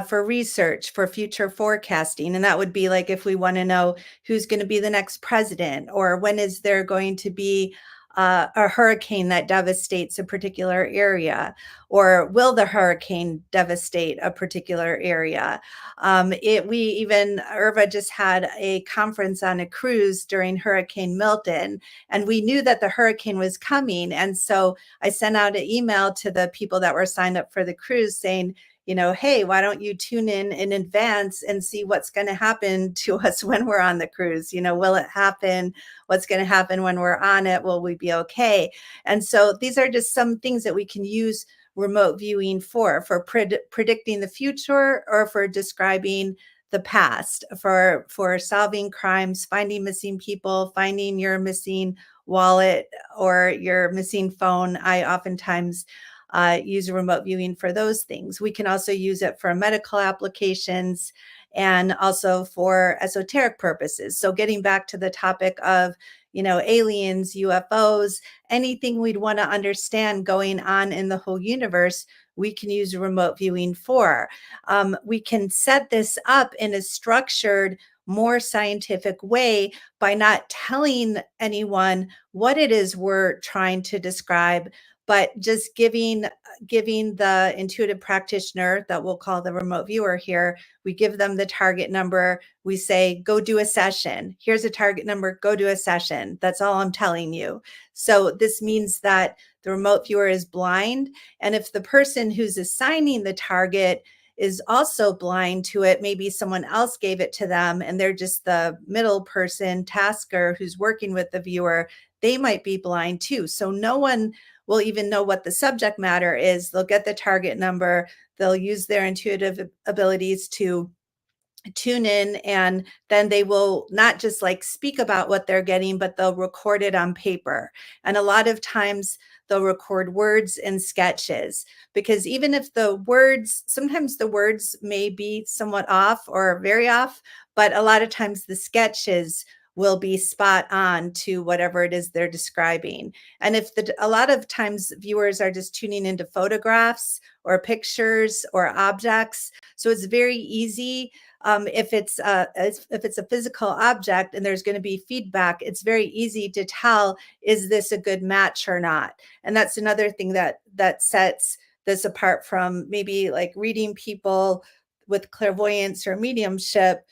for research, for future forecasting. And that would be like if we want to know who's going to be the next president, or when is there going to be a hurricane that devastates a particular area, or will the hurricane devastate a particular area? Irva just had a conference on a cruise during Hurricane Milton, and we knew that the hurricane was coming. And so I sent out an email to the people that were signed up for the cruise saying, hey, why don't you tune in advance and see what's going to happen to us when we're on the cruise? Will it happen? What's going to happen when we're on it? Will we be okay? And so these are just some things that we can use remote viewing for predicting the future, or for describing the past, for solving crimes, finding missing people, finding your missing wallet or your missing phone. I oftentimes use remote viewing for those things. We can also use it for medical applications and also for esoteric purposes. So getting back to the topic of, aliens, UFOs, anything we'd want to understand going on in the whole universe, we can use remote viewing for. We can set this up in a structured, more scientific way by not telling anyone what it is we're trying to describe, but just giving the intuitive practitioner that we'll call the remote viewer here, we give them the target number. We say, go do a session. Here's a target number, go do a session. That's all I'm telling you. So this means that the remote viewer is blind. And if the person who's assigning the target is also blind to it, maybe someone else gave it to them and they're just the middle person, tasker who's working with the viewer, they might be blind too. So no one will even know what the subject matter is. They'll get the target number, they'll use their intuitive abilities to tune in, and then they will not just like speak about what they're getting, but they'll record it on paper. And a lot of times they'll record words and sketches, because even if sometimes the words may be somewhat off or very off, but a lot of times the sketches will be spot on to whatever it is they're describing. And a lot of times viewers are just tuning into photographs or pictures or objects. So it's very easy. If it's a physical object and there's going to be feedback, it's very easy to tell, is this a good match or not? And that's another thing that sets this apart from maybe like reading people with clairvoyance or mediumship,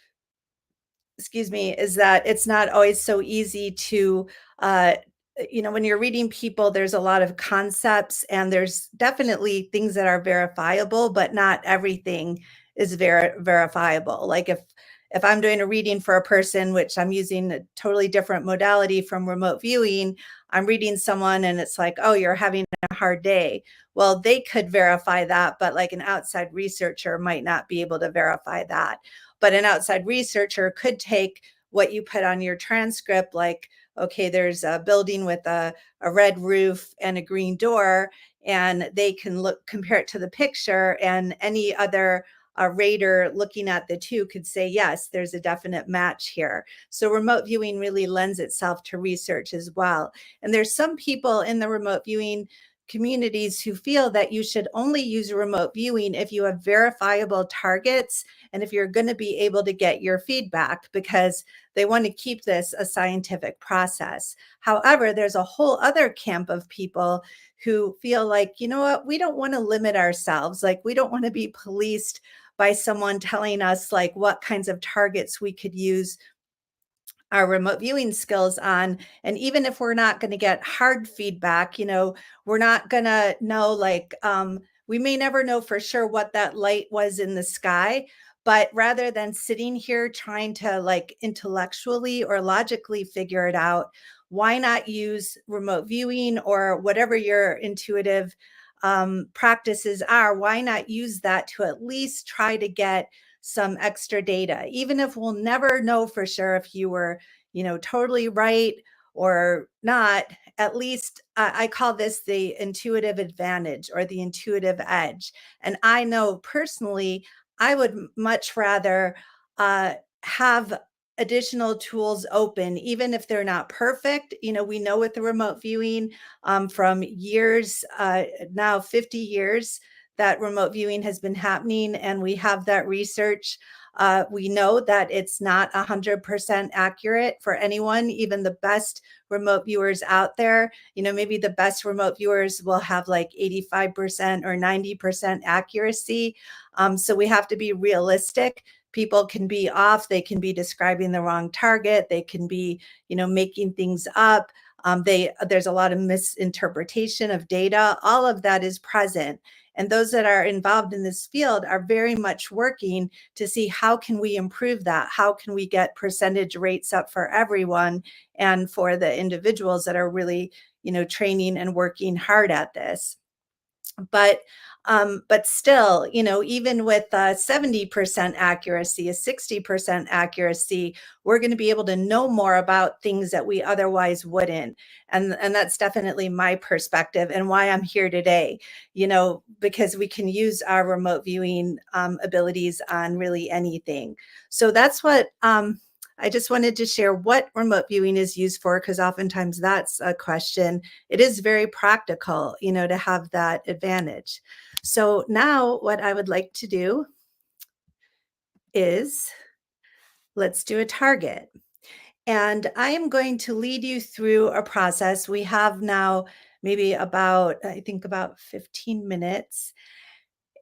is that it's not always so easy to, when you're reading people, there's a lot of concepts and there's definitely things that are verifiable, but not everything is verifiable. Like if I'm doing a reading for a person, which I'm using a totally different modality from remote viewing, I'm reading someone and it's like, oh, you're having a hard day. Well, they could verify that, but like an outside researcher might not be able to verify that. But an outside researcher could take what you put on your transcript, like, okay, there's a building with a red roof and a green door, and they can compare it to the picture, and any other rater looking at the two could say, yes, there's a definite match here. So remote viewing really lends itself to research as well. And there's some people in the remote viewing communities who feel that you should only use remote viewing if you have verifiable targets and if you're going to be able to get your feedback, because they want to keep this a scientific process. However, there's a whole other camp of people who feel like, you know what, we don't want to limit ourselves. Like, we don't want to be policed by someone telling us like what kinds of targets we could use our remote viewing skills on. And even if we're not going to get hard feedback, we're not going to know, like, we may never know for sure what that light was in the sky. But rather than sitting here trying to like intellectually or logically figure it out, why not use remote viewing or whatever your intuitive practices are? Why not use that to at least try to get some extra data, even if we'll never know for sure if you were, totally right or not. At least I call this the intuitive advantage or the intuitive edge. And I know personally, I would much rather have additional tools open, even if they're not perfect. We know with the remote viewing from years, now 50 years, that remote viewing has been happening, and we have that research. We know that it's not 100% accurate for anyone, even the best remote viewers out there. Maybe the best remote viewers will have like 85% or 90% accuracy. So we have to be realistic. People can be off. They can be describing the wrong target. They can be, making things up. There's a lot of misinterpretation of data. All of that is present. And those that are involved in this field are very much working to see how can we improve that? How can we get percentage rates up for everyone and for the individuals that are really, training and working hard at this? But still, even with 70% accuracy, a 60% accuracy, we're going to be able to know more about things that we otherwise wouldn't. And that's definitely my perspective and why I'm here today, because we can use our remote viewing abilities on really anything. So that's what I just wanted to share what remote viewing is used for, because oftentimes that's a question. It is very practical, to have that advantage. So now what I would like to do is let's do a target. And I am going to lead you through a process. We have now maybe about, I think about 15 minutes.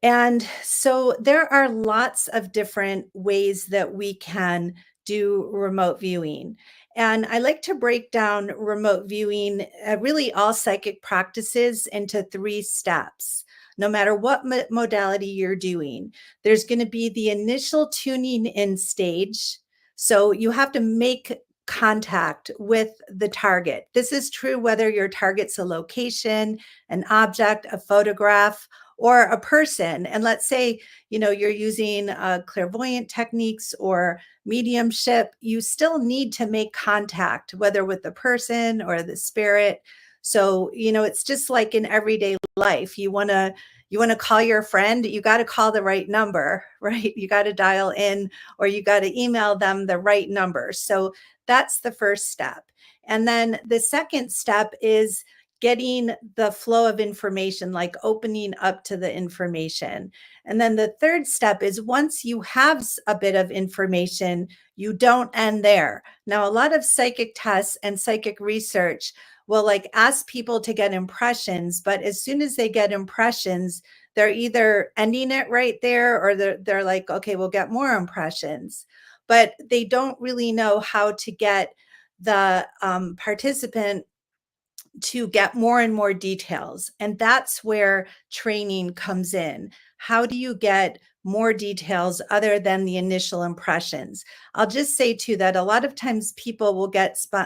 And so there are lots of different ways that we can do remote viewing. And I like to break down remote viewing, really all psychic practices, into 3 steps. No matter what modality you're doing, there's going to be the initial tuning in stage. So you have to make contact with the target. This is true whether your target's a location, an object, a photograph, or a person. And let's say, you're using clairvoyant techniques or mediumship, you still need to make contact, whether with the person or the spirit. So, it's just like in everyday life. You want to call your friend, you got to call the right number, right? You got to dial in, or you got to email them the right number. So that's the first step. And then the second step is getting the flow of information, like opening up to the information. And then the third step is once you have a bit of information, you don't end there. Now, a lot of psychic tests and psychic research will ask people to get impressions, but as soon as they get impressions, they're either ending it right there, or they're like, okay, we'll get more impressions. But they don't really know how to get the participant to get more and more details. And that's where training comes in. How do you get more details other than the initial impressions? I'll just say too that a lot of times people will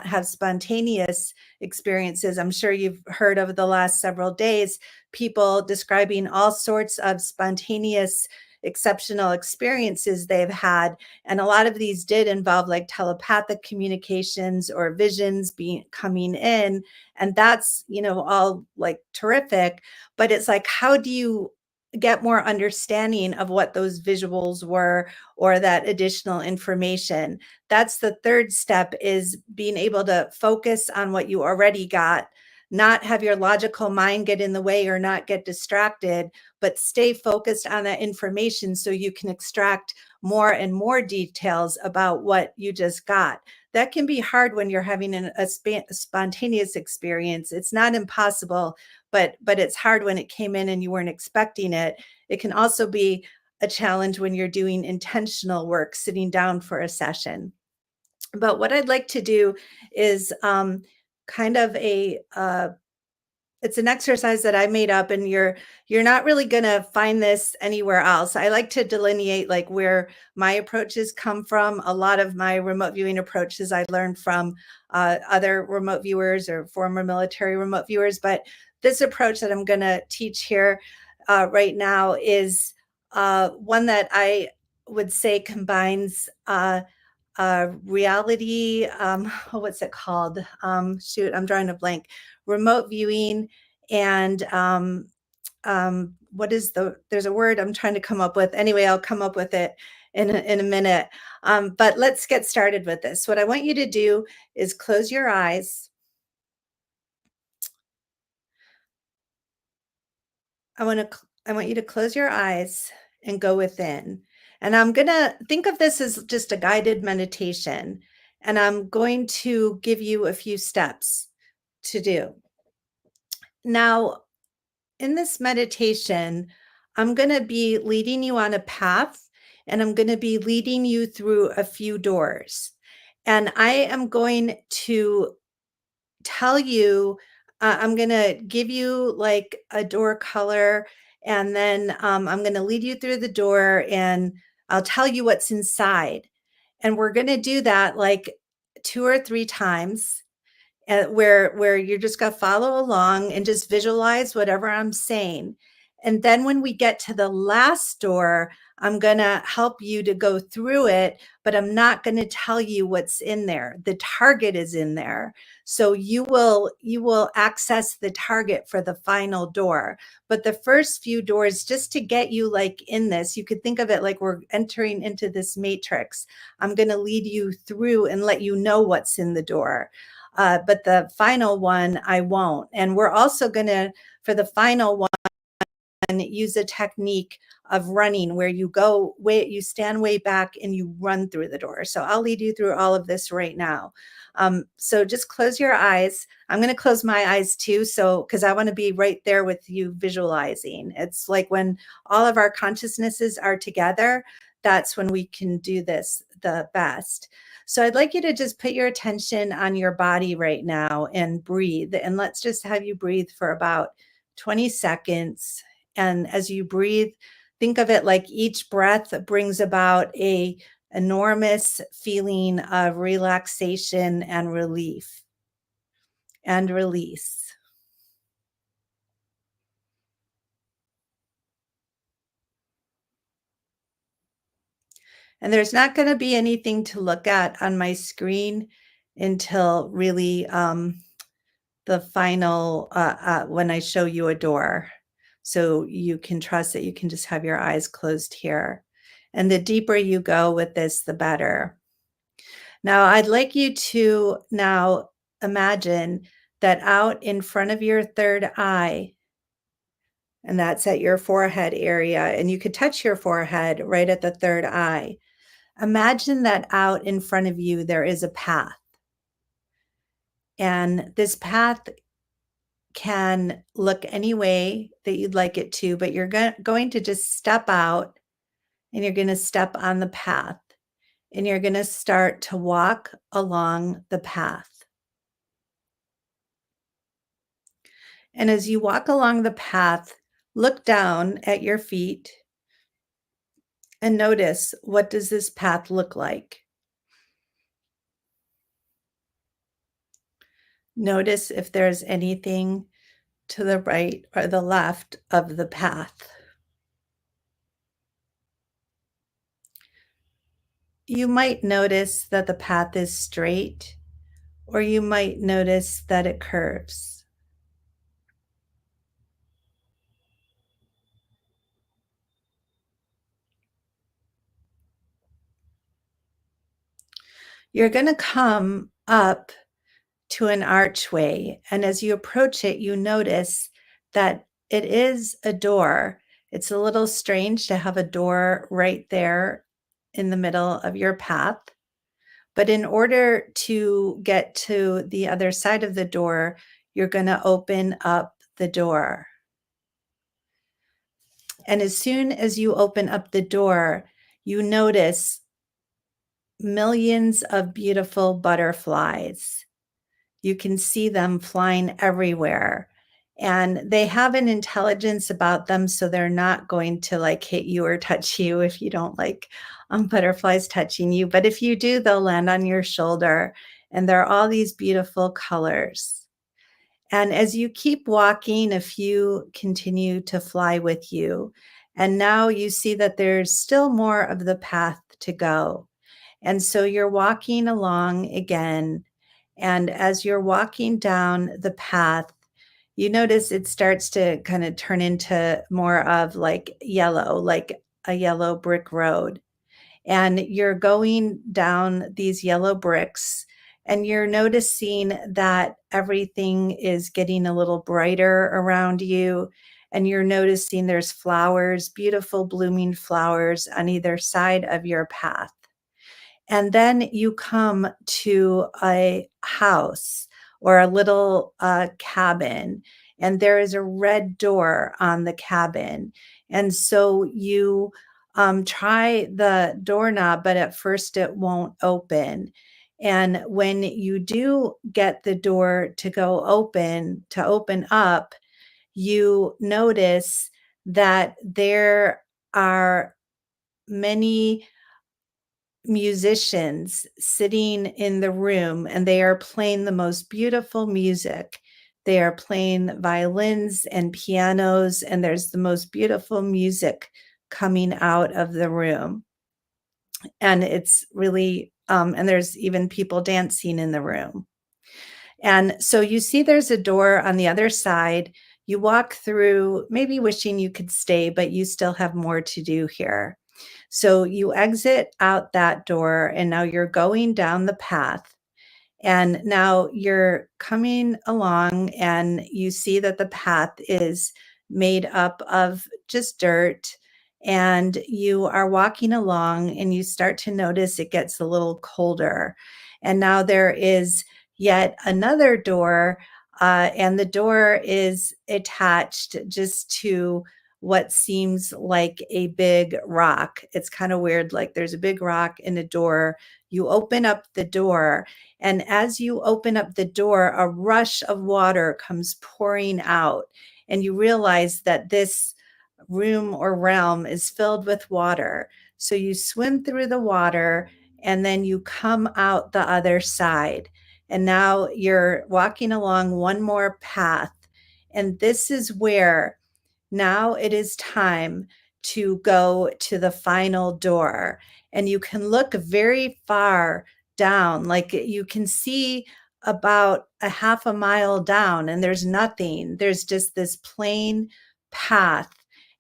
have spontaneous experiences. I'm sure you've heard over the last several days, people describing all sorts of spontaneous exceptional experiences they've had. And a lot of these did involve telepathic communications or visions coming in. And that's, all terrific. But it's how do you get more understanding of what those visuals were, or that additional information? That's the third step, is being able to focus on what you already got, not have your logical mind get in the way or not get distracted, but stay focused on that information so you can extract more and more details about what you just got. That can be hard when you're having a spontaneous experience. It's not impossible, but it's hard when it came in and you weren't expecting it. It can also be a challenge when you're doing intentional work, sitting down for a session. But what I'd like to do is kind of it's an exercise that I made up, and you're not really going to find this anywhere else. I like to delineate where my approaches come from. A lot of my remote viewing approaches I learned from other remote viewers or former military remote viewers. But this approach that I'm going to teach here right now is one that I would say combines reality, what's it called? Shoot, I'm drawing a blank. Remote viewing and there's a word I'm trying to come up with. Anyway, I'll come up with it in a minute. But let's get started with this. What I want you to do is close your eyes. I want you to close your eyes and go within. And I'm going to think of this as just a guided meditation. And I'm going to give you a few steps to do. Now, in this meditation, I'm going to be leading you on a path, and I'm going to be leading you through a few doors. And I am going to tell you, I'm going to give you a door color, and then I'm going to lead you through the door, and I'll tell you what's inside. And we're going to do that 2 or 3 times, where you're just going to follow along and just visualize whatever I'm saying. And then when we get to the last door, I'm going to help you to go through it, but I'm not going to tell you what's in there. The target is in there. So you will access the target for the final door. But the first few doors, just to get you in this, you could think of it like we're entering into this matrix. I'm going to lead you through and let you know what's in the door. But the final one, I won't. And we're also going to, for the final one, and use a technique of running where you stand way back and you run through the door. So I'll lead you through all of this right now. So just close your eyes. I'm going to close my eyes too. So, because I want to be right there with you visualizing. It's like when all of our consciousnesses are together, that's when we can do this the best. So I'd like you to just put your attention on your body right now and breathe. And let's just have you breathe for about 20 seconds. And as you breathe, think of it like each breath brings about a enormous feeling of relaxation and relief and release. And there's not going to be anything to look at on my screen until really the final, when I show you a door. So you can trust that you can just have your eyes closed here. And the deeper you go with this, the better. Now, I'd like you to now imagine that out in front of your third eye, and that's at your forehead area, and you could touch your forehead right at the third eye. Imagine that out in front of you, there is a path. And this path can look any way that you'd like it to, but you're going to just step out and you're going to step on the path and you're going to start to walk along the path. And as you walk along the path, look down at your feet and notice, what does this path look like? Notice if there's anything to the right or the left of the path. You might notice that the path is straight, or you might notice that it curves. You're going to come up to an archway, and as you approach it, you notice that it is a door. It's a little strange to have a door right there in the middle of your path, but in order to get to the other side of the door, you're going to open up the door. And as soon as you open up the door, you notice millions of beautiful butterflies. You can see them flying everywhere. And they have an intelligence about them, so they're not going to like hit you or touch you if you don't like butterflies touching you. But if you do, they'll land on your shoulder. And there are all these beautiful colors. And as you keep walking, a few continue to fly with you. And now you see that there's still more of the path to go. And so you're walking along again. And as you're walking down the path, you notice it starts to kind of turn into more of like yellow, like a yellow brick road. And you're going down these yellow bricks and you're noticing that everything is getting a little brighter around you. And you're noticing there's flowers, beautiful blooming flowers on either side of your path. And then you come to a house or a little cabin, and there is a red door on the cabin. And so you try the doorknob, but at first it won't open. And when you do get the door to open up, you notice that there are many musicians sitting in the room, and they are playing the most beautiful music. They are playing violins and pianos, and there's the most beautiful music coming out of the room. And it's really, and there's even people dancing in the room. And so you see there's a door on the other side. You walk through, maybe wishing you could stay, but you still have more to do here. So you exit out that door, and now you're going down the path. And now you're coming along, and you see that the path is made up of just dirt, and you are walking along and you start to notice it gets a little colder. And now there is yet another door, and the door is attached just to what seems like a big rock. It's kind of weird, like there's a big rock in a door. You open up the door, and as you open up the door, a rush of water comes pouring out, and you realize that this room or realm is filled with water. So you swim through the water and then you come out the other side. And now you're walking along one more path. And this is where now it is time to go to the final door. And you can look very far down, like you can see about a half a mile down, and there's nothing. There's just this plain path.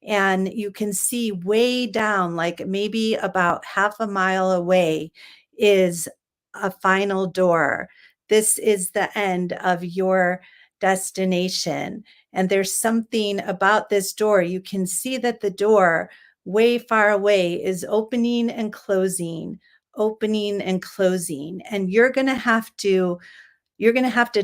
And you can see way down, like maybe about half a mile away, is a final door. This is the end of your destination. And there's something about this door. You can see that the door way far away is opening and closing, opening and closing. And you're going to have to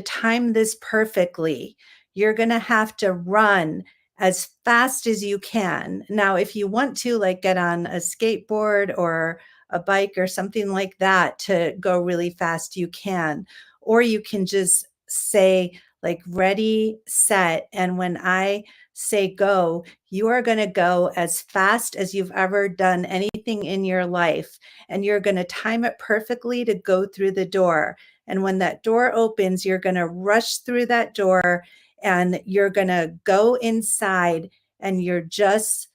time this perfectly. You're going to have to run as fast as you can. Now, if you want to, like, get on a skateboard or a bike or something like that to go really fast, you can. Or you can just say, like, ready, set. And when I say go, you are going to go as fast as you've ever done anything in your life. And you're going to time it perfectly to go through the door. And when that door opens, you're going to rush through that door and you're going to go inside, and you're just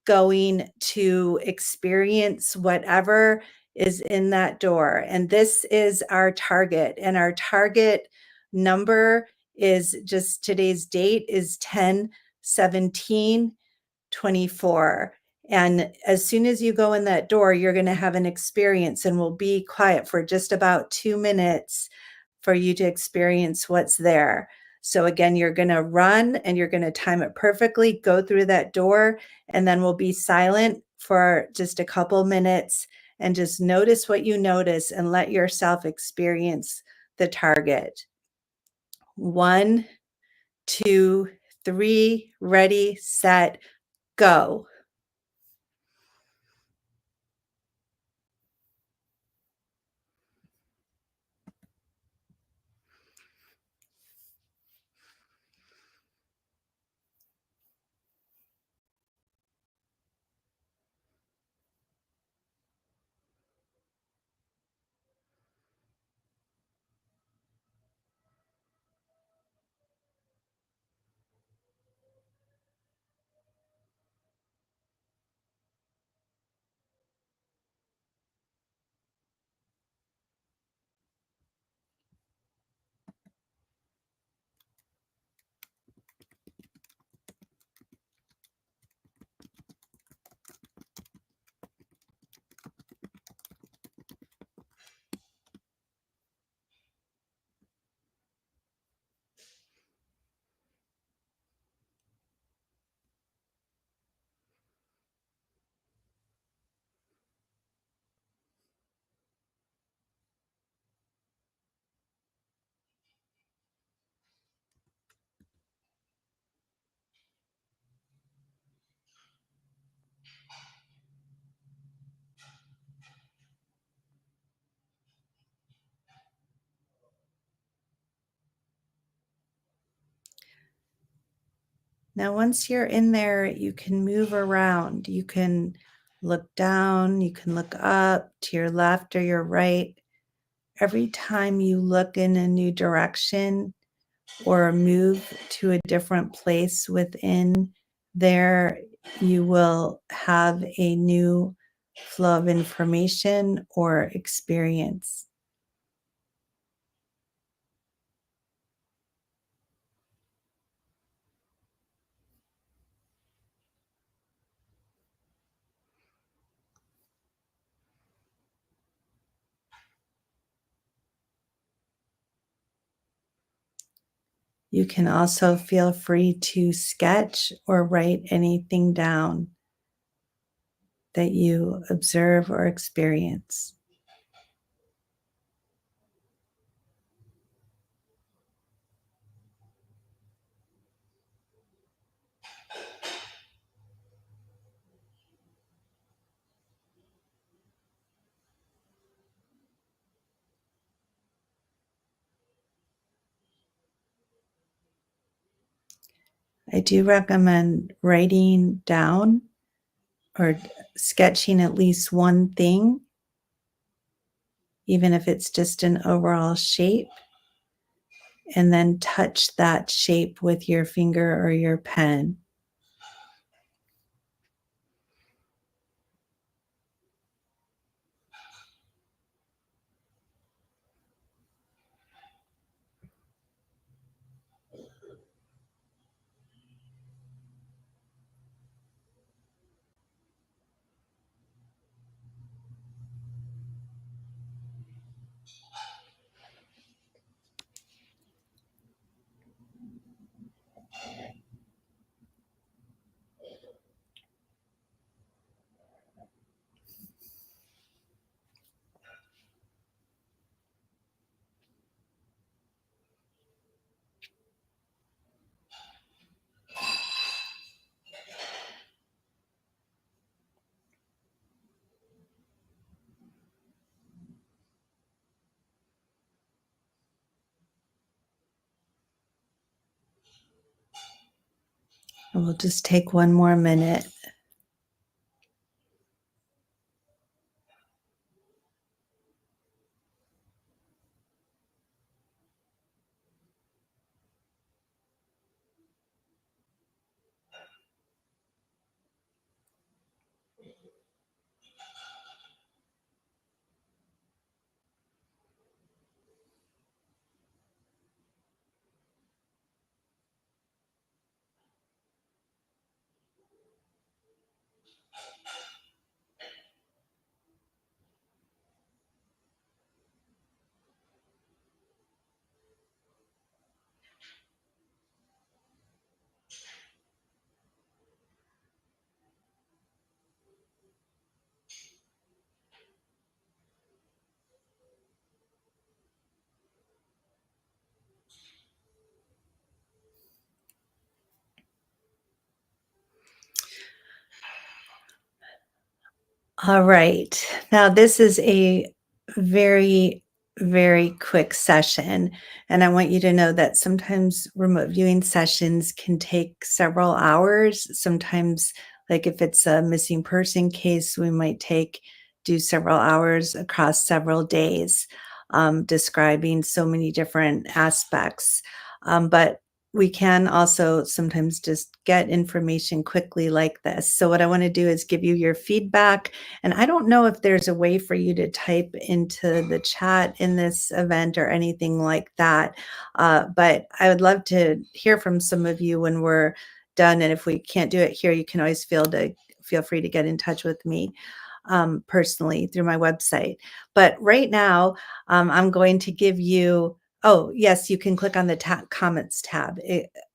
going to experience whatever is in that door. And this is our target. And our target number is just today's date is 10/17/24. And as soon as you go in that door, you're going to have an experience, and we'll be quiet for just about 2 minutes for you to experience what's there. So again, you're going to run and you're going to time it perfectly, go through that door, and then we'll be silent for just a couple minutes and just notice what you notice and let yourself experience the target. 1, 2, 3, ready, set, go. Now, once you're in there, you can move around. You can look down, you can look up to your left or your right. Every time you look in a new direction or move to a different place within there, you will have a new flow of information or experience. You can also feel free to sketch or write anything down that you observe or experience. I do recommend writing down or sketching at least one thing, even if it's just an overall shape, and then touch that shape with your finger or your pen. And we'll just take one more minute. All right. Now, this is a very, very quick session. And I want you to know that sometimes remote viewing sessions can take several hours. Sometimes, like if it's a missing person case, we might do several hours across several days, describing so many different aspects. But we can also sometimes just get information quickly like this. So what I want to do is give you your feedback. And I don't know if there's a way for you to type into the chat in this event or anything like that. But I would love to hear from some of you when we're done. And if we can't do it here, you can always feel free to get in touch with me personally through my website. But right now, I'm going to give you, oh, yes, you can click on the comments tab.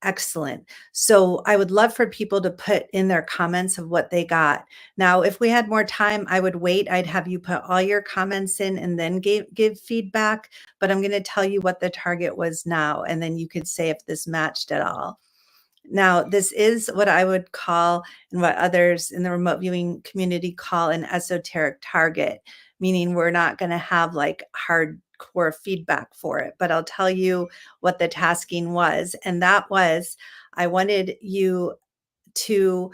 Excellent. So I would love for people to put in their comments of what they got. Now, if we had more time, I would wait. I'd have you put all your comments in and then give feedback. But I'm going to tell you what the target was now, and then you could say if this matched at all. Now, this is what I would call, and what others in the remote viewing community call, an esoteric target, meaning we're not going to have like hardcore feedback for it. But I'll tell you what the tasking was. And that was, I wanted you to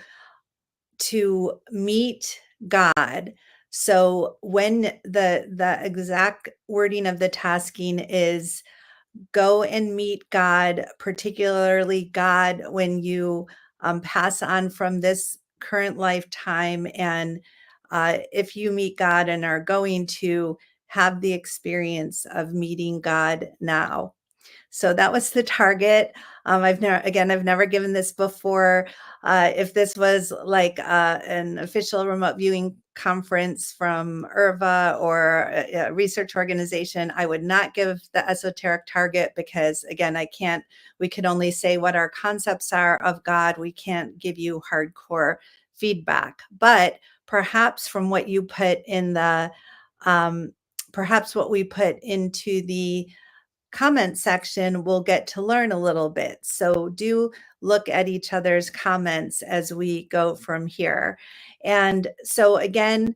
meet God. So when the exact wording of the tasking is, go and meet God, particularly God when you pass on from this current lifetime. And if you meet God and are going to have the experience of meeting God now. So that was the target. I've never given this before. If this was like an official remote viewing conference from IRVA or a research organization, I would not give the esoteric target because, again, we can only say what our concepts are of God. We can't give you hardcore feedback. But perhaps from what you put in the, perhaps what we put into the comment section, we'll get to learn a little bit. So do look at each other's comments as we go from here. And so again,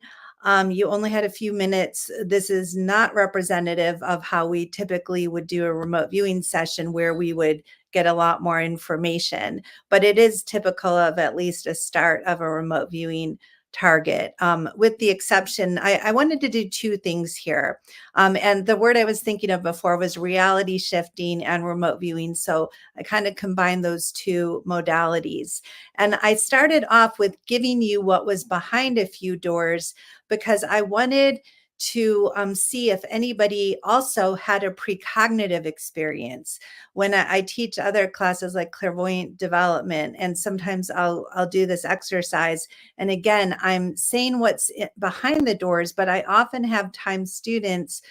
you only had a few minutes. This is not representative of how we typically would do a remote viewing session where we would get a lot more information, but it is typical of at least a start of a remote viewing target, with the exception, I wanted to do two things here. And the word I was thinking of before was reality shifting and remote viewing. So I kind of combined those two modalities. And I started off with giving you what was behind a few doors because I wanted to see if anybody also had a precognitive experience. When I teach other classes like clairvoyant development, and sometimes I'll do this exercise. And again, I'm saying what's behind the doors, but I often have students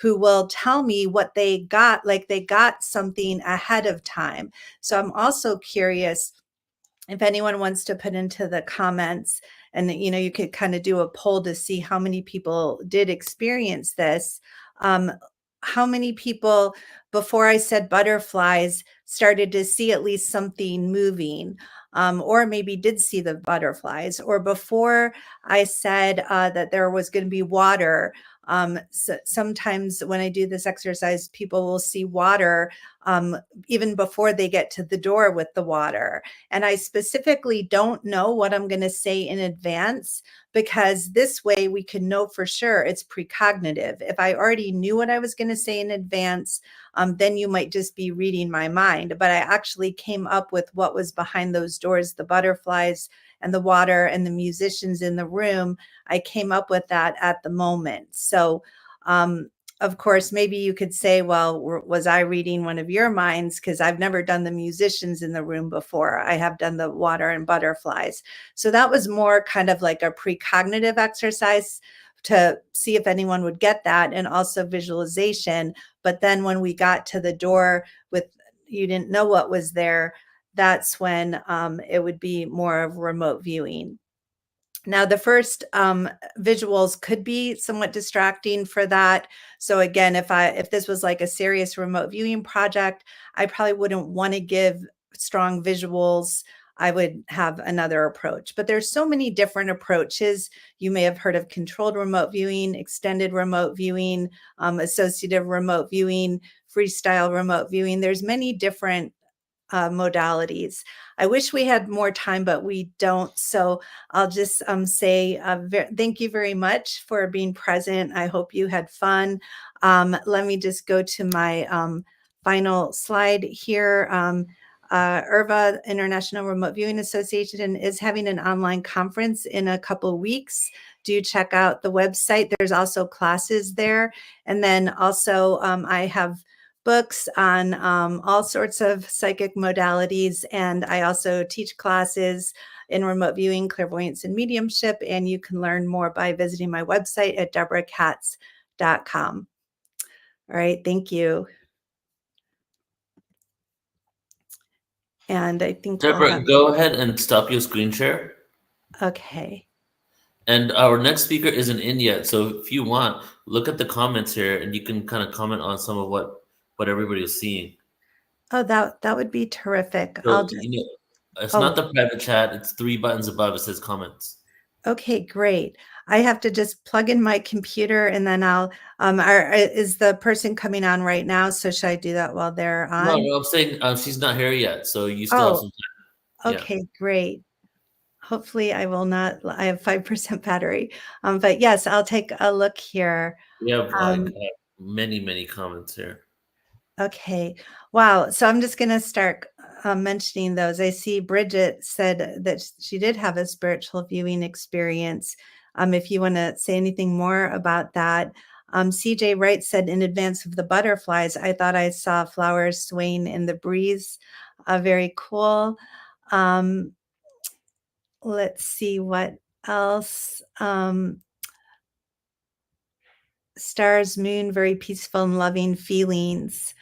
who will tell me what they got, like they got something ahead of time. So I'm also curious if anyone wants to put into the comments, and you could kind of do a poll to see how many people did experience this. How many people, before I said butterflies, started to see at least something moving, or maybe did see the butterflies, or before I said that there was going to be water. So sometimes when I do this exercise, people will see water even before they get to the door with the water. And I specifically don't know what I'm going to say in advance, because this way we can know for sure it's precognitive. If I already knew what I was going to say in advance, then you might just be reading my mind. But I actually came up with what was behind those doors, the butterflies and the water and the musicians in the room. I came up with that at the moment. So, of course, maybe you could say, well, was I reading one of your minds? Because I've never done the musicians in the room before. I have done the water and butterflies. So that was more kind of like a precognitive exercise to see if anyone would get that, and also visualization. But then when we got to the door with, you didn't know what was there, that's when it would be more of remote viewing. Now, the first visuals could be somewhat distracting for that. So again, if this was like a serious remote viewing project, I probably wouldn't want to give strong visuals. I would have another approach. But there's so many different approaches. You may have heard of controlled remote viewing, extended remote viewing, associative remote viewing, freestyle remote viewing. There's many different modalities. I wish we had more time, but we don't. So I'll just say thank you very much for being present. I hope you had fun. Let me just go to my final slide here. IRVA, International Remote Viewing Association, is having an online conference in a couple of weeks. Do check out the website. There's also classes there. And then also I have books on all sorts of psychic modalities. And I also teach classes in remote viewing, clairvoyance, and mediumship. And you can learn more by visiting my website at deborahkatz.com. All right, thank you. And I think Deborah, go ahead and stop your screen share. Okay. And our next speaker isn't in yet. So if you want, look at the comments here and you can kind of comment on some of what everybody is seeing. Oh, that would be terrific. So, I'll just, it's not the private chat. It's 3 buttons above. It says comments. Okay, great. I have to just plug in my computer and then I'll, is the person coming on right now? So should I do that while they're on? No, I'm saying she's not here yet. So you still have some time. Okay, great. Hopefully I will not, I have 5% battery. But yes, I'll take a look here. We have many comments here. Okay. Wow. So I'm just going to start mentioning those. I see Bridget said that she did have a spiritual viewing experience. If you want to say anything more about that, CJ Wright said, in advance of the butterflies, I thought I saw flowers swaying in the breeze. Very cool. Let's see what else. Stars, moon, very peaceful and loving feelings.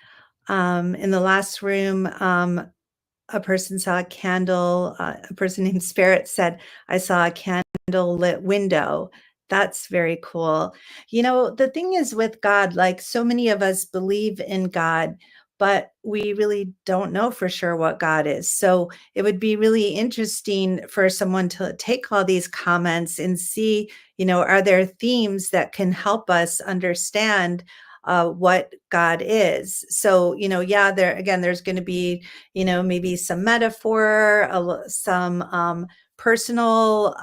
In the last room, a person saw a candle. A person named Spirit said, I saw a candle lit window. That's very cool. You know, the thing is with God, like so many of us believe in God, but we really don't know for sure what God is. So it would be really interesting for someone to take all these comments and see, you know, are there themes that can help us understand what God is? So, you know, yeah, there's going to be, you know, maybe some metaphor, some personal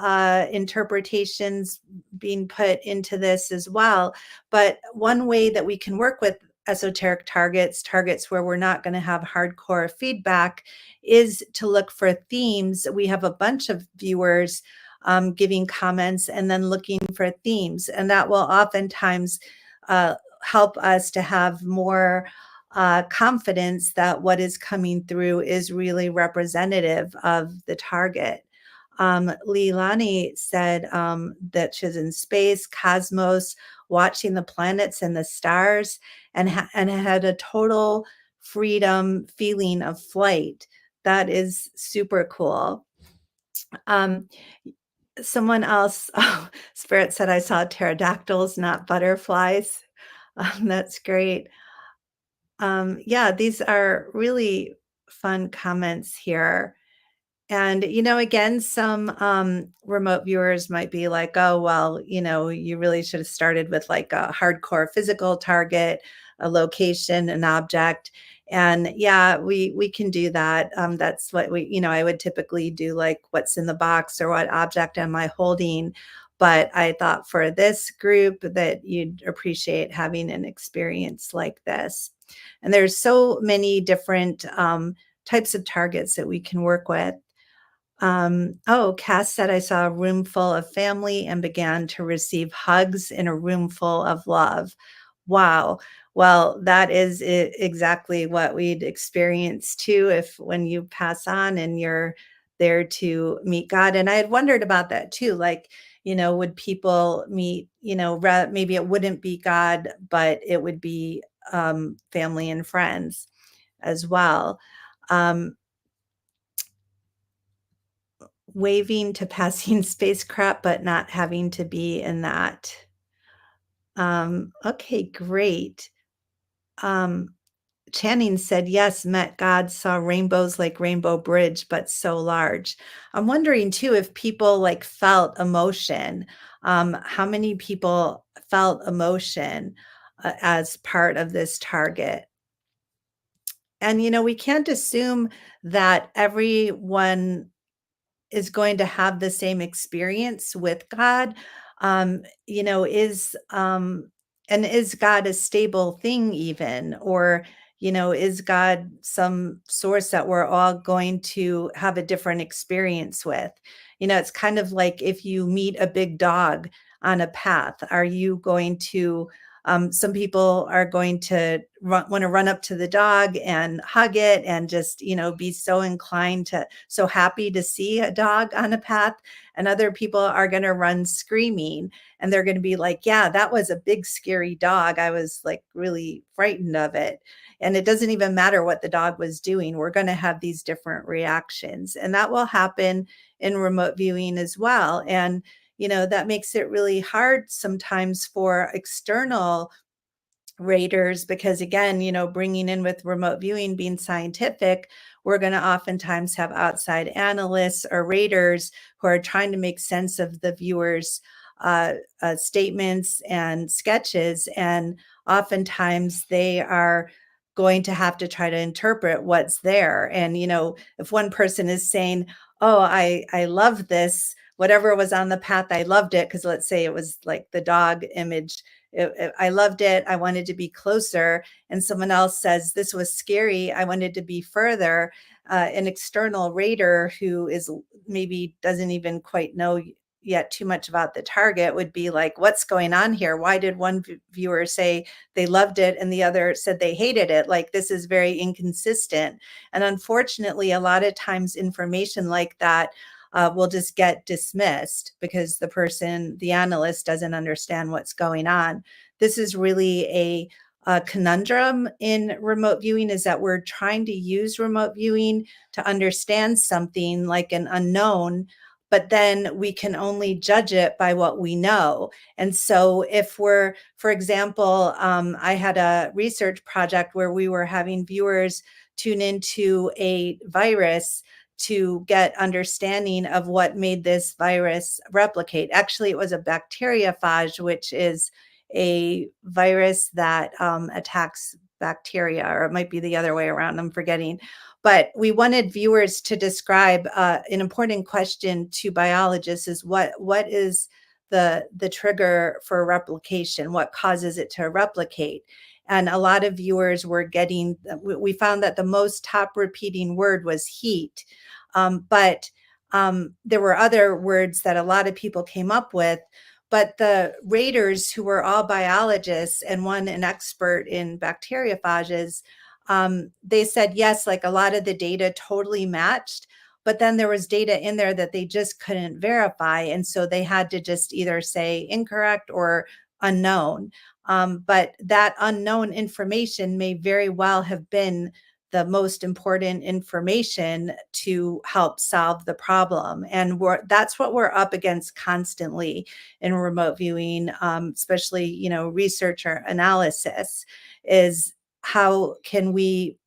interpretations being put into this as well. But one way that we can work with esoteric targets where we're not going to have hardcore feedback, is to look for themes. We have a bunch of viewers giving comments and then looking for themes, and that will oftentimes help us to have more confidence that what is coming through is really representative of the target. Leilani said that she's in space, cosmos, watching the planets and the stars, and had a total freedom feeling of flight. That is super cool. Someone else, Spirit said, I saw pterodactyls, not butterflies. That's great. Yeah, these are really fun comments here. And, you know, again, some remote viewers might be like, oh, well, you know, you really should have started with like a hardcore physical target, a location, an object. And yeah, we can do that. That's what we, you know, I would typically do, like what's in the box or what object am I holding. But I thought for this group that you'd appreciate having an experience like this. And there's so many different types of targets that we can work with. Cass said, I saw a room full of family and began to receive hugs in a room full of love. Wow. Well, that is exactly what we'd experience too, if when you pass on and you're there to meet God. And I had wondered about that too. Like, you know, would people meet, you know, maybe it wouldn't be God, but it would be family and friends as well. Waving to passing spacecraft, but not having to be in that. Okay, great. Channing said, yes, met God, saw rainbows like Rainbow Bridge, but so large. I'm wondering too, if people like felt emotion, how many people felt emotion as part of this target? And, you know, we can't assume that everyone is going to have the same experience with God. You know, is God a stable thing even? Or, you know, is God some source that we're all going to have a different experience with? You know, it's kind of like if you meet a big dog on a path, are you going to some people are going to want to run up to the dog and hug it and just, you know, be so inclined to, so happy to see a dog on a path. And other people are going to run screaming and they're going to be like, yeah, that was a big, scary dog. I was like really frightened of it. And it doesn't even matter what the dog was doing. We're going to have these different reactions. And that will happen in remote viewing as well. And you know, that makes it really hard sometimes for external raters because, again, you know, bringing in with remote viewing being scientific, we're going to oftentimes have outside analysts or raters who are trying to make sense of the viewers' statements and sketches. And oftentimes they are going to have to try to interpret what's there. And, you know, if one person is saying, oh, I love this, whatever was on the path, I loved it. Because let's say it was like the dog image. I loved it. I wanted to be closer. And someone else says, this was scary. I wanted to be further. An external rater who is maybe doesn't even quite know yet too much about the target would be like, what's going on here? Why did one viewer say they loved it and the other said they hated it? Like, this is very inconsistent. And unfortunately, a lot of times information like that will just get dismissed because the person, the analyst, doesn't understand what's going on. This is really a conundrum in remote viewing, is that we're trying to use remote viewing to understand something like an unknown, but then we can only judge it by what we know. And so if we're, for example, I had a research project where we were having viewers tune into a virus to get understanding of what made this virus replicate. Actually, it was a bacteriophage, which is a virus that attacks bacteria, or it might be the other way around, I'm forgetting. But we wanted viewers to describe an important question to biologists is what is the trigger for replication? What causes it to replicate? And a lot of viewers were getting, we found that the most top repeating word was heat. But there were other words that a lot of people came up with. But the raters, who were all biologists and one an expert in bacteriophages, they said, yes, like a lot of the data totally matched, but then there was data in there that they just couldn't verify. And so they had to just either say incorrect or unknown. But that unknown information may very well have been the most important information to help solve the problem. And that's what we're up against constantly in remote viewing, especially, research or analysis, is how can we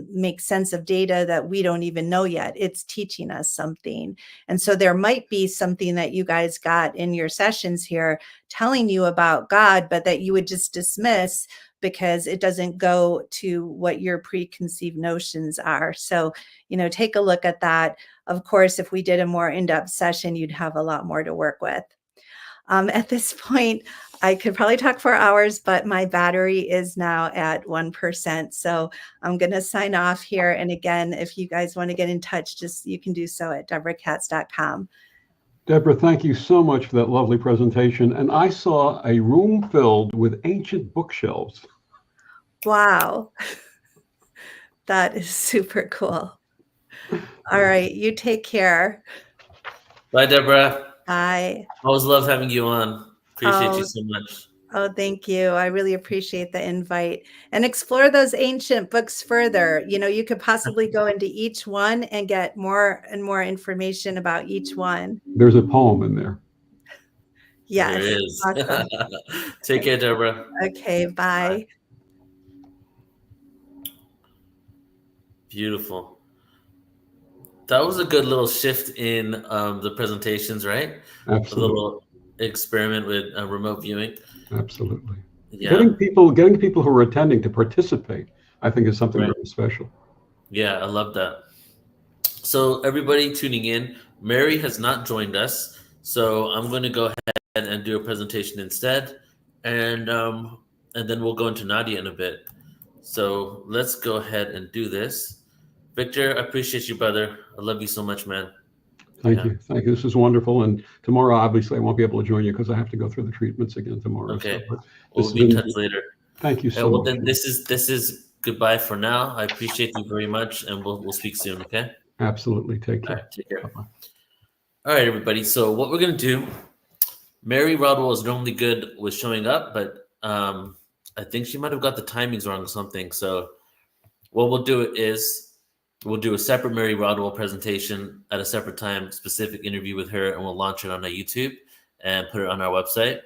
make sense of data that we don't even know yet? It's teaching us something. And so there might be something that you guys got in your sessions here telling you about God, but that you would just dismiss because it doesn't go to what your preconceived notions are. So, take a look at that. Of course, if we did a more in-depth session, you'd have a lot more to work with. At this point, I could probably talk for hours, but my battery is now at 1%. So I'm going to sign off here. And again, if you guys want to get in touch, you can do so at deborahkatz.com. Deborah, thank you so much for that lovely presentation. And I saw a room filled with ancient bookshelves. Wow. That is super cool. All right. You take care. Bye, Deborah. Bye. Always love having you on. Appreciate you so much. Oh, thank you. I really appreciate the invite. And explore those ancient books further. You could possibly go into each one and get more and more information about each one. There's a poem in there. Yes. There is. Awesome. Take care, Deborah. Okay, bye. Beautiful. That was a good little shift in the presentations, right? Absolutely. A little experiment with remote viewing. Absolutely. Yeah. Getting people who are attending to participate, I think, is something very special. Yeah, I love that. So everybody tuning in, Mary has not joined us, so I'm going to go ahead and do a presentation instead, and then we'll go into Nadia in a bit. So let's go ahead and do this. Victor, I appreciate you, brother. I love you so much, man. Thank you. Thank you. This is wonderful. And tomorrow, obviously, I won't be able to join you because I have to go through the treatments again tomorrow. Okay. So, We'll be in touch later. Thank you so well, much. then this is goodbye for now. I appreciate you very much, and we'll speak soon, okay? Absolutely. Take care. All right, take care. Bye-bye. All right, everybody. So what we're going to do, Mary Rodwell is normally good with showing up, but I think she might have got the timings wrong or something. So what we'll do is we'll do a separate Mary Rodwell presentation at a separate time, specific interview with her, and we'll launch it on our YouTube and put it on our website.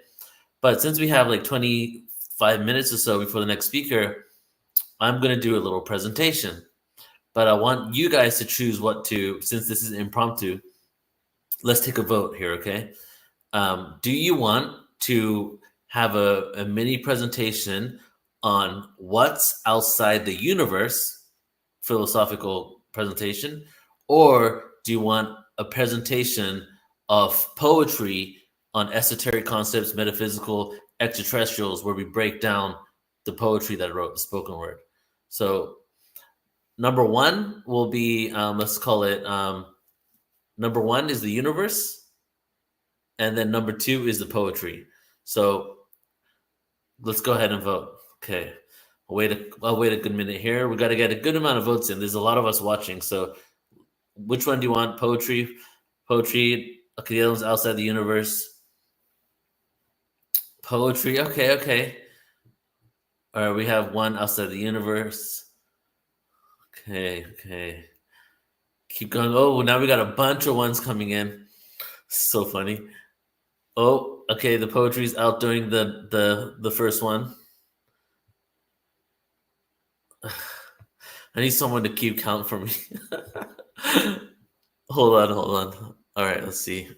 But since we have like 25 minutes or so before the next speaker, I'm going to do a little presentation. But I want you guys to choose what to, since this is impromptu, let's take a vote here, okay? Do you want to have a mini presentation on what's outside the universe, philosophical presentation, or do you want a presentation of poetry on esoteric concepts, metaphysical, extraterrestrials, where we break down the poetry that I wrote, the spoken word? So number one will be, let's call it, number one is the universe. and then number 2 is the poetry. So let's go ahead and vote. Okay. I'll wait a good minute here. We got to get a good amount of votes in. There's a lot of us watching. So which one do you want? Poetry? Okay, the other one's Outside the Universe. Poetry. Okay. All right, we have one Outside the Universe. Okay. Keep going. Oh, now we got a bunch of ones coming in. So funny. Oh, okay. The poetry's outdoing the first one. I need someone to keep count for me. Hold on. All right, let's see.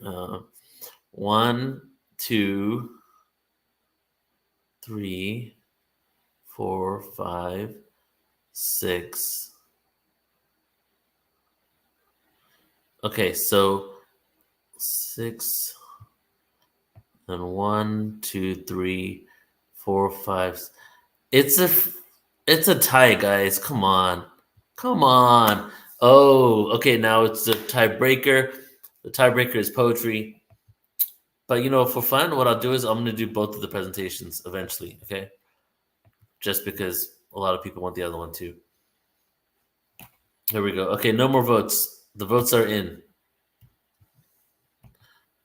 1, 2, 3, 4, 5, 6. Okay, so 6 and 1, 2, 3, 4, 5. It's a tie, guys. Come on. Oh, okay. Now it's the tiebreaker. The tiebreaker is poetry. But for fun, what I'll do is I'm going to do both of the presentations eventually. Okay, just because a lot of people want the other one too. Here we go. Okay, no more votes. The votes are in.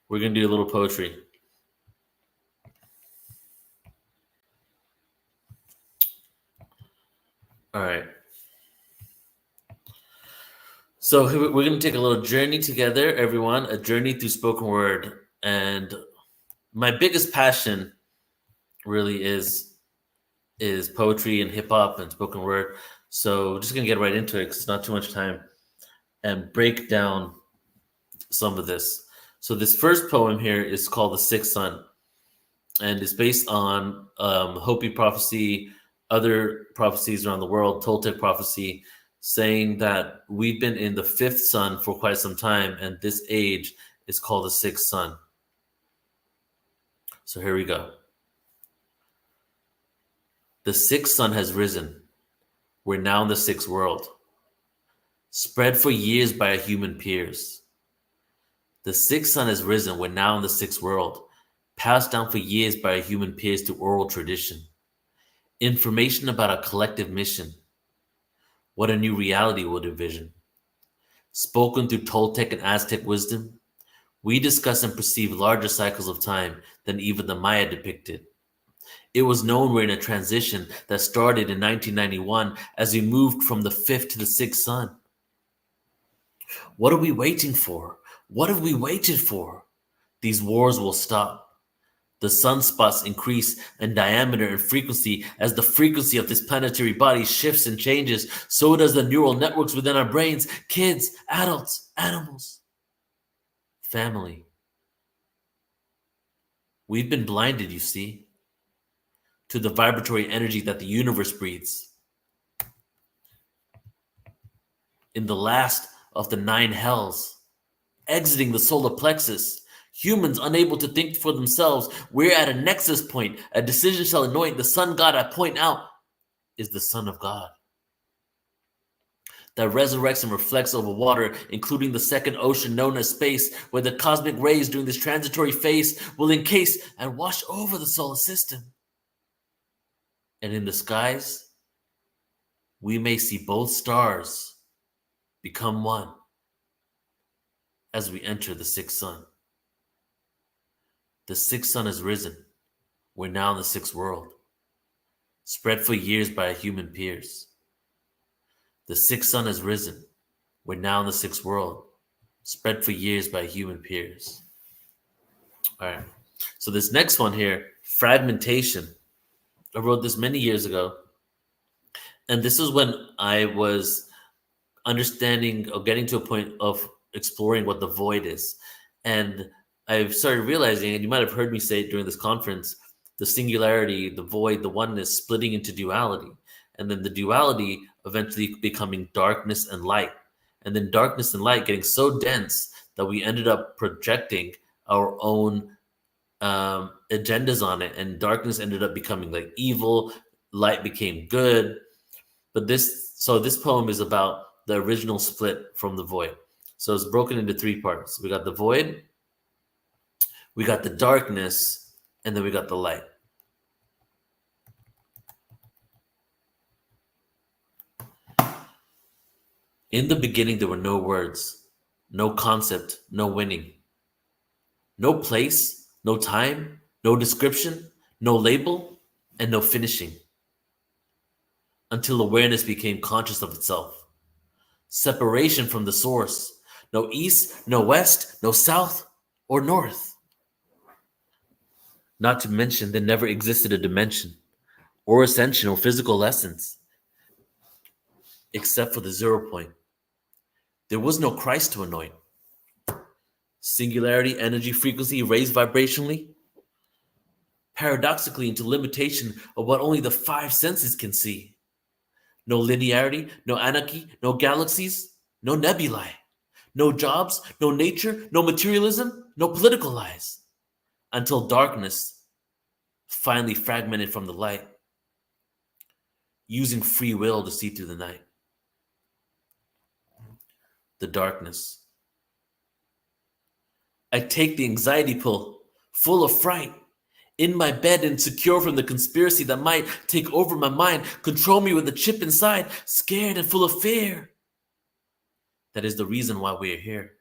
We're going to do a little poetry. All right. So we're going to take a little journey together, everyone, a journey through spoken word. And my biggest passion really is poetry and hip hop and spoken word. So we're just going to get right into it because it's not too much time and break down some of this. So this first poem here is called The Sixth Sun, and it's based on Hopi prophecy, other prophecies around the world, Toltec prophecy, saying that we've been in the fifth sun for quite some time, and this age is called the sixth sun. So here we go. The sixth sun has risen. We're now in the sixth world, spread for years by our human peers. The sixth sun has risen. We're now in the sixth world, passed down for years by our human peers to oral tradition. Information about our collective mission. What a new reality would envision. Spoken through Toltec and Aztec wisdom, we discuss and perceive larger cycles of time than even the Maya depicted. It was known we're in a transition that started in 1991 as we moved from the fifth to the sixth sun. What are we waiting for? What have we waited for? These wars will stop. The sunspots increase in diameter and frequency as the frequency of this planetary body shifts and changes. So does the neural networks within our brains, kids, adults, animals, family. We've been blinded, you see, to the vibratory energy that the universe breathes. In the last of the 9 hells, exiting the solar plexus, humans unable to think for themselves, we're at a nexus point. A decision shall anoint the sun god I point out is the Son of God that resurrects and reflects over water, including the second ocean known as space, where the cosmic rays during this transitory phase will encase and wash over the solar system. And in the skies, we may see both stars become one as we enter the sixth sun. The sixth sun has risen. We're now in the sixth world, spread for years by our human peers. The sixth sun has risen. We're now in the sixth world, spread for years by human peers. All right. So this next one here, fragmentation. I wrote this many years ago. And this is when I was understanding or getting to a point of exploring what the void is. And I've started realizing, and you might have heard me say it during this conference, the singularity, the void, the oneness splitting into duality. And then the duality eventually becoming darkness and light. And then darkness and light getting so dense that we ended up projecting our own agendas on it. And darkness ended up becoming like evil, light became good. But this poem is about the original split from the void. So it's broken into 3 parts. We got the void, We got the darkness, and then we got the light. In the beginning, there were no words, no concept, no winning, no place, no time, no description, no label, and no finishing. Until awareness became conscious of itself. Separation from the source. No east, no west, no south or north. Not to mention, there never existed a dimension or ascension or physical essence, except for the 0 point. There was no Christ to anoint. Singularity, energy, frequency raised vibrationally, paradoxically into limitation of what only the 5 senses can see. No linearity, no anarchy, no galaxies, no nebulae, no jobs, no nature, no materialism, no political lies, until darkness finally fragmented from the light, using free will to see through the night. The darkness. I take the anxiety pill, full of fright, in my bed and secure from the conspiracy that might take over my mind, control me with a chip inside, scared and full of fear. That is the reason why we are here.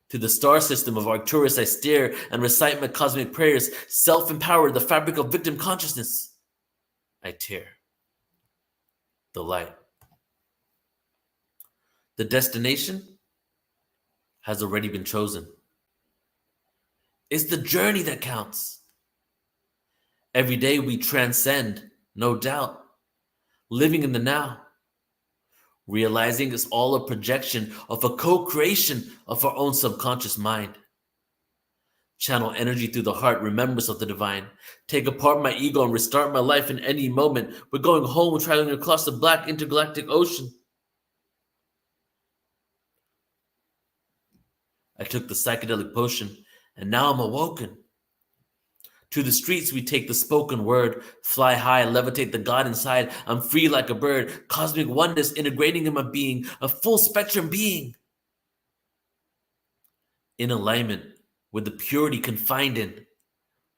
To the star system of Arcturus I stare and recite my cosmic prayers, self-empowered, the fabric of victim consciousness. I tear. The light. The destination has already been chosen. It's the journey that counts. Every day we transcend, no doubt, living in the now, realizing it's all a projection of a co-creation of our own subconscious mind. Channel energy through the heart, remembrance of the divine. Take apart my ego and restart my life in any moment. We're going home, traveling across the black intergalactic ocean. I took the psychedelic potion, and now I'm awoken. To the streets we take the spoken word, fly high, levitate the God inside. I'm free like a bird, cosmic oneness integrating in my being, a full spectrum being. In alignment with the purity confined in,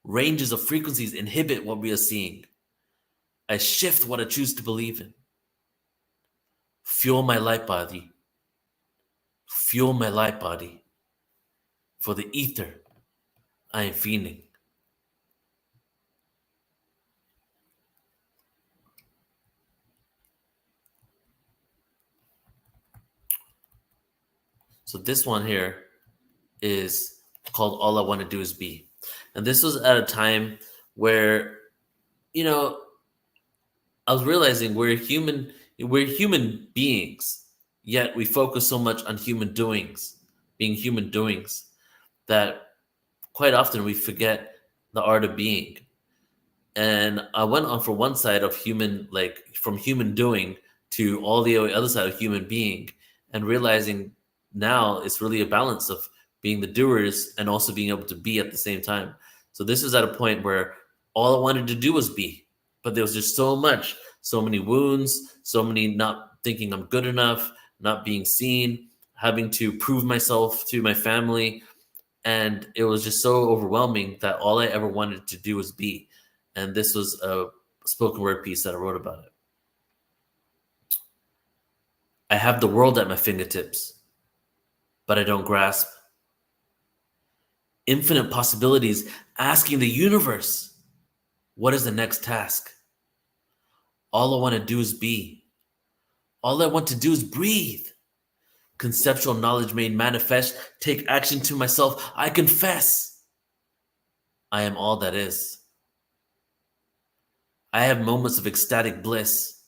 ranges of frequencies inhibit what we are seeing. I shift what I choose to believe in. Fuel my light body. Fuel my light body. For the ether, I am fiending. So this one here is called All I Want to Do Is Be. And this was at a time where, you know, I was realizing we're human beings, yet we focus so much on human doings, being human doings, that quite often we forget the art of being. And I went on for one side of human, like from human doing to all the other side of human being, and realizing now it's really a balance of being the doers and also being able to be at the same time. So this is at a point where all I wanted to do was be, but there was just so much, so many wounds, so many not thinking I'm good enough, not being seen, having to prove myself to my family. And it was just so overwhelming that all I ever wanted to do was be. And this was a spoken word piece that I wrote about it. I have the world at my fingertips, but I don't grasp. Infinite possibilities, asking the universe, what is the next task? All I want to do is be. All I want to do is breathe. Conceptual knowledge made manifest, take action to myself. I confess, I am all that is. I have moments of ecstatic bliss,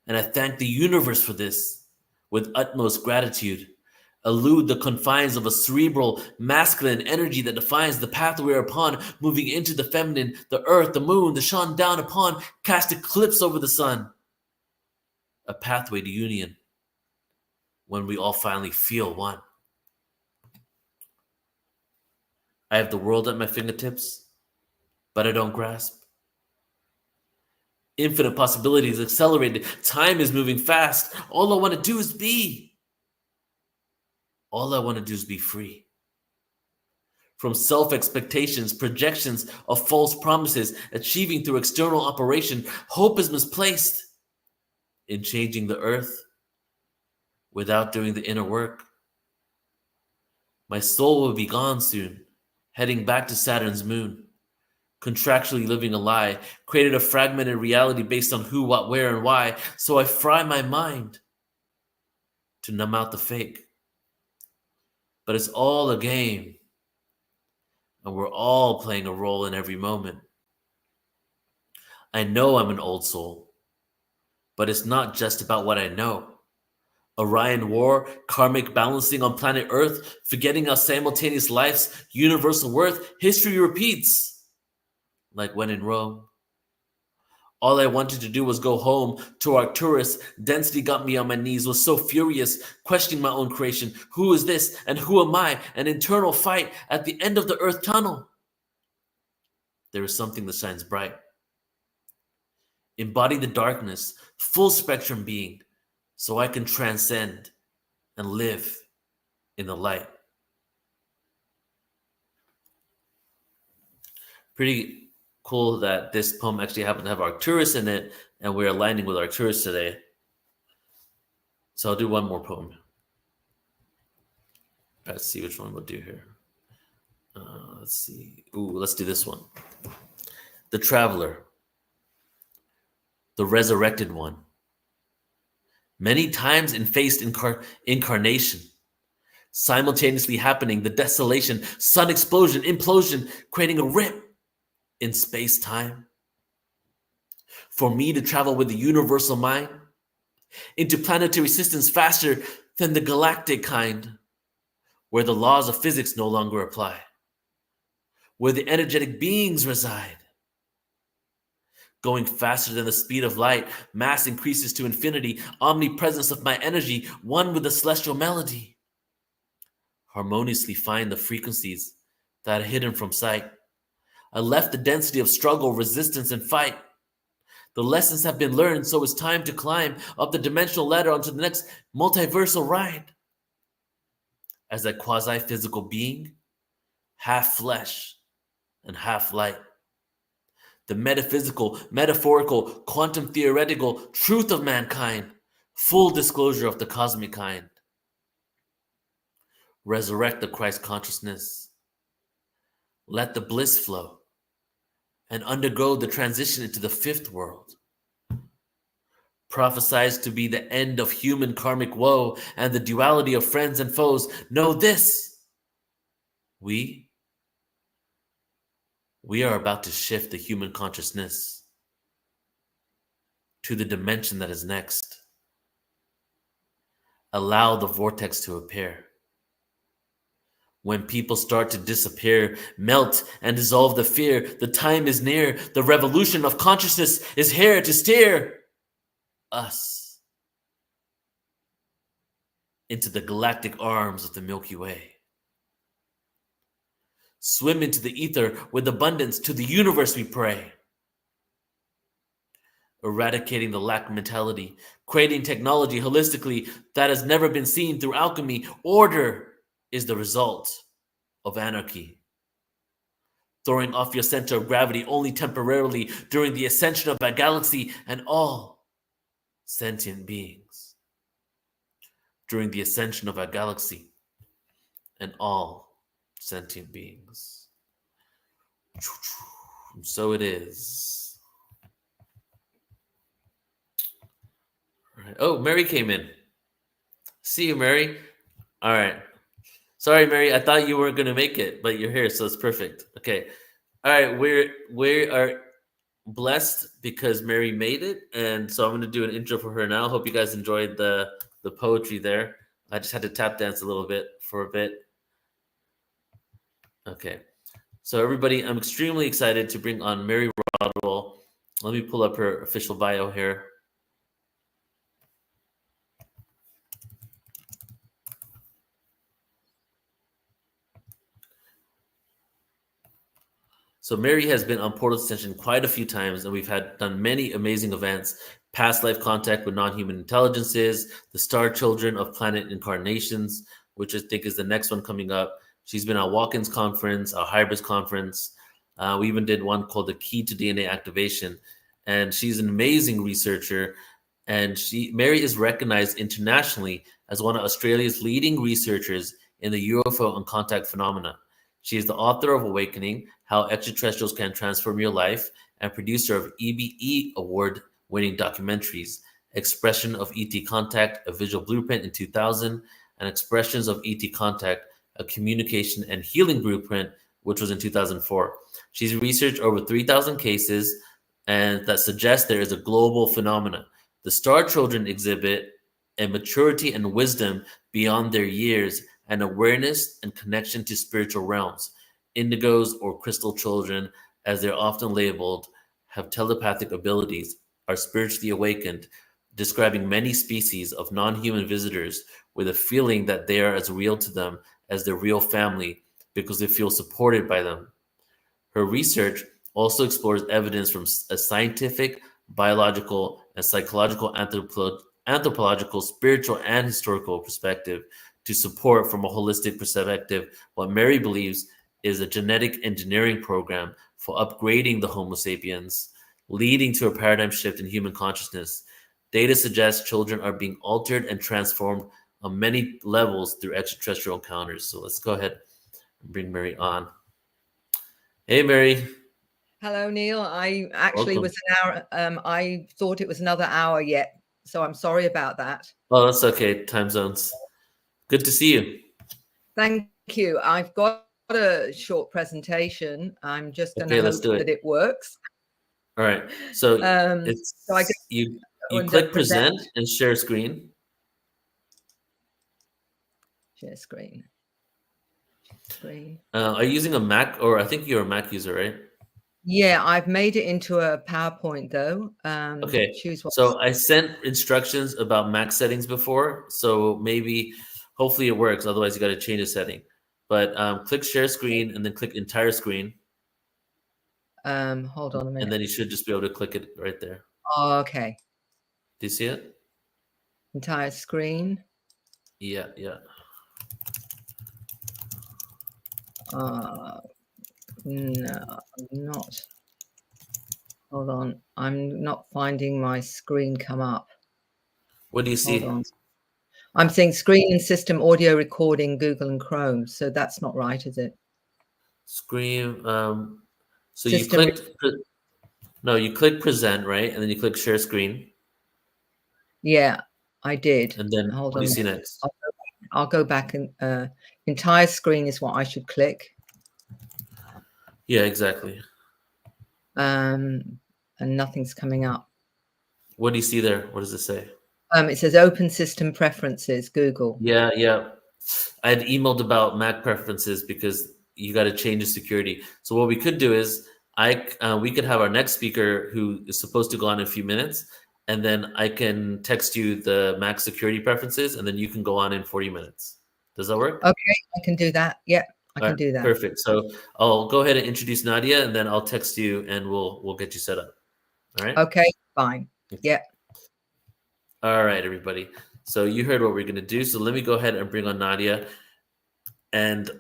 and I thank the universe for this with utmost gratitude. Elude the confines of a cerebral, masculine energy that defines the path we are upon, moving into the feminine, the earth, the moon, the shone down upon, cast eclipse over the sun. A pathway to union when we all finally feel one. I have the world at my fingertips, but I don't grasp. Infinite possibilities accelerated. Time is moving fast. All I want to do is be. All I want to do is be free. from self-expectations, projections of false promises, achieving through external operation. Hope is misplaced in changing the earth without doing the inner work. My soul will be gone soon, heading back to Saturn's moon, contractually living a lie, created a fragmented reality based on who, what, where, and why, so I fry my mind to numb out the fake. But it's all a game, and we're all playing a role in every moment. I know I'm an old soul, but it's not just about what I know. Orion War, karmic balancing on planet Earth, forgetting our simultaneous lives, universal worth, history repeats. Like when in Rome. All I wanted to do was go home to Arcturus. Density got me on my knees, was so furious, questioning my own creation. Who is this and who am I? An internal fight at the end of the Earth tunnel. There is something that shines bright. Embody the darkness, full spectrum being, so I can transcend and live in the light. Pretty cool that this poem actually happened to have Arcturus in it, and we're aligning with Arcturus today. So I'll do one more poem. Let's see which one we'll do here. Let's see. Let's do this one. The Traveler. The Resurrected One. Many times faced incarnation, simultaneously happening, the desolation, sun explosion, implosion, creating a rip in space-time. For me to travel with the universal mind into planetary systems faster than the galactic kind, where the laws of physics no longer apply, where the energetic beings reside. Going faster than the speed of light, mass increases to infinity, omnipresence of my energy, one with the celestial melody. Harmoniously find the frequencies that are hidden from sight. I left the density of struggle, resistance, and fight. The lessons have been learned, so it's time to climb up the dimensional ladder onto the next multiversal ride. As a quasi-physical being, half flesh and half light. The metaphysical, metaphorical, quantum theoretical truth of mankind, full disclosure of the cosmic kind. Resurrect the Christ consciousness. Let the bliss flow and undergo the transition into the fifth world. Prophesies to be the end of human karmic woe and the duality of friends and foes. Know this, we are about to shift the human consciousness to the dimension that is next. Allow the vortex to appear. When people start to disappear, melt and dissolve the fear, the time is near. The revolution of consciousness is here to steer us into the galactic arms of the Milky Way. Swim into the ether with abundance, to the universe we pray. Eradicating the lack mentality, creating technology holistically that has never been seen through alchemy. Order is the result of anarchy. Throwing off your center of gravity only temporarily during the ascension of our galaxy and all sentient beings. During the ascension of our galaxy and all sentient beings. So it is. All right. Oh, Mary came in. See you, Mary. All right. Sorry, Mary. I thought you weren't going to make it, but you're here, so it's perfect. Okay. All right. We are blessed because Mary made it, and so I'm going to do an intro for her now. Hope you guys enjoyed the poetry there. I just had to tap dance a little bit for a bit. Okay. So everybody, I'm extremely excited to bring on Mary Rodwell. Let me pull up her official bio here. So Mary has been on Portal Ascension quite a few times, and we've done many amazing events. Past life contact with non-human intelligences, the Star Children of Planet Incarnations, which I think is the next one coming up. She's been at Watkins Conference, a Hybrids Conference. We even did one called The Key to DNA Activation. And she's an amazing researcher. And Mary is recognized internationally as one of Australia's leading researchers in the UFO and contact phenomena. She is the author of Awakening, How Extraterrestrials Can Transform Your Life, and producer of EBE award-winning documentaries, Expression of ET Contact, A Visual Blueprint in 2000, and Expressions of ET Contact, A Communication and Healing Blueprint, which was in 2004. She's researched over 3,000 cases and that suggests there is a global phenomenon. The Star Children exhibit a maturity and wisdom beyond their years and awareness and connection to spiritual realms. Indigos, or crystal children, as they're often labeled, have telepathic abilities, are spiritually awakened, describing many species of non-human visitors with a feeling that they are as real to them as their real family because they feel supported by them. Her research also explores evidence from a scientific, biological, and psychological, anthropological, spiritual, and historical perspective to support from a holistic perspective what Mary believes is a genetic engineering program for upgrading the Homo sapiens, leading to a paradigm shift in human consciousness. Data suggests children are being altered and transformed on many levels through extraterrestrial encounters. So let's go ahead and bring Mary on. Hey, Mary. Hello, Neil. I actually Welcome. was an hour. I thought it was another hour yet, so I'm sorry about that. Oh, that's okay. Time zones. Good to see you. Thank you. I've got a short presentation. I'm just going Okay, to let's hope do it. that it works. All right. So it's so I guess you and click present and share screen. Share screen. Are you using a Mac, or I think you're a Mac user, right? Yeah, I've made it into a PowerPoint though. Okay. Choose what. So I sent instructions about Mac settings before, so maybe, hopefully it works. Otherwise, you got to change the setting. But click share screen and then click entire screen. Hold on a minute. And then you should just be able to click it right there. Oh, okay. Do you see it? Entire screen. Yeah, yeah. No, I'm not. Hold on. I'm not finding my screen come up. What do you see? Hold on. I'm seeing screen and system audio recording, Google and Chrome. So that's not right, is it? Screen. So System you clicked. No, you click present, right? And then you click share screen. Yeah, I did. And then hold what on. do you see next? I'll go back and entire screen is what I should click. Yeah, exactly. And nothing's coming up. What do you see there? What does it say? It says open system preferences, Google. Yeah, yeah. I had emailed about Mac preferences because you got to change the security. So what we could do is we could have our next speaker who is supposed to go on in a few minutes, and then I can text you the Mac security preferences, and then you can go on in 40 minutes. Does that work? Okay, I can do that. Yeah, I can do that. Perfect. So I'll go ahead and introduce Nadia, and then I'll text you, and we'll get you set up. All right. Okay, fine. Yeah. All right, everybody. So you heard what we're going to do. So let me go ahead and bring on Nadia. And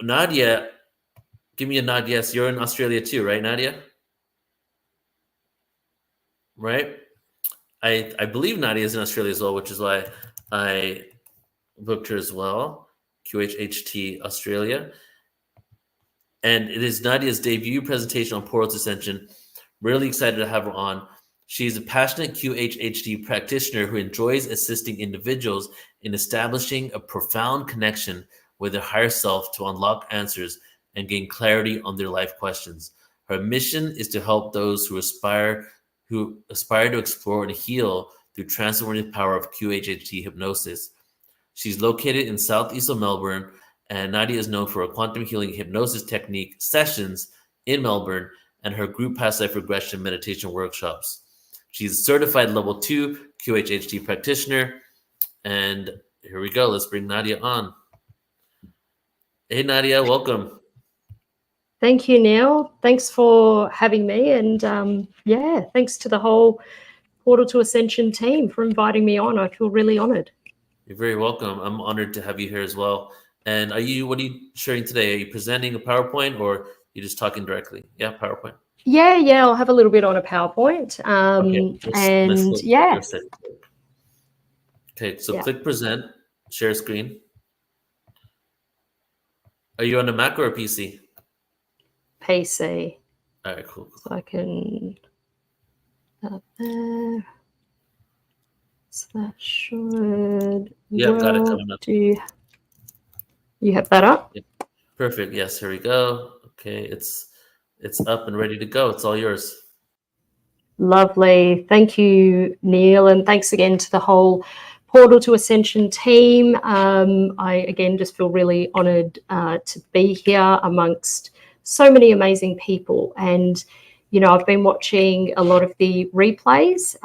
Nadia, give me a nod. Yes, you're in Australia too, right, Nadia? Right? I believe Nadia is in Australia as well, which is why I booked her as well. QHHT Australia. And it is Nadia's debut presentation on Portal to Ascension. Really excited to have her on. She's a passionate QHHT practitioner who enjoys assisting individuals in establishing a profound connection with their higher self to unlock answers and gain clarity on their life questions. Her mission is to help those who aspire to explore and heal through transformative power of QHHT hypnosis. She's located in southeast of Melbourne, and Nadia is known for her quantum healing hypnosis technique sessions in Melbourne and her group past life regression meditation workshops. She's a certified level 2 QHHT practitioner. And here we go. Let's bring Nadia on. Hey, Nadia, welcome. Thank you, Neil. Thanks for having me. And thanks to the whole Portal to Ascension team for inviting me on. I feel really honored. You're very welcome. I'm honored to have you here as well. And what are you sharing today? Are you presenting a PowerPoint or you just talking directly? Yeah, PowerPoint. Yeah, I'll have a little bit on a PowerPoint. Okay, let's look Yeah. for a second. Okay, so click present, share screen. Are you on a Mac or a PC? PC. All right, cool. So I can that there. So that should Got it coming up. Do you have that up? Yeah. Perfect. Yes, here we go. Okay, it's up and ready to go. It's all yours. Lovely. Thank you, Neil, and thanks again to the whole Portal to Ascension team. I again just feel really honored to be here amongst so many amazing people. And I've been watching a lot of the replays.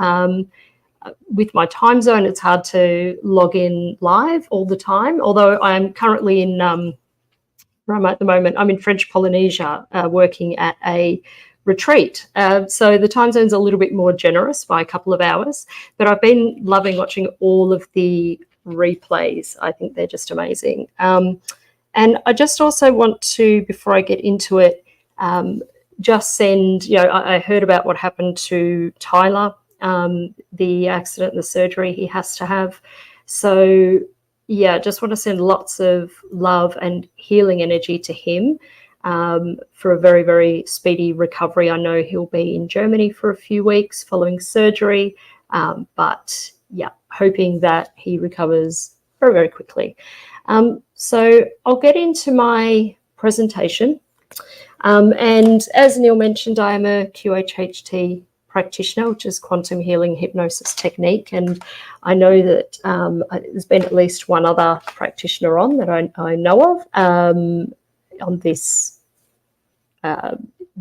With my time zone, it's hard to log in live all the time, although I'm currently in where I'm at the moment. I'm in French Polynesia working at a retreat. So the time zone's a little bit more generous by a couple of hours, but I've been loving watching all of the replays. I think they're just amazing. And I just also want to, before I get into it, just send, I heard about what happened to Tyler, the accident, the surgery he has to have. So yeah, just want to send lots of love and healing energy to him for a very, very speedy recovery. I know he'll be in Germany for a few weeks following surgery, but yeah, hoping that he recovers very, very quickly. So I'll get into my presentation. And as Neil mentioned, I am a QHHT practitioner, which is quantum healing hypnosis technique. And I know that there's been at least one other practitioner on that I know of on this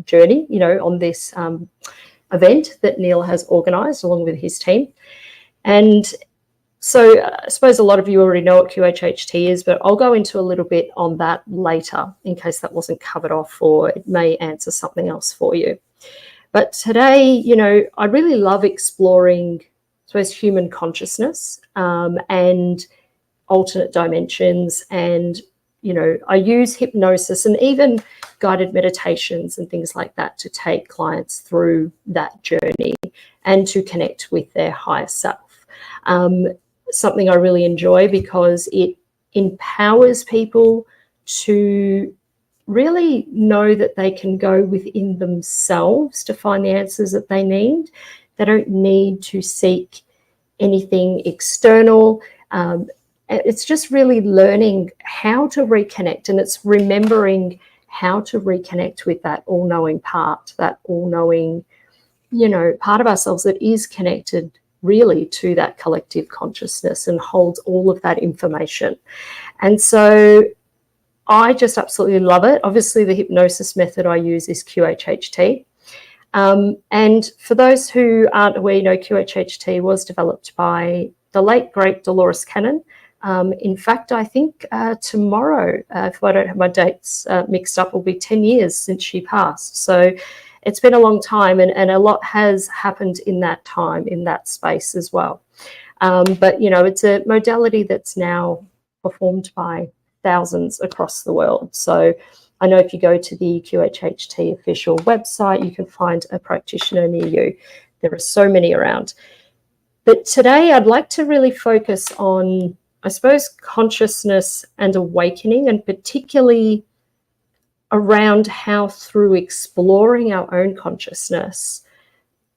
journey, on this event that Neil has organised along with his team. And so I suppose a lot of you already know what QHHT is, but I'll go into a little bit on that later in case that wasn't covered off, or it may answer something else for you. But today, I really love exploring, I suppose, human consciousness and alternate dimensions. And, I use hypnosis and even guided meditations and things like that to take clients through that journey and to connect with their higher self. Something I really enjoy because it empowers people to really know that they can go within themselves to find the answers that they need. They don't need to seek anything external. It's just really learning how to reconnect, and it's remembering how to reconnect with that all-knowing part, that all-knowing, part of ourselves that is connected really to that collective consciousness and holds all of that information. And so I just absolutely love it. Obviously, the hypnosis method I use is QHHT. And for those who aren't aware, QHHT was developed by the late, great Dolores Cannon. In fact, I think tomorrow, if I don't have my dates mixed up, will be 10 years since she passed. So it's been a long time, and a lot has happened in that time, in that space as well. But, it's a modality that's now performed by thousands across the world. So I know if you go to the QHHT official website, you can find a practitioner near you. There are so many around. But today I'd like to really focus on, I suppose, consciousness and awakening, and particularly around how through exploring our own consciousness,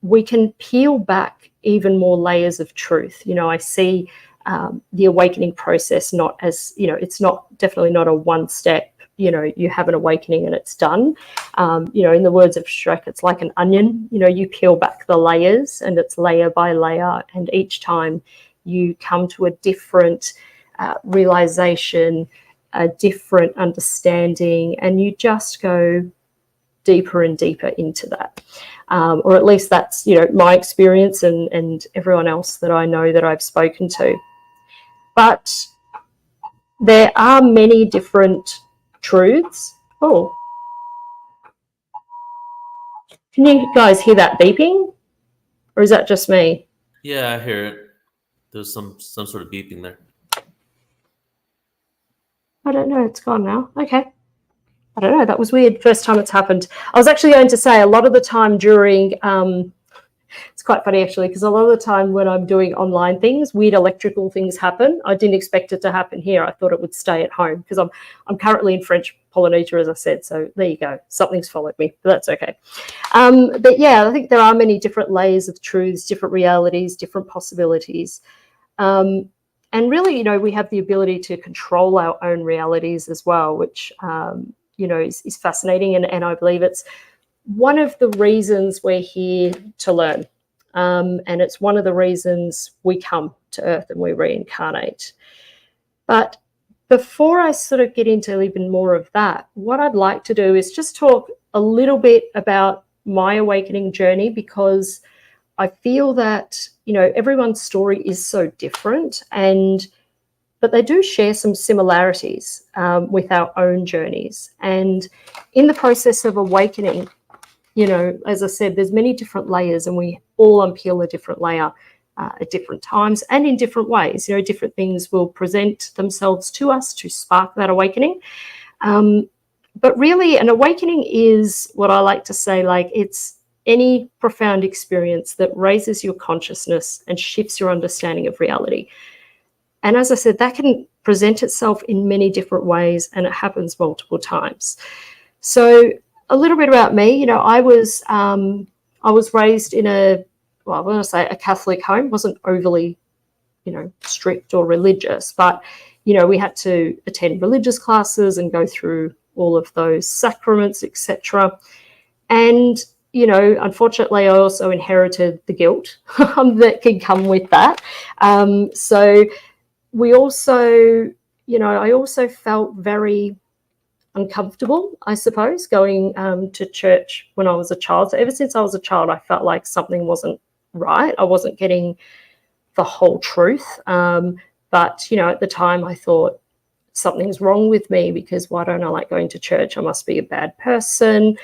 we can peel back even more layers of truth. I see the awakening process not as, it's definitely not a one step, you have an awakening and it's done. In the words of Shrek, it's like an onion, you peel back the layers and it's layer by layer. And each time you come to a different realization, a different understanding, and you just go deeper and deeper into that. Or at least that's, my experience and everyone else that I know that I've spoken to. But there are many different truths. Oh, can you guys hear that beeping? Or is that just me? Yeah, I hear it. There's some sort of beeping there. I don't know. It's gone now. Okay. I don't know. That was weird. First time it's happened. I was actually going to say a lot of the time during, it's quite funny actually, because a lot of the time when I'm doing online things, weird electrical things happen. I didn't expect it to happen here. I thought it would stay at home because I'm currently in French Polynesia, as I said. So there you go. Something's followed me, but that's okay. But yeah, I think there are many different layers of truths, different realities, different possibilities. And really, you know, we have the ability to control our own realities as well, which, you know, is fascinating. And I believe it's one of the reasons we're here to learn. And it's one of the reasons we come to Earth and we reincarnate. But before I sort of get into even more of that, what I'd like to do is just talk a little bit about my awakening journey, because I feel that, you know, everyone's story is so different, but they do share some similarities with our own journeys. And in the process of awakening, you know, as I said, there's many different layers, and we all unpeel a different layer at different times and in different ways. You know, different things will present themselves to us to spark that awakening. But really, an awakening is what I like to say, like, it's any profound experience that raises your consciousness and shifts your understanding of reality. And as I said, that can present itself in many different ways, and it happens multiple times. So a little bit about me, you know, I was raised in I want to say a Catholic home. Wasn't overly, you know, strict or religious, but, you know, we had to attend religious classes and go through all of those sacraments, etc. And, you know, unfortunately, I also inherited the guilt that can come with that. So we also, you know, I also felt very uncomfortable, I suppose, going to church when I was a child. So ever since I was a child, I felt like something wasn't right. I wasn't getting the whole truth. But, you know, at the time I thought something's wrong with me, because why don't I like going to church? I must be a bad person.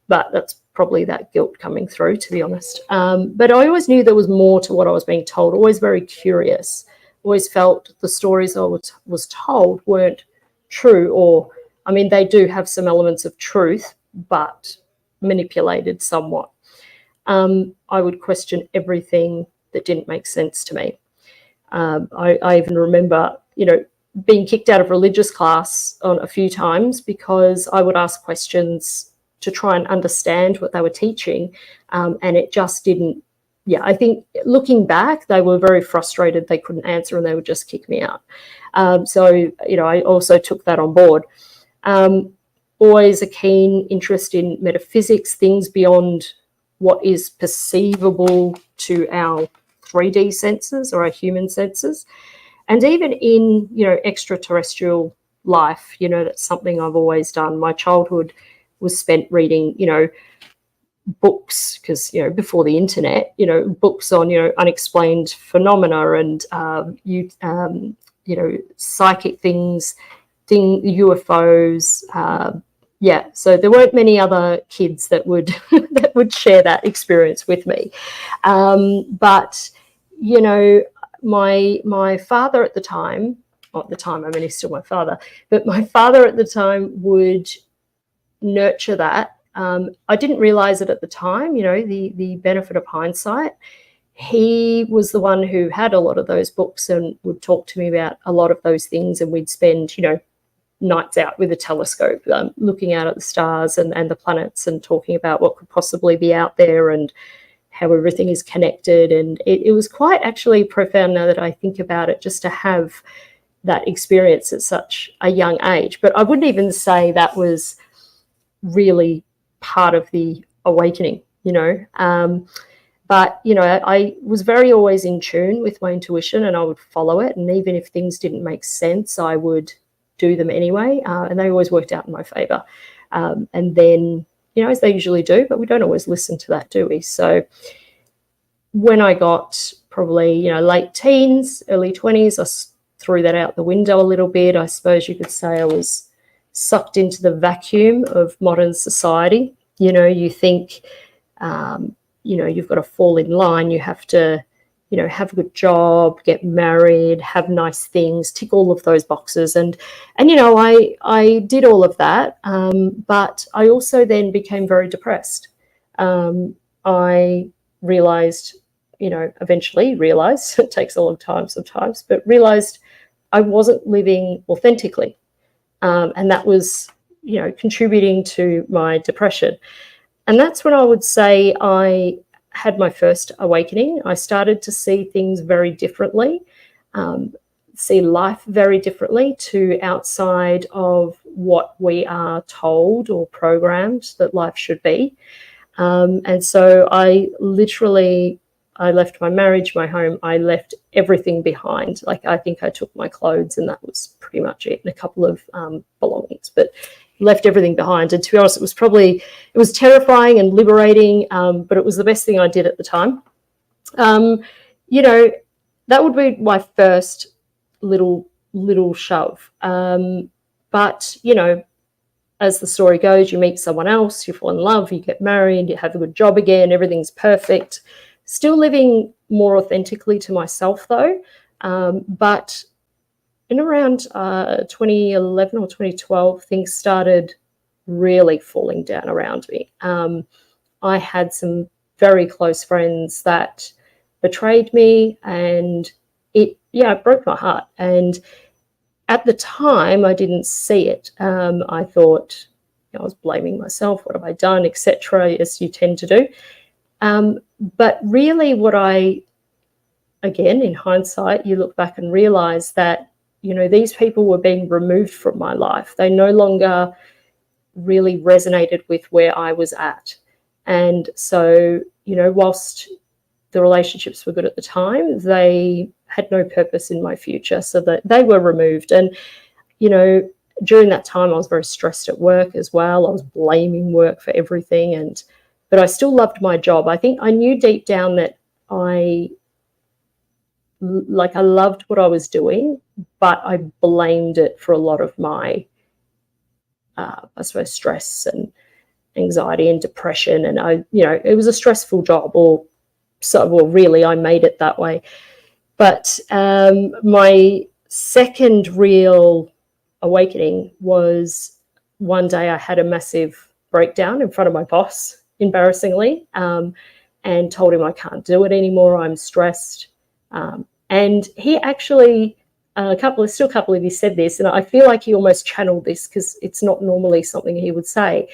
But that's probably that guilt coming through, to be honest. But I always knew there was more to what I was being told, always very curious, always felt the stories I was told weren't true, or, I mean, they do have some elements of truth, but manipulated somewhat. I would question everything that didn't make sense to me. I even remember, you know, being kicked out of religious class on a few times because I would ask questions to try and understand what they were teaching, and it just didn't. Yeah, I think looking back, they were very frustrated. They couldn't answer, and they would just kick me out. So, you know, I also took that on board. Always a keen interest in metaphysics, things beyond what is perceivable to our 3D senses or our human senses. And even in, you know, extraterrestrial life, you know, that's something I've always done. My childhood was spent reading, you know, books, because, you know, before the internet, you know, books on, you know, unexplained phenomena and, you know, psychic things, UFOs. Yeah, so there weren't many other kids that would that would share that experience with me. But, you know, my father at the time, not at the time, I mean, he's still my father, but my father at the time would nurture that. I didn't realize it at the time, you know, the benefit of hindsight. He was the one who had a lot of those books and would talk to me about a lot of those things, and we'd spend, you know, nights out with a telescope, looking out at the stars and the planets and talking about what could possibly be out there and how everything is connected. And it was quite actually profound, now that I think about it, just to have that experience at such a young age. But I wouldn't even say that was really part of the awakening, you know. But, you know, I was very always in tune with my intuition, and I would follow it. And even if things didn't make sense, I would do them anyway. And they always worked out in my favor. And then, you know, as they usually do, but we don't always listen to that, do we? So when I got probably, you know, late teens, early 20s, I threw that out the window a little bit. I suppose you could say I was sucked into the vacuum of modern society. You know, you think, you know, you've got to fall in line. You have to you know, have a good job, get married, have nice things, tick all of those boxes. And you know, I did all of that, but I also then became very depressed. I realized, you know, eventually realized, it takes a long time sometimes, but realized I wasn't living authentically. And that was, you know, contributing to my depression. And that's when I would say I had my first awakening. I started to see things very differently, see life very differently to outside of what we are told or programmed that life should be. And so I left my marriage, my home, I left everything behind. Like, I think I took my clothes and that was pretty much it, and a couple of belongings, but left everything behind. And to be honest, it was terrifying and liberating, but it was the best thing I did at the time. You know, that would be my first little shove. But, you know, as the story goes, you meet someone else, you fall in love, you get married, you have a good job again, everything's perfect. Still living more authentically to myself though. But in around 2011 or 2012, things started really falling down around me. I had some very close friends that betrayed me, and it broke my heart. And at the time, I didn't see it. I thought, you know, I was blaming myself. What have I done, etc., as you tend to do. But really again, in hindsight, you look back and realize that, you know, these people were being removed from my life. They no longer really resonated with where I was at. And so, you know, whilst the relationships were good at the time, they had no purpose in my future. So that they were removed. And, you know, during that time, I was very stressed at work as well. I was blaming work for everything. But I still loved my job. I think I knew deep down that I loved what I was doing, but I blamed it for a lot of my, I suppose, stress and anxiety and depression. And it was a stressful job, really, I made it that way. But my second real awakening was one day I had a massive breakdown in front of my boss, embarrassingly, and told him I can't do it anymore. I'm stressed. And he actually, a couple of you said this, and I feel like he almost channeled this because it's not normally something he would say.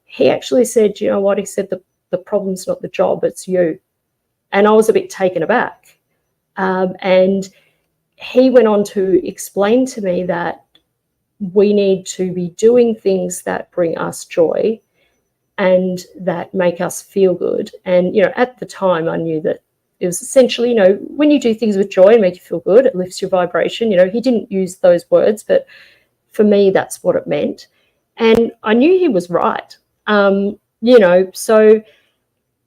He actually said, you know what? He said, the problem's not the job, it's you. And I was a bit taken aback. And he went on to explain to me that we need to be doing things that bring us joy and that make us feel good. And, you know, at the time I knew that it was essentially, you know, when you do things with joy and make you feel good, it lifts your vibration. You know, he didn't use those words, but for me, that's what it meant. And I knew he was right. You know, so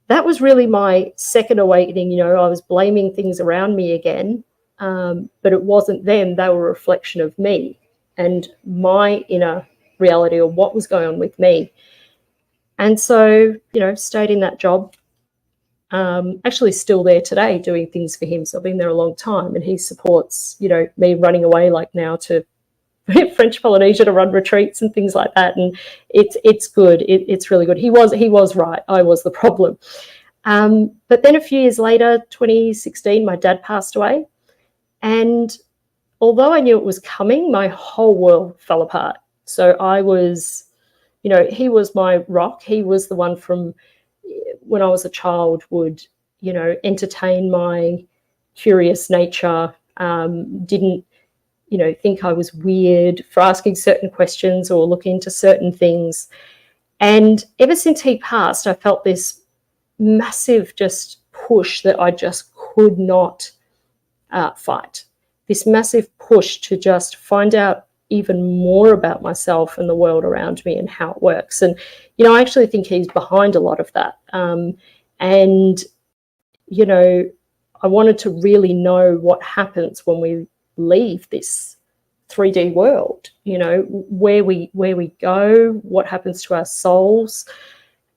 that was really my second awakening. You know, I was blaming things around me again, but it wasn't them. They were a reflection of me and my inner reality, or what was going on with me. And so, you know, stayed in that job. Actually still there today doing things for him. So I've been there a long time, and he supports, you know, me running away like now to French Polynesia to run retreats and things like that. And it's good. It's really good. He was right. I was the problem. But then a few years later, 2016, my dad passed away. And although I knew it was coming, my whole world fell apart. So I was, you know, he was my rock. He was the one from when I was a child would, you know, entertain my curious nature, didn't, you know, think I was weird for asking certain questions or looking into certain things. And ever since he passed, I felt this massive just push that I just could not fight. This massive push to just find out even more about myself and the world around me and how it works. And, you know, I actually think he's behind a lot of that. And, you know, I wanted to really know what happens when we leave this 3D world, you know, where we go, what happens to our souls.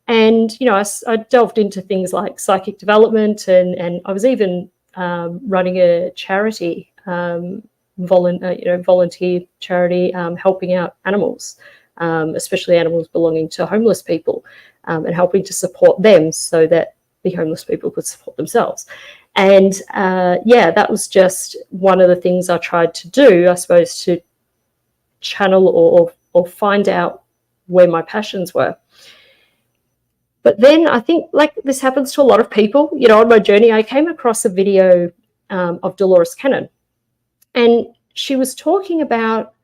And, you know, I delved into things like psychic development, and I was even running a charity, volunteer charity, helping out animals, especially animals belonging to homeless people, and helping to support them so that the homeless people could support themselves. And that was just one of the things I tried to do, I suppose, to channel or find out where my passions were. But then I think, like this happens to a lot of people, on my journey, I came across a video of Dolores Cannon, and she was talking about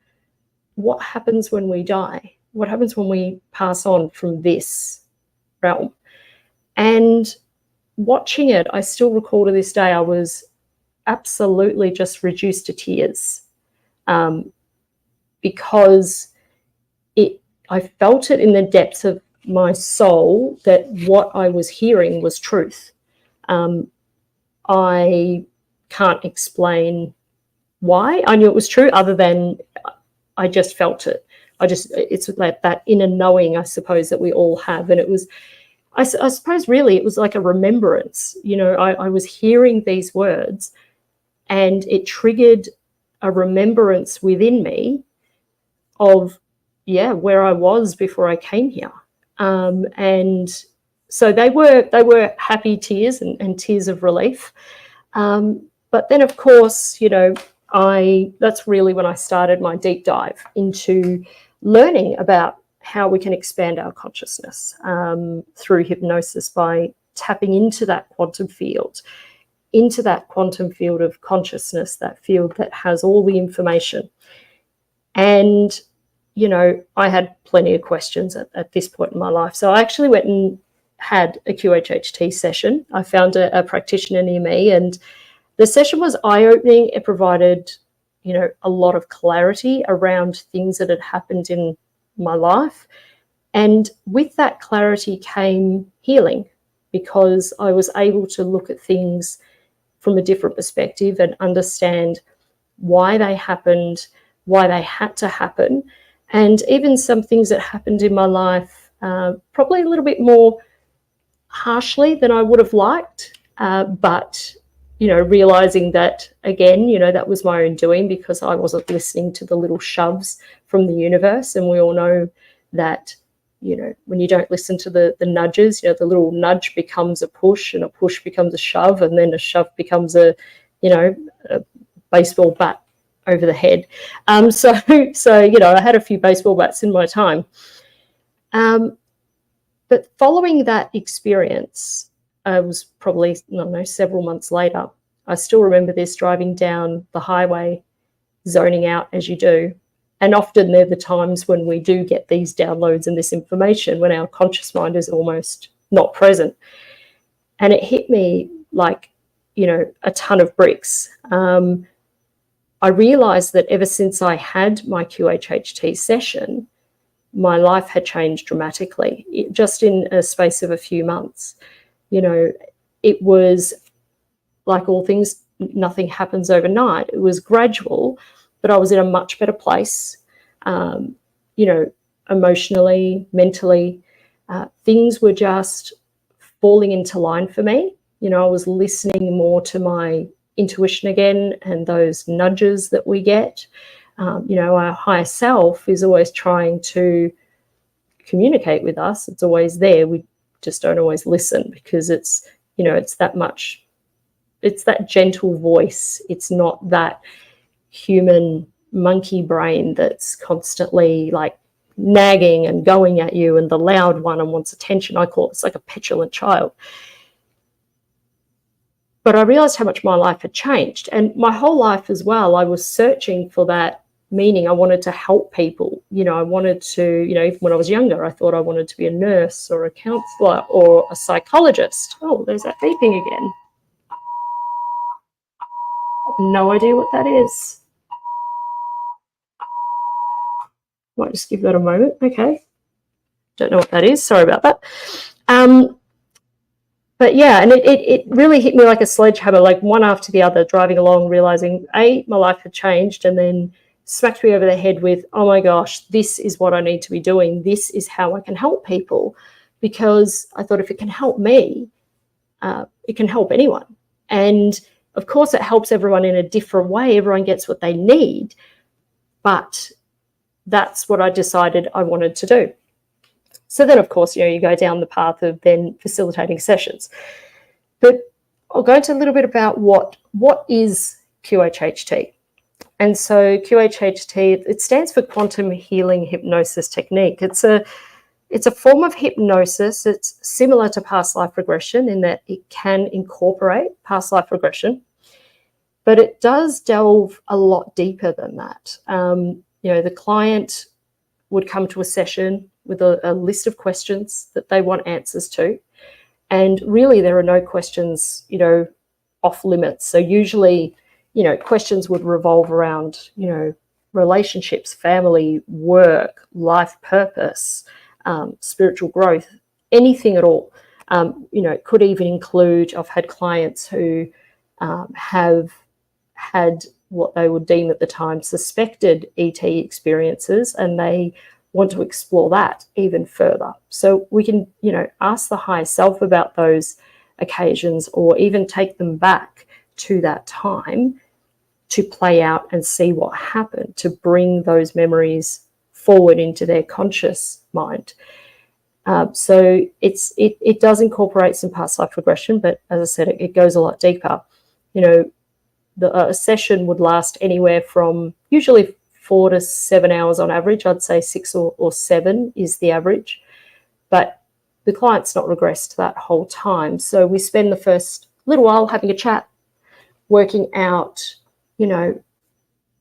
what happens when we die, what happens when we pass on from this realm. And watching it, I still recall to this day, I was absolutely just reduced to tears, because I felt it in the depths of my soul that what I was hearing was truth. I can't explain why I knew it was true, other than I just felt it. It's like that inner knowing, I suppose, that we all have. And it was, I suppose really it was like a remembrance. I was hearing these words, and it triggered a remembrance within me of, where I was before I came here. And so they were happy tears and tears of relief. But then, of course, that's really when I started my deep dive into learning about how we can expand our consciousness through hypnosis by tapping into that quantum field of consciousness, that field that has all the information. And, I had plenty of questions at this point in my life. So I actually went and had a QHHT session. I found a practitioner near me, and the session was eye-opening. It provided, a lot of clarity around things that had happened in my life. And with that clarity came healing, because I was able to look at things from a different perspective and understand why they happened, why they had to happen, and even some things that happened in my life probably a little bit more harshly than I would have liked, but realizing that, again, that was my own doing, because I wasn't listening to the little shoves from the universe. And we all know that, when you don't listen to the nudges, the little nudge becomes a push, and a push becomes a shove, and then a shove becomes a baseball bat over the head. So I had a few baseball bats in my time. But following that experience, it was probably, several months later, I still remember this, driving down the highway, zoning out as you do. And often they're the times when we do get these downloads and this information, when our conscious mind is almost not present. And it hit me like, a ton of bricks. I realized that ever since I had my QHHT session, my life had changed dramatically, just in a space of a few months. It was like all things, nothing happens overnight. It was gradual, but I was in a much better place, emotionally, mentally. Things were just falling into line for me. I was listening more to my intuition again, and those nudges that we get. Our higher self is always trying to communicate with us. It's always there. We just don't always listen, because it's that gentle voice. It's not that human monkey brain that's constantly like nagging and going at you, and the loud one and wants attention. I call it's like a petulant child. But I realized how much my life had changed, and my whole life as well. I was searching for that meaning. I wanted to help people. I wanted to, even when I was younger, I thought I wanted to be a nurse or a counselor or a psychologist. Oh, there's that beeping again. No idea what that is. Might just give that a moment. Okay. Don't know what that is. Sorry about that. But yeah, and it really hit me like a sledgehammer, like one after the other, driving along, realizing, my life had changed, and then smacked me over the head with, oh my gosh, this is what I need to be doing. This is how I can help people, because I thought if it can help me, it can help anyone. And Of course, it helps everyone in a different way. Everyone gets what they need, but that's what I decided I wanted to do. So then, of course, you go down the path of then facilitating sessions. But I'll go into a little bit about what is QHHT. And so QHHT, it stands for Quantum Healing Hypnosis Technique. It's a form of hypnosis. It's similar to past life regression in that it can incorporate past life regression, but it does delve a lot deeper than that. The client would come to a session with a list of questions that they want answers to. And really, there are no questions, off limits. So usually, questions would revolve around, relationships, family, work, life purpose, spiritual growth, anything at all. It could even include, I've had clients who have had what they would deem at the time suspected ET experiences, and they want to explore that even further. So we can, ask the higher self about those occasions, or even take them back to that time to play out and see what happened, to bring those memories forward into their conscious mind. So it does incorporate some past life regression, but as I said, it goes a lot deeper. A session would last anywhere from usually 4 to 7 hours on average. I'd say 6 or 7 is the average, but the client's not regressed that whole time. So we spend the first little while having a chat, working out,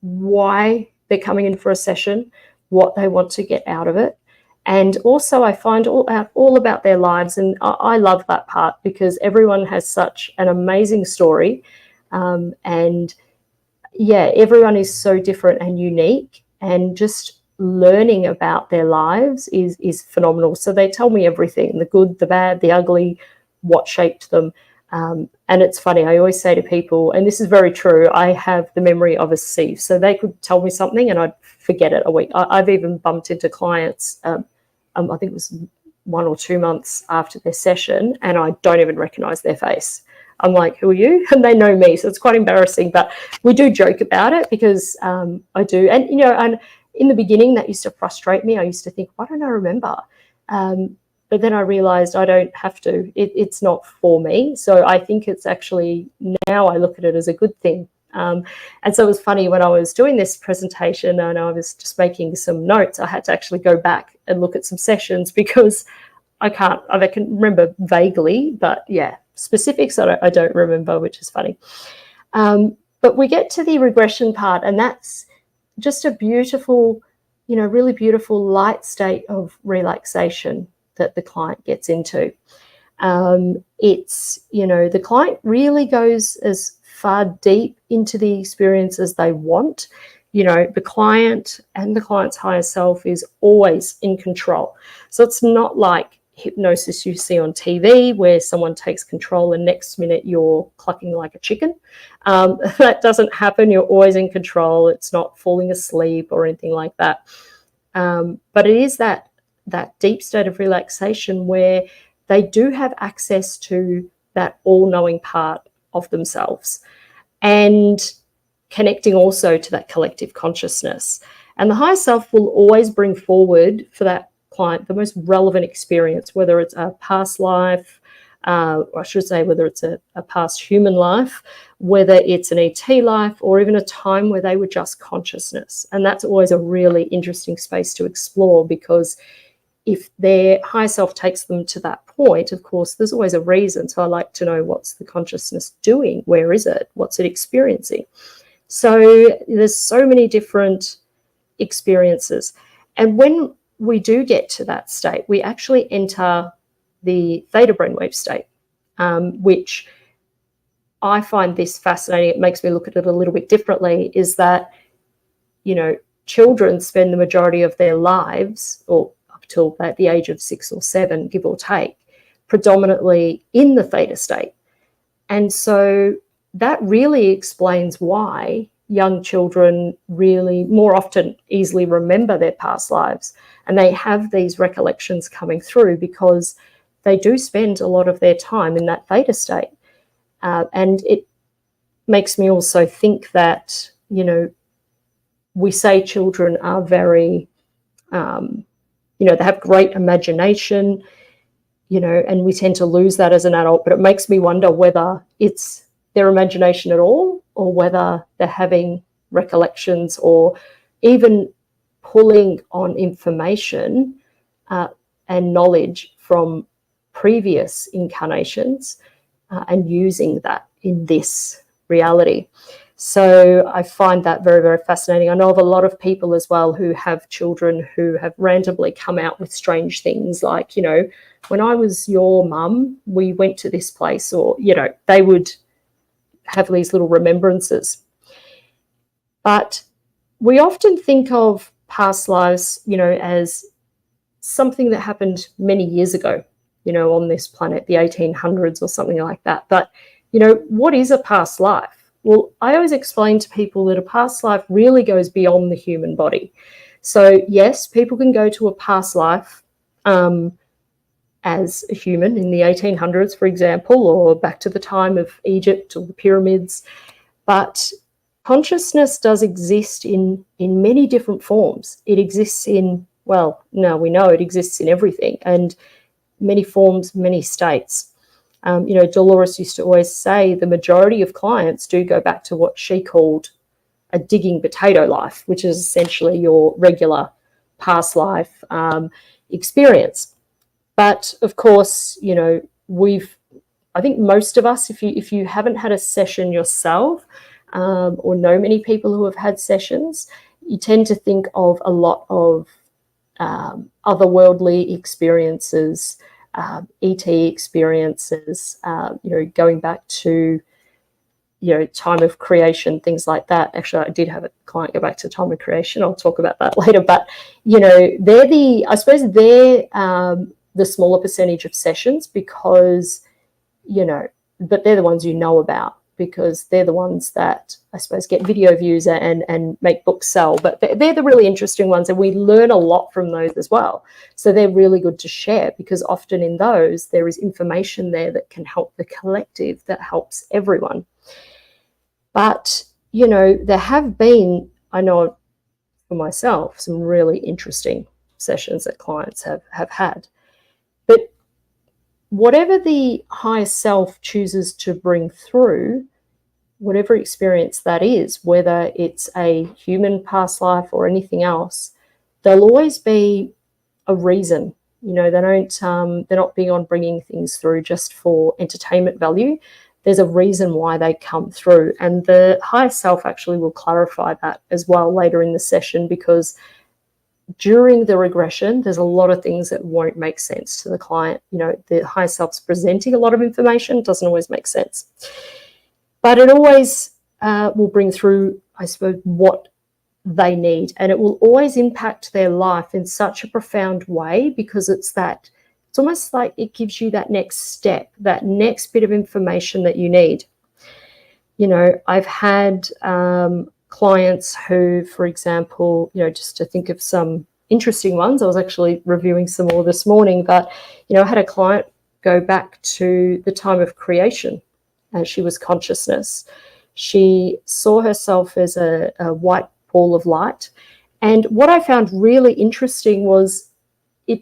why they're coming in for a session, what they want to get out of it. And also I find out all about their lives. And I love that part because everyone has such an amazing story. Everyone is so different and unique, and just learning about their lives is phenomenal. So they tell me everything, the good, the bad, the ugly, what shaped them. And it's funny, I always say to people, and this is very true, I have the memory of a sieve. So they could tell me something and I'd forget it a week. I've even bumped into clients, I think it was 1 or 2 months after their session, and I don't even recognize their face. I'm like, who are you? And they know me. So it's quite embarrassing, but we do joke about it because I do. And, and in the beginning, that used to frustrate me. I used to think, why don't I remember? But then I realized I don't have to. It's not for me. So I think it's actually, now I look at it as a good thing. And so it was funny when I was doing this presentation and I was just making some notes, I had to actually go back and look at some sessions because I can remember vaguely, but yeah, specifics I don't remember, which is funny. But we get to the regression part, and that's just a beautiful, really beautiful light state of relaxation that the client gets into. It's, the client really goes as far deep into the experience as they want. The client and the client's higher self is always in control. So it's not like hypnosis you see on TV where someone takes control and next minute you're clucking like a chicken. That doesn't happen. You're always in control. It's not falling asleep or anything like that. But it is that deep state of relaxation where they do have access to that all-knowing part of themselves and connecting also to that collective consciousness. And the higher self will always bring forward for that client the most relevant experience, whether it's a past life, or I should say whether it's a past human life, whether it's an ET life, or even a time where they were just consciousness. And that's always a really interesting space to explore, because if their higher self takes them to that point, of course, there's always a reason. So I like to know, what's the consciousness doing? Where is it? What's it experiencing? So there's so many different experiences. And when we do get to that state, we actually enter the theta brainwave state, which I find this fascinating. It makes me look at it a little bit differently, is that, children spend the majority of their lives, or up till about the age of 6 or 7, give or take, predominantly in the theta state. And so that really explains why young children really more often easily remember their past lives, and they have these recollections coming through because they do spend a lot of their time in that theta state. And makes me also think that, you know, we say children are very, you know, they have great imagination, you know, and we tend to lose that as an adult, but it makes me wonder whether it's their imagination at all, or whether they're having recollections or even pulling on information and knowledge from previous incarnations and using that in this reality. So I find that very, very fascinating. I know of a lot of people as well who have children who have randomly come out with strange things like, you know, when I was your mum, we went to this place, or, you know, they would have these little remembrances. But we often think of past lives, you know, as something that happened many years ago, you know, on this planet, the 1800s or something like that. But, you know, what is a past life? Well, I always explain to people that a past life really goes beyond the human body. So, yes, people can go to a past life as a human in the 1800s, for example, or back to the time of Egypt or the pyramids. But consciousness does exist in many different forms. It exists in, well, no, we know it exists in everything, and many forms, many states. You know, Dolores used to always say the majority of clients do go back to what she called a digging potato life, which is essentially your regular past life experience. But of course, you know, I think most of us, if you haven't had a session yourself or know many people who have had sessions, you tend to think of a lot of otherworldly experiences, ET experiences, you know, going back to, you know, time of creation, things like that. Actually, I did have a client go back to time of creation. I'll talk about that later. But, you know, I suppose they're the smaller percentage of sessions because, you know, but they're the ones you know about, because they're the ones that I suppose get video views and make books sell. But they're the really interesting ones, and we learn a lot from those as well. So they're really good to share, because often in those there is information there that can help the collective, that helps everyone. But, you know, there have been, I know for myself, some really interesting sessions that clients have had. But whatever the higher self chooses to bring through, whatever experience that is, whether it's a human past life or anything else, there'll always be a reason. You know, they're not big on bringing things through just for entertainment value. There's a reason why they come through, and the higher self actually will clarify that as well later in the session, because during the regression, there's a lot of things that won't make sense to the client. You know, the higher self's presenting a lot of information, doesn't always make sense. But it always will bring through, I suppose, what they need. And it will always impact their life in such a profound way, because it's almost like it gives you that next step, that next bit of information that you need. You know, I've had clients who, for example, you know, just to think of some interesting ones, I was actually reviewing some more this morning, but, you know, I had a client go back to the time of creation. She was consciousness. She saw herself as a white ball of light. And what I found really interesting was it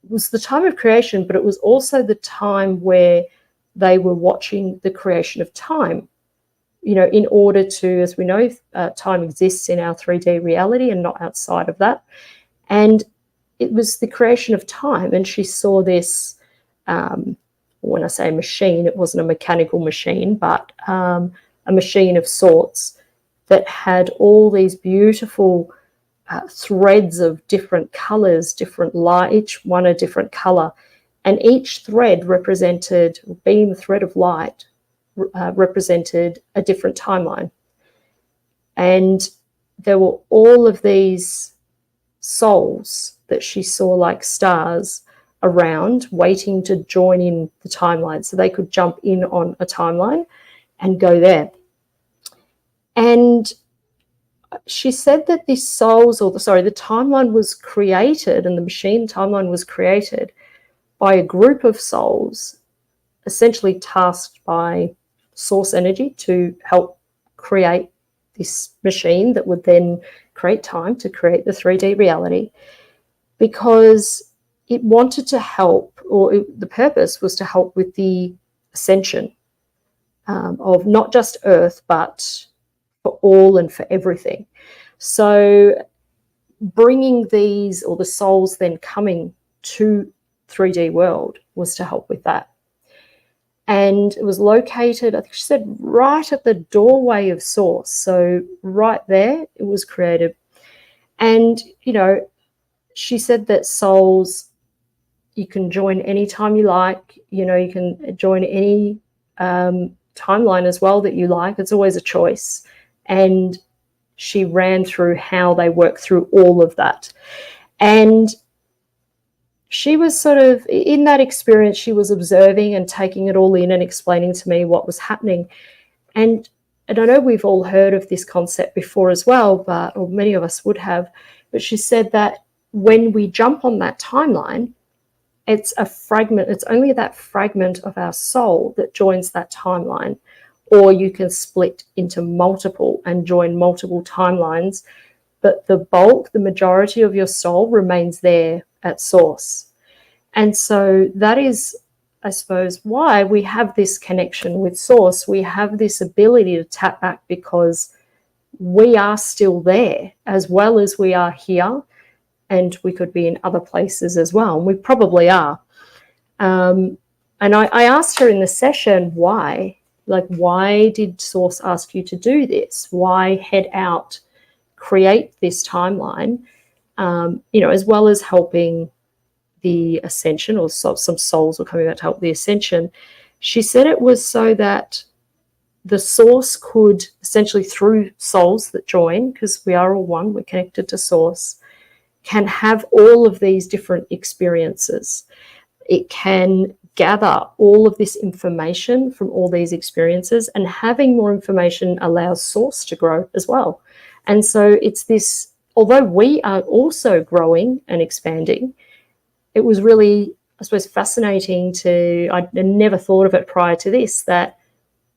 was the time of creation, but it was also the time where they were watching the creation of time. You know, in order to, as we know, time exists in our 3D reality and not outside of that. And it was the creation of time. And she saw this, when I say machine, it wasn't a mechanical machine, but a machine of sorts that had all these beautiful threads of different colors, different light, each one a different color. And each thread represented, beam thread of light, represented a different timeline. And there were all of these souls that she saw like stars around, waiting to join in the timeline, so they could jump in on a timeline and go there. And she said that the timeline was created, and the machine timeline was created by a group of souls, essentially tasked by source energy to help create this machine that would then create time to create the 3D reality, because it wanted to help, the purpose was to help with the ascension of not just Earth, but for all and for everything. So bringing these, or the souls then coming to 3D world, was to help with that. And it was located, I think she said, right at the doorway of Source. So right there, it was created. And, you know, she said that souls, you can join anytime you like. You know, you can join any timeline as well that you like. It's always a choice. And she ran through how they work through all of that. And she was sort of, in that experience, she was observing and taking it all in and explaining to me what was happening. And I know we've all heard of this concept before as well, but, or many of us would have, but she said that when we jump on that timeline, it's a fragment, it's only that fragment of our soul that joins that timeline. Or you can split into multiple and join multiple timelines, but the bulk, the majority of your soul remains there at Source. And so that is, I suppose, why we have this connection with Source. We have this ability to tap back because we are still there as well as we are here, and we could be in other places as well. And we probably are. And I asked her in the session why. Like, why did Source ask you to do this? Why head out, create this timeline, you know, as well as helping the ascension, or some souls were coming out to help the ascension. She said it was so that the Source could essentially, through souls that join, because we are all one, we're connected to Source, can have all of these different experiences. It can gather all of this information from all these experiences, and having more information allows Source to grow as well. And so it's this, although we are also growing and expanding, it was really, I suppose, fascinating to, I never thought of it prior to this, that,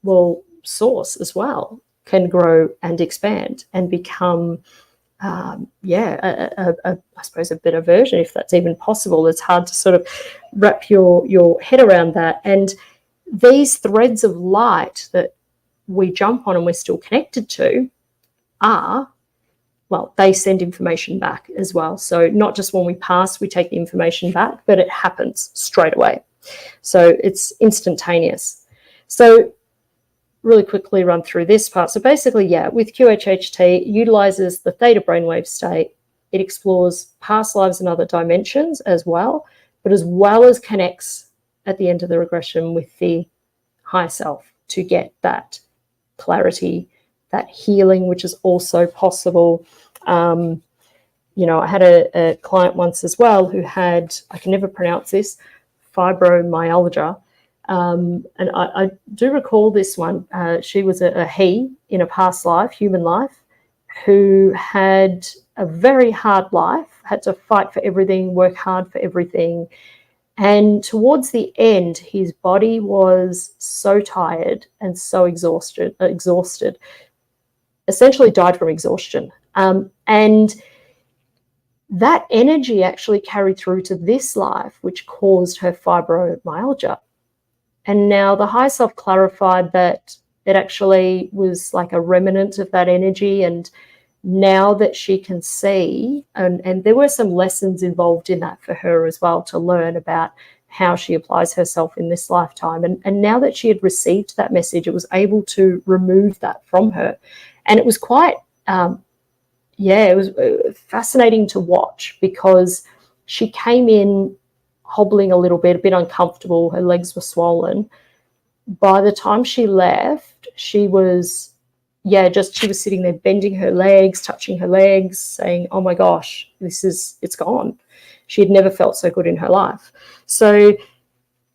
well, Source as well can grow and expand and become, I suppose, a better version, if that's even possible. It's hard to sort of wrap your head around that. And these threads of light that we jump on and we're still connected to are, well, they send information back as well. So not just when we pass, we take the information back, but it happens straight away. So it's instantaneous. So really quickly run through this part. So basically, yeah, with QHHT, it utilizes the theta brainwave state. It explores past lives and other dimensions as well, but as well as connects at the end of the regression with the higher self to get that clarity, that healing, which is also possible. You know, I had a client once as well who had, I can never pronounce this, fibromyalgia. And I do recall this one. She was a he in a past life, human life, who had a very hard life, had to fight for everything, work hard for everything. And towards the end, his body was so tired and so exhausted, essentially died from exhaustion. And that energy actually carried through to this life, which caused her fibromyalgia. And now the higher self clarified that it actually was like a remnant of that energy. And now that she can see, and there were some lessons involved in that for her as well, to learn about how she applies herself in this lifetime. And now that she had received that message, it was able to remove that from her. And it was quite, it was fascinating to watch, because she came in hobbling a little bit, a bit uncomfortable. Her legs were swollen. By the time she left, she was, she was sitting there bending her legs, touching her legs, saying, oh my gosh, it's gone. She had never felt so good in her life. So,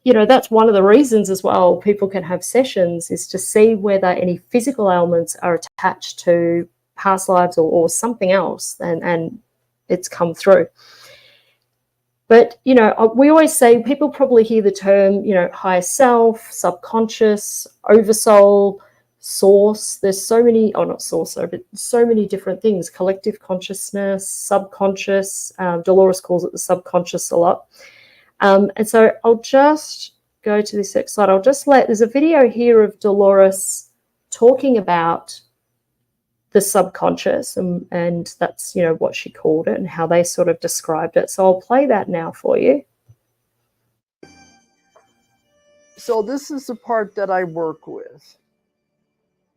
you know, that's one of the reasons as well people can have sessions, is to see whether any physical ailments are attached to past lives or something else, and it's come through. But, you know, we always say, people probably hear the term, you know, higher self, subconscious, oversoul, source. There's so many, oh, not source, but so many different things. Collective consciousness, subconscious. Dolores calls it the subconscious a lot. And so I'll just go to this next slide. There's a video here of Dolores talking about the subconscious, and that's, you know, what she called it and how they sort of described it. So I'll play that now for you. So this is the part that I work with.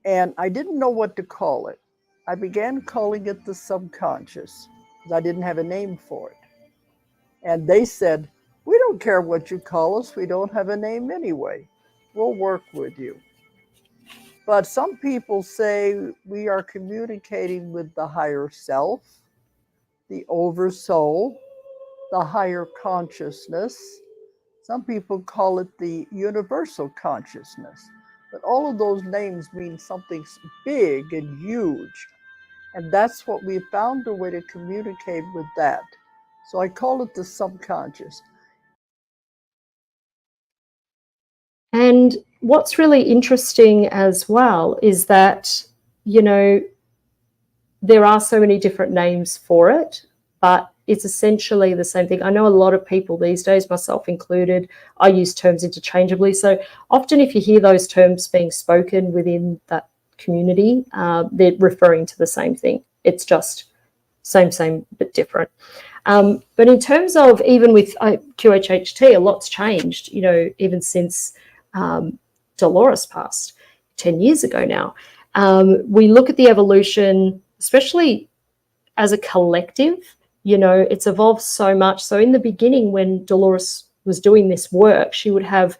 And I didn't know what to call it. I began calling it the subconscious because I didn't have a name for it. And they said, we don't care what you call us. We don't have a name anyway. We'll work with you. But some people say we are communicating with the higher self, the oversoul, the higher consciousness. Some people call it the universal consciousness. But all of those names mean something big and huge. And that's what we found a way to communicate with that. So I call it the subconscious. And what's really interesting as well is that, you know, there are so many different names for it, but it's essentially the same thing. I know a lot of people these days, myself included, I use terms interchangeably. So often if you hear those terms being spoken within that community, they're referring to the same thing. It's just same, but different. But in terms of, even with QHHT, a lot's changed, you know, even since Dolores passed 10 years ago now. We look at the evolution, especially as a collective, you know, it's evolved so much. So in the beginning, when Dolores was doing this work, she would have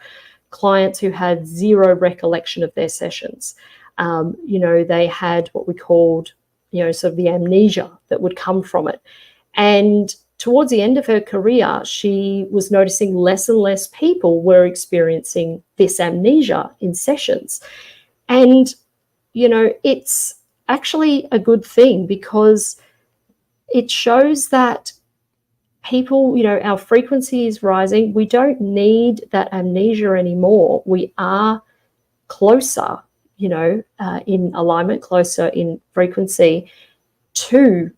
clients who had zero recollection of their sessions. You know, they had what we called, you know, sort of the amnesia that would come from it. And towards the end of her career, she was noticing less and less people were experiencing this amnesia in sessions. And, you know, it's actually a good thing because it shows that people, you know, our frequency is rising. We don't need that amnesia anymore. We are closer, you know, in alignment, closer in frequency to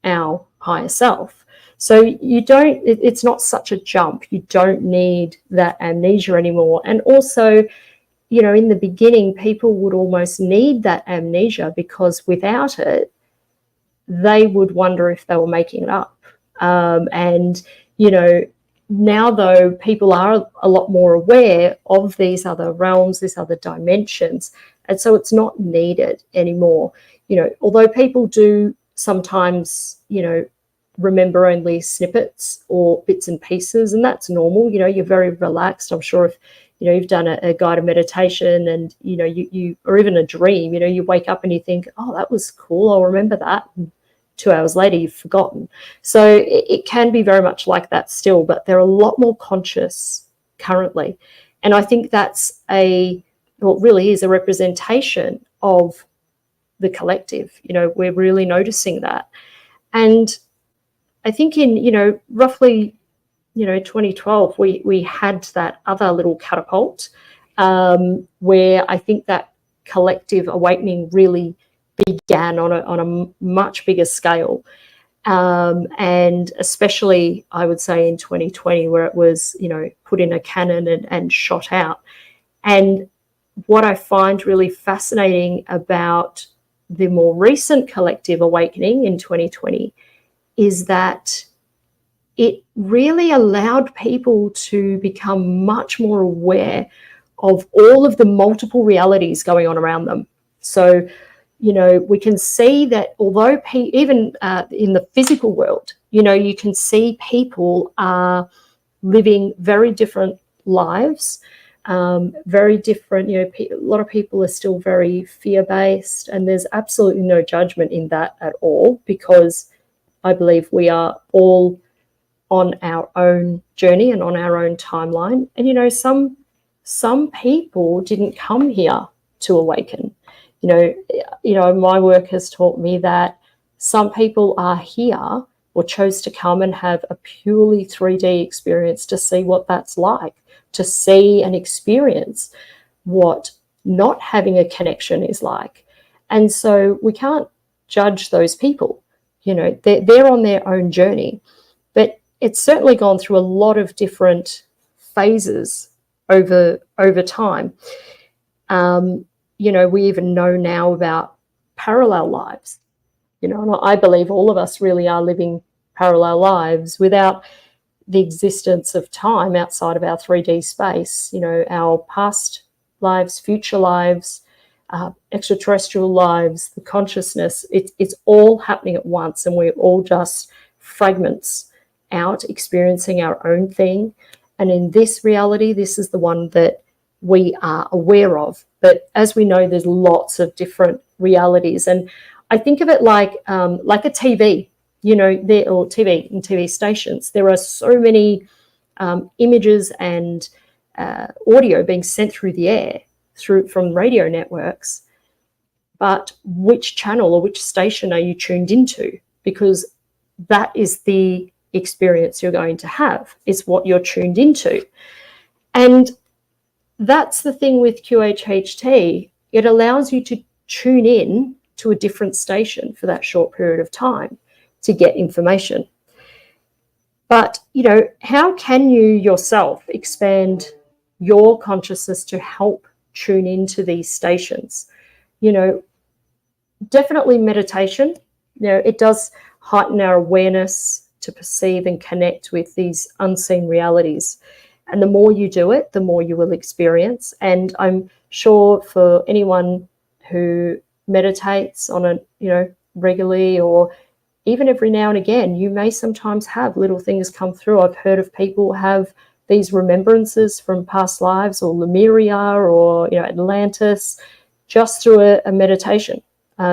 our higher self. So you don't, it's not such a jump. You don't need that amnesia anymore. And also, you know, in the beginning, people would almost need that amnesia because without it, they would wonder if they were making it up. And, you know, now though, people are a lot more aware of these other realms, these other dimensions. And so it's not needed anymore. You know, although people do sometimes, you know, remember only snippets or bits and pieces, and that's normal. You know, you're very relaxed. I'm sure if, you know, you've done a guided meditation and, you know, you or even a dream, you know, you wake up and you think, oh, that was cool, I'll remember that. And 2 hours later, you've forgotten. So it can be very much like that still, but they're a lot more conscious currently. And I think that's what really is a representation of the collective. You know, we're really noticing that. And I think in, you know, roughly, you know, 2012, we had that other little catapult where I think that collective awakening really began on a much bigger scale. And especially, I would say, in 2020, where it was, you know, put in a cannon and shot out. And what I find really fascinating about the more recent collective awakening in 2020 is that it really allowed people to become much more aware of all of the multiple realities going on around them. So, you know, we can see that although even in the physical world, you know, you can see people are living very different lives, very different, you know, a lot of people are still very fear-based, and there's absolutely no judgment in that at all, because I believe we are all on our own journey and on our own timeline. And, you know, some people didn't come here to awaken. You know, my work has taught me that some people are here, or or chose to come and have a purely 3D experience to see what that's like, to see and experience what not having a connection is like. And so we can't judge those people. You know, they're on their own journey. But it's certainly gone through a lot of different phases over time. You know, we even know now about parallel lives. You know, and I believe all of us really are living parallel lives without the existence of time outside of our 3D space. You know, our past lives, future lives, extraterrestrial lives, the consciousness, it's all happening at once, and we're all just fragments out experiencing our own thing. And in this reality, this is the one that we are aware of. But as we know, there's lots of different realities. And I think of it like a TV, you know, or TV and TV stations. There are so many images and audio being sent through the air from radio networks. But which channel or which station are you tuned into? Because that is the experience you're going to have, is what you're tuned into. And that's the thing with QHHT. It allows you to tune in to a different station for that short period of time to get information. But, you know, how can you yourself expand your consciousness to help tune into these stations? You know, definitely meditation. You know, it does heighten our awareness to perceive and connect with these unseen realities. And the more you do it, the more you will experience. And I'm sure for anyone who meditates on a, you know, regularly, or even every now and again, you may sometimes have little things come through. I've heard of people have these remembrances from past lives, or Lemuria, or, you know, Atlantis, just through a meditation.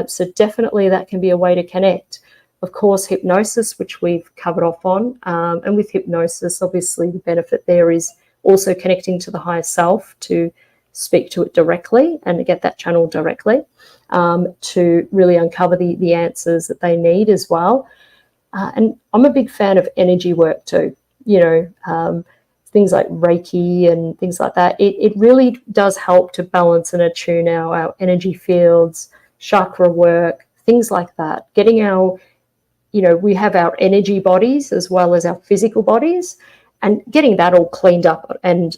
So definitely that can be a way to connect. Of course, hypnosis, which we've covered off on. And with hypnosis, obviously the benefit there is also connecting to the higher self, to speak to it directly and to get that channel directly, to really uncover the answers that they need as well. And I'm a big fan of energy work too, you know, things like Reiki and things like that. It really does help to balance and attune our energy fields, chakra work, things like that. Getting our, you know, we have our energy bodies as well as our physical bodies, and getting that all cleaned up and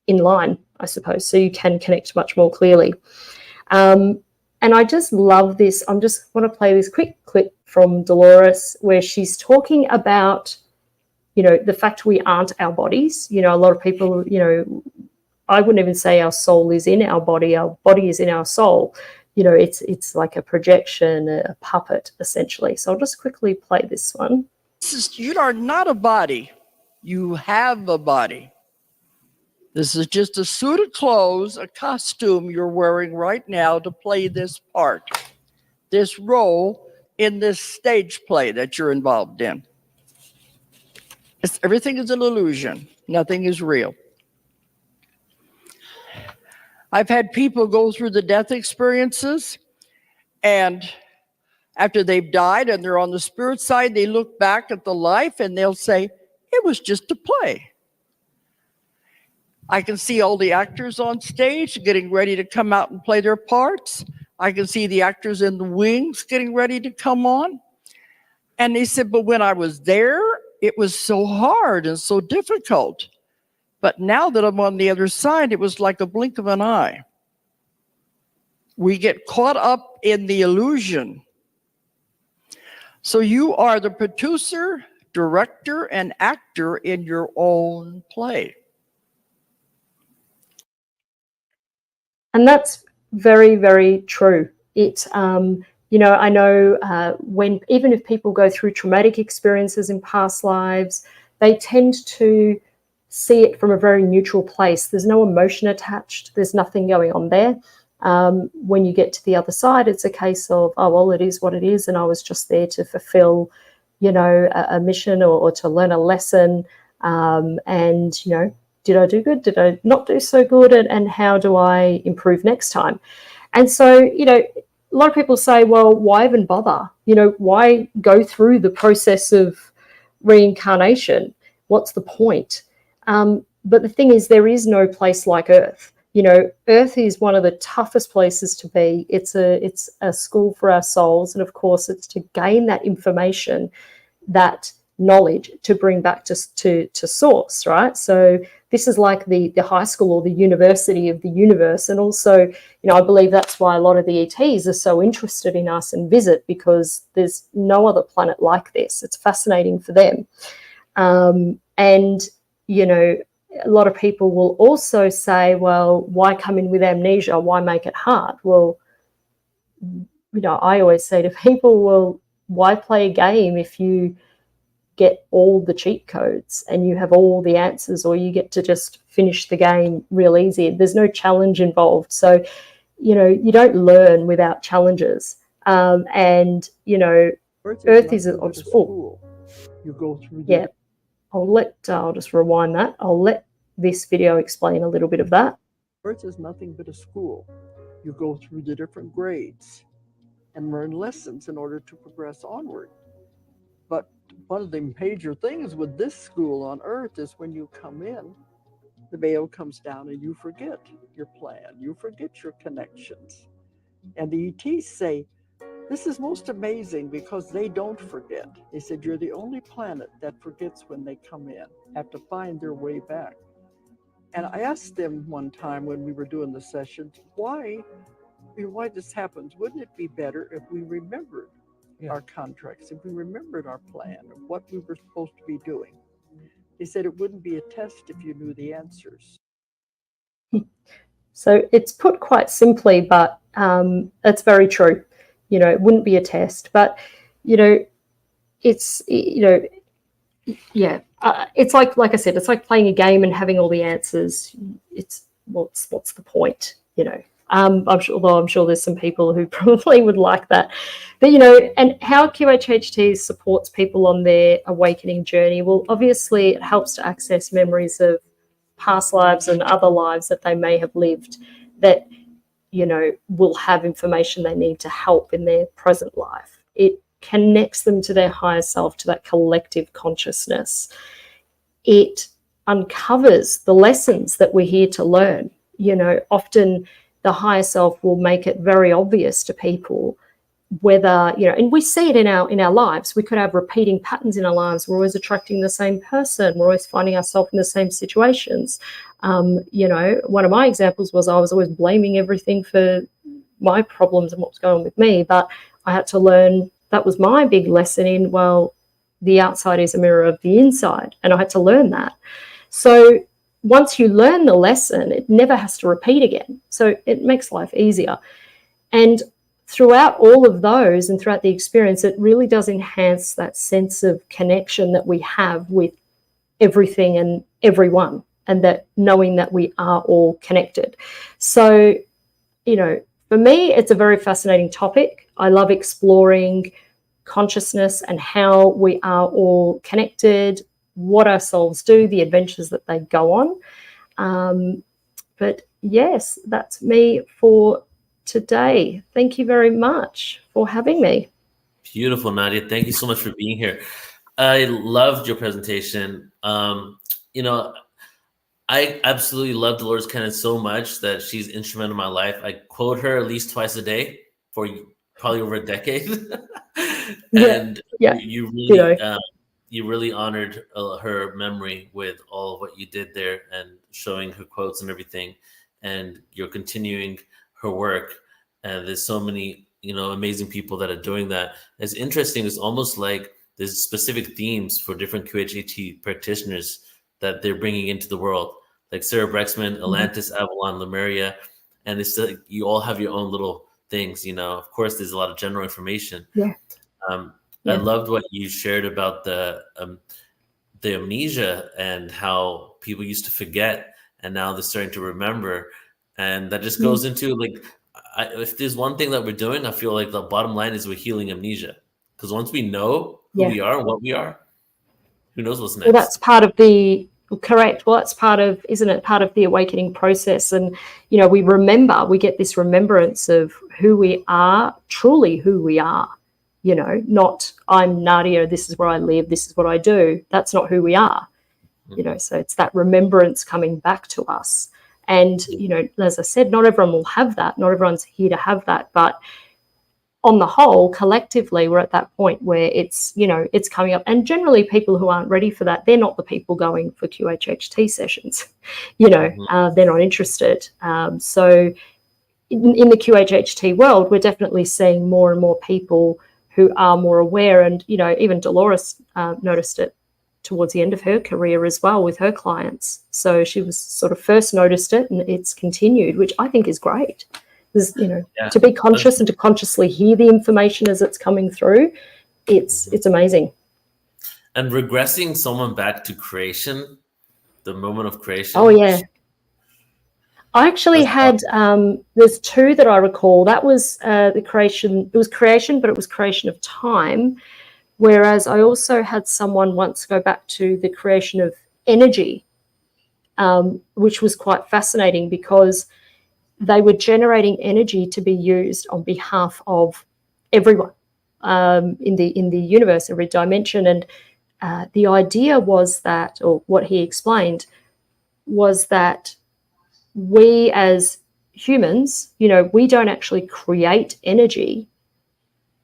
in line, I suppose, so you can connect much more clearly. And I just love this. I just want to play this quick clip from Dolores where she's talking about, you know, the fact we aren't our bodies. You know, a lot of people, you know, I wouldn't even say our soul is in our body is in our soul. You know, it's like a projection, a puppet, essentially. So I'll just quickly play this one. You are not a body. You have a body. This is just a suit of clothes, a costume you're wearing right now to play this part, this role in this stage play that you're involved in. Everything is an illusion. Nothing is real. I've had people go through the death experiences, and after they've died and they're on the spirit side, they look back at the life and they'll say, it was just a play. I can see all the actors on stage getting ready to come out and play their parts. I can see the actors in the wings getting ready to come on. And they said, but when I was there, it was so hard and so difficult. But now that I'm on the other side, it was like a blink of an eye. We get caught up in the illusion. So you are the producer, director, and actor in your own play. And that's very, very true. It, you know, I know when, even if people go through traumatic experiences in past lives, they tend to see it from a very neutral place. There's no emotion attached. There's nothing going on there. When you get to the other side, it's a case of, oh, well, it is what it is. And I was just there to fulfill, you know, a mission or to learn a lesson. And, you know, did I do good? Did I not do so good? And how do I improve next time? And so, you know, a lot of people say, well, why even bother? You know, why go through the process of reincarnation? What's the point? But the thing is, there is no place like Earth. You know, Earth is one of the toughest places to be. It's a school for our souls. And of course, it's to gain that information, that knowledge, to bring back to source, right? So this is like the high school or the university of the universe. And also, you know, I believe that's why a lot of the ETs are so interested in us and visit, because there's no other planet like this. It's fascinating for them. And, you know, a lot of people will also say, well, why come in with amnesia? Why make it hard? Well, you know, I always say to people, well, why play a game if you get all the cheat codes and you have all the answers, or you get to just finish the game real easy? There's no challenge involved. So, you know, you don't learn without challenges. And, you know, Earth is a school. You go through yeah. I'll just rewind that. I'll let this video explain a little bit of that. Earth is nothing but a school. You go through the different grades and learn lessons in order to progress onward. But one of the major things with this school on Earth is when you come in, the veil comes down and you forget your plan. You forget your connections. And the ETs say, this is most amazing because they don't forget. They said, you're the only planet that forgets when they come in, have to find their way back. And I asked them one time when we were doing the sessions, why this happens? Wouldn't it be better if we remembered our contracts, if we remembered our plan of what we were supposed to be doing? They said it wouldn't be a test if you knew the answers. So it's put quite simply, but it's very true. You know, it wouldn't be a test, but, you know, it's, you know, yeah, it's like I said, it's like playing a game and having all the answers. It's what's the point, you know? I'm sure there's some people who probably would like that, but, you know, and how QHHT supports people on their awakening journey. Well, obviously it helps to access memories of past lives and other lives that they may have lived that, you know, will have information they need to help in their present life. It connects them to their higher self, to that collective consciousness. It uncovers the lessons that we're here to learn. You know, often the higher self will make it very obvious to people whether, you know, and we see it in our lives. We could have repeating patterns in our lives. We're always attracting the same person. We're always finding ourselves in the same situations. You know, one of my examples was I was always blaming everything for my problems and what was going on with me, but I had to learn, that was my big lesson in, well, the outside is a mirror of the inside, and I had to learn that. So once you learn the lesson, it never has to repeat again. So it makes life easier. And throughout all of those and throughout the experience, it really does enhance that sense of connection that we have with everything and everyone, and that knowing that we are all connected. So, you know, for me, it's a very fascinating topic. I love exploring consciousness and how we are all connected, what our souls do, the adventures that they go on. But yes, that's me for today. Thank you very much for having me. Beautiful, Nadia. Thank you so much for being here. I loved your presentation. You know, I absolutely love Dolores Cannon so much that she's instrumental in my life. I quote her at least twice a day for probably over a decade. And you really, you really honored her memory with all of what you did there and showing her quotes and everything. And you're continuing her work. And there's so many, you know, amazing people that are doing that. It's interesting. It's almost like there's specific themes for different QHHT practitioners that they're bringing into the world, like Sarah Brexman, Atlantis, Avalon, Lemuria. And it's like you all have your own little things, you know. Of course, there's a lot of general information. I loved what you shared about the amnesia and how people used to forget, and now they're starting to remember. And that just goes into, like, if there's one thing that we're doing, I feel like the bottom line is we're healing amnesia. Because once we know who we are and what we are, who knows what's next? Well, that's part of the Correct. Well, that's isn't it part of the awakening process? And, you know, we get this remembrance of who we are, truly who we are, you know, not I'm Nadia, this is where I live, this is what I do. That's not who we are, you know, so it's that remembrance coming back to us. And, you know, as I said, not everyone will have that. Not everyone's here to have that. But on the whole, collectively, we're at that point where it's, you know, it's coming up. And generally people who aren't ready for that, they're not the people going for QHHT sessions. You know, they're not interested. So in the QHHT world, we're definitely seeing more and more people who are more aware. And, you know, even Dolores noticed it towards the end of her career as well with her clients. So she was sort of first noticed it, and it's continued, which I think is great. There's, you know, to be conscious and to consciously hear the information as it's coming through, it's amazing. And regressing someone back to creation, the moment of creation. Oh yeah. I actually had there's two that I recall. That was the creation. It was creation, but it was creation of time. Whereas I also had someone once go back to the creation of energy, which was quite fascinating because they were generating energy to be used on behalf of everyone in the universe, every dimension. And the idea was that, or what he explained, was that we as humans, you know, we don't actually create energy.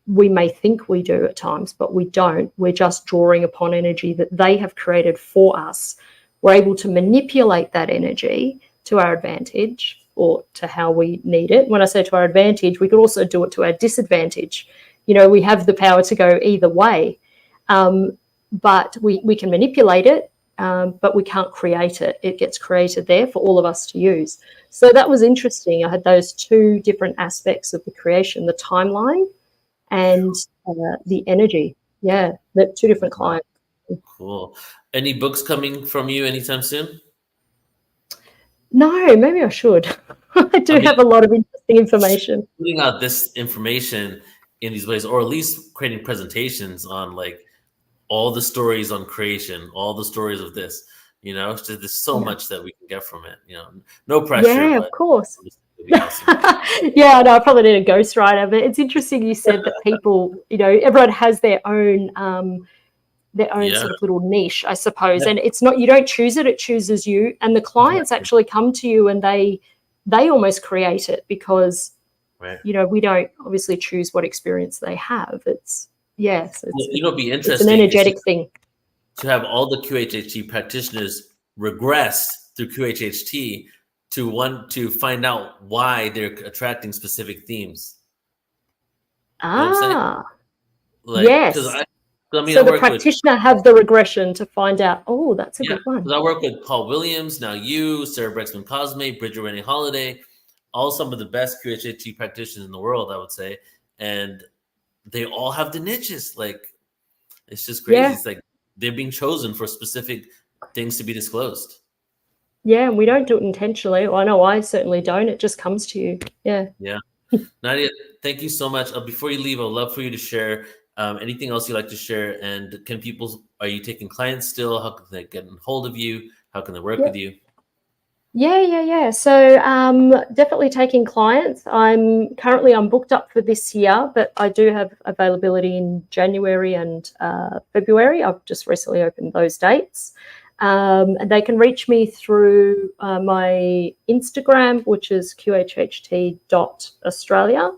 We may think we do at times, but we don't. We're just drawing upon energy that they have created for us. We're able to manipulate that energy to our advantage or to how we need it. When I say to our advantage, we could also do it to our disadvantage. You know, we have the power to go either way, but we can manipulate it, but we can't create it. It gets created there for all of us to use. So that was interesting. I had those two different aspects of the creation, the timeline and the energy. Yeah, the two different clients. Cool. Any books coming from you anytime soon? No, maybe I should. I mean, have a lot of interesting information. Putting out this information in these ways, or at least creating presentations on like all the stories on creation, all the stories of this, you know, there's so much that we can get from it, you know, no pressure. Yeah, of course. Awesome. Yeah, no, I probably need a ghostwriter, but it's interesting you said that people, you know, everyone has their own sort of little niche, I suppose. And it's not, you don't choose it, it chooses you. And the clients actually come to you and they almost create it because, you know, we don't obviously choose what experience they have. It's, yes, you know, it'd be interesting. It's an energetic thing. To have all the QHHT practitioners regress through QHHT to find out why they're attracting specific themes. You know what I'm saying? Yes. I mean, so the practitioner have the regression to find out, oh, that's a good one. Because I work with Paul Williams, now you, Sarah Brexman Cosme, Bridget Rennie Holiday, all some of the best QHHT practitioners in the world, I would say. And they all have the niches. Like, it's just crazy. Yeah. It's like they're being chosen for specific things to be disclosed. Yeah, and we don't do it intentionally. Well, I know I certainly don't. It just comes to you. Yeah. Yeah. Nadia, thank you so much. Before you leave, I'd love for you to share anything else you'd like to share. And are you taking clients still? How can they get a hold of you? How can they work with you? Yeah. So definitely taking clients. I'm booked up for this year, but I do have availability in January and February. I've just recently opened those dates. And they can reach me through my Instagram, which is qhht.australia,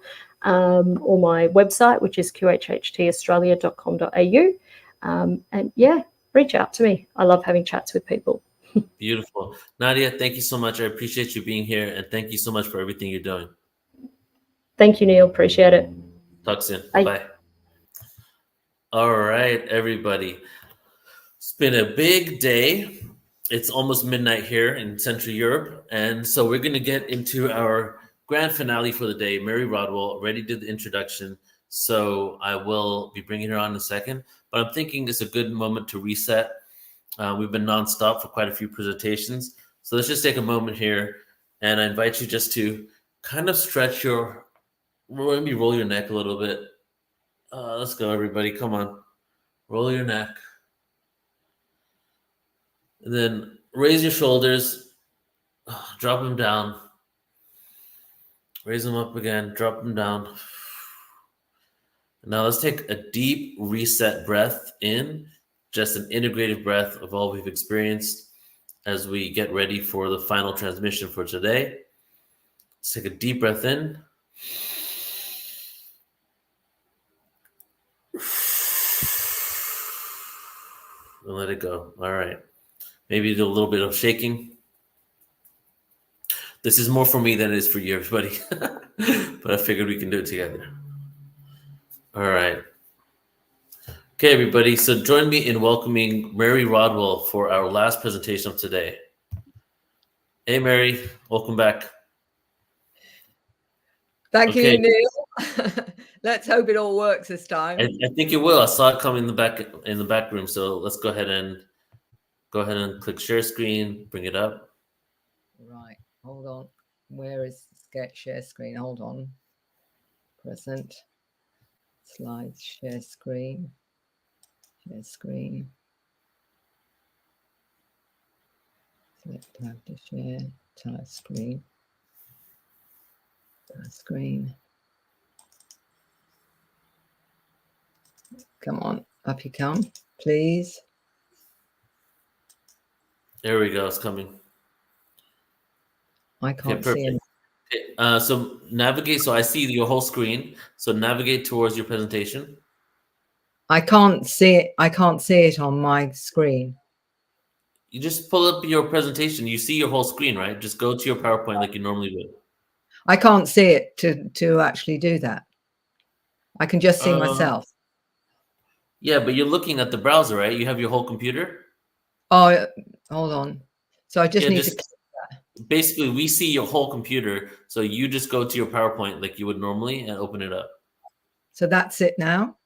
or my website, which is qhhtaustralia.com.au. And yeah, reach out to me. I love having chats with people. Beautiful. Nadia, thank you so much. I appreciate you being here, and thank you so much for everything you're doing. Thank you, Neil. Appreciate it. Talk soon. Bye. Bye. All right, everybody. It's been a big day. It's almost midnight here in Central Europe. And so we're going to get into our grand finale for the day. Mary Rodwell already did the introduction, so I will be bringing her on in a second. But I'm thinking it's a good moment to reset. We've been nonstop for quite a few presentations. So let's just take a moment here. And I invite you just to kind of stretch maybe roll your neck a little bit. Let's go, everybody. Come on. Roll your neck. And then raise your shoulders, drop them down, raise them up again, drop them down. Now let's take a deep reset breath in, just an integrative breath of all we've experienced as we get ready for the final transmission for today. Let's take a deep breath in. And let it go. All right. Maybe do a little bit of shaking. This is more for me than it is for you, everybody. But I figured we can do it together. All right. Okay, everybody. So join me in welcoming Mary Rodwell for our last presentation of today. Hey, Mary. Welcome back. Thank you, Neil. Let's hope it all works this time. I think it will. I saw it coming in the back room. So let's go ahead and click share screen. Bring it up. Right. Hold on. Where is share screen? Hold on. Present. Slides. Share screen. Share screen. Select tab to share. Type screen. Screen. Come on, up you come, please. There we go. It's coming. I can't see it. Okay, so navigate. So I see your whole screen. So navigate towards your presentation. I can't see it. I can't see it on my screen. You just pull up your presentation. You see your whole screen, right? Just go to your PowerPoint like you normally would. I can't see it to actually do that. I can just see myself. Yeah, but you're looking at the browser, right? You have your whole computer. Oh, hold on. So I just need to. Basically, we see your whole computer. So you just go to your PowerPoint like you would normally and open it up. So that's it now.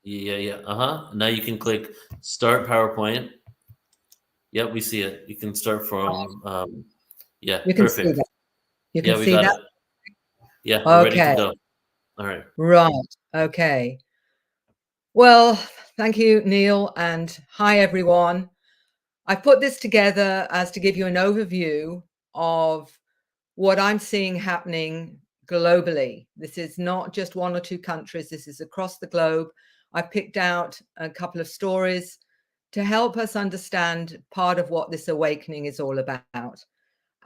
Yeah. Now you can click Start PowerPoint. Yep, we see it. You can start from. Yeah, you can perfect. See that. You can we see got that. It. Yeah, we're ready to go. All right. Right. Okay. Well, thank you, Neil, and hi, everyone. I put this together as to give you an overview of what I'm seeing happening globally. This is not just one or two countries. This is across the globe. I picked out a couple of stories to help us understand part of what this awakening is all about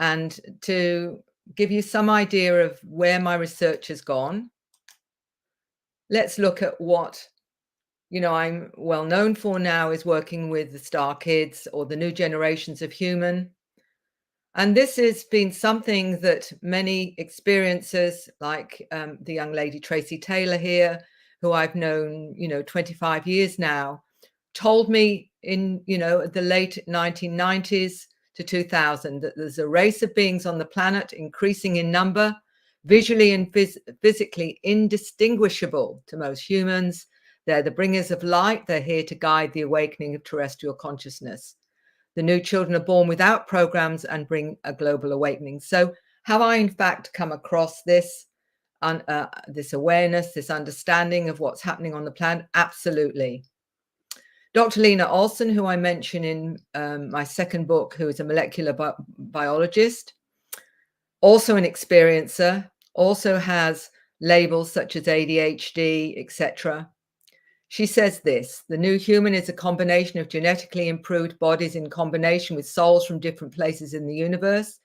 and to give you some idea of where my research has gone. Let's look at what I'm well known for now is working with the Star Kids or the new generations of human. And this has been something that many experiencers, like the young lady Tracy Taylor here, who I've known, 25 years now, told me in, the late 1990s to 2000 that there's a race of beings on the planet increasing in number, visually and physically indistinguishable to most humans. They're the bringers of light. They're here to guide the awakening of terrestrial consciousness. The new children are born without programs and bring a global awakening. So have I, in fact, come across this, this awareness, this understanding of what's happening on the planet? Absolutely. Dr. Lena Olson, who I mention in my second book, who is a molecular biologist, also an experiencer, also has labels such as ADHD, etc. She says this: the new human is a combination of genetically improved bodies in combination with souls from different places in the universe,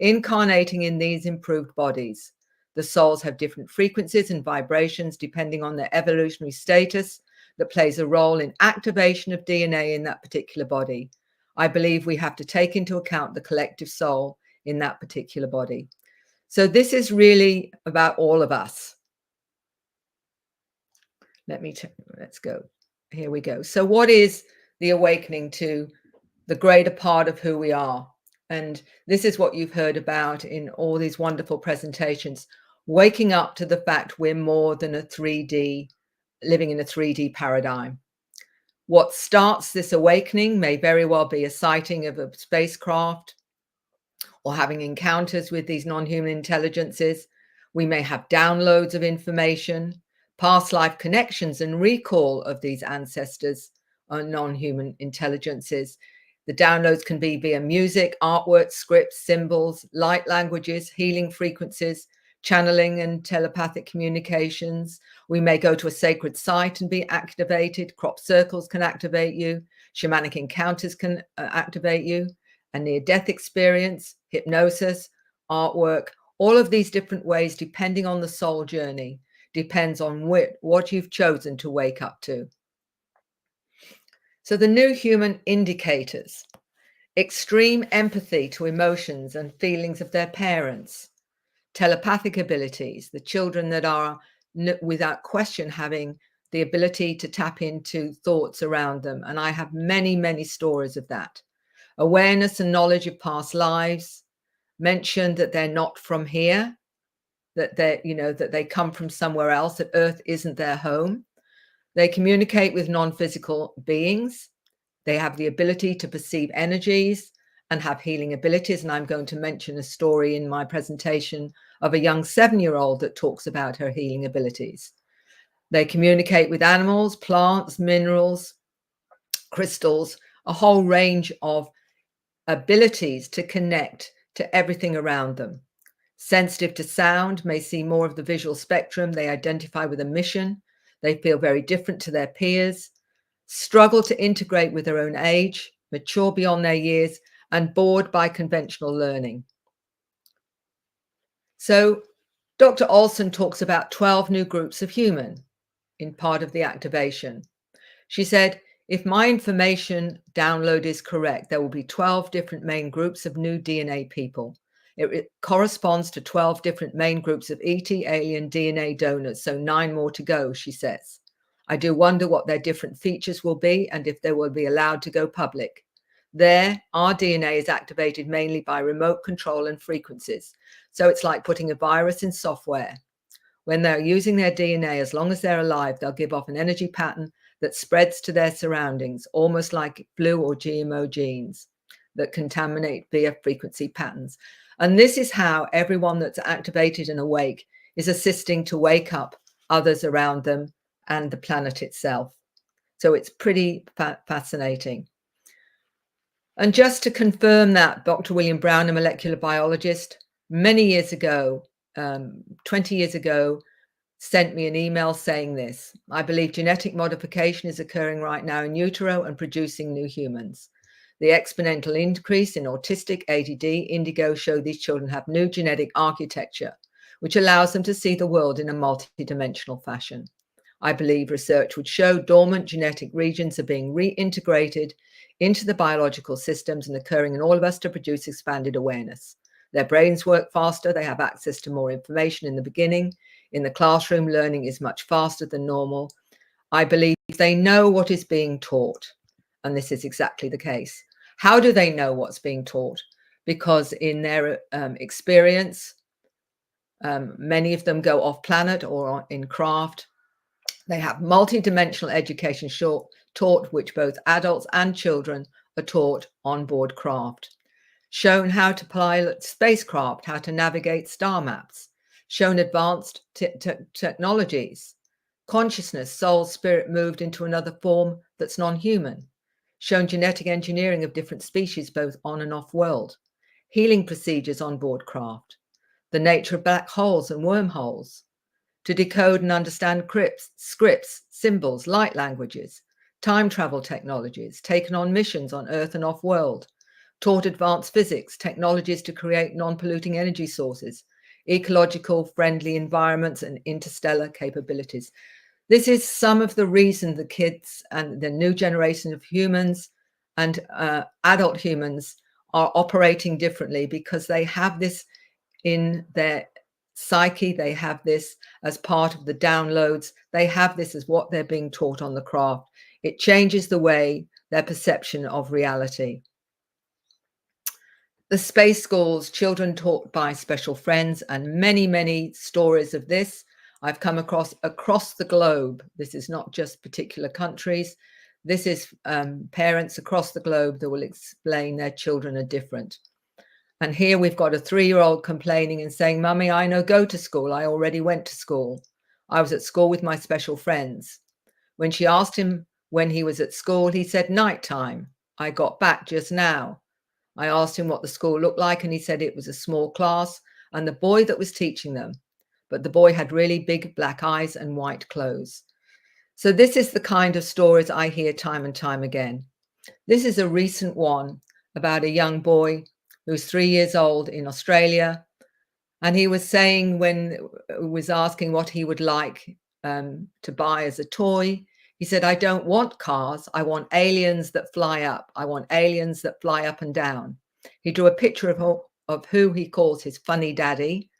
incarnating in these improved bodies. The souls have different frequencies and vibrations depending on their evolutionary status that plays a role in activation of DNA in that particular body. I believe we have to take into account the collective soul in that particular body. So this is really about all of us. Let's go. Here we go. So what is the awakening to the greater part of who we are? And this is what you've heard about in all these wonderful presentations, waking up to the fact we're more than a 3D, living in a 3D paradigm. What starts this awakening may very well be a sighting of a spacecraft or having encounters with these non-human intelligences. We may have downloads of information, past life connections and recall of these ancestors or non-human intelligences. The downloads can be via music, artwork, scripts, symbols, light languages, healing frequencies, channeling and telepathic communications. We may go to a sacred site and be activated. Crop circles can activate you. Shamanic encounters can activate you. A near-death experience, hypnosis, artwork, all of these different ways, depending on the soul journey, depends on what you've chosen to wake up to. So the new human indicators: extreme empathy to emotions and feelings of their parents, telepathic abilities, the children that are without question having the ability to tap into thoughts around them. And I have many, many stories of that. Awareness and knowledge of past lives, mentioned that they're not from here, that they come from somewhere else, that Earth isn't their home. They communicate with non-physical beings. They have the ability to perceive energies and have healing abilities. And I'm going to mention a story in my presentation of a young 7-year-old that talks about her healing abilities. They communicate with animals, plants, minerals, crystals, a whole range of abilities to connect to everything around them. Sensitive to sound, may see more of the visual spectrum. They identify with a mission. They feel very different to their peers, struggle to integrate with their own age, mature beyond their years, and bored by conventional learning. So Dr. Olson talks about 12 new groups of human in part of the activation. She said, if my information download is correct, there will be 12 different main groups of new DNA people. It corresponds to 12 different main groups of ET alien DNA donors, so 9 more to go, she says. I do wonder what their different features will be and if they will be allowed to go public. There, our DNA is activated mainly by remote control and frequencies. So it's like putting a virus in software. When they're using their DNA, as long as they're alive, they'll give off an energy pattern that spreads to their surroundings, almost like flu or GMO genes that contaminate via frequency patterns. And this is how everyone that's activated and awake is assisting to wake up others around them and the planet itself. So it's pretty fascinating. And just to confirm that, Dr. William Brown, a molecular biologist, many years ago, 20 years ago, sent me an email saying this: I believe genetic modification is occurring right now in utero and producing new humans. The exponential increase in autistic, ADD, indigo show these children have new genetic architecture, which allows them to see the world in a multidimensional fashion. I believe research would show dormant genetic regions are being reintegrated into the biological systems and occurring in all of us to produce expanded awareness. Their brains work faster. They have access to more information in the beginning. In the classroom, learning is much faster than normal. I believe they know what is being taught. And this is exactly the case. How do they know what's being taught? Because in their experience, many of them go off planet or in craft. They have multidimensional education taught, which both adults and children are taught on board craft. Shown how to pilot spacecraft, how to navigate star maps, shown advanced technologies, consciousness, soul, spirit moved into another form that's non-human, shown genetic engineering of different species, both on and off world, healing procedures on board craft, the nature of black holes and wormholes, to decode and understand scripts, symbols, light languages, time travel technologies, taken on missions on Earth and off world, taught advanced physics, technologies to create non-polluting energy sources, ecological friendly environments and interstellar capabilities. This is some of the reason the kids and the new generation of humans and adult humans are operating differently, because they have this in their psyche. They have this as part of the downloads. They have this as what they're being taught on the craft. It changes the way their perception of reality. The space schools, children taught by special friends, and many, many stories of this I've come across the globe. This is not just particular countries. This is parents across the globe that will explain their children are different. And here we've got a 3-year-old complaining and saying, Mummy, I know go to school. I already went to school. I was at school with my special friends. When she asked him when he was at school, he said nighttime. I got back just now. I asked him what the school looked like, and he said it was a small class and the boy that was teaching them. But the boy had really big black eyes and white clothes. So this is the kind of stories I hear time and time again. This is a recent one about a young boy who's 3 years old in Australia. And he was saying, when was asking what he would like to buy as a toy, he said, I don't want cars. I want aliens that fly up. I want aliens that fly up and down. He drew a picture of who he calls his funny daddy.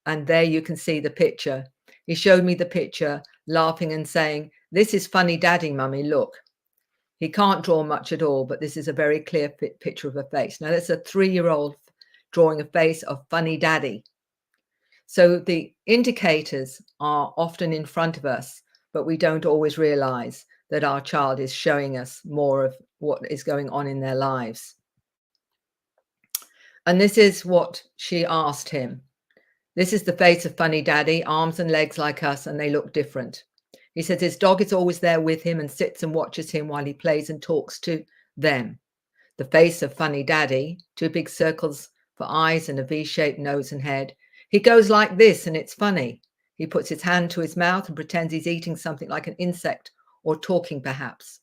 And there you can see the picture. He showed me the picture, laughing and saying, this is funny daddy, mummy, look. He can't draw much at all, but this is a very clear picture of a face. Now, that's a 3-year-old drawing a face of funny daddy. So the indicators are often in front of us, but we don't always realize that our child is showing us more of what is going on in their lives. And this is what she asked him. This is the face of funny daddy, arms and legs like us, and they look different. He says his dog is always there with him and sits and watches him while he plays and talks to them. The face of funny daddy, 2 big circles for eyes and a V-shaped nose and head. He goes like this and it's funny. He puts his hand to his mouth and pretends he's eating something like an insect or talking perhaps.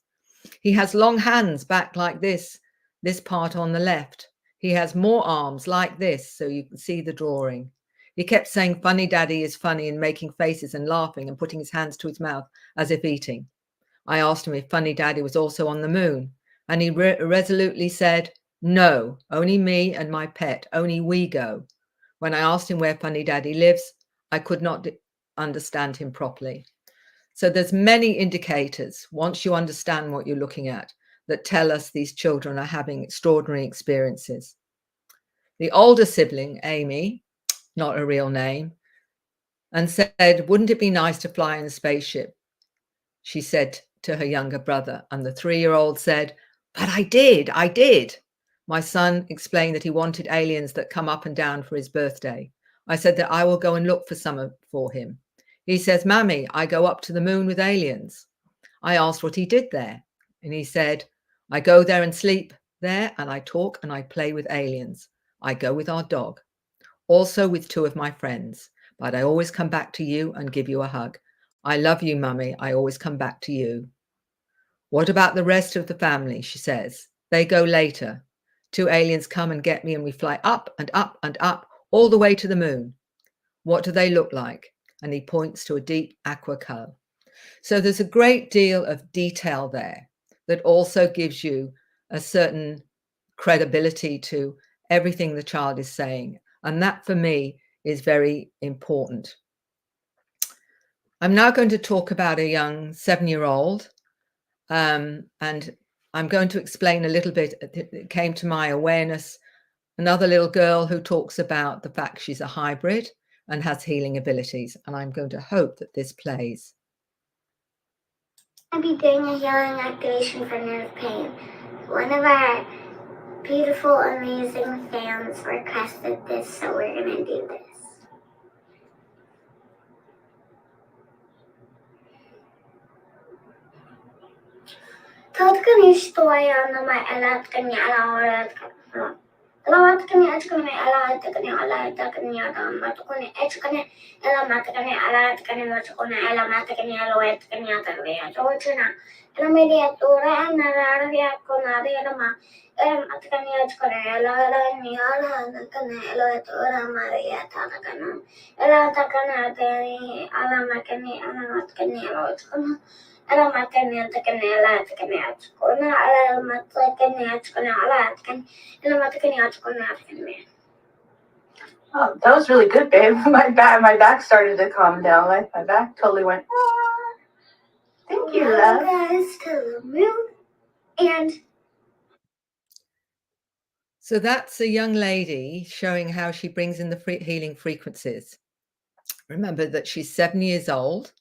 He has long hands back like this part on the left. He has more arms like this, so you can see the drawing. He kept saying funny daddy is funny and making faces and laughing and putting his hands to his mouth as if eating. I asked him if funny daddy was also on the moon, and he resolutely said, no, only me and my pet, only we go. When I asked him where funny daddy lives, I could not understand him properly. So there's many indicators, once you understand what you're looking at, that tell us these children are having extraordinary experiences. The older sibling, Amy, not a real name, and said, wouldn't it be nice to fly in a spaceship? She said to her younger brother, and the 3-year-old said, but I did. My son explained that he wanted aliens that come up and down for his birthday. I said that I will go and look for some for him. He says, Mammy, I go up to the moon with aliens. I asked what he did there. And he said, I go there and sleep there, and I talk and I play with aliens. I go with our dog. Also with 2 of my friends, but I always come back to you and give you a hug. I love you, Mummy. I always come back to you. What about the rest of the family? She says. They go later. 2 aliens come and get me and we fly up and up and up all the way to the moon. What do they look like? And he points to a deep aqua color. So there's a great deal of detail there that also gives you a certain credibility to everything the child is saying. And that for me is very important. I'm now going to talk about a young 7-year-old, and I'm going to explain a little bit. It came to my awareness, another little girl who talks about the fact she's a hybrid and has healing abilities. And I'm going to hope that this plays. I'll be doing a healing activation for nerve pain. One of our beautiful, amazing fans requested this, so we're going to do this. تذكرني شوية أنا ألا تكني على ولادك ألا تكني أتكني ألا تكني ألا تكني ما تكني أتكني ألا ما تكني ألا تكني ما تكني ألا ما تكني ألا ويتكني أتكني أتوجنا ألا ميدي أتورا أنا راري أكون هذه لما أم أتكني أتكني ألا راني ألا تكني ألا يتورا ماريا تكني ألا تكني أتكني ألا ما كني ألا ما تكني ألا تكني ألا ما كني أتكني ألا تكني أتكني ألا ما تكني أتكني ألا تكني ألا ما تكني أتكني أتكني. Oh, that was really good, babe. My back started to calm down. My back totally went. Ah. Thank you, love. Guys, to the moon and. So that's a young lady showing how she brings in the healing frequencies. Remember that she's 7 years old.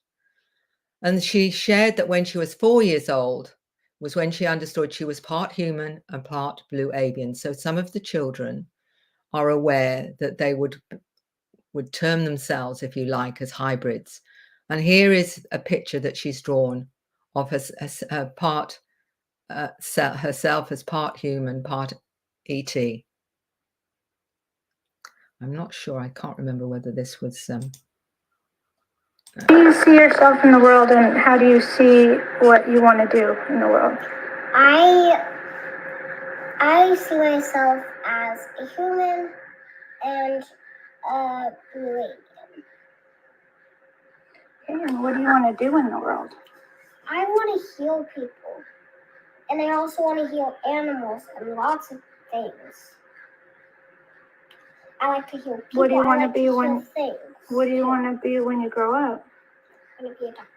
And she shared that when she was 4 years old was when she understood she was part human and part blue avian. So some of the children are aware that they would term themselves, if you like, as hybrids. And here is a picture that she's drawn of her part herself as part human, part ET. I'm not sure. I can't remember whether this was. How do you see yourself in the world, and how do you see what you want to do in the world? I see myself as a human and a blue alien. Okay, and what do you want to do in the world? I want to heal people. And I also want to heal animals and lots of things. I like to heal people. What do you want I to like be heal when? things. What do you want to be when you grow up? I want to be a doctor.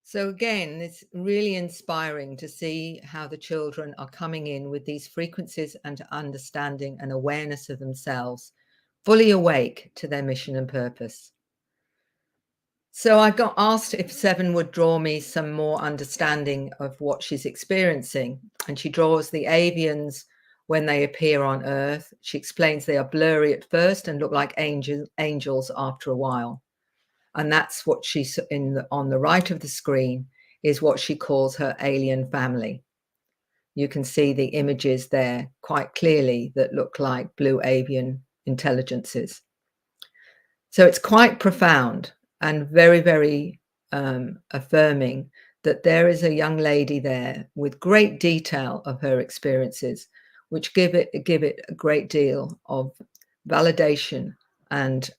So again, it's really inspiring to see how the children are coming in with these frequencies and understanding and awareness of themselves, fully awake to their mission and purpose. So I got asked if Seven would draw me some more understanding of what she's experiencing. And she draws the avians when they appear on Earth. She explains they are blurry at first and look like angels after a while. And that's what she's on the right of the screen is what she calls her alien family. You can see the images there quite clearly that look like blue avian intelligences. So it's quite profound and very, very affirming that there is a young lady there with great detail of her experiences, which give it a great deal of validation and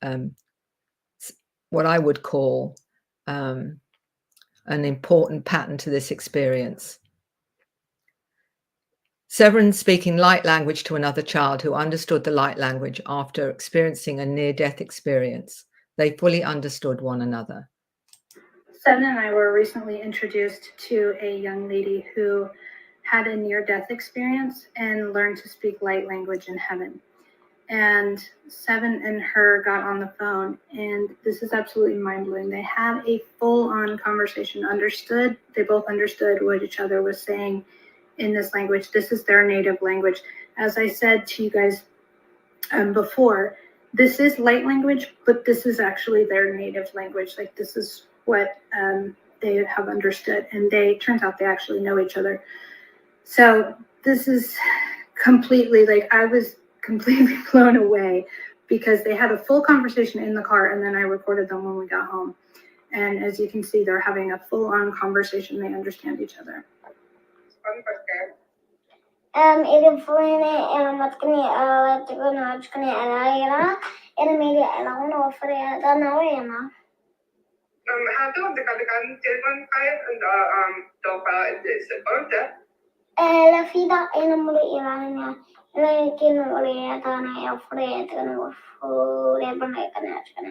what I would call an important pattern to this experience. Severin speaking light language to another child who understood the light language after experiencing a near-death experience. They fully understood one another. Seven and I were recently introduced to a young lady who had a near-death experience and learned to speak light language in heaven. And Seven and her got on the phone, and this is absolutely mind-blowing. They had a full-on conversation, they both understood what each other was saying in this language. This is their native language. As I said to you guys before, this is light language, but this is actually their native language. Like, this is what they have understood, and turns out they actually know each other. So this is completely, like, I was completely blown away because they had a full conversation in the car, and then I recorded them when we got home. And as you can see, they're having a full-on conversation. They understand each other. La fida è non irania. Lakin oleh tanah Afred kan oleh banyak kan.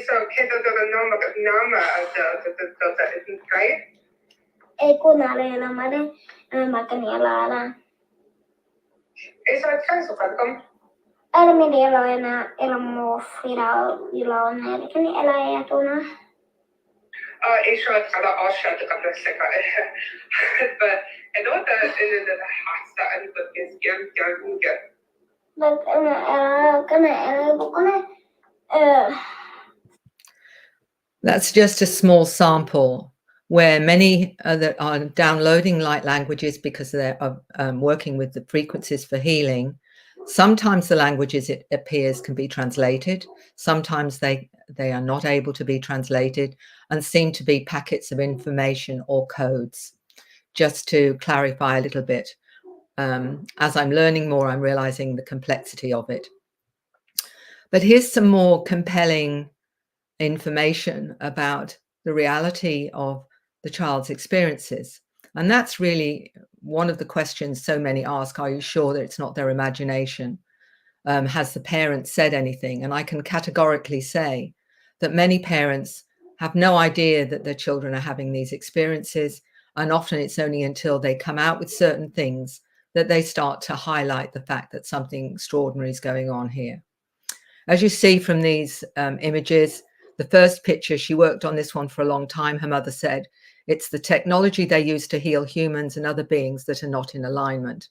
So kita nama itu kaya. Eko nale namanya makan yalala. So kan suka kom. Ada media lain ilmu viral ilawan kan elaya tuna. És على عشرة قبل السكر فالنقطة اللي حاسة أن كان بس أنا بقول That's just a small sample where many that are downloading light languages because they're working with the frequencies for healing. Sometimes the languages it appears can be translated. Sometimes they are not able to be translated and seem to be packets of information or codes. Just to clarify a little bit, as I'm learning more, I'm realizing the complexity of it. But here's some more compelling information about the reality of the child's experiences. And that's really one of the questions so many ask. Are you sure that it's not their imagination? Has the parent said anything? And I can categorically say that many parents have no idea that their children are having these experiences. And often it's only until they come out with certain things that they start to highlight the fact that something extraordinary is going on here. As you see from these images, the first picture, she worked on this one for a long time. Her mother said, it's the technology they use to heal humans and other beings that are not in alignment.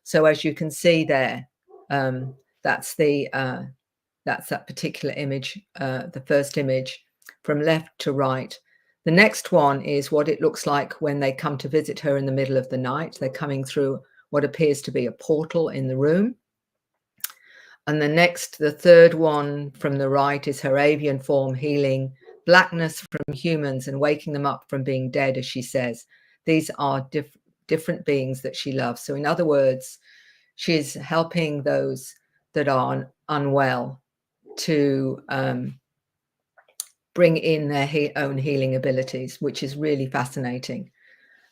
So as you can see there, that's that particular image, the first image from left to right. The next one is what it looks like when they come to visit her in the middle of the night. They're coming through what appears to be a portal in the room. And the third one from the right is her avian form healing blackness from humans and waking them up from being dead, as she says. These are different beings that she loves. So in other words, she's helping those that are unwell to bring in their own healing abilities, which is really fascinating.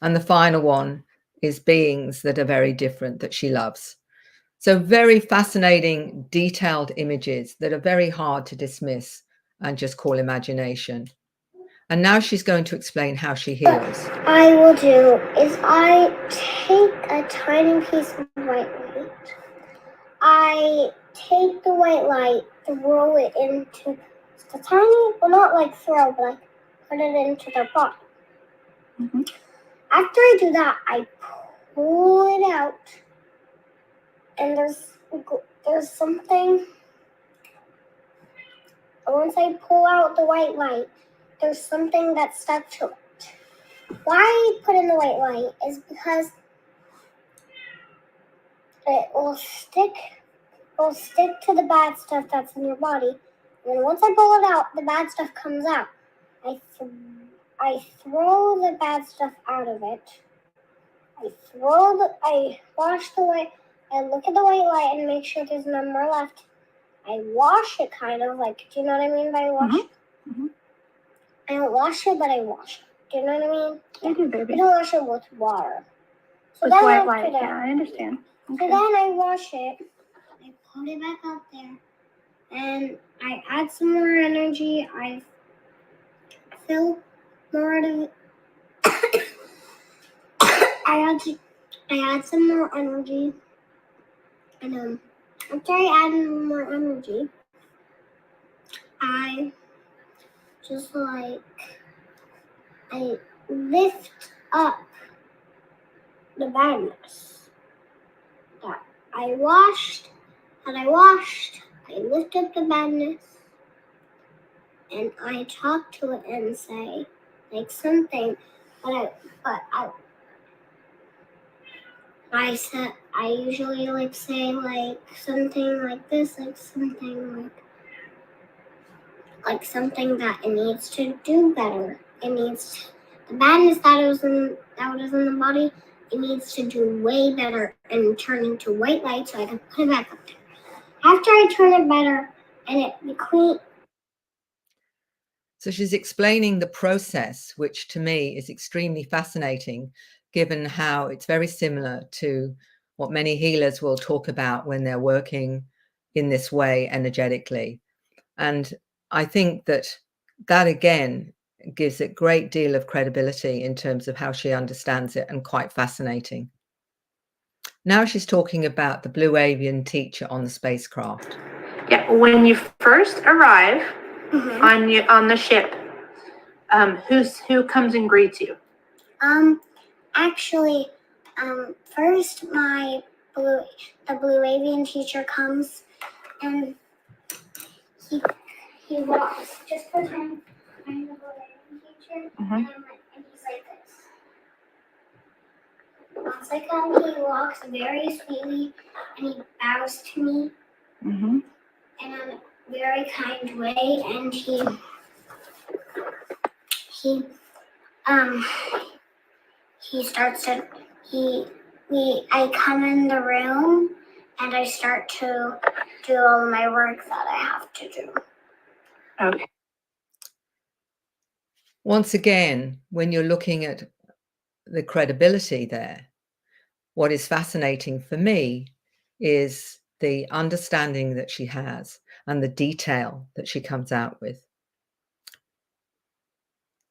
And the final one is beings that are very different that she loves. So very fascinating, detailed images that are very hard to dismiss and just call imagination. And now she's going to explain how she heals. What I will do is I take a tiny piece of white light. I take the white light, throw it into the tiny, well, not like throw, but like put it into their body. Mm-hmm. After I do that, I pull it out, and there's something. Once I pull out the white light, there's something that's stuck to it. Why I put in the white light is because it will stick to the bad stuff that's in your body. And once I pull it out, the bad stuff comes out. I throw the bad stuff out of it. I wash the white. I look at the white light and make sure there's none more left. I wash it, kind of like. Do you know what I mean by wash? Mm-hmm. Mm-hmm. I don't wash it, but I wash it. Do you know what I mean? I do, baby. I don't wash it with water. So with white light, yeah, I understand. Okay. So then I wash it. I put it back out there, and I add some more energy. I fill more out of it. I add some more energy, and after I add more energy, I just like I lift up the badness that I washed. I lift up the badness, and I talk to it and say like something, I usually like say like something like this, like something like something that it needs to do better. It needs the badness that was in the body. It needs to do way better and turn into white light so I can put it back up there. After I turn it better and it be clean. So she's explaining the process, which to me is extremely fascinating, given how it's very similar to what many healers will talk about when they're working in this way energetically. And I think that again gives it a great deal of credibility in terms of how she understands it, and quite fascinating. Now she's talking about the Blue Avian teacher on the spacecraft. Yeah, when you first arrive on the ship, who comes and greets you? Actually, first the Blue Avian teacher comes, and he walks. Just pretend I'm the Blue Avian teacher, and he's like this. Once I come, he walks very sweetly, and he bows to me in a very kind way, and I come in the room, and I start to do all my work that I have to do. Okay. Once again, when you're looking at the credibility there, what is fascinating for me is the understanding that she has and the detail that she comes out with.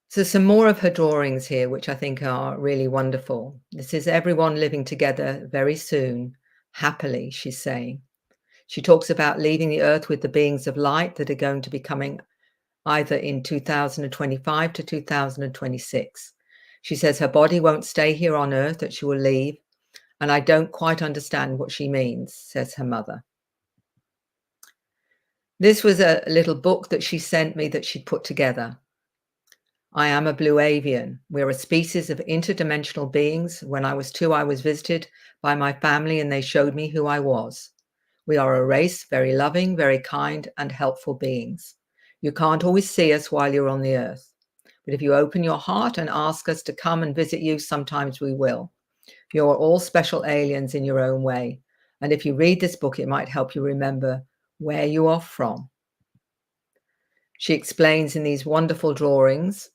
So some more of her drawings here, which I think are really wonderful. This is everyone living together very soon, happily, she's saying. She talks about leaving the earth with the beings of light that are going to be coming either in 2025 to 2026. She says her body won't stay here on earth, that she will leave. And I don't quite understand what she means, says her mother. This was a little book that she sent me that she'd put together. I am a blue avian. We're a species of interdimensional beings. When I was 2, I was visited by my family and they showed me who I was. We are a race, very loving, very kind and helpful beings. You can't always see us while you're on the earth. But if you open your heart and ask us to come and visit you, sometimes we will. You're all special aliens in your own way. And if you read this book, it might help you remember where you are from. She explains in these wonderful drawings.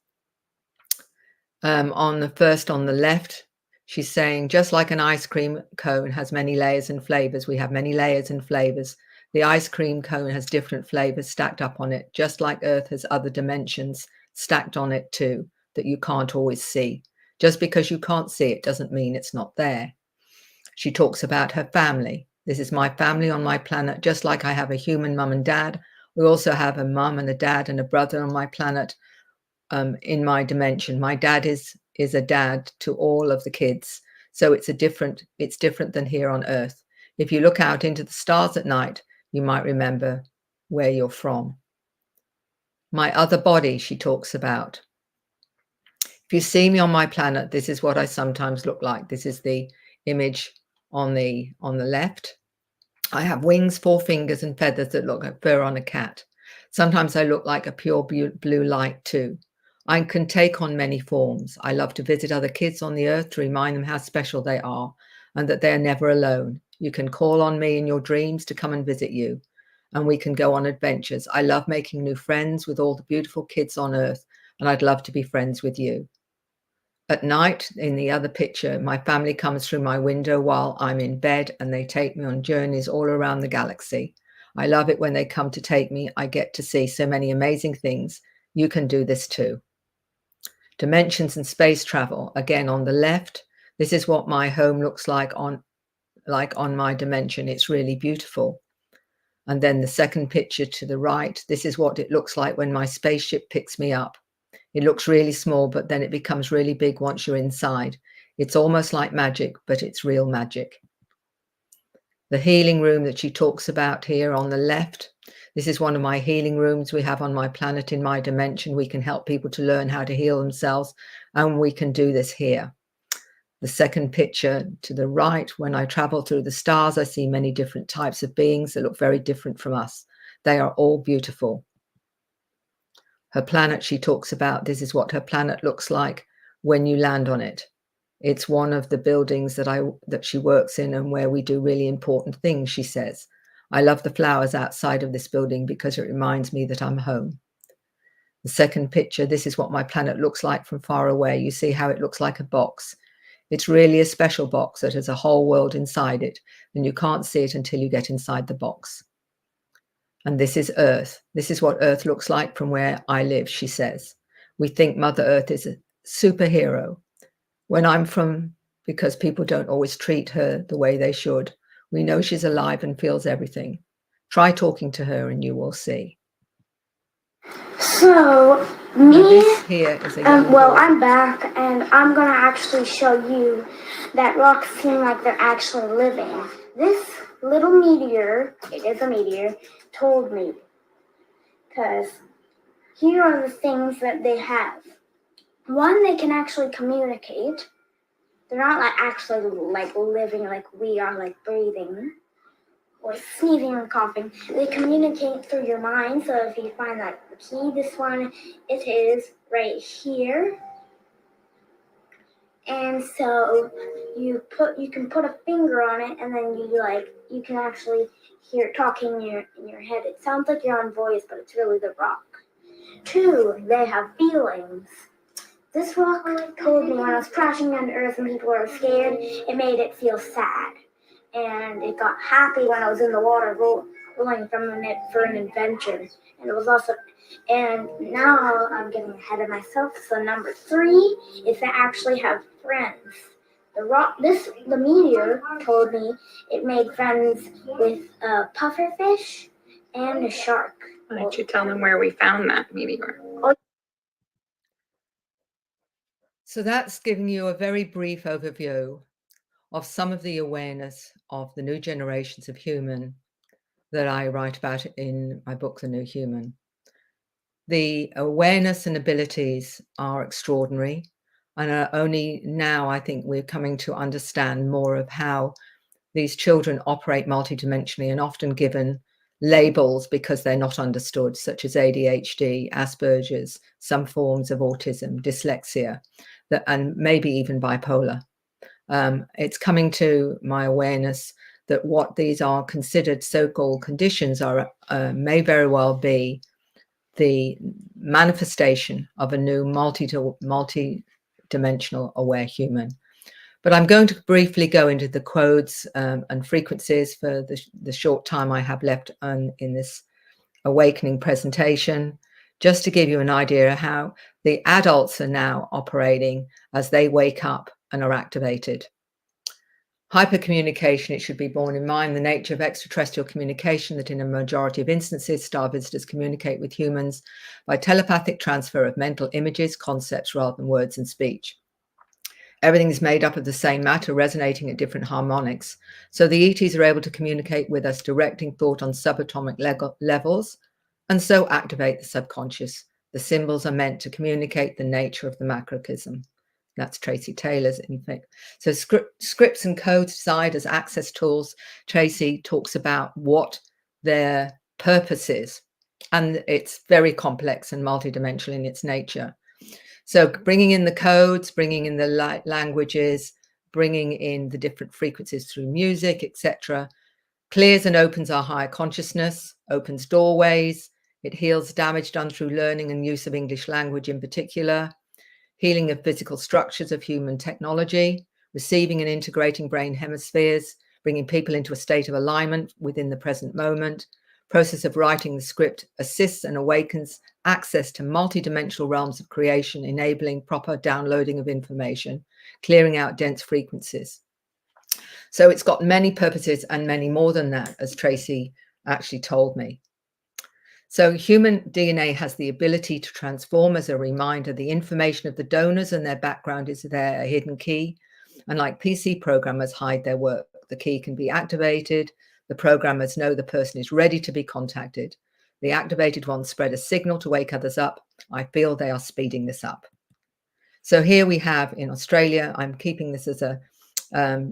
On the left, she's saying, just like an ice cream cone has many layers and flavors, we have many layers and flavors. The ice cream cone has different flavors stacked up on it, just like Earth has other dimensions stacked on it too, that you can't always see. Just because you can't see it doesn't mean it's not there. She talks about her family. This is my family on my planet, just like I have a human mum and dad. We also have a mum and a dad and a brother on my planet. In my dimension, my dad is a dad to all of the kids, so it's different than here on Earth. If you look out into the stars at night, you might remember where you're from. My other body, she talks about. If you see me on my planet, this is what I sometimes look like. This is the image on the left. I have wings, 4 fingers and feathers that look like fur on a cat. Sometimes I look like a pure blue light too. I can take on many forms. I love to visit other kids on the earth to remind them how special they are and that they are never alone. You can call on me in your dreams to come and visit you, and we can go on adventures. I love making new friends with all the beautiful kids on earth, and I'd love to be friends with you. At night, in the other picture, my family comes through my window while I'm in bed, and they take me on journeys all around the galaxy. I love it when they come to take me. I get to see so many amazing things. You can do this too. Dimensions and space travel. Again, on the left, this is what my home looks like on my dimension. It's really beautiful. And then the second picture to the right, this is what it looks like when my spaceship picks me up. It looks really small, but then it becomes really big once you're inside. It's almost like magic, but it's real magic. The healing room that she talks about here on the left, this is one of my healing rooms we have on my planet in my dimension. We can help people to learn how to heal themselves, and we can do this here. The second picture to the right, when I travel through the stars, I see many different types of beings that look very different from us. They are all beautiful. Her planet, she talks about, this is what her planet looks like when you land on it. It's one of the buildings that she works in and where we do really important things, she says. I love the flowers outside of this building because it reminds me that I'm home. The second picture, this is what my planet looks like from far away. You see how it looks like a box. It's really a special box that has a whole world inside it, and you can't see it until you get inside the box. And this is Earth. This is what Earth looks like from where I live, she says. We think Mother Earth is a superhero. When I'm from, because people don't always treat her the way they should, we know she's alive and feels everything. Try talking to her and you will see. So, me, here is a young well, boy. I'm back, and I'm going to actually show you that rocks seem like they're actually living. This little meteor, it is a meteor, told me, because here are the things that they have. One, they can actually communicate. They're not like actually like living like we are, like breathing or sneezing or coughing. They communicate through your mind. So if you find like the key, this one, it is right here. And so you can put a finger on it, and then you can actually hear it talking in your head. It sounds like your own voice, but it's really the rock. 2, they have feelings. This rock told me when I was crashing down to earth and people were scared, it made it feel sad. And it got happy when I was in the water rolling from it for an adventure. And it was also, and now I'm getting ahead of myself. So number 3 is to actually have friends. The meteor told me it made friends with a pufferfish and a shark. Why don't you tell them where we found that meteor? So that's giving you a very brief overview of some of the awareness of the new generations of human that I write about in my book, The New Human. the awareness and abilities are extraordinary. And only now, I think, we're coming to understand more of how these children operate multidimensionally and often given labels because they're not understood, such as ADHD, Asperger's, some forms of autism, dyslexia, and maybe even bipolar. It's coming to my awareness that what these are considered so-called conditions are may very well be the manifestation of a new multi-dimensional aware human. But I'm going to briefly go into the codes and frequencies for the short time I have left in this awakening presentation, just to give you an idea of how the adults are now operating as they wake up and are activated. Hypercommunication, it should be borne in mind the nature of extraterrestrial communication, that in a majority of instances, star visitors communicate with humans by telepathic transfer of mental images, concepts, rather than words and speech. Everything is made up of the same matter, resonating at different harmonics. So the ETs are able to communicate with us, directing thought on subatomic levels, and so activate the subconscious. The symbols are meant to communicate the nature of the macrocosm. That's Tracy Taylor's, in fact. So scripts and codes designed as access tools. Tracy talks about what their purpose is, and it's very complex and multidimensional in its nature. So bringing in the codes, bringing in the languages, bringing in the different frequencies through music, etc., clears and opens our higher consciousness, opens doorways. It heals damage done through learning and use of English language in particular, healing of physical structures of human technology, receiving and integrating brain hemispheres, bringing people into a state of alignment within the present moment. Process of writing the script assists and awakens access to multidimensional realms of creation, enabling proper downloading of information, clearing out dense frequencies. So it's got many purposes and many more than that, as Tracy actually told me. So human DNA has the ability to transform. As a reminder, the information of the donors and their background is there, a hidden key. And like PC programmers hide their work, the key can be activated. The programmers know the person is ready to be contacted. The activated ones spread a signal to wake others up. I feel they are speeding this up. So here we have in Australia, I'm keeping this as a,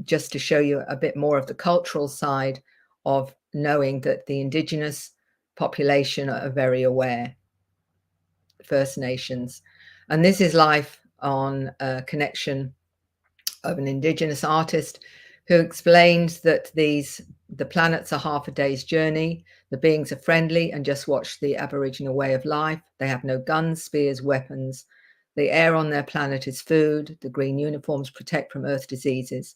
just to show you a bit more of the cultural side of knowing that the Indigenous population are very aware, First Nations. And this is live on a connection of an Indigenous artist who explains that the planets are half a day's journey. The beings are friendly and just watch the Aboriginal way of life. They have no guns, spears, weapons. The air on their planet is food. The green uniforms protect from Earth diseases.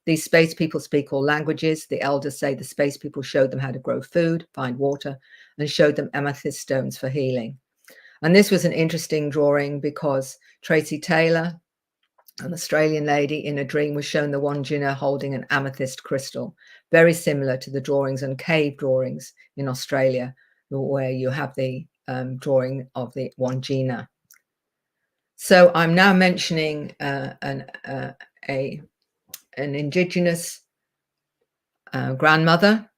These space people speak all languages. The elders say the space people showed them how to grow food, find water, and showed them amethyst stones for healing. And this was an interesting drawing because Tracy Taylor, an Australian lady, in a dream was shown the Wandjina holding an amethyst crystal, very similar to the drawings and cave drawings in Australia, where you have the drawing of the Wandjina. So I'm now mentioning an Indigenous grandmother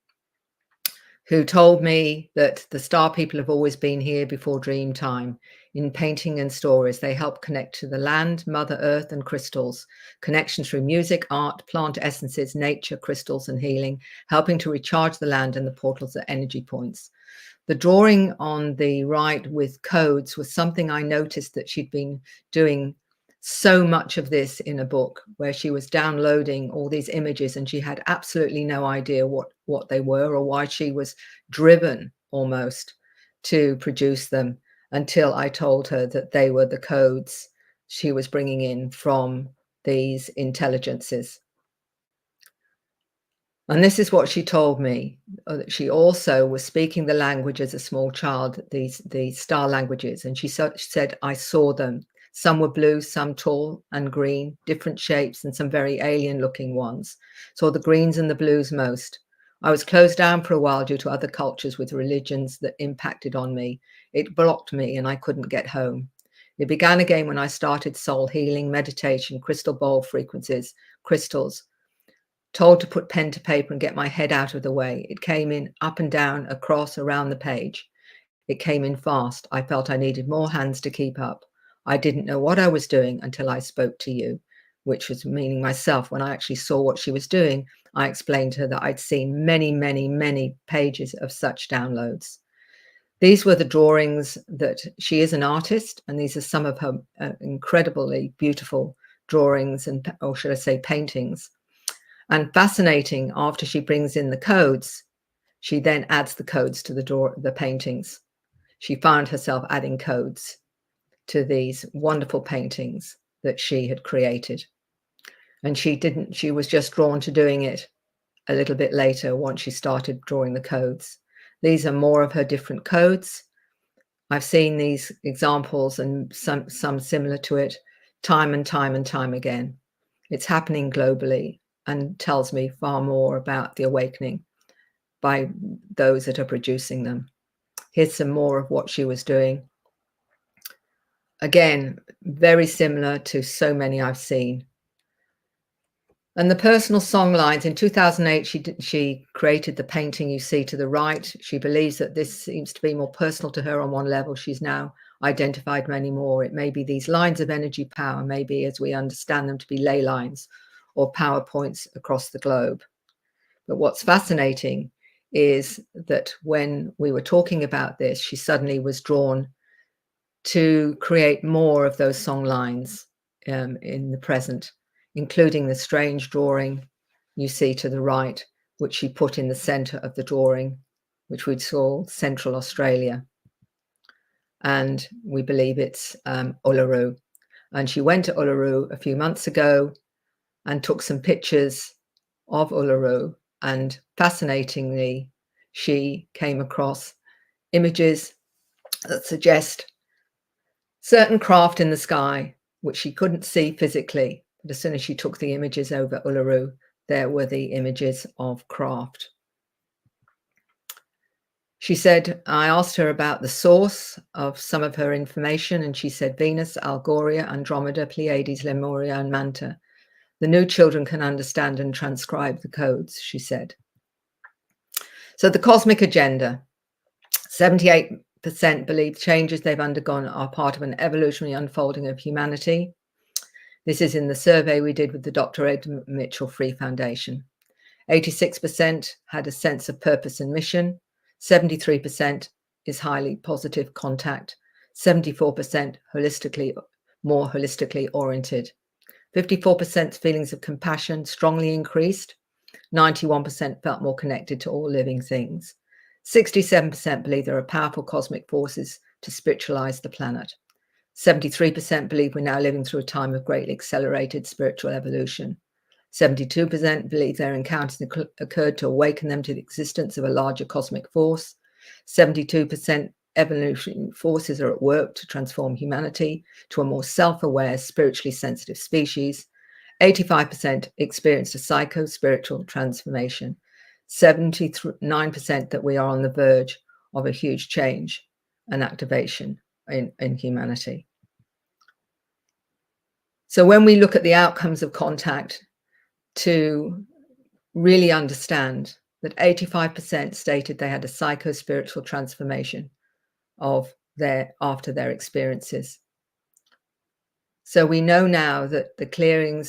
who told me that the star people have always been here before dream time. In painting and stories, they help connect to the land, Mother Earth, and crystals. Connection through music, art, plant essences, nature, crystals, and healing, helping to recharge the land and the portals at energy points. The drawing on the right with codes was something I noticed that she'd been doing so much of this in a book, where she was downloading all these images and she had absolutely no idea what they were or why she was driven almost to produce them, until I told her that they were the codes she was bringing in from these intelligences. And this is what she told me, that she also was speaking the language as a small child, these star languages. And she said, I saw them. Some were blue, some tall and green, different shapes, and some very alien looking ones. Saw the greens and the blues most. I was closed down for a while due to other cultures with religions that impacted on me. It blocked me and I couldn't get home. It began again when I started soul healing, meditation, crystal bowl frequencies, crystals. Told to put pen to paper and get my head out of the way. It came in up and down, across, around the page. It came in fast. I felt I needed more hands to keep up. I didn't know what I was doing until I spoke to you, which was meaning myself. When I actually saw what she was doing, I explained to her that I'd seen many, many, many pages of such downloads. These were the drawings that she is an artist, and these are some of her incredibly beautiful drawings, and, or should I say paintings. And fascinating, after she brings in the codes, she then adds the codes to the paintings. She found herself adding codes to these wonderful paintings that she had created. And she was just drawn to doing it a little bit later once she started drawing the codes. These are more of her different codes. I've seen these examples and some similar to it time and time and time again. It's happening globally and tells me far more about the awakening by those that are producing them. Here's some more of what she was doing. Again, very similar to so many I've seen. And the personal song lines, in 2008, she created the painting you see to the right. She believes that this seems to be more personal to her on one level. She's now identified many more. It may be these lines of energy power, maybe as we understand them to be ley lines or power points across the globe. But what's fascinating is that when we were talking about this, she suddenly was drawn to create more of those song lines in the present, including the strange drawing you see to the right, which she put in the center of the drawing, which we'd call Central Australia. And we believe it's Uluru. And she went to Uluru a few months ago and took some pictures of Uluru. And fascinatingly, she came across images that suggest certain craft in the sky, which she couldn't see physically. But as soon as she took the images over Uluru, there were the images of craft. She said, I asked her about the source of some of her information, and she said Venus, Algoria, Andromeda, Pleiades, Lemuria, and Manta. The new children can understand and transcribe the codes, she said. So the cosmic agenda, 78% believe changes they've undergone are part of an evolutionary unfolding of humanity. This is in the survey we did with the Dr. Ed Mitchell Free Foundation. 86% had a sense of purpose and mission. 73% is highly positive contact. 74% more holistically oriented. 54% feelings of compassion strongly increased. 91% felt more connected to all living things. 67% believe there are powerful cosmic forces to spiritualize the planet. 73% believe we're now living through a time of greatly accelerated spiritual evolution. 72% believe their encounters occurred to awaken them to the existence of a larger cosmic force. 72% evolutionary forces are at work to transform humanity to a more self-aware, spiritually sensitive species. 85% experienced a psycho-spiritual transformation. 79% that we are on the verge of a huge change and activation in humanity. So when we look at the outcomes of contact, to really understand that 85% stated they had a psycho-spiritual transformation after their experiences. So we know now that the clearing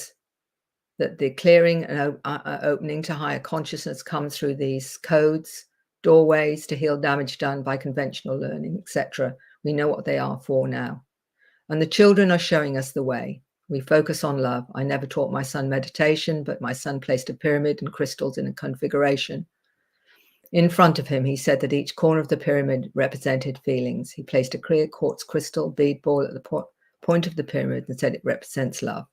and opening to higher consciousness comes through these codes, doorways to heal damage done by conventional learning, etc. We know what they are for now. And the children are showing us the way. We focus on love. I never taught my son meditation, but my son placed a pyramid and crystals in a configuration. In front of him, he said that each corner of the pyramid represented feelings. He placed a clear quartz crystal bead ball at the point of the pyramid and said it represents love,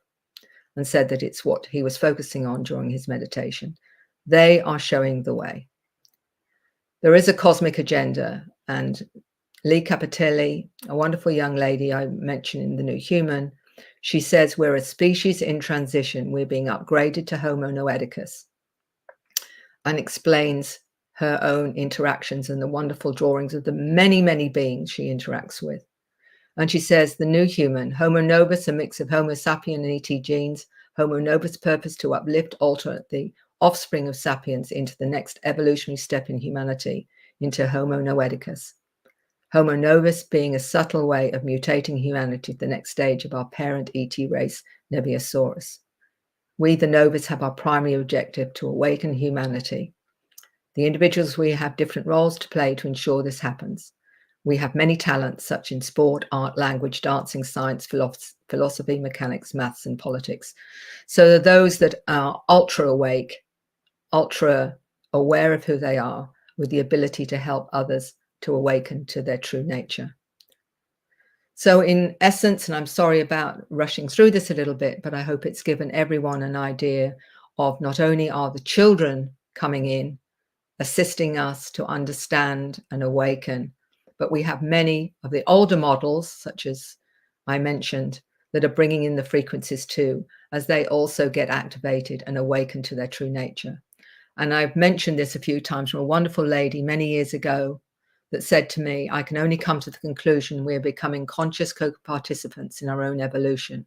and said that it's what he was focusing on during his meditation. They are showing the way. There is a cosmic agenda, and Lee Capitelli, a wonderful young lady I mentioned in The New Human, she says we're a species in transition. We're being upgraded to Homo noeticus, and explains her own interactions and the wonderful drawings of the many, many beings she interacts with. And she says the new human, Homo novus, a mix of Homo sapien and ET genes, Homo novus purpose to uplift, alter the offspring of sapiens into the next evolutionary step in humanity, into Homo noeticus. Homo novus being a subtle way of mutating humanity to the next stage of our parent ET race, Nebiosaurus. We, the novus, have our primary objective to awaken humanity. The individuals, we have different roles to play to ensure this happens. We have many talents, such in sport, art, language, dancing, science, philosophy, mechanics, maths, and politics. So those that are ultra awake, ultra aware of who they are, with the ability to help others to awaken to their true nature. So in essence, and I'm sorry about rushing through this a little bit, but I hope it's given everyone an idea of not only are the children coming in, assisting us to understand and awaken, but we have many of the older models, such as I mentioned, that are bringing in the frequencies too, as they also get activated and awaken to their true nature. And I've mentioned this a few times from a wonderful lady many years ago that said to me, I can only come to the conclusion we're becoming conscious co-participants in our own evolution.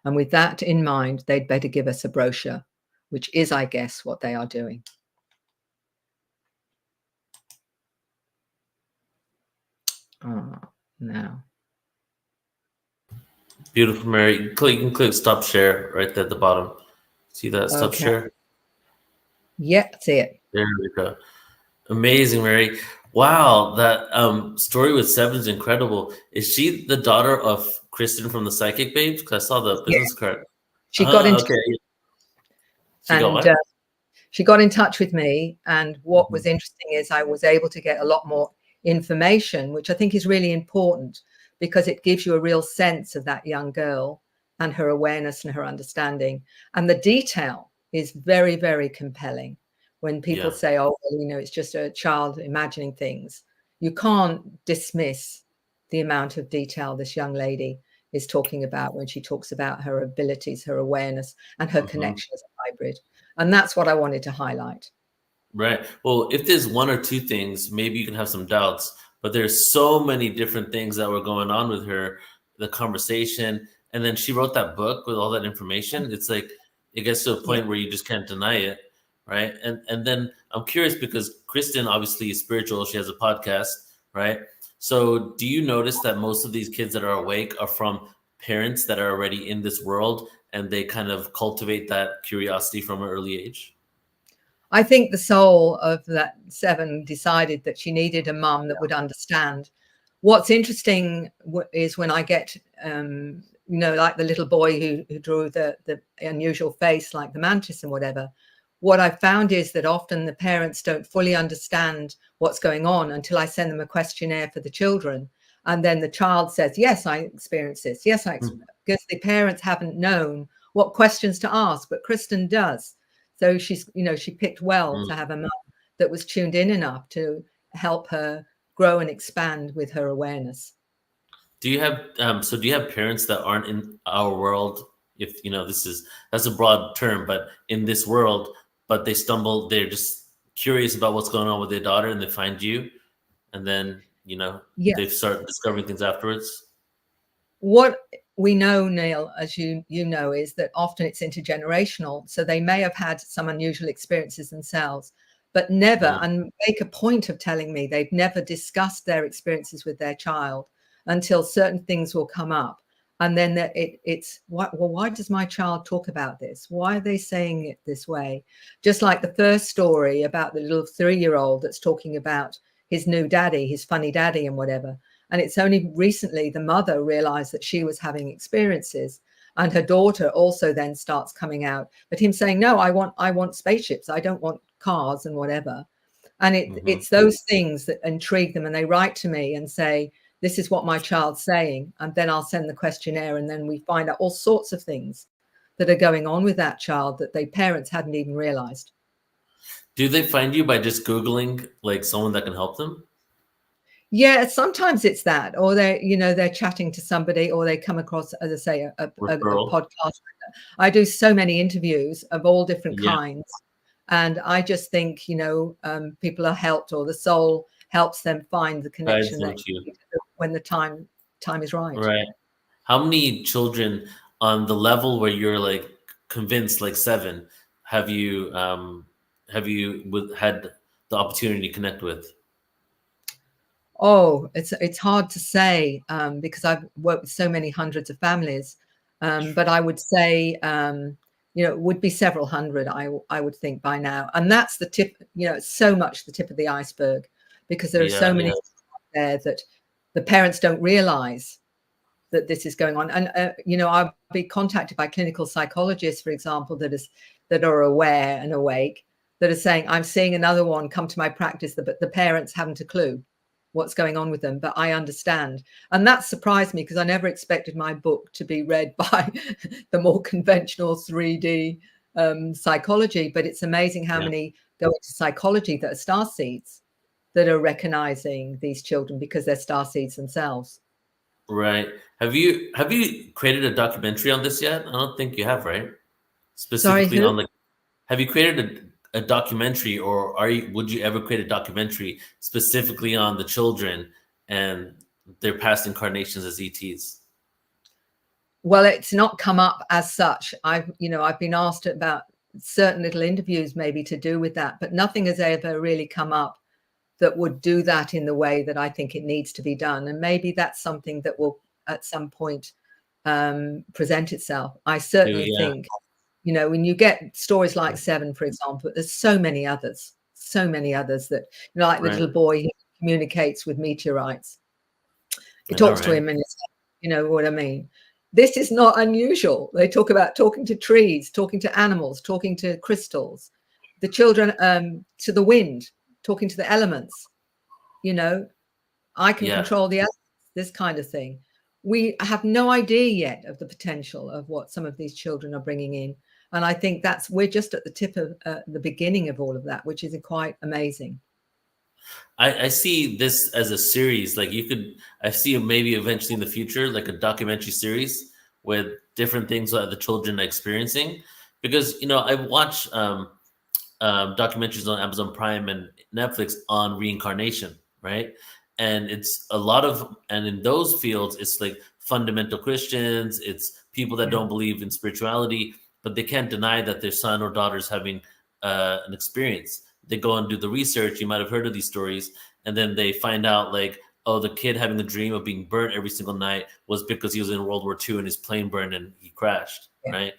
And with that in mind, they'd better give us a brochure, which is, I guess, what they are doing. Now. Beautiful, Mary. You can click stop share right there at the bottom. See that stop share? Yeah, see it. There we go. Amazing, Mary. Wow, that story with Seven is incredible. Is she the daughter of Kristen from the Psychic Babes? Because I saw the business card. She got into she got in touch with me, and what was interesting is I was able to get a lot more information, which I think is really important because it gives you a real sense of that young girl and her awareness and her understanding. And the detail is very, very compelling. When people say, oh, well, you know, it's just a child imagining things, you can't dismiss the amount of detail this young lady is talking about when she talks about her abilities, her awareness, and her connection as a hybrid. And that's what I wanted to highlight. Right. Well, if there's one or two things, maybe you can have some doubts, but there's so many different things that were going on with her, the conversation, and then she wrote that book with all that information. It's like, it gets to a point where you just can't deny it. Right. And then I'm curious because Kristen obviously is spiritual. She has a podcast. Right. So do you notice that most of these kids that are awake are from parents that are already in this world and they kind of cultivate that curiosity from an early age? I think the soul of that Seven decided that she needed a mum that would understand. What's interesting is when I get, you know, like the little boy who drew the unusual face like the mantis and whatever. What I found is that often the parents don't fully understand what's going on until I send them a questionnaire for the children. And then the child says, yes, I experienced this. Yes, I experienced because the parents haven't known what questions to ask, but Kristen does. So she's, you know, she picked well to have a mum that was tuned in enough to help her grow and expand with her awareness. Do you have, do you have parents that aren't in our world? If, you know, that's a broad term, but in this world, but they're just curious about what's going on with their daughter and they find you and then, you know, they start discovering things afterwards. What we know, Neil, as you know, is that often it's intergenerational. So they may have had some unusual experiences themselves, but never, and make a point of telling me they've never discussed their experiences with their child until certain things will come up. And then it's, why does my child talk about this? Why are they saying it this way? Just like the first story about the little 3-year-old that's talking about his new daddy, his funny daddy and whatever. And it's only recently the mother realized that she was having experiences, and her daughter also then starts coming out, but him saying, no, I want spaceships. I don't want cars and whatever. And it's those things that intrigue them. And they write to me and say, this is what my child's saying. And then I'll send the questionnaire and then we find out all sorts of things that are going on with that child that their parents hadn't even realized. Do they find you by just Googling like someone that can help them? Yeah, sometimes it's that, or they're chatting to somebody, or they come across, as I say, a podcast. I do so many interviews of all different kinds. And I just think, people are helped, or the soul helps them find the connection when the time is right. Right. How many children on the level where you're like convinced, like 7, have you had the opportunity to connect with? Oh, it's hard to say because I've worked with so many hundreds of families, but I would say it would be several hundred. I would think by now, and that's the tip. It's so much the tip of the iceberg because there are so many there that the parents don't realize that this is going on. And I'll be contacted by clinical psychologists, for example, that are aware and awake, that are saying, I'm seeing another one come to my practice, but the parents haven't a clue what's going on with them, but I understand. And that surprised me because I never expected my book to be read by the more conventional 3D psychology. But it's amazing how many go into psychology that are starseeds that are recognizing these children because they're starseeds themselves. Right. Have you created a documentary on this yet? I don't think you have, right? Specifically on have you created a documentary, or would you ever create a documentary specifically on the children and their past incarnations as ETs? Well, it's not come up as such. I've been asked about certain little interviews maybe to do with that, but nothing has ever really come up that would do that in the way that I think it needs to be done. And maybe that's something that will at some point present itself. I certainly think, when you get stories like Seven, for example, there's so many others that, like the little boy who communicates with meteorites. He talks to him and you know what I mean? This is not unusual. They talk about talking to trees, talking to animals, talking to crystals, the children to the wind, talking to the elements. I can control the elements, this kind of thing. We have no idea yet of the potential of what some of these children are bringing in. And I think we're just at the tip of the beginning of all of that, which is quite amazing. I see this as a series. Like I see maybe eventually in the future, like a documentary series with different things that the children are experiencing. Because, I watch documentaries on Amazon Prime and Netflix on reincarnation, right? And it's and in those fields, it's like fundamental Christians, it's people that don't believe in spirituality, but they can't deny that their son or daughter is having an experience. They go and do the research. You might have heard of these stories. And then they find out the kid having a dream of being burnt every single night was because he was in World War II and his plane burned and he crashed, right?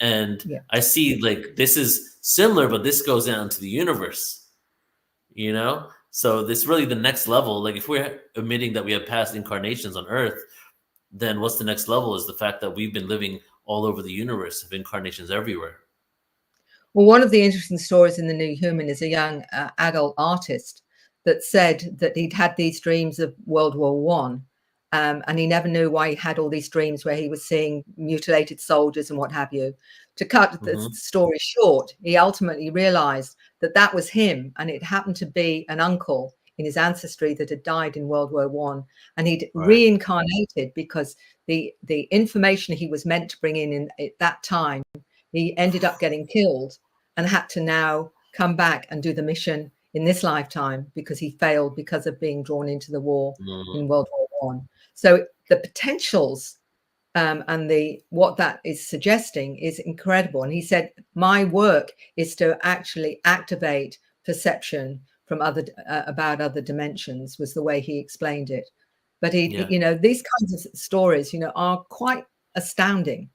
And I see this is similar, but this goes down to the universe, So this really the next level. If we're admitting that we have past incarnations on Earth, then what's the next level is the fact that we've been living all over the universe, of incarnations everywhere. Well, one of the interesting stories in The New Human is a young adult artist that said that he'd had these dreams of World War I, and he never knew why he had all these dreams where he was seeing mutilated soldiers and what have you. To cut the story short, he ultimately realized that was him, and it happened to be an uncle in his ancestry that had died in World War I, and he'd reincarnated because the information he was meant to bring in at that time, he ended up getting killed and had to now come back and do the mission in this lifetime because he failed because of being drawn into the war in World War I. So the potentials and what that is suggesting is incredible. And he said, my work is to actually activate perception from about other dimensions, was the way he explained it. But these kinds of stories, are quite astounding.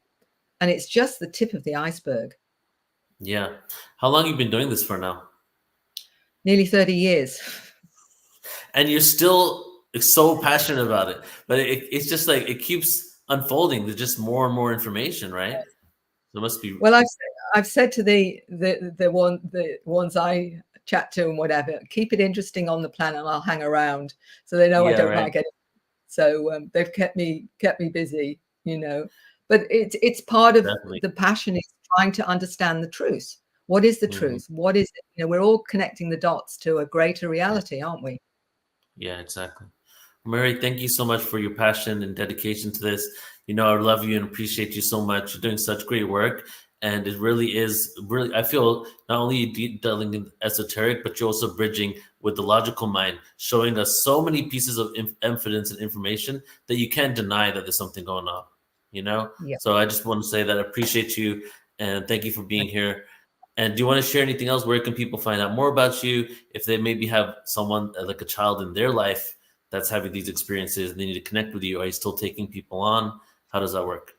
And it's just the tip of the iceberg. Yeah. How long have you been doing this for now? Nearly 30 years. And you're still so passionate about it. But it's just it keeps unfolding. There's just more and more information, right? So it must be. Well, I've said to the ones I chat to and whatever, keep it interesting on the planet and I'll hang around. So they know I don't like it. So they've kept me busy, But it's part of the passion is trying to understand the truth. What is the truth? What is it? We're all connecting the dots to a greater reality, aren't we? Yeah, exactly. Mary, thank you so much for your passion and dedication to this. I love you and appreciate you so much. You're doing such great work. And it really is I feel not only delving in esoteric, but you're also bridging with the logical mind, showing us so many pieces of evidence and information that you can't deny that there's something going on, So I just want to say that I appreciate you and thank you for being here. And do you want to share anything else? Where can people find out more about you if they maybe have someone like a child in their life that's having these experiences, they need to connect with you, are you still taking people on? How does that work?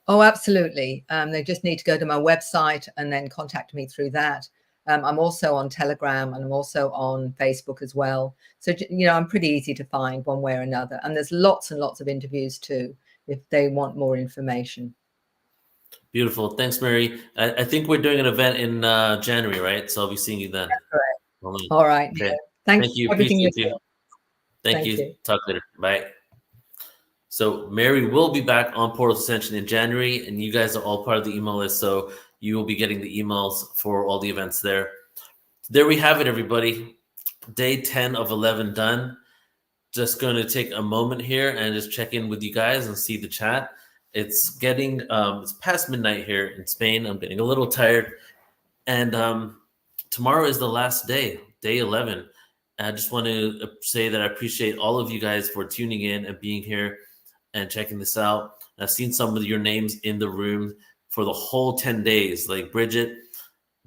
Oh, absolutely. They just need to go to my website and then contact me through that. I'm also on Telegram and I'm also on Facebook as well. So, I'm pretty easy to find one way or another. And there's lots and lots of interviews too, if they want more information. Beautiful. Thanks, Mary. I think we're doing an event in January, right? So I'll be seeing you then. That's correct. All right. Okay. Thanks Thank you. for everything you Appreciate do. you. Thank you. Talk later. Bye. So Mary will be back on Portal to Ascension in January, and you guys are all part of the email list, so you will be getting the emails for all the events there. There we have it, everybody. Day 10 of 11 done. Just going to take a moment here and just check in with you guys and see the chat. It's getting it's past midnight here in Spain. I'm getting a little tired, and tomorrow is the last day, day 11. And I just want to say that I appreciate all of you guys for tuning in and being here and checking this out. I've seen some of your names in the room for the whole 10 days, like Bridget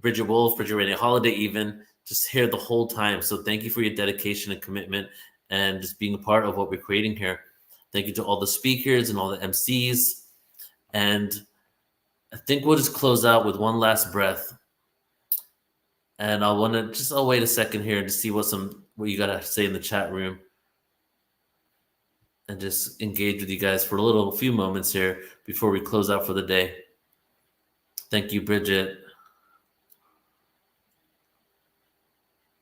Wolf, Bridget Renee Holiday, even just here the whole time. So thank you for your dedication and commitment and just being a part of what we're creating here. Thank you to all the speakers and all the MCs. And I think we'll just close out with one last breath. And I'll wait a second here to see what you got to say in the chat room. And just engage with you guys for a few moments here before we close out for the day. Thank you, Bridget.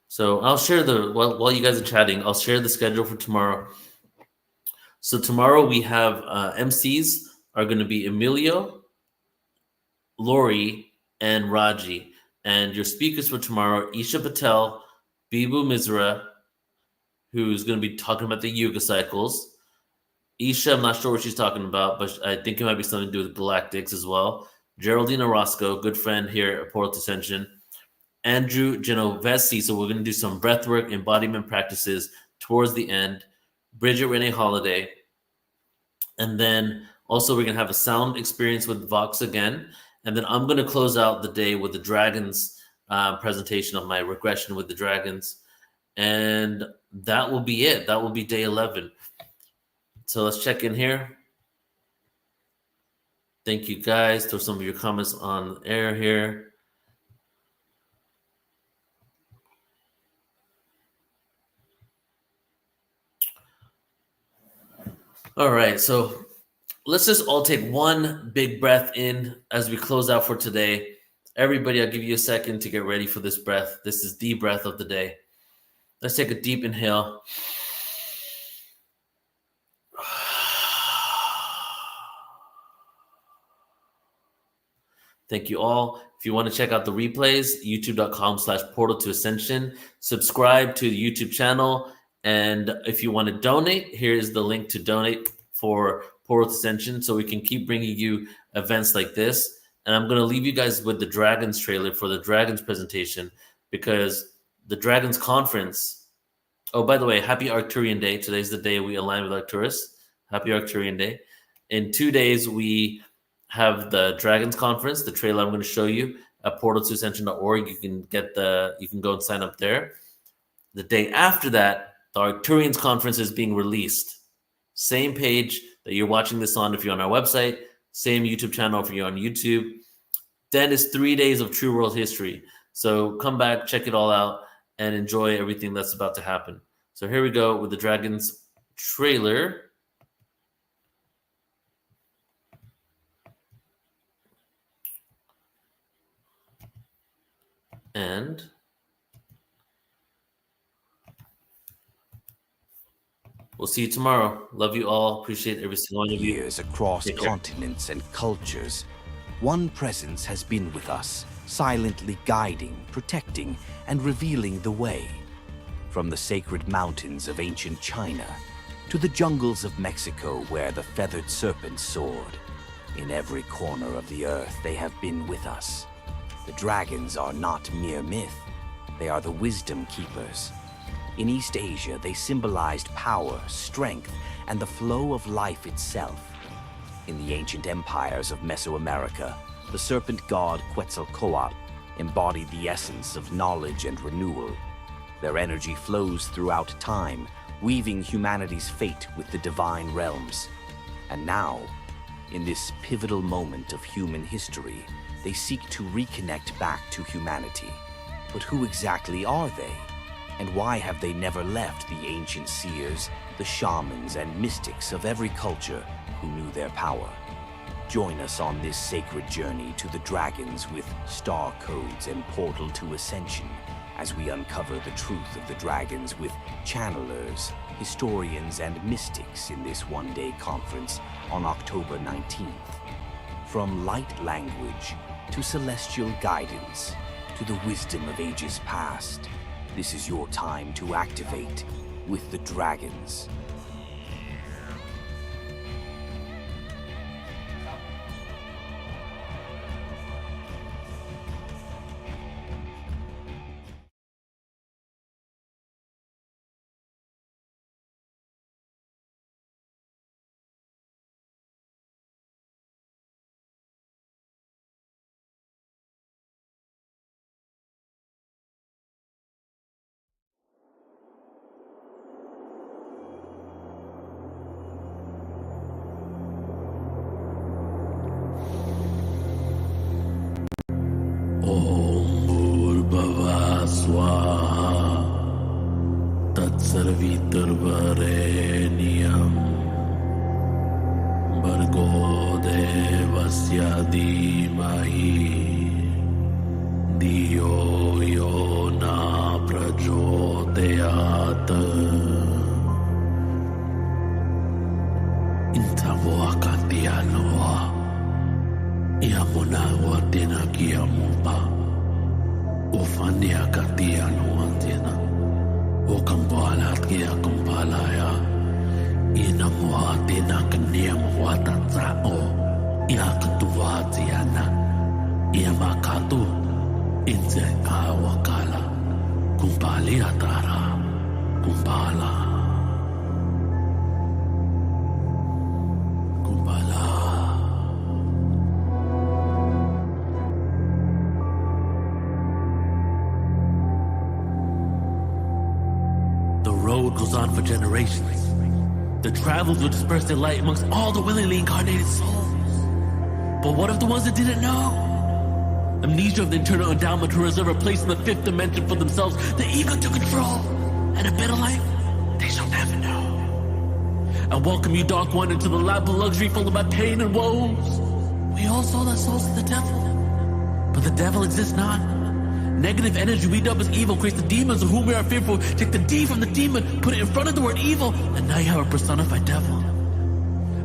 So I'll share while you guys are chatting, I'll share the schedule for tomorrow. So tomorrow we have MCs are going to be Emilio, Lori, and Raji. And your speakers for tomorrow, Isha Patel, Bibu Mizra, who's going to be talking about the Yuga cycles. Isha, I'm not sure what she's talking about, but I think it might be something to do with galactics as well. Geraldine Orozco, good friend here at Portal to Ascension. Andrew Genovesi, so we're going to do some breathwork embodiment practices towards the end. Bridget Renee Holiday. And then also we're going to have a sound experience with Vox again. And then I'm going to close out the day with the dragons presentation of my regression with the dragons. And that will be it. That will be day 11. So let's check in here. Thank you guys. Throw some of your comments on air here. All right, so let's just all take one big breath in as we close out for today. Everybody, I'll give you a second to get ready for this breath. This is the breath of the day. Let's take a deep inhale. Thank you all. If you want to check out the replays, youtube.com/portal to ascension. Subscribe to the YouTube channel. And if you want to donate, here is the link to donate for Portal to Ascension so we can keep bringing you events like this. And I'm going to leave you guys with the Dragons trailer for the Dragons presentation because the Dragons conference. Oh, by the way, happy Arcturian Day. Today's the day we align with Arcturus. Happy Arcturian Day. In 2 days, we have the Dragons conference, the trailer I'm going to show you at portal2ascension.org. You can go and sign up there. The day after that, the Arcturians conference is being released. Same page that you're watching this on if you're on our website, same YouTube channel if you're on YouTube. Then it's 3 days of True World History. So come back, check it all out, and enjoy everything that's about to happen. So here we go with the Dragons trailer. And we'll see you tomorrow. Love you all. Appreciate every single one of you. Years across continents and cultures, one presence has been with us, silently guiding, protecting, and revealing the way. From the sacred mountains of ancient China to the jungles of Mexico where the feathered serpent soared. In every corner of the earth, they have been with us. The dragons are not mere myth. They are the wisdom keepers. In East Asia, they symbolized power, strength, and the flow of life itself. In the ancient empires of Mesoamerica, the serpent god Quetzalcoatl embodied the essence of knowledge and renewal. Their energy flows throughout time, weaving humanity's fate with the divine realms. And now, in this pivotal moment of human history, they seek to reconnect back to humanity. But who exactly are they? And why have they never left the ancient seers, the shamans and mystics of every culture who knew their power? Join us on this sacred journey to the dragons with star codes and portal to ascension as we uncover the truth of the dragons with channelers, historians and mystics in this one-day conference on October 19th. From light language to celestial guidance to the wisdom of ages past, this is your time to activate with the dragons. Tत्सर्वितुर्वरेण्यं भर्गो देवस्य धीमहि धियो यो न प्रचोदयात्. Intavoakatia noa iamona watena kiamupa ufania katia noantena o kampala kia kampalaya inamuatena kania muatatsa o iakatuatiana iamakatu inze awakala kumpali atara kumpala. The road goes on for generations. The travelers will disperse their light amongst all the willingly incarnated souls. But what of the ones that didn't know? Amnesia of the internal endowment to reserve a place in the fifth dimension for themselves, the ego to control, and a better life they shall never know. I welcome you, Dark One, into the lap of luxury followed by pain and woes. We all sold our souls to the devil, but the devil exists not. Negative energy we dub as evil creates the demons of whom we are fearful. Take the D from the demon, put it in front of the word evil, and now you have a personified devil.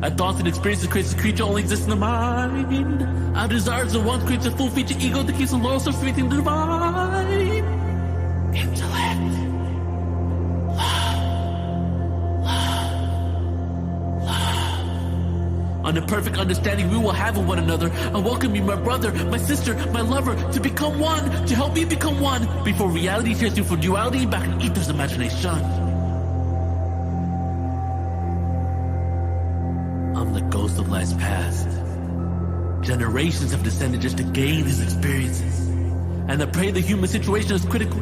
Our thoughts and experiences creates a creature only exists in the mind. Our desires and wants creates a full-featured ego that keeps the loyal self faith in the divine. Intellect. On the perfect understanding we will have of one another, I welcome you, my brother, my sister, my lover, to become one, to help me become one, before reality tears you from duality back in ether's imagination. I'm the ghost of lives past. Generations have descended just to gain these experiences. And I pray the human situation is critical,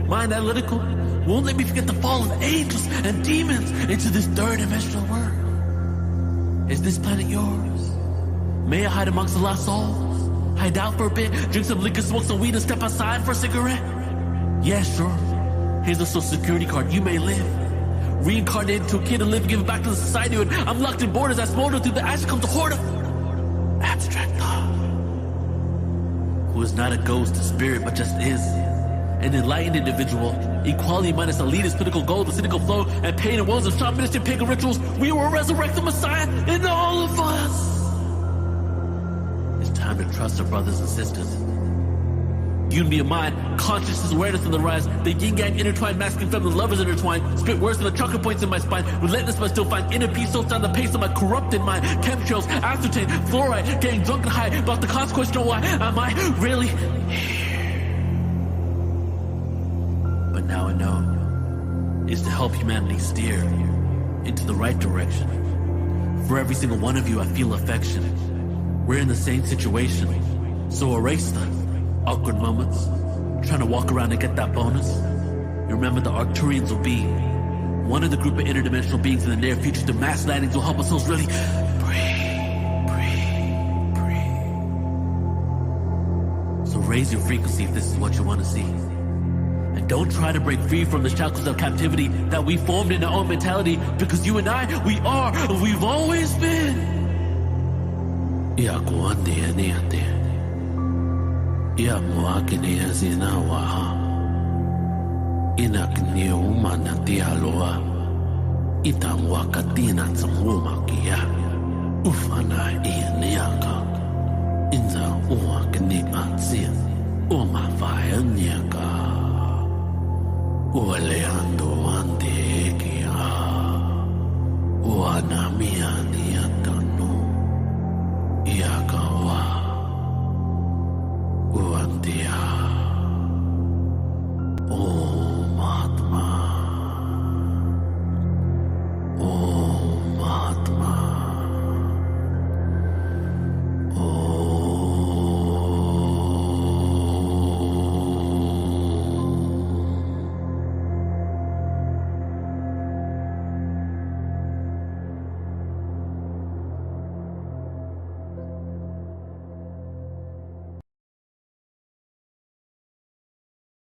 mind analytical, won't let me forget the fall of angels and demons into this third dimensional world. Is this planet yours? May I hide amongst the lost souls? Hide out for a bit, drink some liquor, smoke some weed, and step outside for a cigarette? Yeah, sure. Here's a social security card, you may live. Reincarnated into a kid and live, give it back to the society. And I'm locked in borders, I smolder through the ash comes a horde of abstract thought. Who is not a ghost, a spirit, but just is. An enlightened individual, equality minus elitist political goals, the cynical flow, and pain and woes of shamanistic pagan rituals. We will resurrect the Messiah in all of us. It's time to trust our brothers and sisters. Unity of mind, consciousness, awareness on the rise. The yin-yang intertwined, masculine, feminine, lovers intertwined. Spit worse than the chocolate points in my spine. Relentless but still find inner peace, so down the pace of my corrupted mind. Chemtrails, aspartame, fluoride, getting drunk and high. About the consequence, know why am I really here? But now I know is to help humanity steer into the right direction. For every single one of you, I feel affection. We're in the same situation, so erase the awkward moments, trying to walk around and get that bonus. You remember the Arcturians will be one of the group of interdimensional beings in the near future, the mass landings will help us souls really breathe. So raise your frequency if this is what you want to see. And don't try to break free from the shackles of captivity that we formed in our own mentality, because you and I, we are, and we've always been. Oleando antekia, wanamia nia